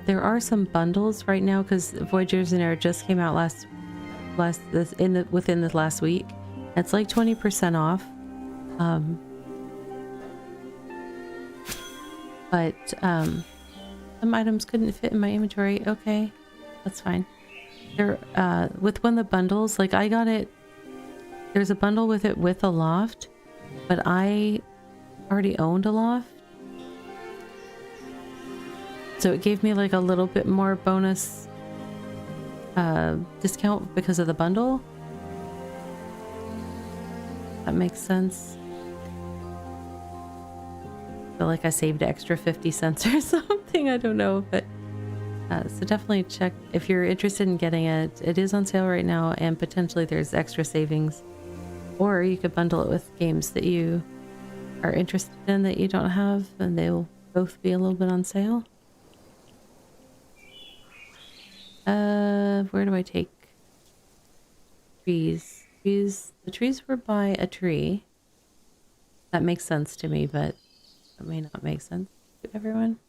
there are some bundles right now because Voyagers in Air just came out within the last week. It's like 20% off. But some items couldn't fit in my inventory. Okay, that's fine. There, with one of the bundles, like I got it, there's a bundle with it with a loft, but I already owned a loft. So it gave me like a little bit more bonus discount because of the bundle. That makes sense. I feel like I saved extra 50 cents or something. I don't know, but so definitely check if you're interested in getting it. It is on sale right now, and potentially there's extra savings. Or you could bundle it with games that you are interested in that you don't have, and they will both be a little bit on sale. Where do I take trees? The trees were by a tree. That makes sense to me, but it may not make sense to everyone.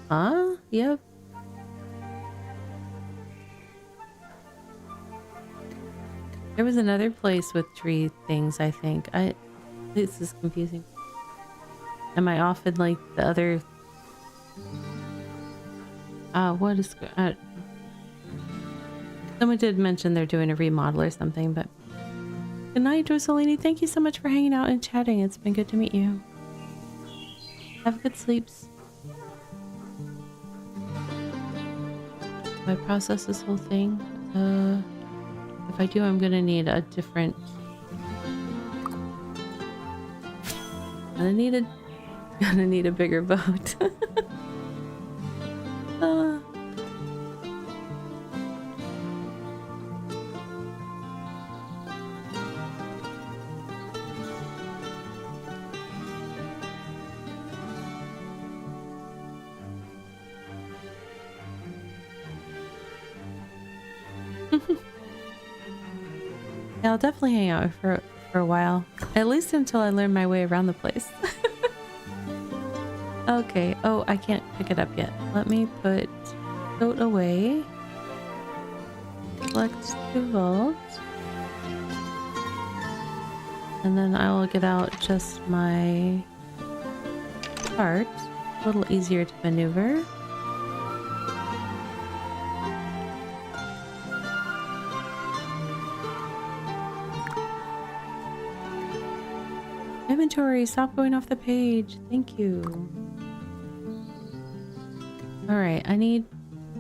Huh? Yep. There was another place with tree things, I think. This is confusing. Am I off in like the other... what is... someone did mention they're doing a remodel or something, but... Good night, Rosalini. Thank you so much for hanging out and chatting. It's been good to meet you. Have good sleeps. Do I process this whole thing? If I do, I'm gonna need a different... Gonna need a bigger boat. Yeah, I'll definitely hang out for a while. At least until I learn my way around the place. Okay. Oh, I can't pick it up yet. Let me put coat away. Select to vault. And then I will get out just my cart. A little easier to maneuver. Inventory, stop going off the page. Thank you. Alright, I need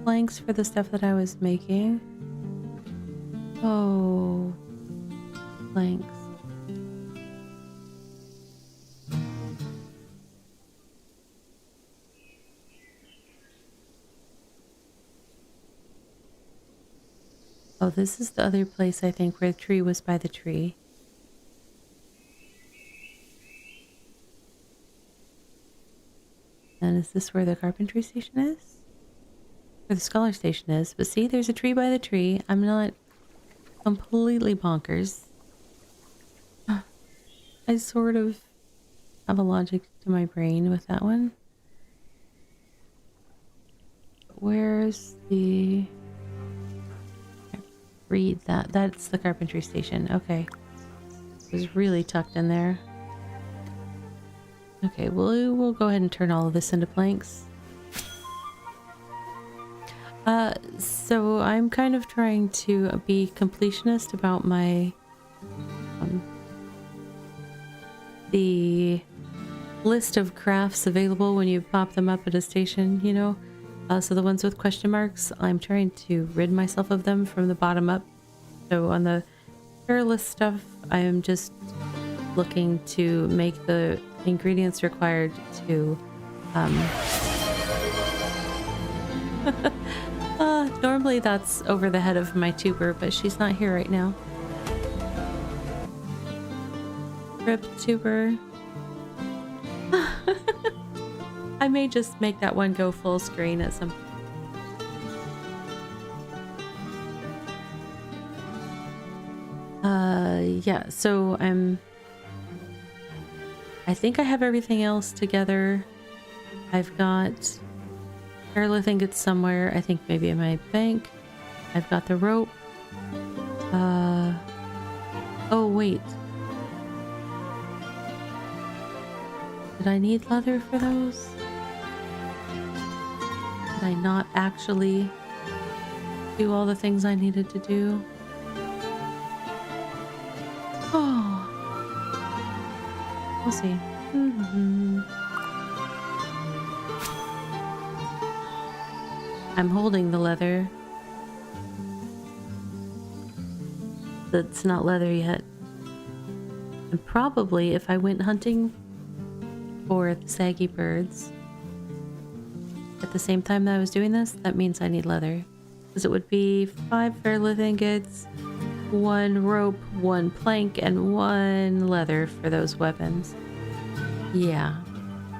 planks for the stuff that I was making. Oh, planks. Oh, this is the other place, I think, where the tree was by the tree. And is this where the carpentry station is? Where the scholar station is. But see, there's a tree by the tree. I'm not completely bonkers. I sort of have a logic to my brain with that one. Where's the... Read that. That's the carpentry station. Okay. It was really tucked in there. Okay, we'll go ahead and turn all of this into planks. So I'm kind of trying to be completionist about my the list of crafts available when you pop them up at a station, you know? So the ones with question marks, I'm trying to rid myself of them from the bottom up. So on the tier list stuff, I am just looking to make the ingredients required to normally that's over the head of my tuber, but she's not here right now. Rip tuber. I may just make that one go full screen at some point. Yeah, so I think I have everything else together. I've got airlift ingots somewhere, I think maybe in my bank. I've got the rope. Oh wait. Did I need leather for those? Did I not actually do all the things I needed to do? Oh. We'll see. I'm holding the leather. That's not leather yet. And probably if I went hunting for the saggy birds at the same time that I was doing this, that means I need leather. Because it would be 5 fairlith ingots, 1 rope, 1 plank, and 1 leather for those weapons. Yeah.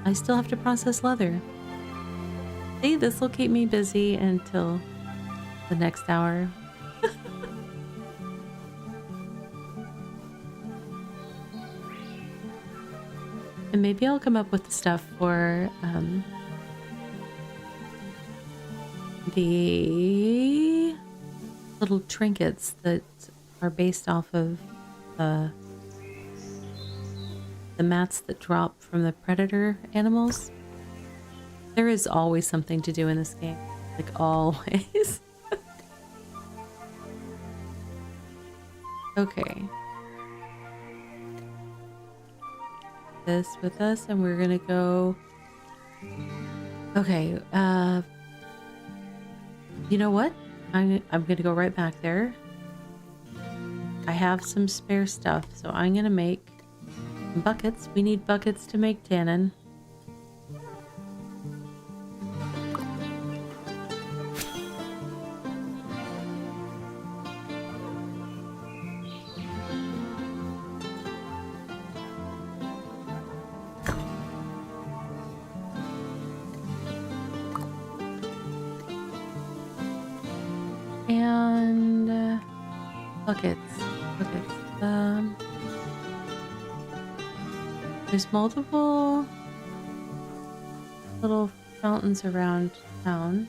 I still have to process leather. See, this will keep me busy until the next hour. And maybe I'll come up with the stuff for the little trinkets that are based off of the mats that drop from the predator animals. There is always something to do in this game. Like, always. Okay. This with us, and we're gonna go... Okay, you know what? I'm gonna go right back there. I have some spare stuff, so I'm gonna make buckets. We need buckets to make tannin. And buckets. There's multiple little fountains around town.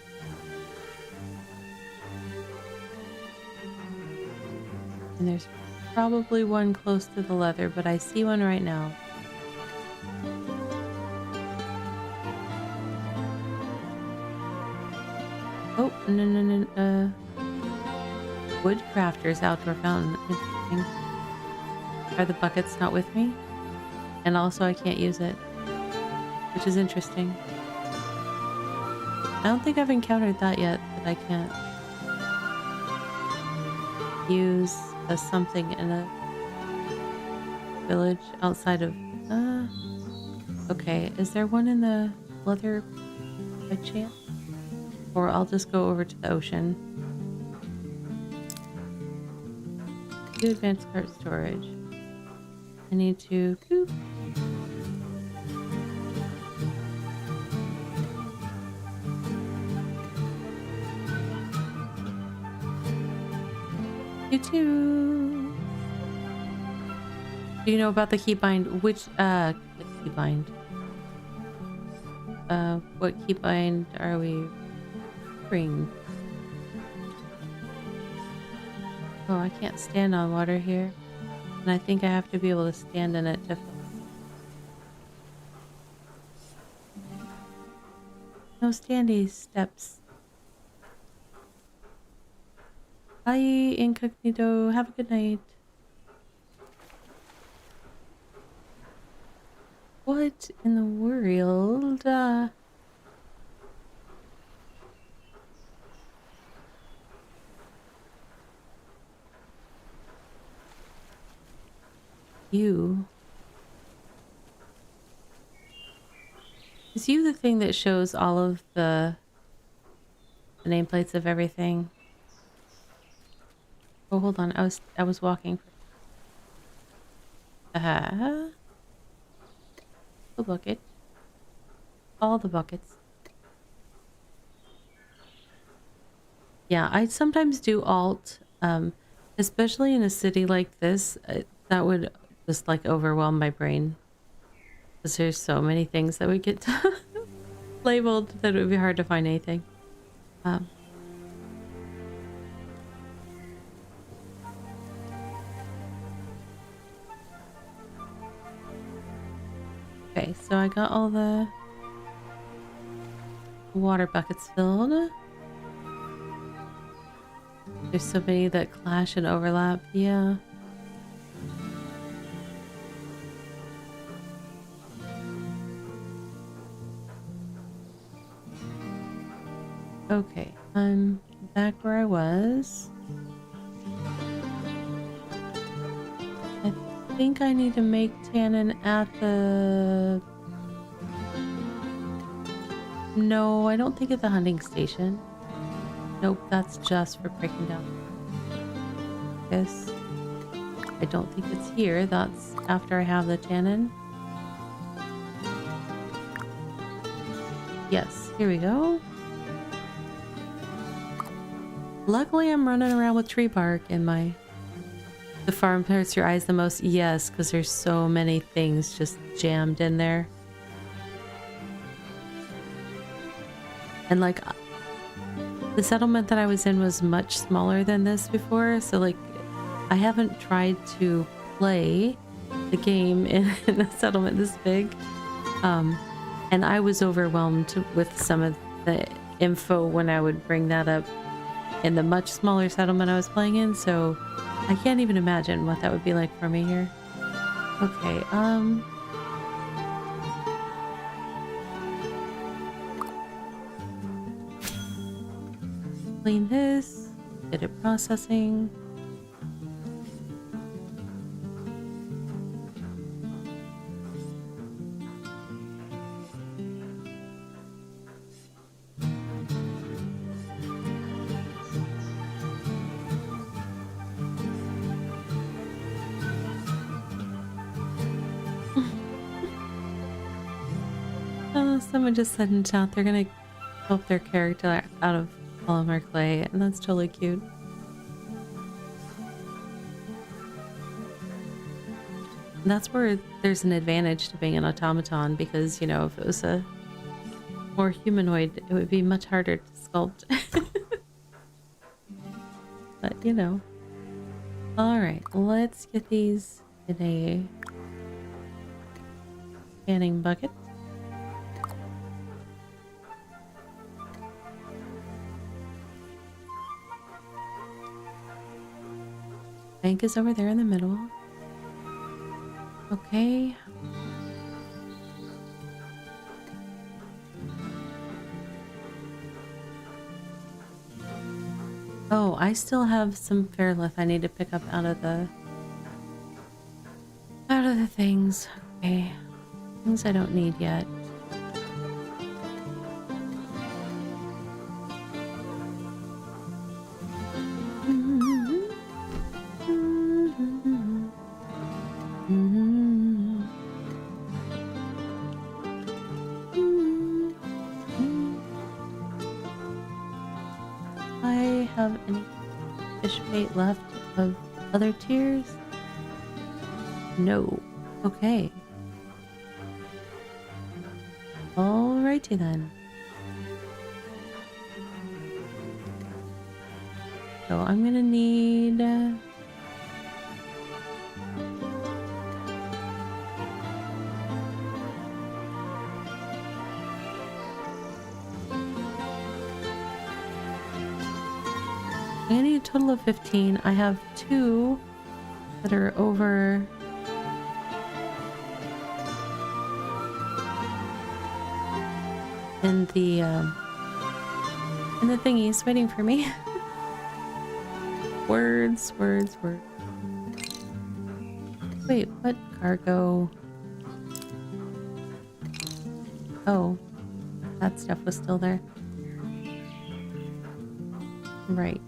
And there's probably one close to the leather, but I see one right now. Oh, no. Woodcrafter's outdoor fountain. Interesting. Are the buckets not with me? and also I can't use it, which is interesting. I don't think I've encountered that yet, that I can't use a something in a village outside of... okay, is there one in the leather by chance? Or I'll just go over to the ocean. Do advanced cart storage. I need to... Boop. You too. Do you know about the keybind? Which keybind? What keybind are we bring? Oh, I can't stand on water here. And I think I have to be able to stand in it to... No standy steps. Bye, incognito. Have a good night. What in the world? You. Is you the thing that shows all of the nameplates of everything? Oh, hold on. I was walking. The bucket. All the buckets. Yeah, I sometimes do alt, especially in a city like this. That would just like overwhelm my brain. Because there's so many things that would get labeled that it would be hard to find anything. Okay, so I got all the water buckets filled. There's so many that clash and overlap. Yeah. Okay, I'm back where I was. I think I need to make tannin at the... No, I don't think at the hunting station. Nope, that's just for breaking down. Yes. I don't think it's here. That's after I have the tannin. Yes, here we go. Luckily, I'm running around with tree bark in my... The farm hurts your eyes the most? Yes, because there's so many things just jammed in there. And like, the settlement that I was in was much smaller than this before, so like, I haven't tried to play the game in a settlement this big. And I was overwhelmed with some of the info when I would bring that up in the much smaller settlement I was playing in, so I can't even imagine what that would be like for me here. Okay, clean this, get it processing. Someone just said in chat they're gonna help their character out of polymer clay, and that's totally cute. And that's where there's an advantage to being an automaton, because, you know, if it was a more humanoid, it would be much harder to sculpt. But, you know. Alright, let's get these in a canning bucket. Bank is over there in the middle. Okay. Oh, I still have some Fairlith I need to pick up out of the things. Okay. Things I don't need yet. I have any fish bait left of other tiers? No. Okay. Alrighty then. So I'm gonna need... I need a total of 15. I have 2 that are over... in the thingies waiting for me. Words. Wait, what cargo? Oh, that stuff was still there. Right.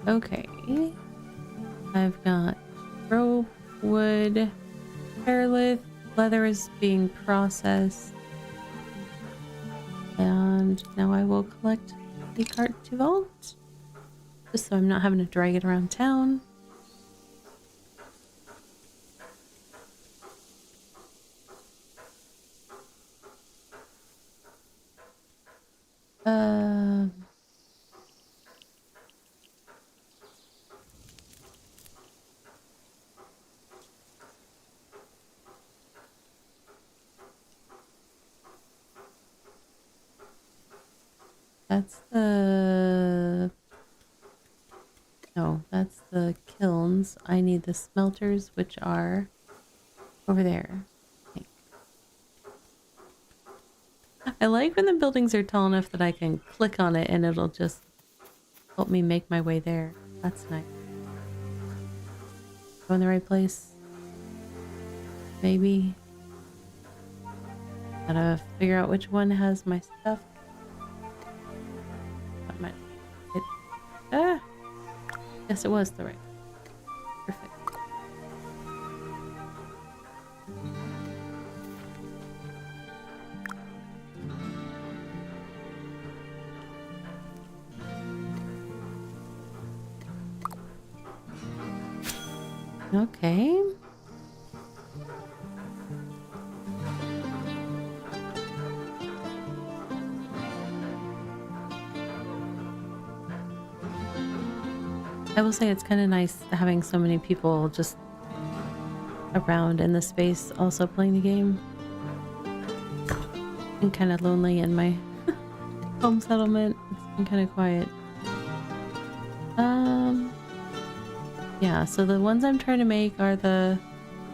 Okay. I've got rope, wood, hairlith, leather is being processed. And now I will collect the cart to vault. Just so I'm not having to drag it around town. That's the... No, that's the kilns. I need the smelters, which are over there. I like when the buildings are tall enough that I can click on it and it'll just help me make my way there. That's nice. Go in the right place? Maybe. Gotta figure out which one has my stuff. Yes, it was the right. Perfect. Okay. I will say it's kind of nice having so many people just around in the space also playing the game. I'm kind of lonely in my home settlement. It's been kind of quiet. Yeah, so the ones I'm trying to make are the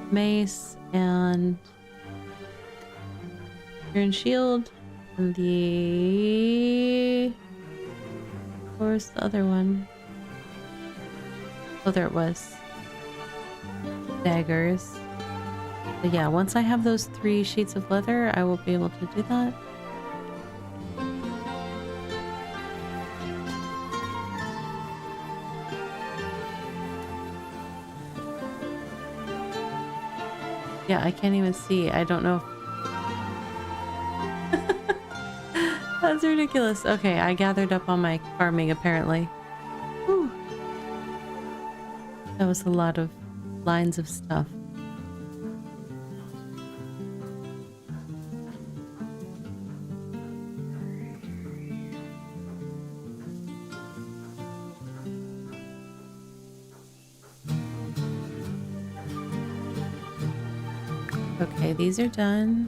mace and iron shield and the... Where's the other one? Oh, there it was. Daggers. But yeah, once I have those 3 sheets of leather, I will be able to do that. Yeah, I can't even see. I don't know. That's ridiculous. Okay, I gathered up on my farming apparently. Whew. That was a lot of lines of stuff. Okay, these are done.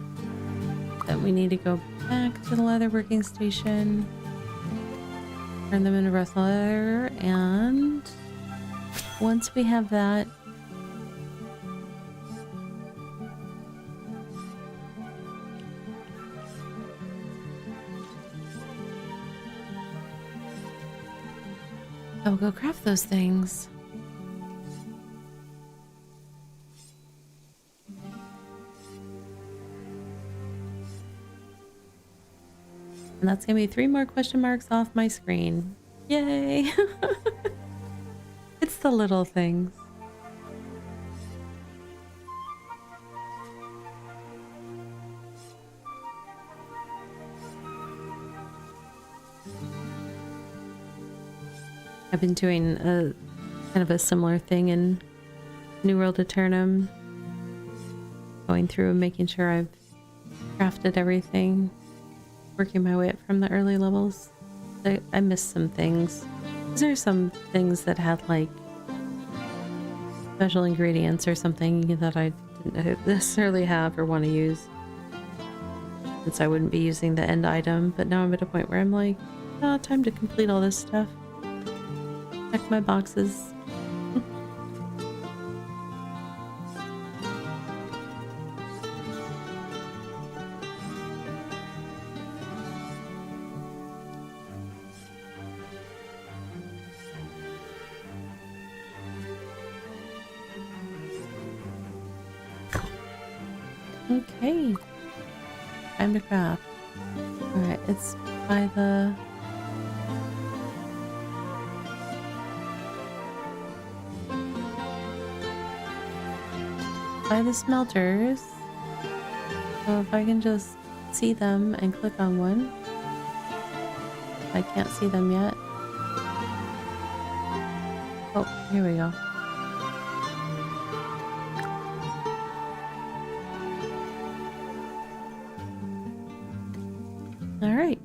Then we need to go Back to the leather working station. Turn them into rust leather, and once we have that, I'll go craft those things. And that's gonna be 3 more question marks off my screen. Yay! It's the little things. I've been doing a kind of a similar thing in New World Eternum. Going through and making sure I've crafted everything. Working my way up from the early levels. I missed some things. There's some things that had like special ingredients or something that I didn't necessarily have or want to use. Since I wouldn't be using the end item, but now I'm at a point where I'm like, oh, time to complete all this stuff. Check my boxes. Okay, time to craft. Alright, it's by the... smelters. So if I can just see them and click on one. I can't see them yet. Oh, here we go. Alright.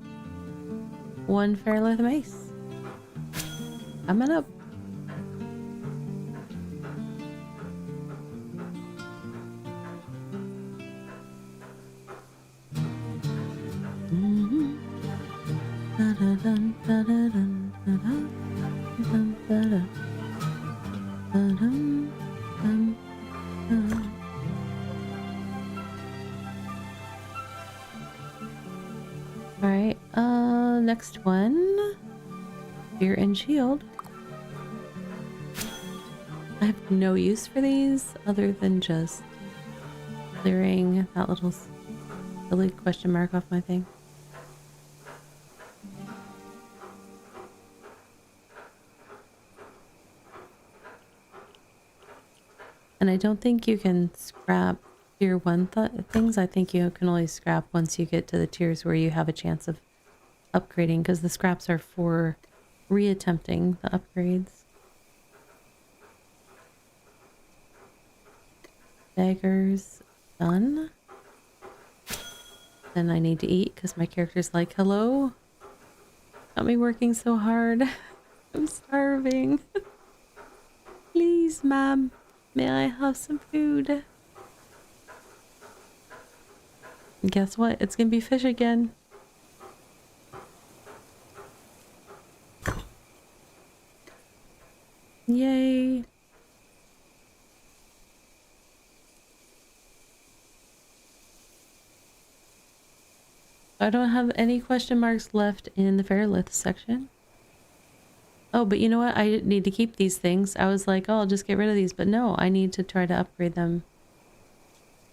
1 Fairlith mace. Coming up. Alright, next one. Spear and shield. I have no use for these other than just clearing that little silly question mark off my thing. And I don't think you can scrap tier 1 things. I think you can only scrap once you get to the tiers where you have a chance of upgrading, because the scraps are for reattempting the upgrades. Daggers done. Then I need to eat because my character's like, hello? Got me working so hard. I'm starving. Please, ma'am. May I have some food? And guess what? It's gonna be fish again. Yay. I don't have any question marks left in the Fairlith section. Oh, but you know what? I need to keep these things. I was like, oh, I'll just get rid of these. But no, I need to try to upgrade them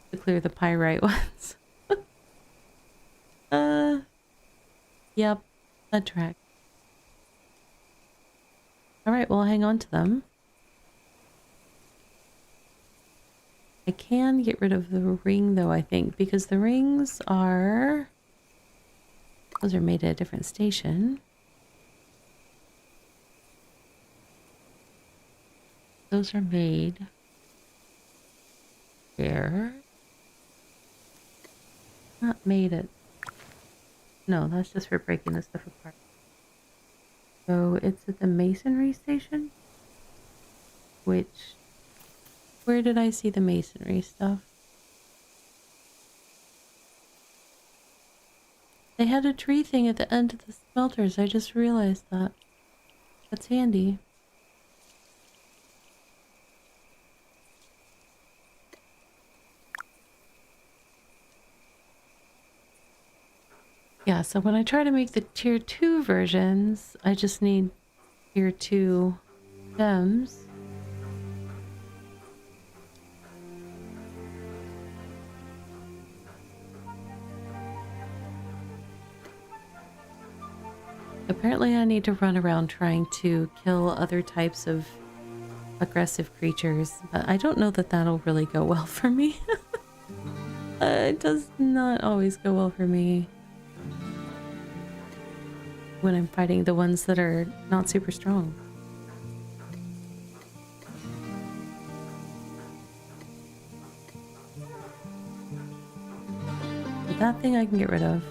to clear the pyrite ones. Yep, that track. Alright, well, I'll hang on to them. I can get rid of the ring, though, I think, because the rings are... those are made at a different station. Those are made here. Not made at... no, that's just for breaking this stuff apart. So it's at the masonry station? Which... where did I see the masonry stuff? They had a tree thing at the end of the smelters. I just realized that. That's handy. Yeah, so when I try to make the tier 2 versions, I just need tier 2 gems. Apparently I need to run around trying to kill other types of aggressive creatures, but I don't know that that'll really go well for me. It does not always go well for me when I'm fighting the ones that are not super strong. But that thing I can get rid of.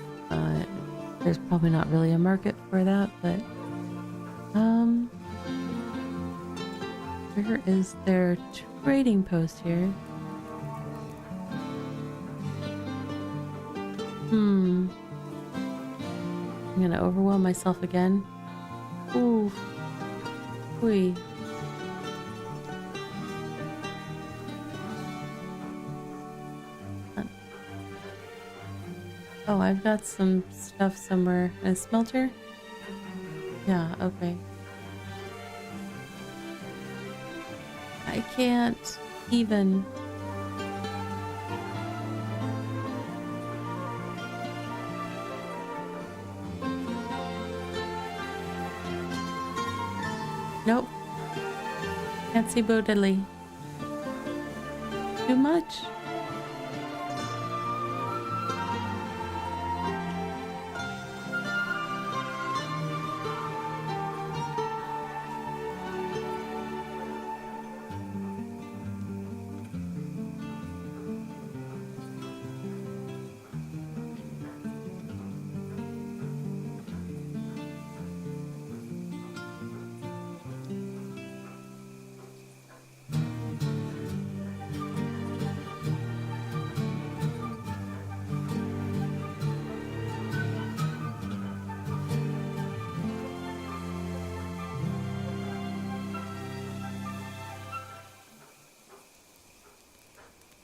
There's probably not really a market for that, but where is their trading post here? I'm gonna overwhelm myself again. Ooh. Whee. Oh, I've got some stuff somewhere. A smelter? Yeah, okay. I can't even... Nope. Can't see Bo Diddley. Too much.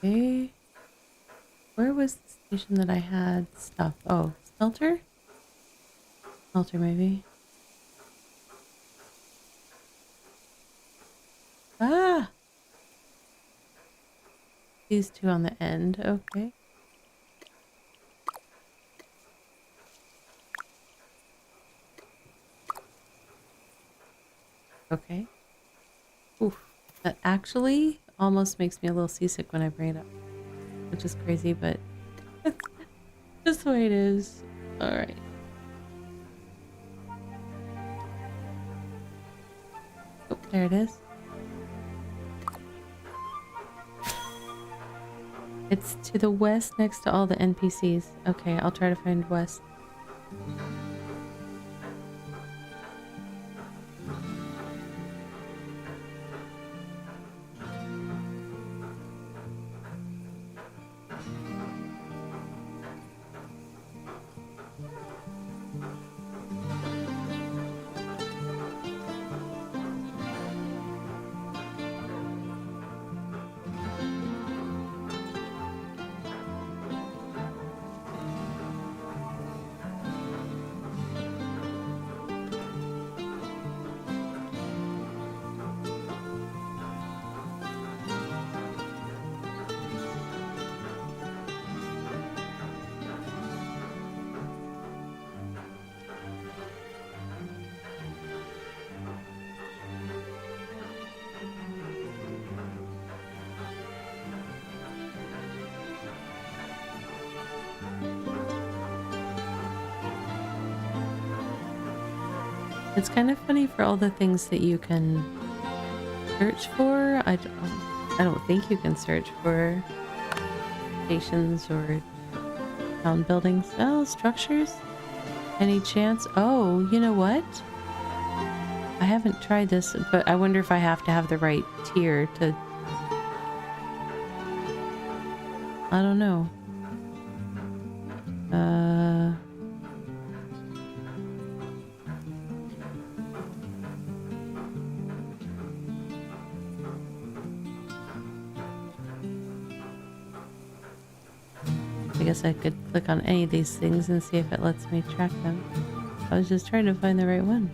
Okay. Where was the station that I had stuff? Oh, smelter? Smelter, maybe. Ah! These two on the end, okay. Okay. Oof. That actually almost makes me a little seasick when I bring it up. Which is crazy, but that's just the way it is. Alright. Oh, there it is. It's to the west next to all the NPCs. Okay, I'll try to find west. It's kind of funny for all the things that you can search for. I don't think you can search for stations or town buildings. Oh, structures? Any chance? Oh, you know what? I haven't tried this, but I wonder if I have to have the right tier to... I don't know. guess I could click on any of these things and see if it lets me track them. I was just trying to find the right one.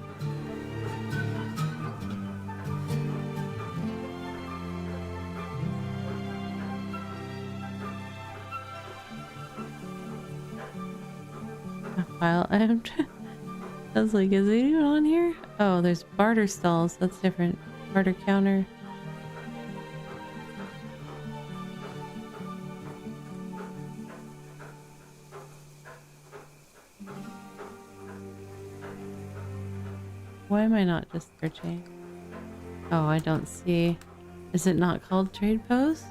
While I'm I was like, is it even on here? Oh, there's barter stalls. That's different. Barter counter. Why am I not just searching? Oh, I don't see. Is it not called trade post?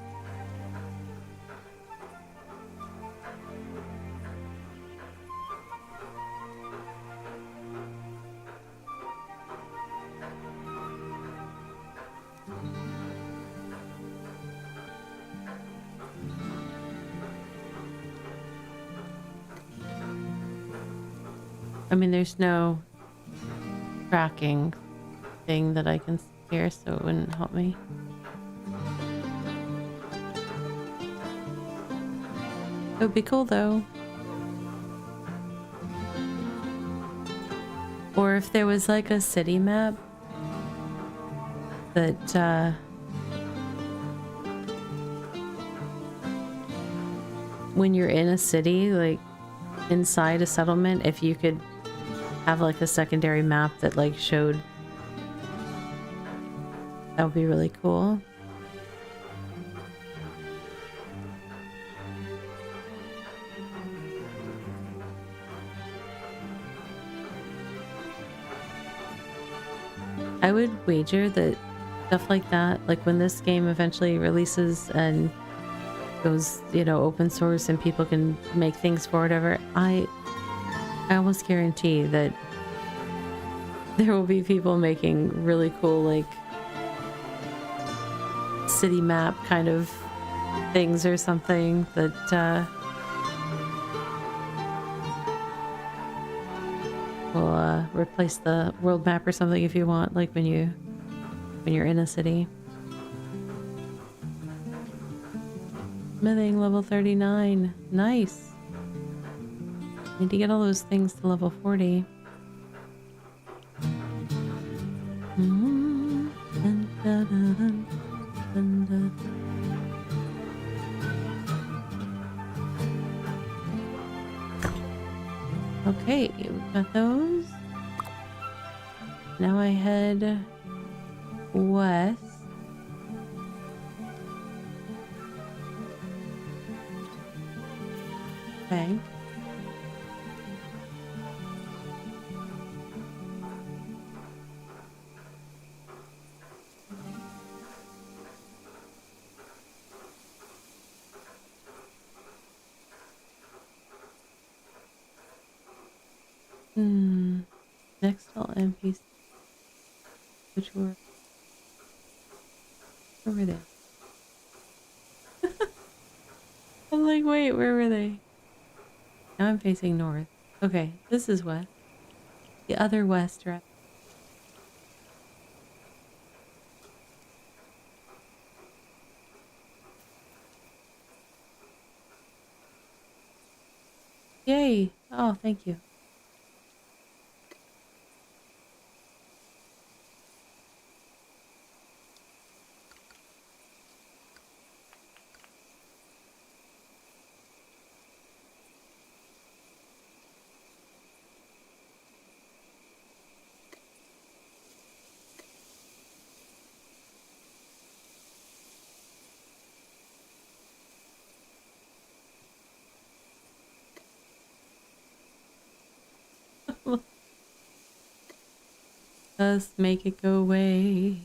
I mean, there's no tracking thing that I can see here, so it wouldn't help me. It would be cool though. Or if there was like a city map that when you're in a city, like inside a settlement, if you could have like a secondary map that like showed, that would be really cool. I would wager that stuff like that, like when this game eventually releases and goes, you know, open source and people can make things for whatever, I almost guarantee that there will be people making really cool, like, city map kind of things or something that will replace the world map or something if you want, like when you're in a city. Smithing level 39. Nice. Need to get all those things to level 40. Okay, we've got those. Now I head west. Okay. Next all NPC. Which were... Where were they? I'm like, wait, where were they? Now I'm facing north. Okay, this is west. The other west, right? Yay! Oh, thank you. Just make it go away.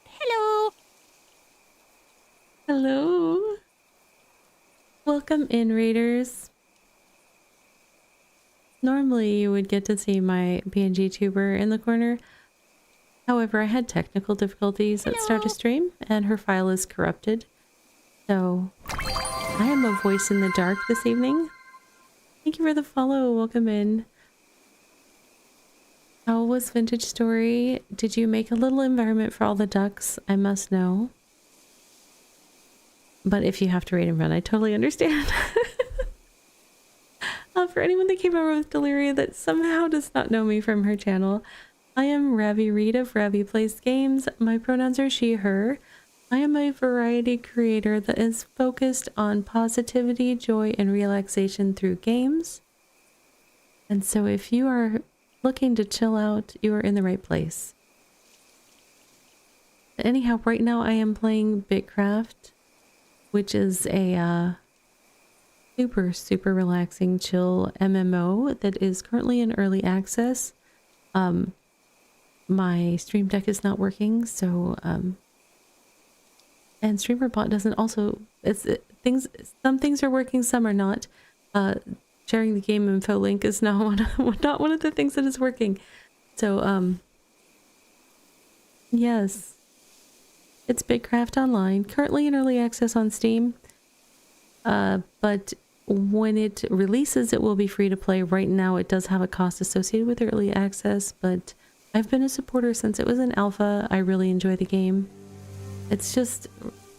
Hello. Hello. Welcome in, raiders. Normally you would get to see my PNG tuber in the corner. However, I had technical difficulties at start of stream and her file is corrupted. So I am a voice in the dark this evening. Thank you for the follow. Welcome in. How was Vintage Story? Did you make a little environment for all the ducks? I must know. But if you have to raid and run, I totally understand. For anyone that came over with Deliria that somehow does not know me from her channel, I am Ravi Reed of Ravi Plays Games. My pronouns are she, her. I am a variety creator that is focused on positivity, joy, and relaxation through games. And so if you are looking to chill out, you are in the right place. Anyhow, right now I am playing BitCraft, which is a super relaxing, chill MMO that is currently in early access. My stream deck is not working, so and StreamerBot doesn't also. Some things are working, some are not. Sharing the game info link is not one of the things that is working. So yes, it's BitCraft Online, currently in early access on Steam. But when it releases, it will be free to play. Right now, it does have a cost associated with early access, but I've been a supporter since it was in alpha. I really enjoy the game. It's just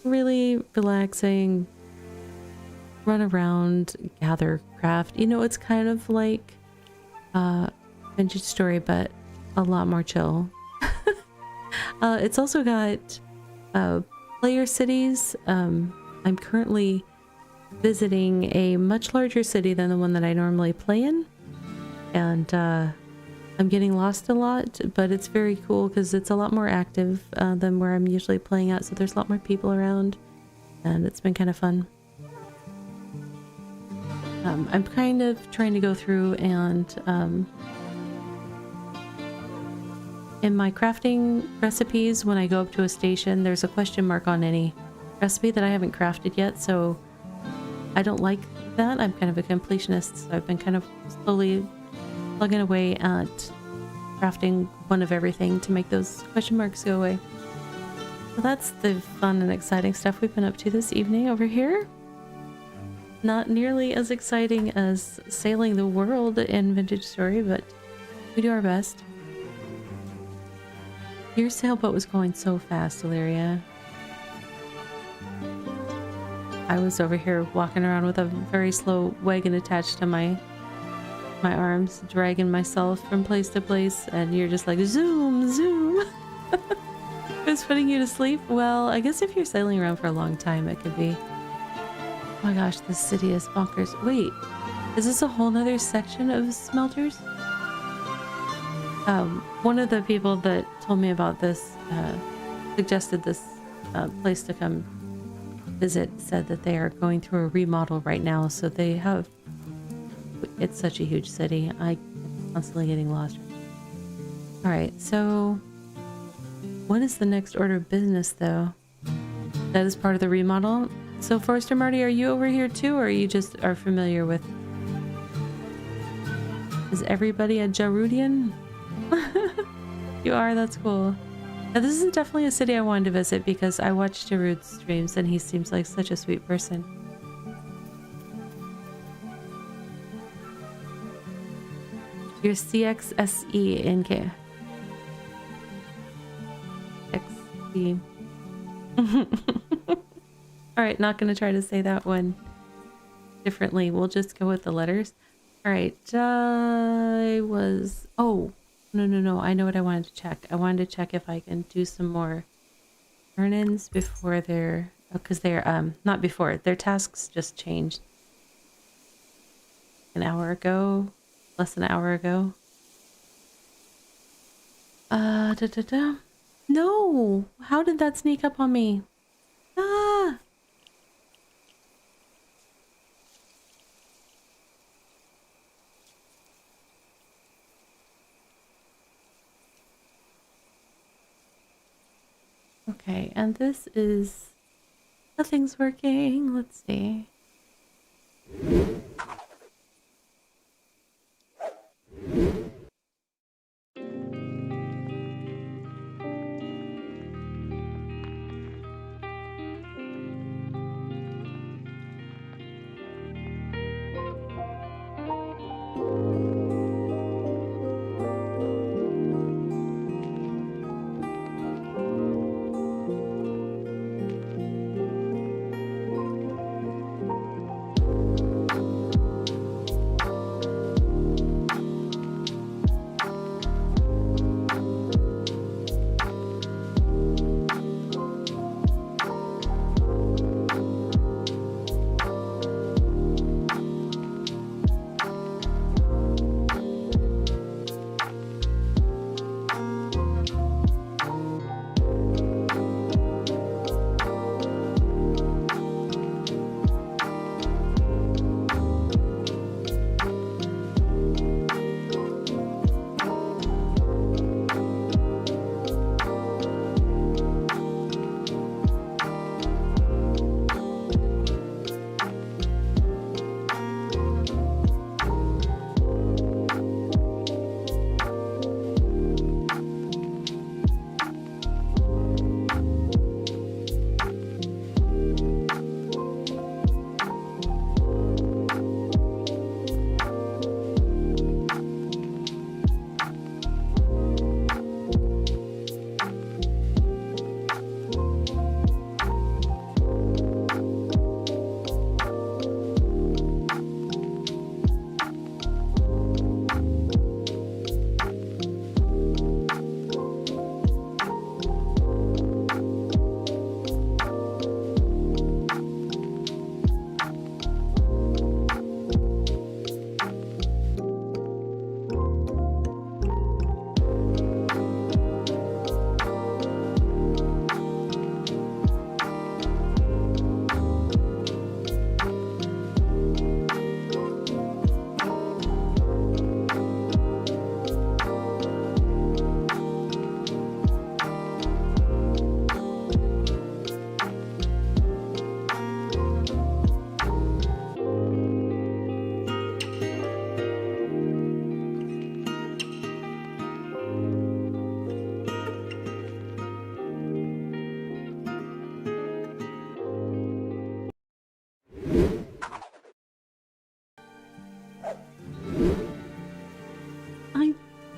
really relaxing. Run around, gather, craft. You know, it's kind of like Vintage Story, but a lot more chill. It's also got player cities. I'm currently visiting a much larger city than the one that I normally play in, and I'm getting lost a lot, but it's very cool because it's a lot more active than where I'm usually playing at, so there's a lot more people around, and it's been kind of fun. I'm kind of trying to go through and in my crafting recipes, when I go up to a station, there's a question mark on any recipe that I haven't crafted yet, so I don't like that. I'm kind of a completionist, so I've been kind of slowly plugging away at crafting one of everything to make those question marks go away. So that's the fun and exciting stuff we've been up to this evening over here. Not nearly as exciting as sailing the world in Vintage Story, but we do our best. Your sailboat was going so fast, Deliria. I was over here walking around with a very slow wagon attached to my arms, dragging myself from place to place, and you're just like, zoom, zoom. It's putting you to sleep? Well, I guess if you're sailing around for a long time, it could be. Oh my gosh, this city is bonkers. Wait, is this a whole nother section of smelters? One of the people that told me about this, suggested this place to come visit, said that they are going through a remodel right now, so they have... It's such a huge city. I'm constantly getting lost. Alright, so... What is the next order of business, though? That is part of the remodel? So, Forrester Marty, are you over here too, or you just are familiar with... Is everybody a Jarudian? You are? That's cool. Now, this is definitely a city I wanted to visit because I watched Jarud's streams and he seems like such a sweet person. Your CXSE XE. Alright, not gonna try to say that one differently. We'll just go with the letters. Alright, I was... Oh, no. I know what I wanted to check. I wanted to check if I can do some more earn-ins before their... Because they're, not before. Their tasks just changed. An hour ago. Less than an hour ago. No! How did that sneak up on me? Ah! Okay, and this is... Nothing's working. Let's see.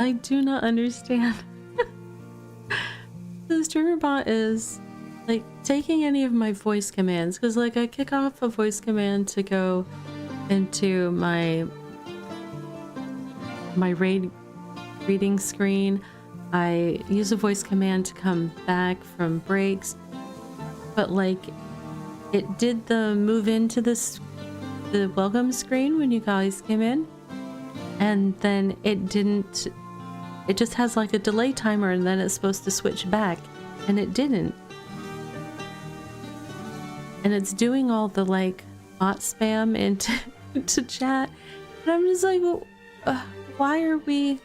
I do not understand. The streamer bot is like taking any of my voice commands, because like I kick off a voice command to go into my reading screen. I use a voice command to come back from breaks, but like it did the move into the welcome screen when you guys came in, and then it didn't. It just has like a delay timer, and then it's supposed to switch back, and it didn't. And it's doing all the like bot spam into chat, and I'm just like, well, why are we?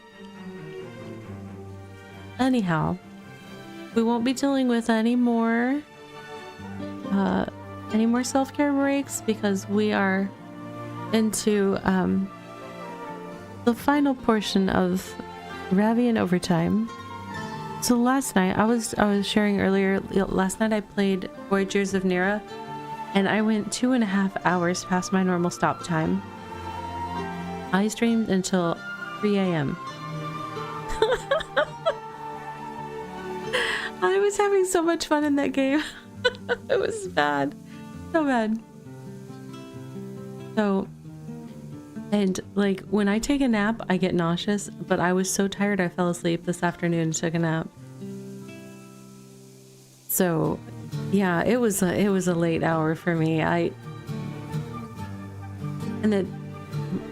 Anyhow, we won't be dealing with any more self-care breaks, because we are into the final portion of Ravi and Overtime. So last night, I was sharing earlier, last night I played Voyagers of Nira, and I went 2.5 hours past my normal stop time. I streamed until 3 a.m. I was having so much fun in that game. It was bad. So bad. So, and like when I take a nap, I get nauseous, but I was so tired I fell asleep this afternoon and took a nap. So, yeah, it was a late hour for me.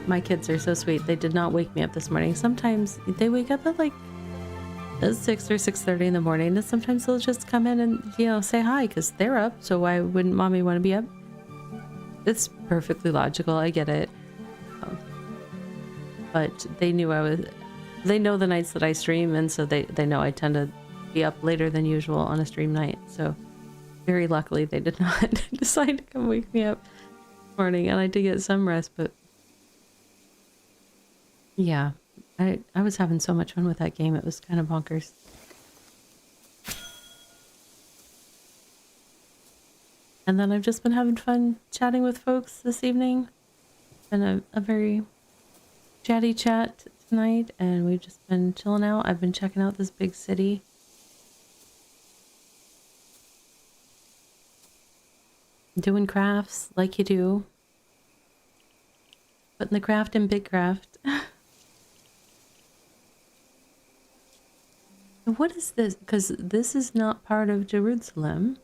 My kids are so sweet. They did not wake me up this morning. Sometimes they wake up at like 6 or 6:30 in the morning, and sometimes they'll just come in and, you know, say hi because they're up. So why wouldn't mommy want to be up? It's perfectly logical. I get it. But they knew they know the nights that I stream, and so they know I tend to be up later than usual on a stream night. So very luckily they did not decide to come wake me up this morning, and I did get some rest. But yeah, I was having so much fun with that game. It was kind of bonkers. And then I've just been having fun chatting with folks this evening. Been a very chatty chat tonight, and we've just been chilling out. I've been checking out this big city. Doing crafts like you do. Putting the craft in BitCraft. What is this? Because this is not part of Jerusalem.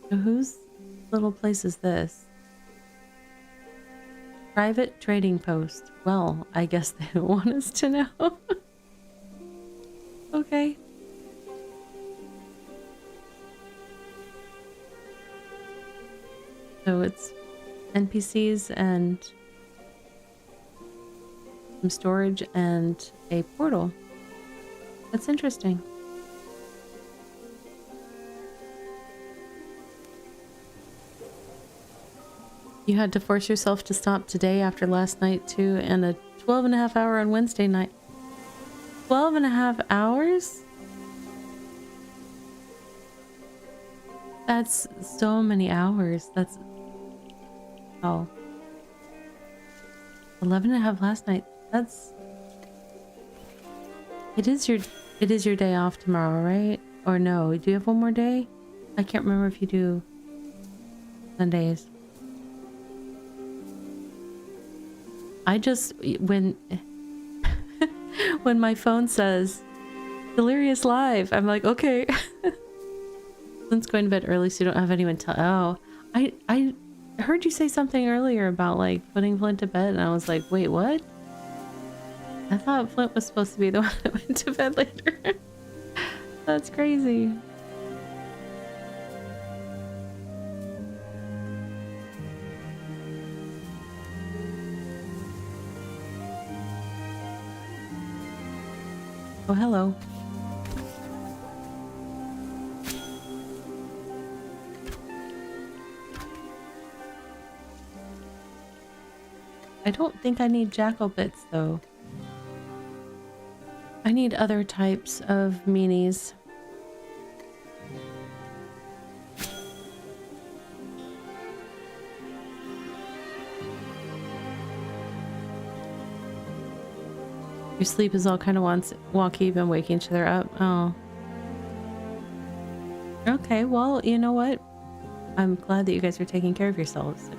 So whose little place is this? Private trading post. Well, I guess they don't want us to know. Okay. So it's NPCs and some storage and a portal. That's interesting. You had to force yourself to stop today after last night too, and a 12.5 hour on Wednesday night. 12.5 hours? That's so many hours. That's... Oh. 11.5 last night. That's... It is your day off tomorrow, right? Or no? Do you have one more day? I can't remember if you do Sundays. I just, when my phone says Delirious Live, I'm like, okay. Lynn's going to bed early, so you don't have anyone to... Oh, I heard you say something earlier about like putting Flint to bed, and I was like, wait, what? I thought Flint was supposed to be the one that went to bed later. That's crazy. Oh, hello. I don't think I need jackal bits though. I need other types of meanies. Your sleep is all kind of wonky. You've been waking each other up. Oh. Okay, well, you know what? I'm glad that you guys are taking care of yourselves.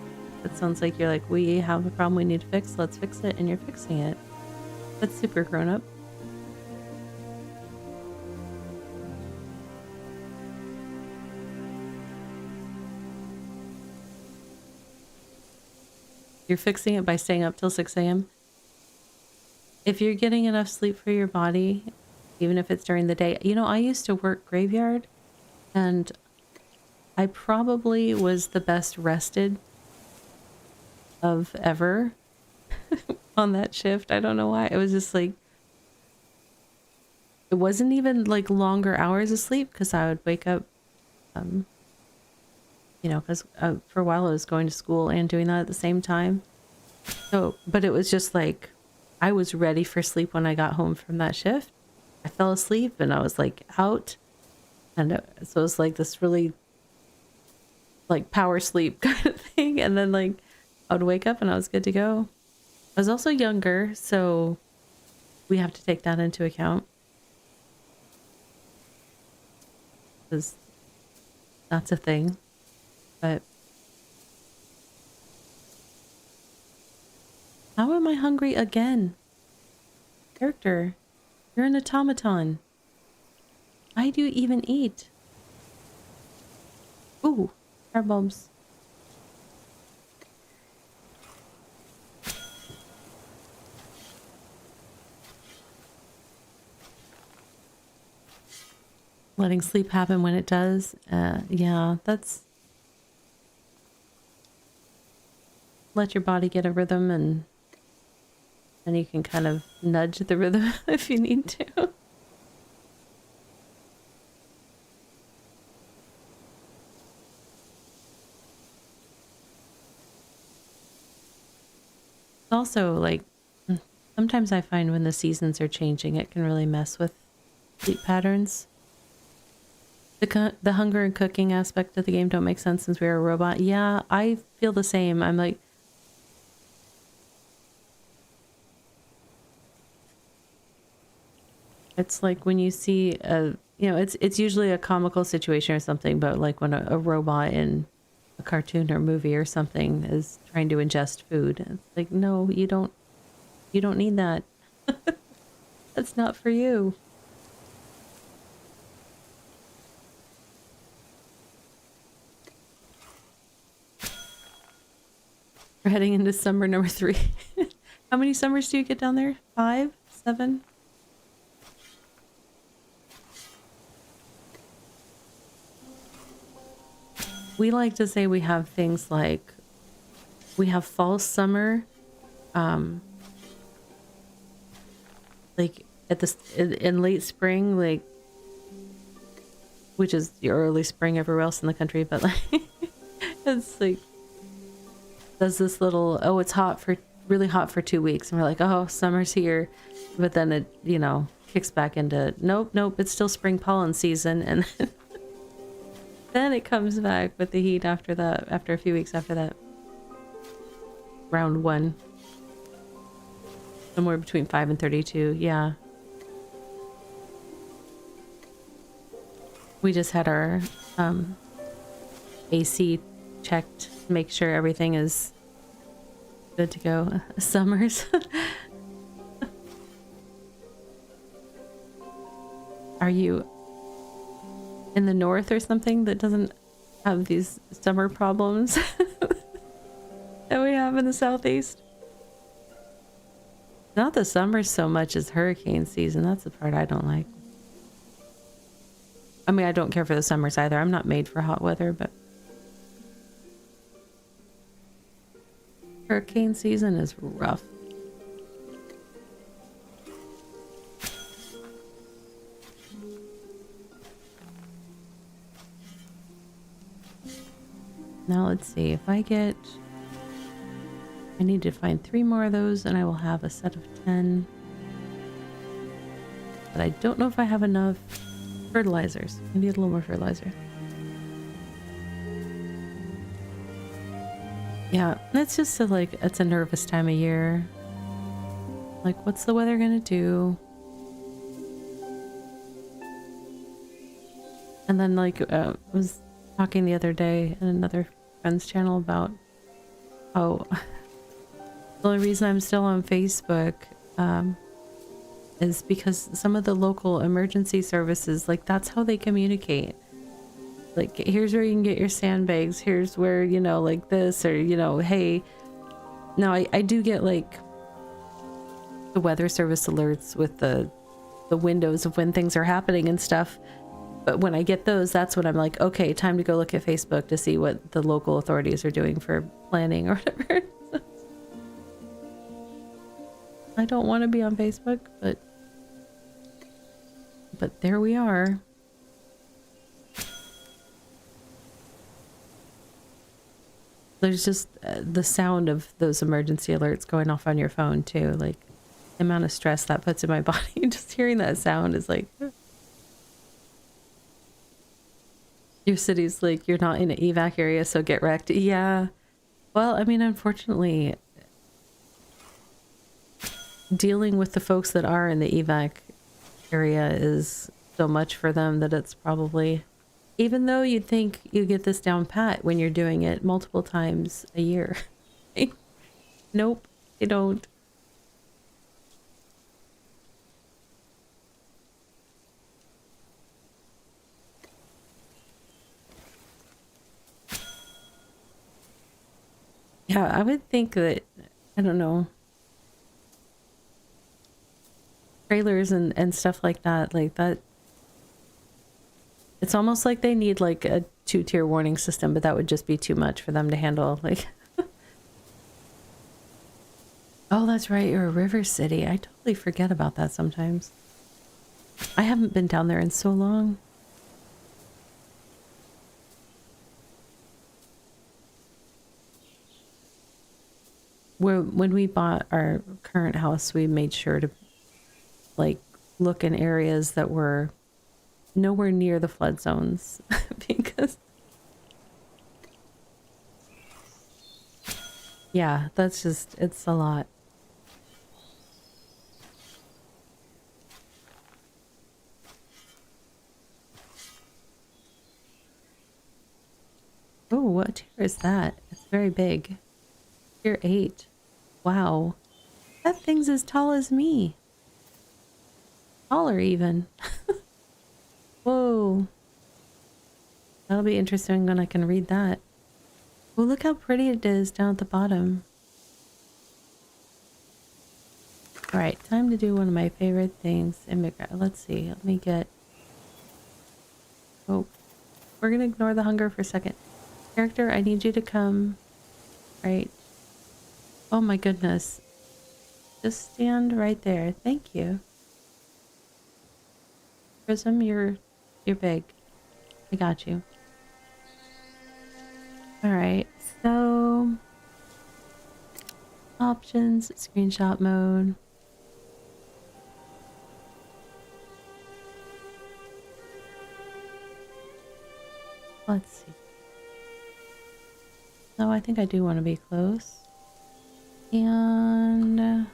It sounds like you're like, we have a problem we need to fix. Let's fix it. And you're fixing it. That's super grown up. You're fixing it by staying up till 6 a.m. If you're getting enough sleep for your body, even if it's during the day, you know, I used to work graveyard and I probably was the best rested of ever on that shift. I don't know why. It was just like, it wasn't even like longer hours of sleep because I would wake up, you know, because for a while I was going to school and doing that at the same time. So, but it was just like, I was ready for sleep when I got home from that shift. I fell asleep and I was like out. And so it was like this really like power sleep kind of thing. And then like I would wake up and I was good to go. I was also younger, so we have to take that into account. Because that's a thing. But how am I hungry again? Character, you're an automaton. Why do you even eat? Ooh, hair bulbs. Letting sleep happen when it does. Yeah, that's... Let your body get a rhythm and then you can kind of nudge the rhythm if you need to. Also, like, sometimes I find when the seasons are changing, it can really mess with sleep patterns. The hunger and cooking aspect of the game don't make sense since we're a robot. Yeah, I feel the same. I'm like, it's like when you see a, you know, it's usually a comical situation or something, but like when a robot in a cartoon or movie or something is trying to ingest food, it's like, no, you don't need that. That's not for you. We're heading into summer number 3. How many summers do you get down there? 5? 7? We like to say we have things like, we have fall summer, like at the in late spring, like, which is the early spring everywhere else in the country, but like it's like does this little, oh, it's really hot for 2 weeks, and we're like, oh, summer's here, but then it, you know, kicks back into nope, it's still spring pollen season, and then it comes back with the heat after that, after a few weeks after that. Round 1. Somewhere between 5 and 32, yeah. We just had our AC checked, make sure everything is good to go. Summers. Are you in the north or something that doesn't have these summer problems that we have in the southeast? Not the summer so much as hurricane season. That's the part I don't like. I mean, I don't care for the summers either. I'm not made for hot weather, but hurricane season is rough. Now let's see if I need to find 3 more of those and I will have a set of 10. But I don't know if I have enough fertilizers. I need a little more fertilizer. Yeah, it's just it's a nervous time of year. Like, what's the weather gonna do? And then, like, I was talking the other day in another friend's channel about how the only reason I'm still on Facebook is because some of the local emergency services, like, that's how they communicate. Like, here's where you can get your sandbags, here's where, you know, like this, or, you know, hey. Now, I do get, like, the weather service alerts with the windows of when things are happening and stuff. But when I get those, that's when I'm like, okay, time to go look at Facebook to see what the local authorities are doing for planning or whatever. I don't want to be on Facebook, but there we are. There's just the sound of those emergency alerts going off on your phone too. Like, the amount of stress that puts in my body. Just hearing that sound is like, your city's like, you're not in an evac area, so get wrecked. Yeah. Well, I mean, unfortunately, dealing with the folks that are in the evac area is so much for them that it's probably, even though you'd think you get this down pat when you're doing it multiple times a year. Nope, you don't. Yeah, I would think that, I don't know, trailers and stuff like that, it's almost like they need like a 2-tier warning system, but that would just be too much for them to handle. Like, oh, that's right, you're a river city. I totally forget about that sometimes. I haven't been down there in so long. When we bought our current house, we made sure to like look in areas that were nowhere near the flood zones because yeah, that's just, it's a lot. Oh, what tier is that? It's very big. Tier 8. Wow. That thing's as tall as me. Taller even. Whoa. That'll be interesting when I can read that. Oh, look how pretty it is down at the bottom. Alright, time to do one of my favorite things in BitCraft. Let's see. Let me get... Oh. We're gonna ignore the hunger for a second. Character, I need you to come. Right. Oh my goodness. Just stand right there. Thank you. Prism, you're big. I got you. Alright, so... Options, screenshot mode. Let's see. No, I think I do want to be close. And...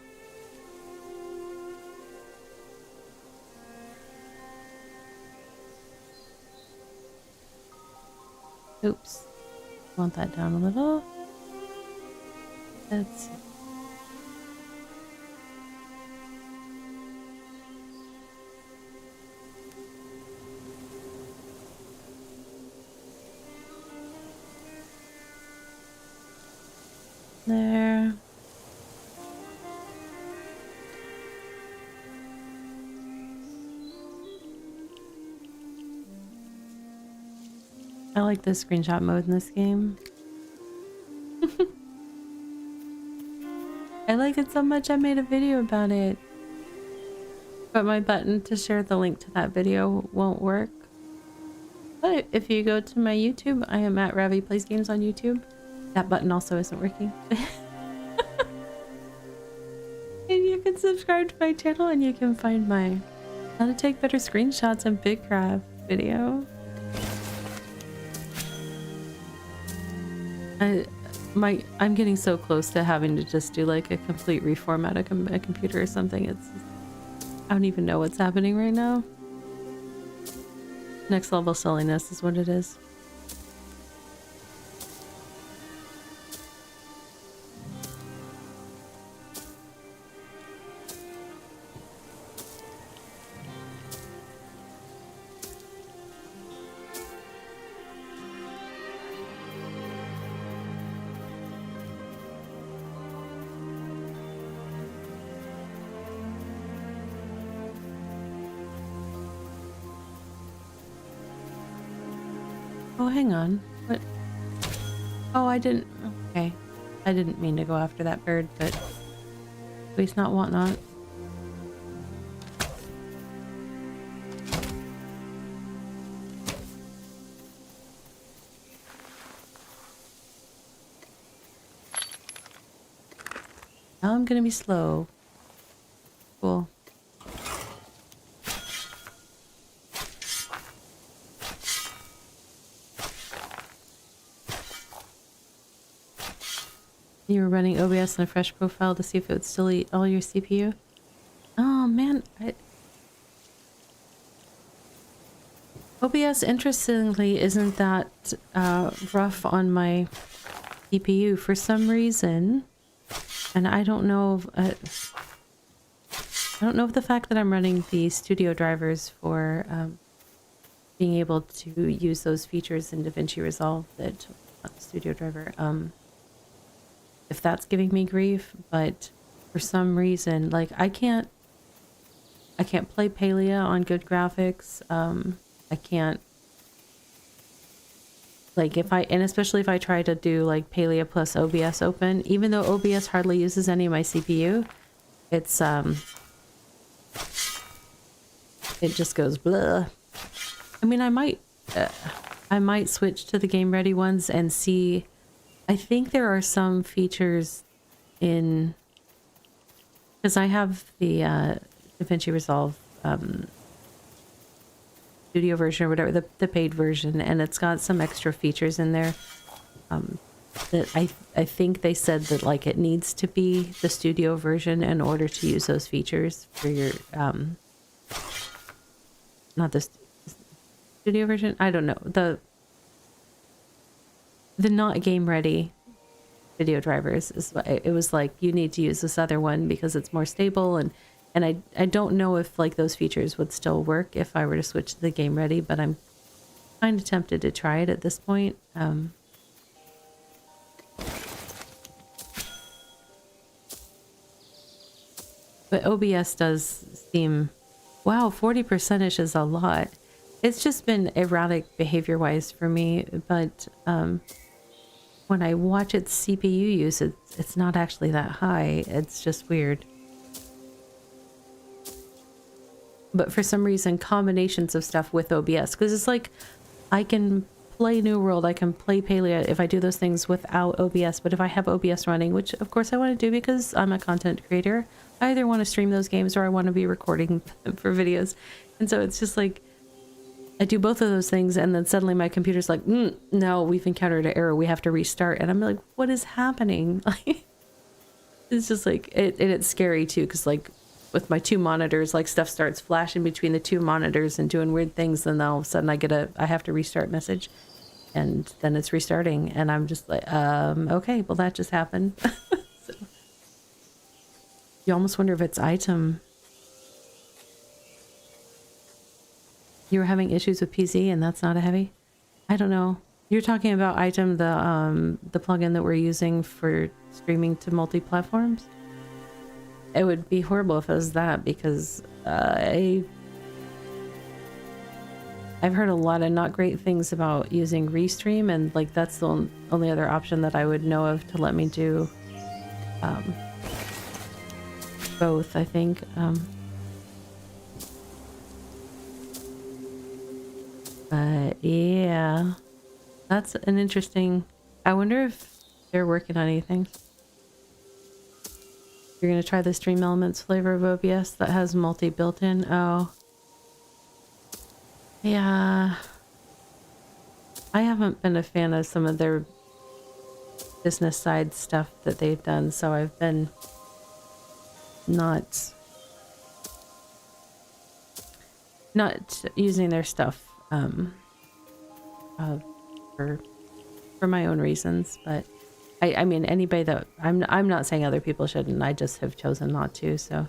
oops. Want that down a little. Let's see. There. I like the screenshot mode in this game. I like it so much I made a video about it. But my button to share the link to that video won't work. But if you go to my YouTube, I am at Ravi Plays Games on YouTube. That button also isn't working. And you can subscribe to my channel and you can find my how to take better screenshots in BitCraft video. I'm getting so close to having to just do like a complete reformat of a computer or something. I don't even know what's happening right now. Next level silliness is what it is. Oh, hang on. What? Oh, I didn't. Okay. I didn't mean to go after that bird, but waste not, want not. Now I'm gonna be slow. Cool. You were running OBS in a fresh profile to see if it would still eat all your CPU? Oh man, OBS interestingly isn't that rough on my CPU for some reason, and I don't know if the fact that I'm running the studio drivers for being able to use those features in DaVinci Resolve, that studio driver, if that's giving me grief, but for some reason, like I can't play Palia on good graphics. I can't, like especially if I try to do like Palia plus OBS open, even though OBS hardly uses any of my CPU, it's it just goes blah. I mean, I might switch to the game ready ones and see. I think there are some features in, because I have the DaVinci Resolve studio version or whatever, the paid version, and it's got some extra features in there that I think they said that like it needs to be the studio version in order to use those features for your not the studio version, I don't know, the not game ready video drivers is, it was like you need to use this other one because it's more stable, and I don't know if like those features would still work if I were to switch to the game ready, but I'm kind of tempted to try it at this point. But OBS does seem, wow, 40% is a lot. It's just been erratic behavior wise for me, but when I watch its CPU use, it's not actually that high. It's just weird. But for some reason, combinations of stuff with OBS, because it's like I can play New World, I can play Palia if I do those things without OBS, but if I have OBS running, which of course I want to do because I'm a content creator, I either want to stream those games or I want to be recording for videos. And so it's just like I do both of those things, and then suddenly my computer's like, no, we've encountered an error, we have to restart. And I'm like, what is happening? It's just like it's scary too, because like with my two monitors, like stuff starts flashing between the two monitors and doing weird things, and then all of a sudden I have to restart message, and then it's restarting, and I'm just like, okay, well that just happened. So, you almost wonder if it's item. You were having issues with PC and that's not a heavy? I don't know. You're talking about item, the plugin that we're using for streaming to multi-platforms? It would be horrible if it was that, because I've heard a lot of not great things about using Restream, and like that's the only other option that I would know of to let me do both, I think. But yeah, that's an interesting, I wonder if they're working on anything. You're gonna try the Stream Elements flavor of OBS that has multi built in? Oh. Yeah. I haven't been a fan of some of their business side stuff that they've done, so I've been not using their stuff uh, for my own reasons. But I mean, anybody that I'm not saying other people shouldn't. I just have chosen not to. So.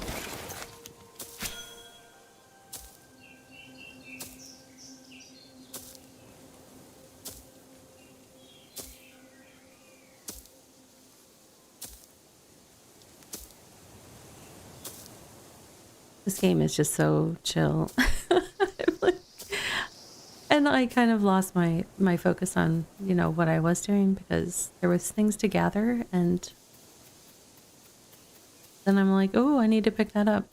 This game is just so chill. And I kind of lost my focus on, you know, what I was doing because there was things to gather, and then I'm like, oh, I need to pick that up.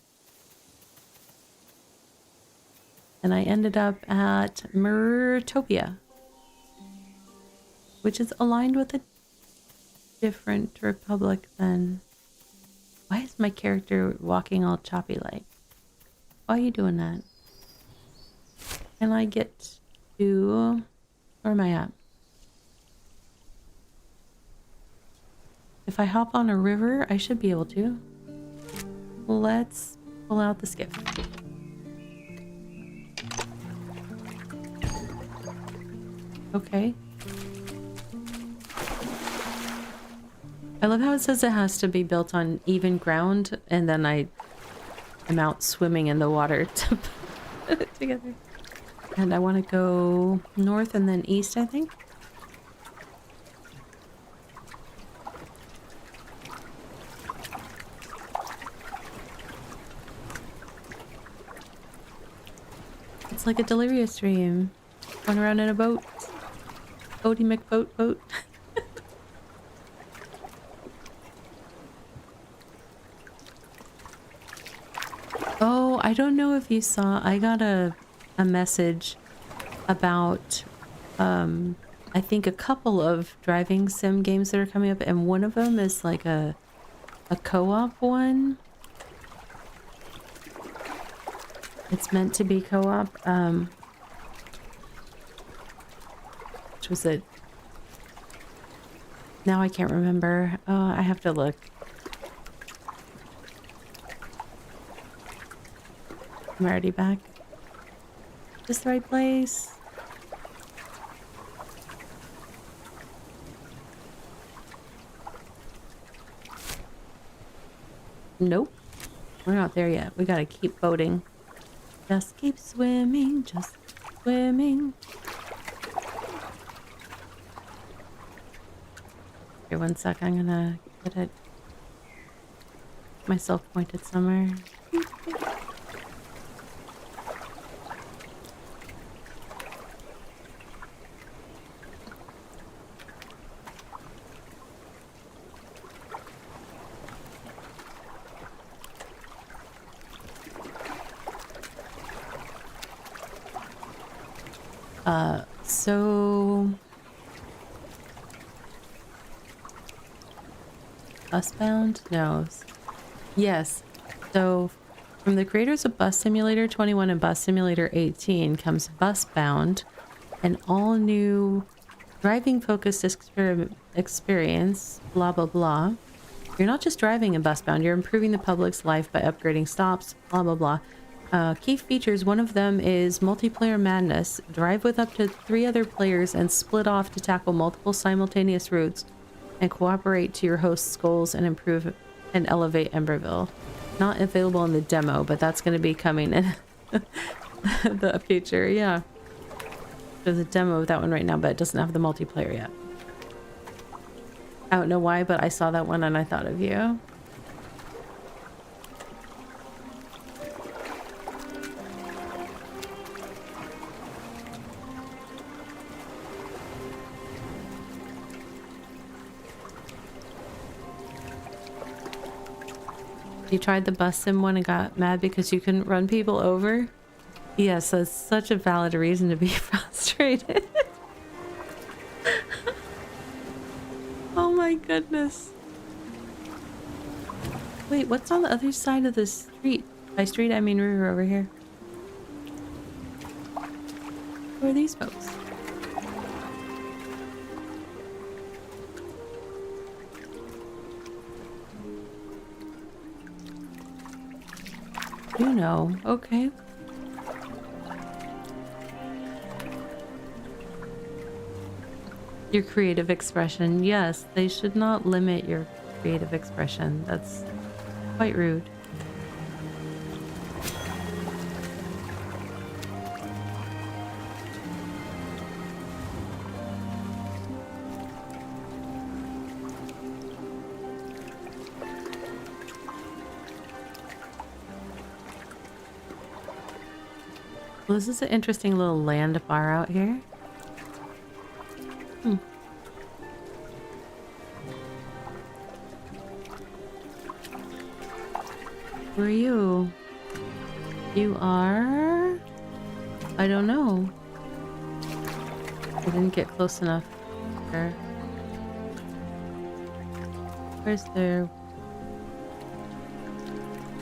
And I ended up at Mertopia, which is aligned with a different republic than... Why is my character walking all choppy like? Why are you doing that? Can I get to... Where am I at? If I hop on a river, I should be able to. Let's pull out the skiff. Okay. I love how it says it has to be built on even ground, and then I'm out swimming in the water to put it together. And I want to go north and then east, I think. It's like a delirious dream. Going around in a boat. Boaty McBoat boat. Oh, I don't know if you saw, I got a message about I think a couple of driving sim games that are coming up, and one of them is like a co-op one. It's meant to be co-op. Which was it? Now I can't remember. I have to look. I'm already back. Is this the right place? Nope. We're not there yet. We gotta keep boating. Just keep swimming, just swimming. Here, one sec. I'm gonna get it myself pointed somewhere. So Busbound? No. Yes. So from the creators of Bus Simulator 21 and Bus Simulator 18 comes Busbound, an all-new driving-focused experience, blah, blah, blah. You're not just driving in Busbound, you're improving the public's life by upgrading stops, blah, blah, blah. Key features, one of them is multiplayer madness. Drive with up to 3 other players and split off to tackle multiple simultaneous routes and cooperate to your host's goals and improve and elevate Emberville. Not available in the demo, but that's going to be coming in the future. Yeah. There's a demo of that one right now, but it doesn't have the multiplayer yet. I don't know why, but I saw that one and I thought of you. You tried the bus sim one and got mad because you couldn't run people over? Yes, that's such a valid reason to be frustrated. Oh my goodness. Wait, what's on the other side of the street? By street, I mean river over here. Who are these folks? You know. Okay. Your creative expression. Yes, they should not limit your creative expression. That's quite rude. Well, this is an interesting little land bar out here. Hmm. Who are you? You are... I don't know. I didn't get close enough. There. Where's there?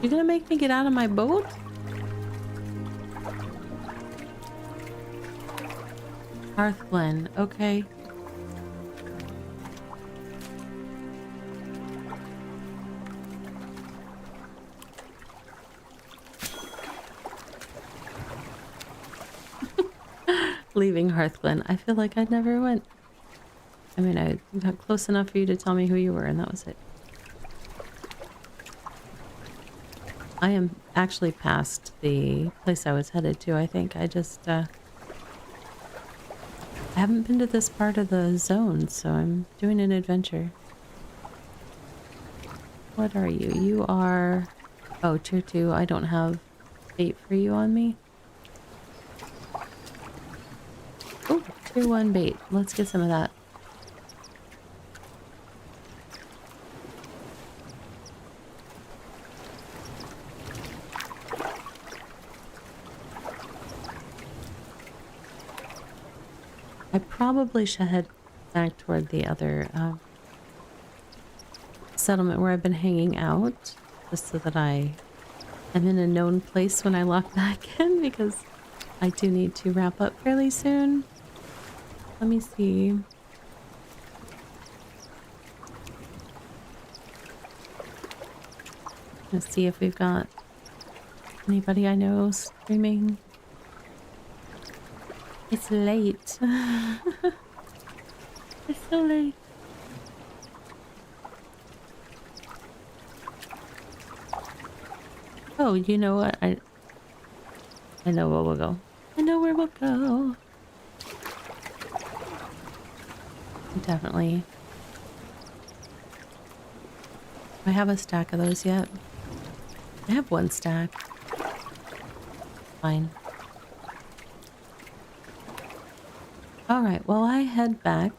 You gonna make me get out of my boat? Hearth Glen. Okay. Leaving Hearthglen. I feel like I never went. I mean, I got close enough for you to tell me who you were, and that was it. I am actually past the place I was headed to, I think. I just, I haven't been to this part of the zone, so I'm doing an adventure. What are you? You are... Oh, tier 2. I don't have bait for you on me. Oh, tier 1 bait. Let's get some of that. I probably should head back toward the other settlement where I've been hanging out, just so that I am in a known place when I log back in, because I do need to wrap up fairly soon. Let me see. Let's see if we've got anybody I know streaming. It's late. It's so late. Oh, you know what? I know where we'll go. I know where we'll go. Definitely. Do I have a stack of those yet? I have one stack. Fine. Alright, while I head back,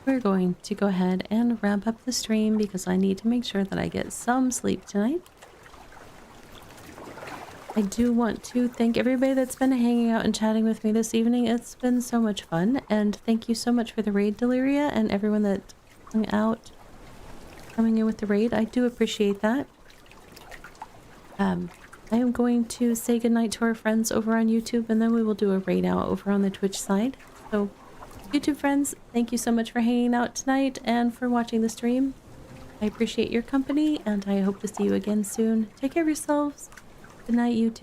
we're going to go ahead and wrap up the stream because I need to make sure that I get some sleep tonight. I do want to thank everybody that's been hanging out and chatting with me this evening. It's been so much fun, and thank you so much for the raid, Deliria, and everyone that hung out, coming in with the raid. I do appreciate that. I am going to say goodnight to our friends over on YouTube, and then we will do a raid out over on the Twitch side. So, YouTube friends, thank you so much for hanging out tonight and for watching the stream. I appreciate your company, and I hope to see you again soon. Take care of yourselves. Good night, YouTube.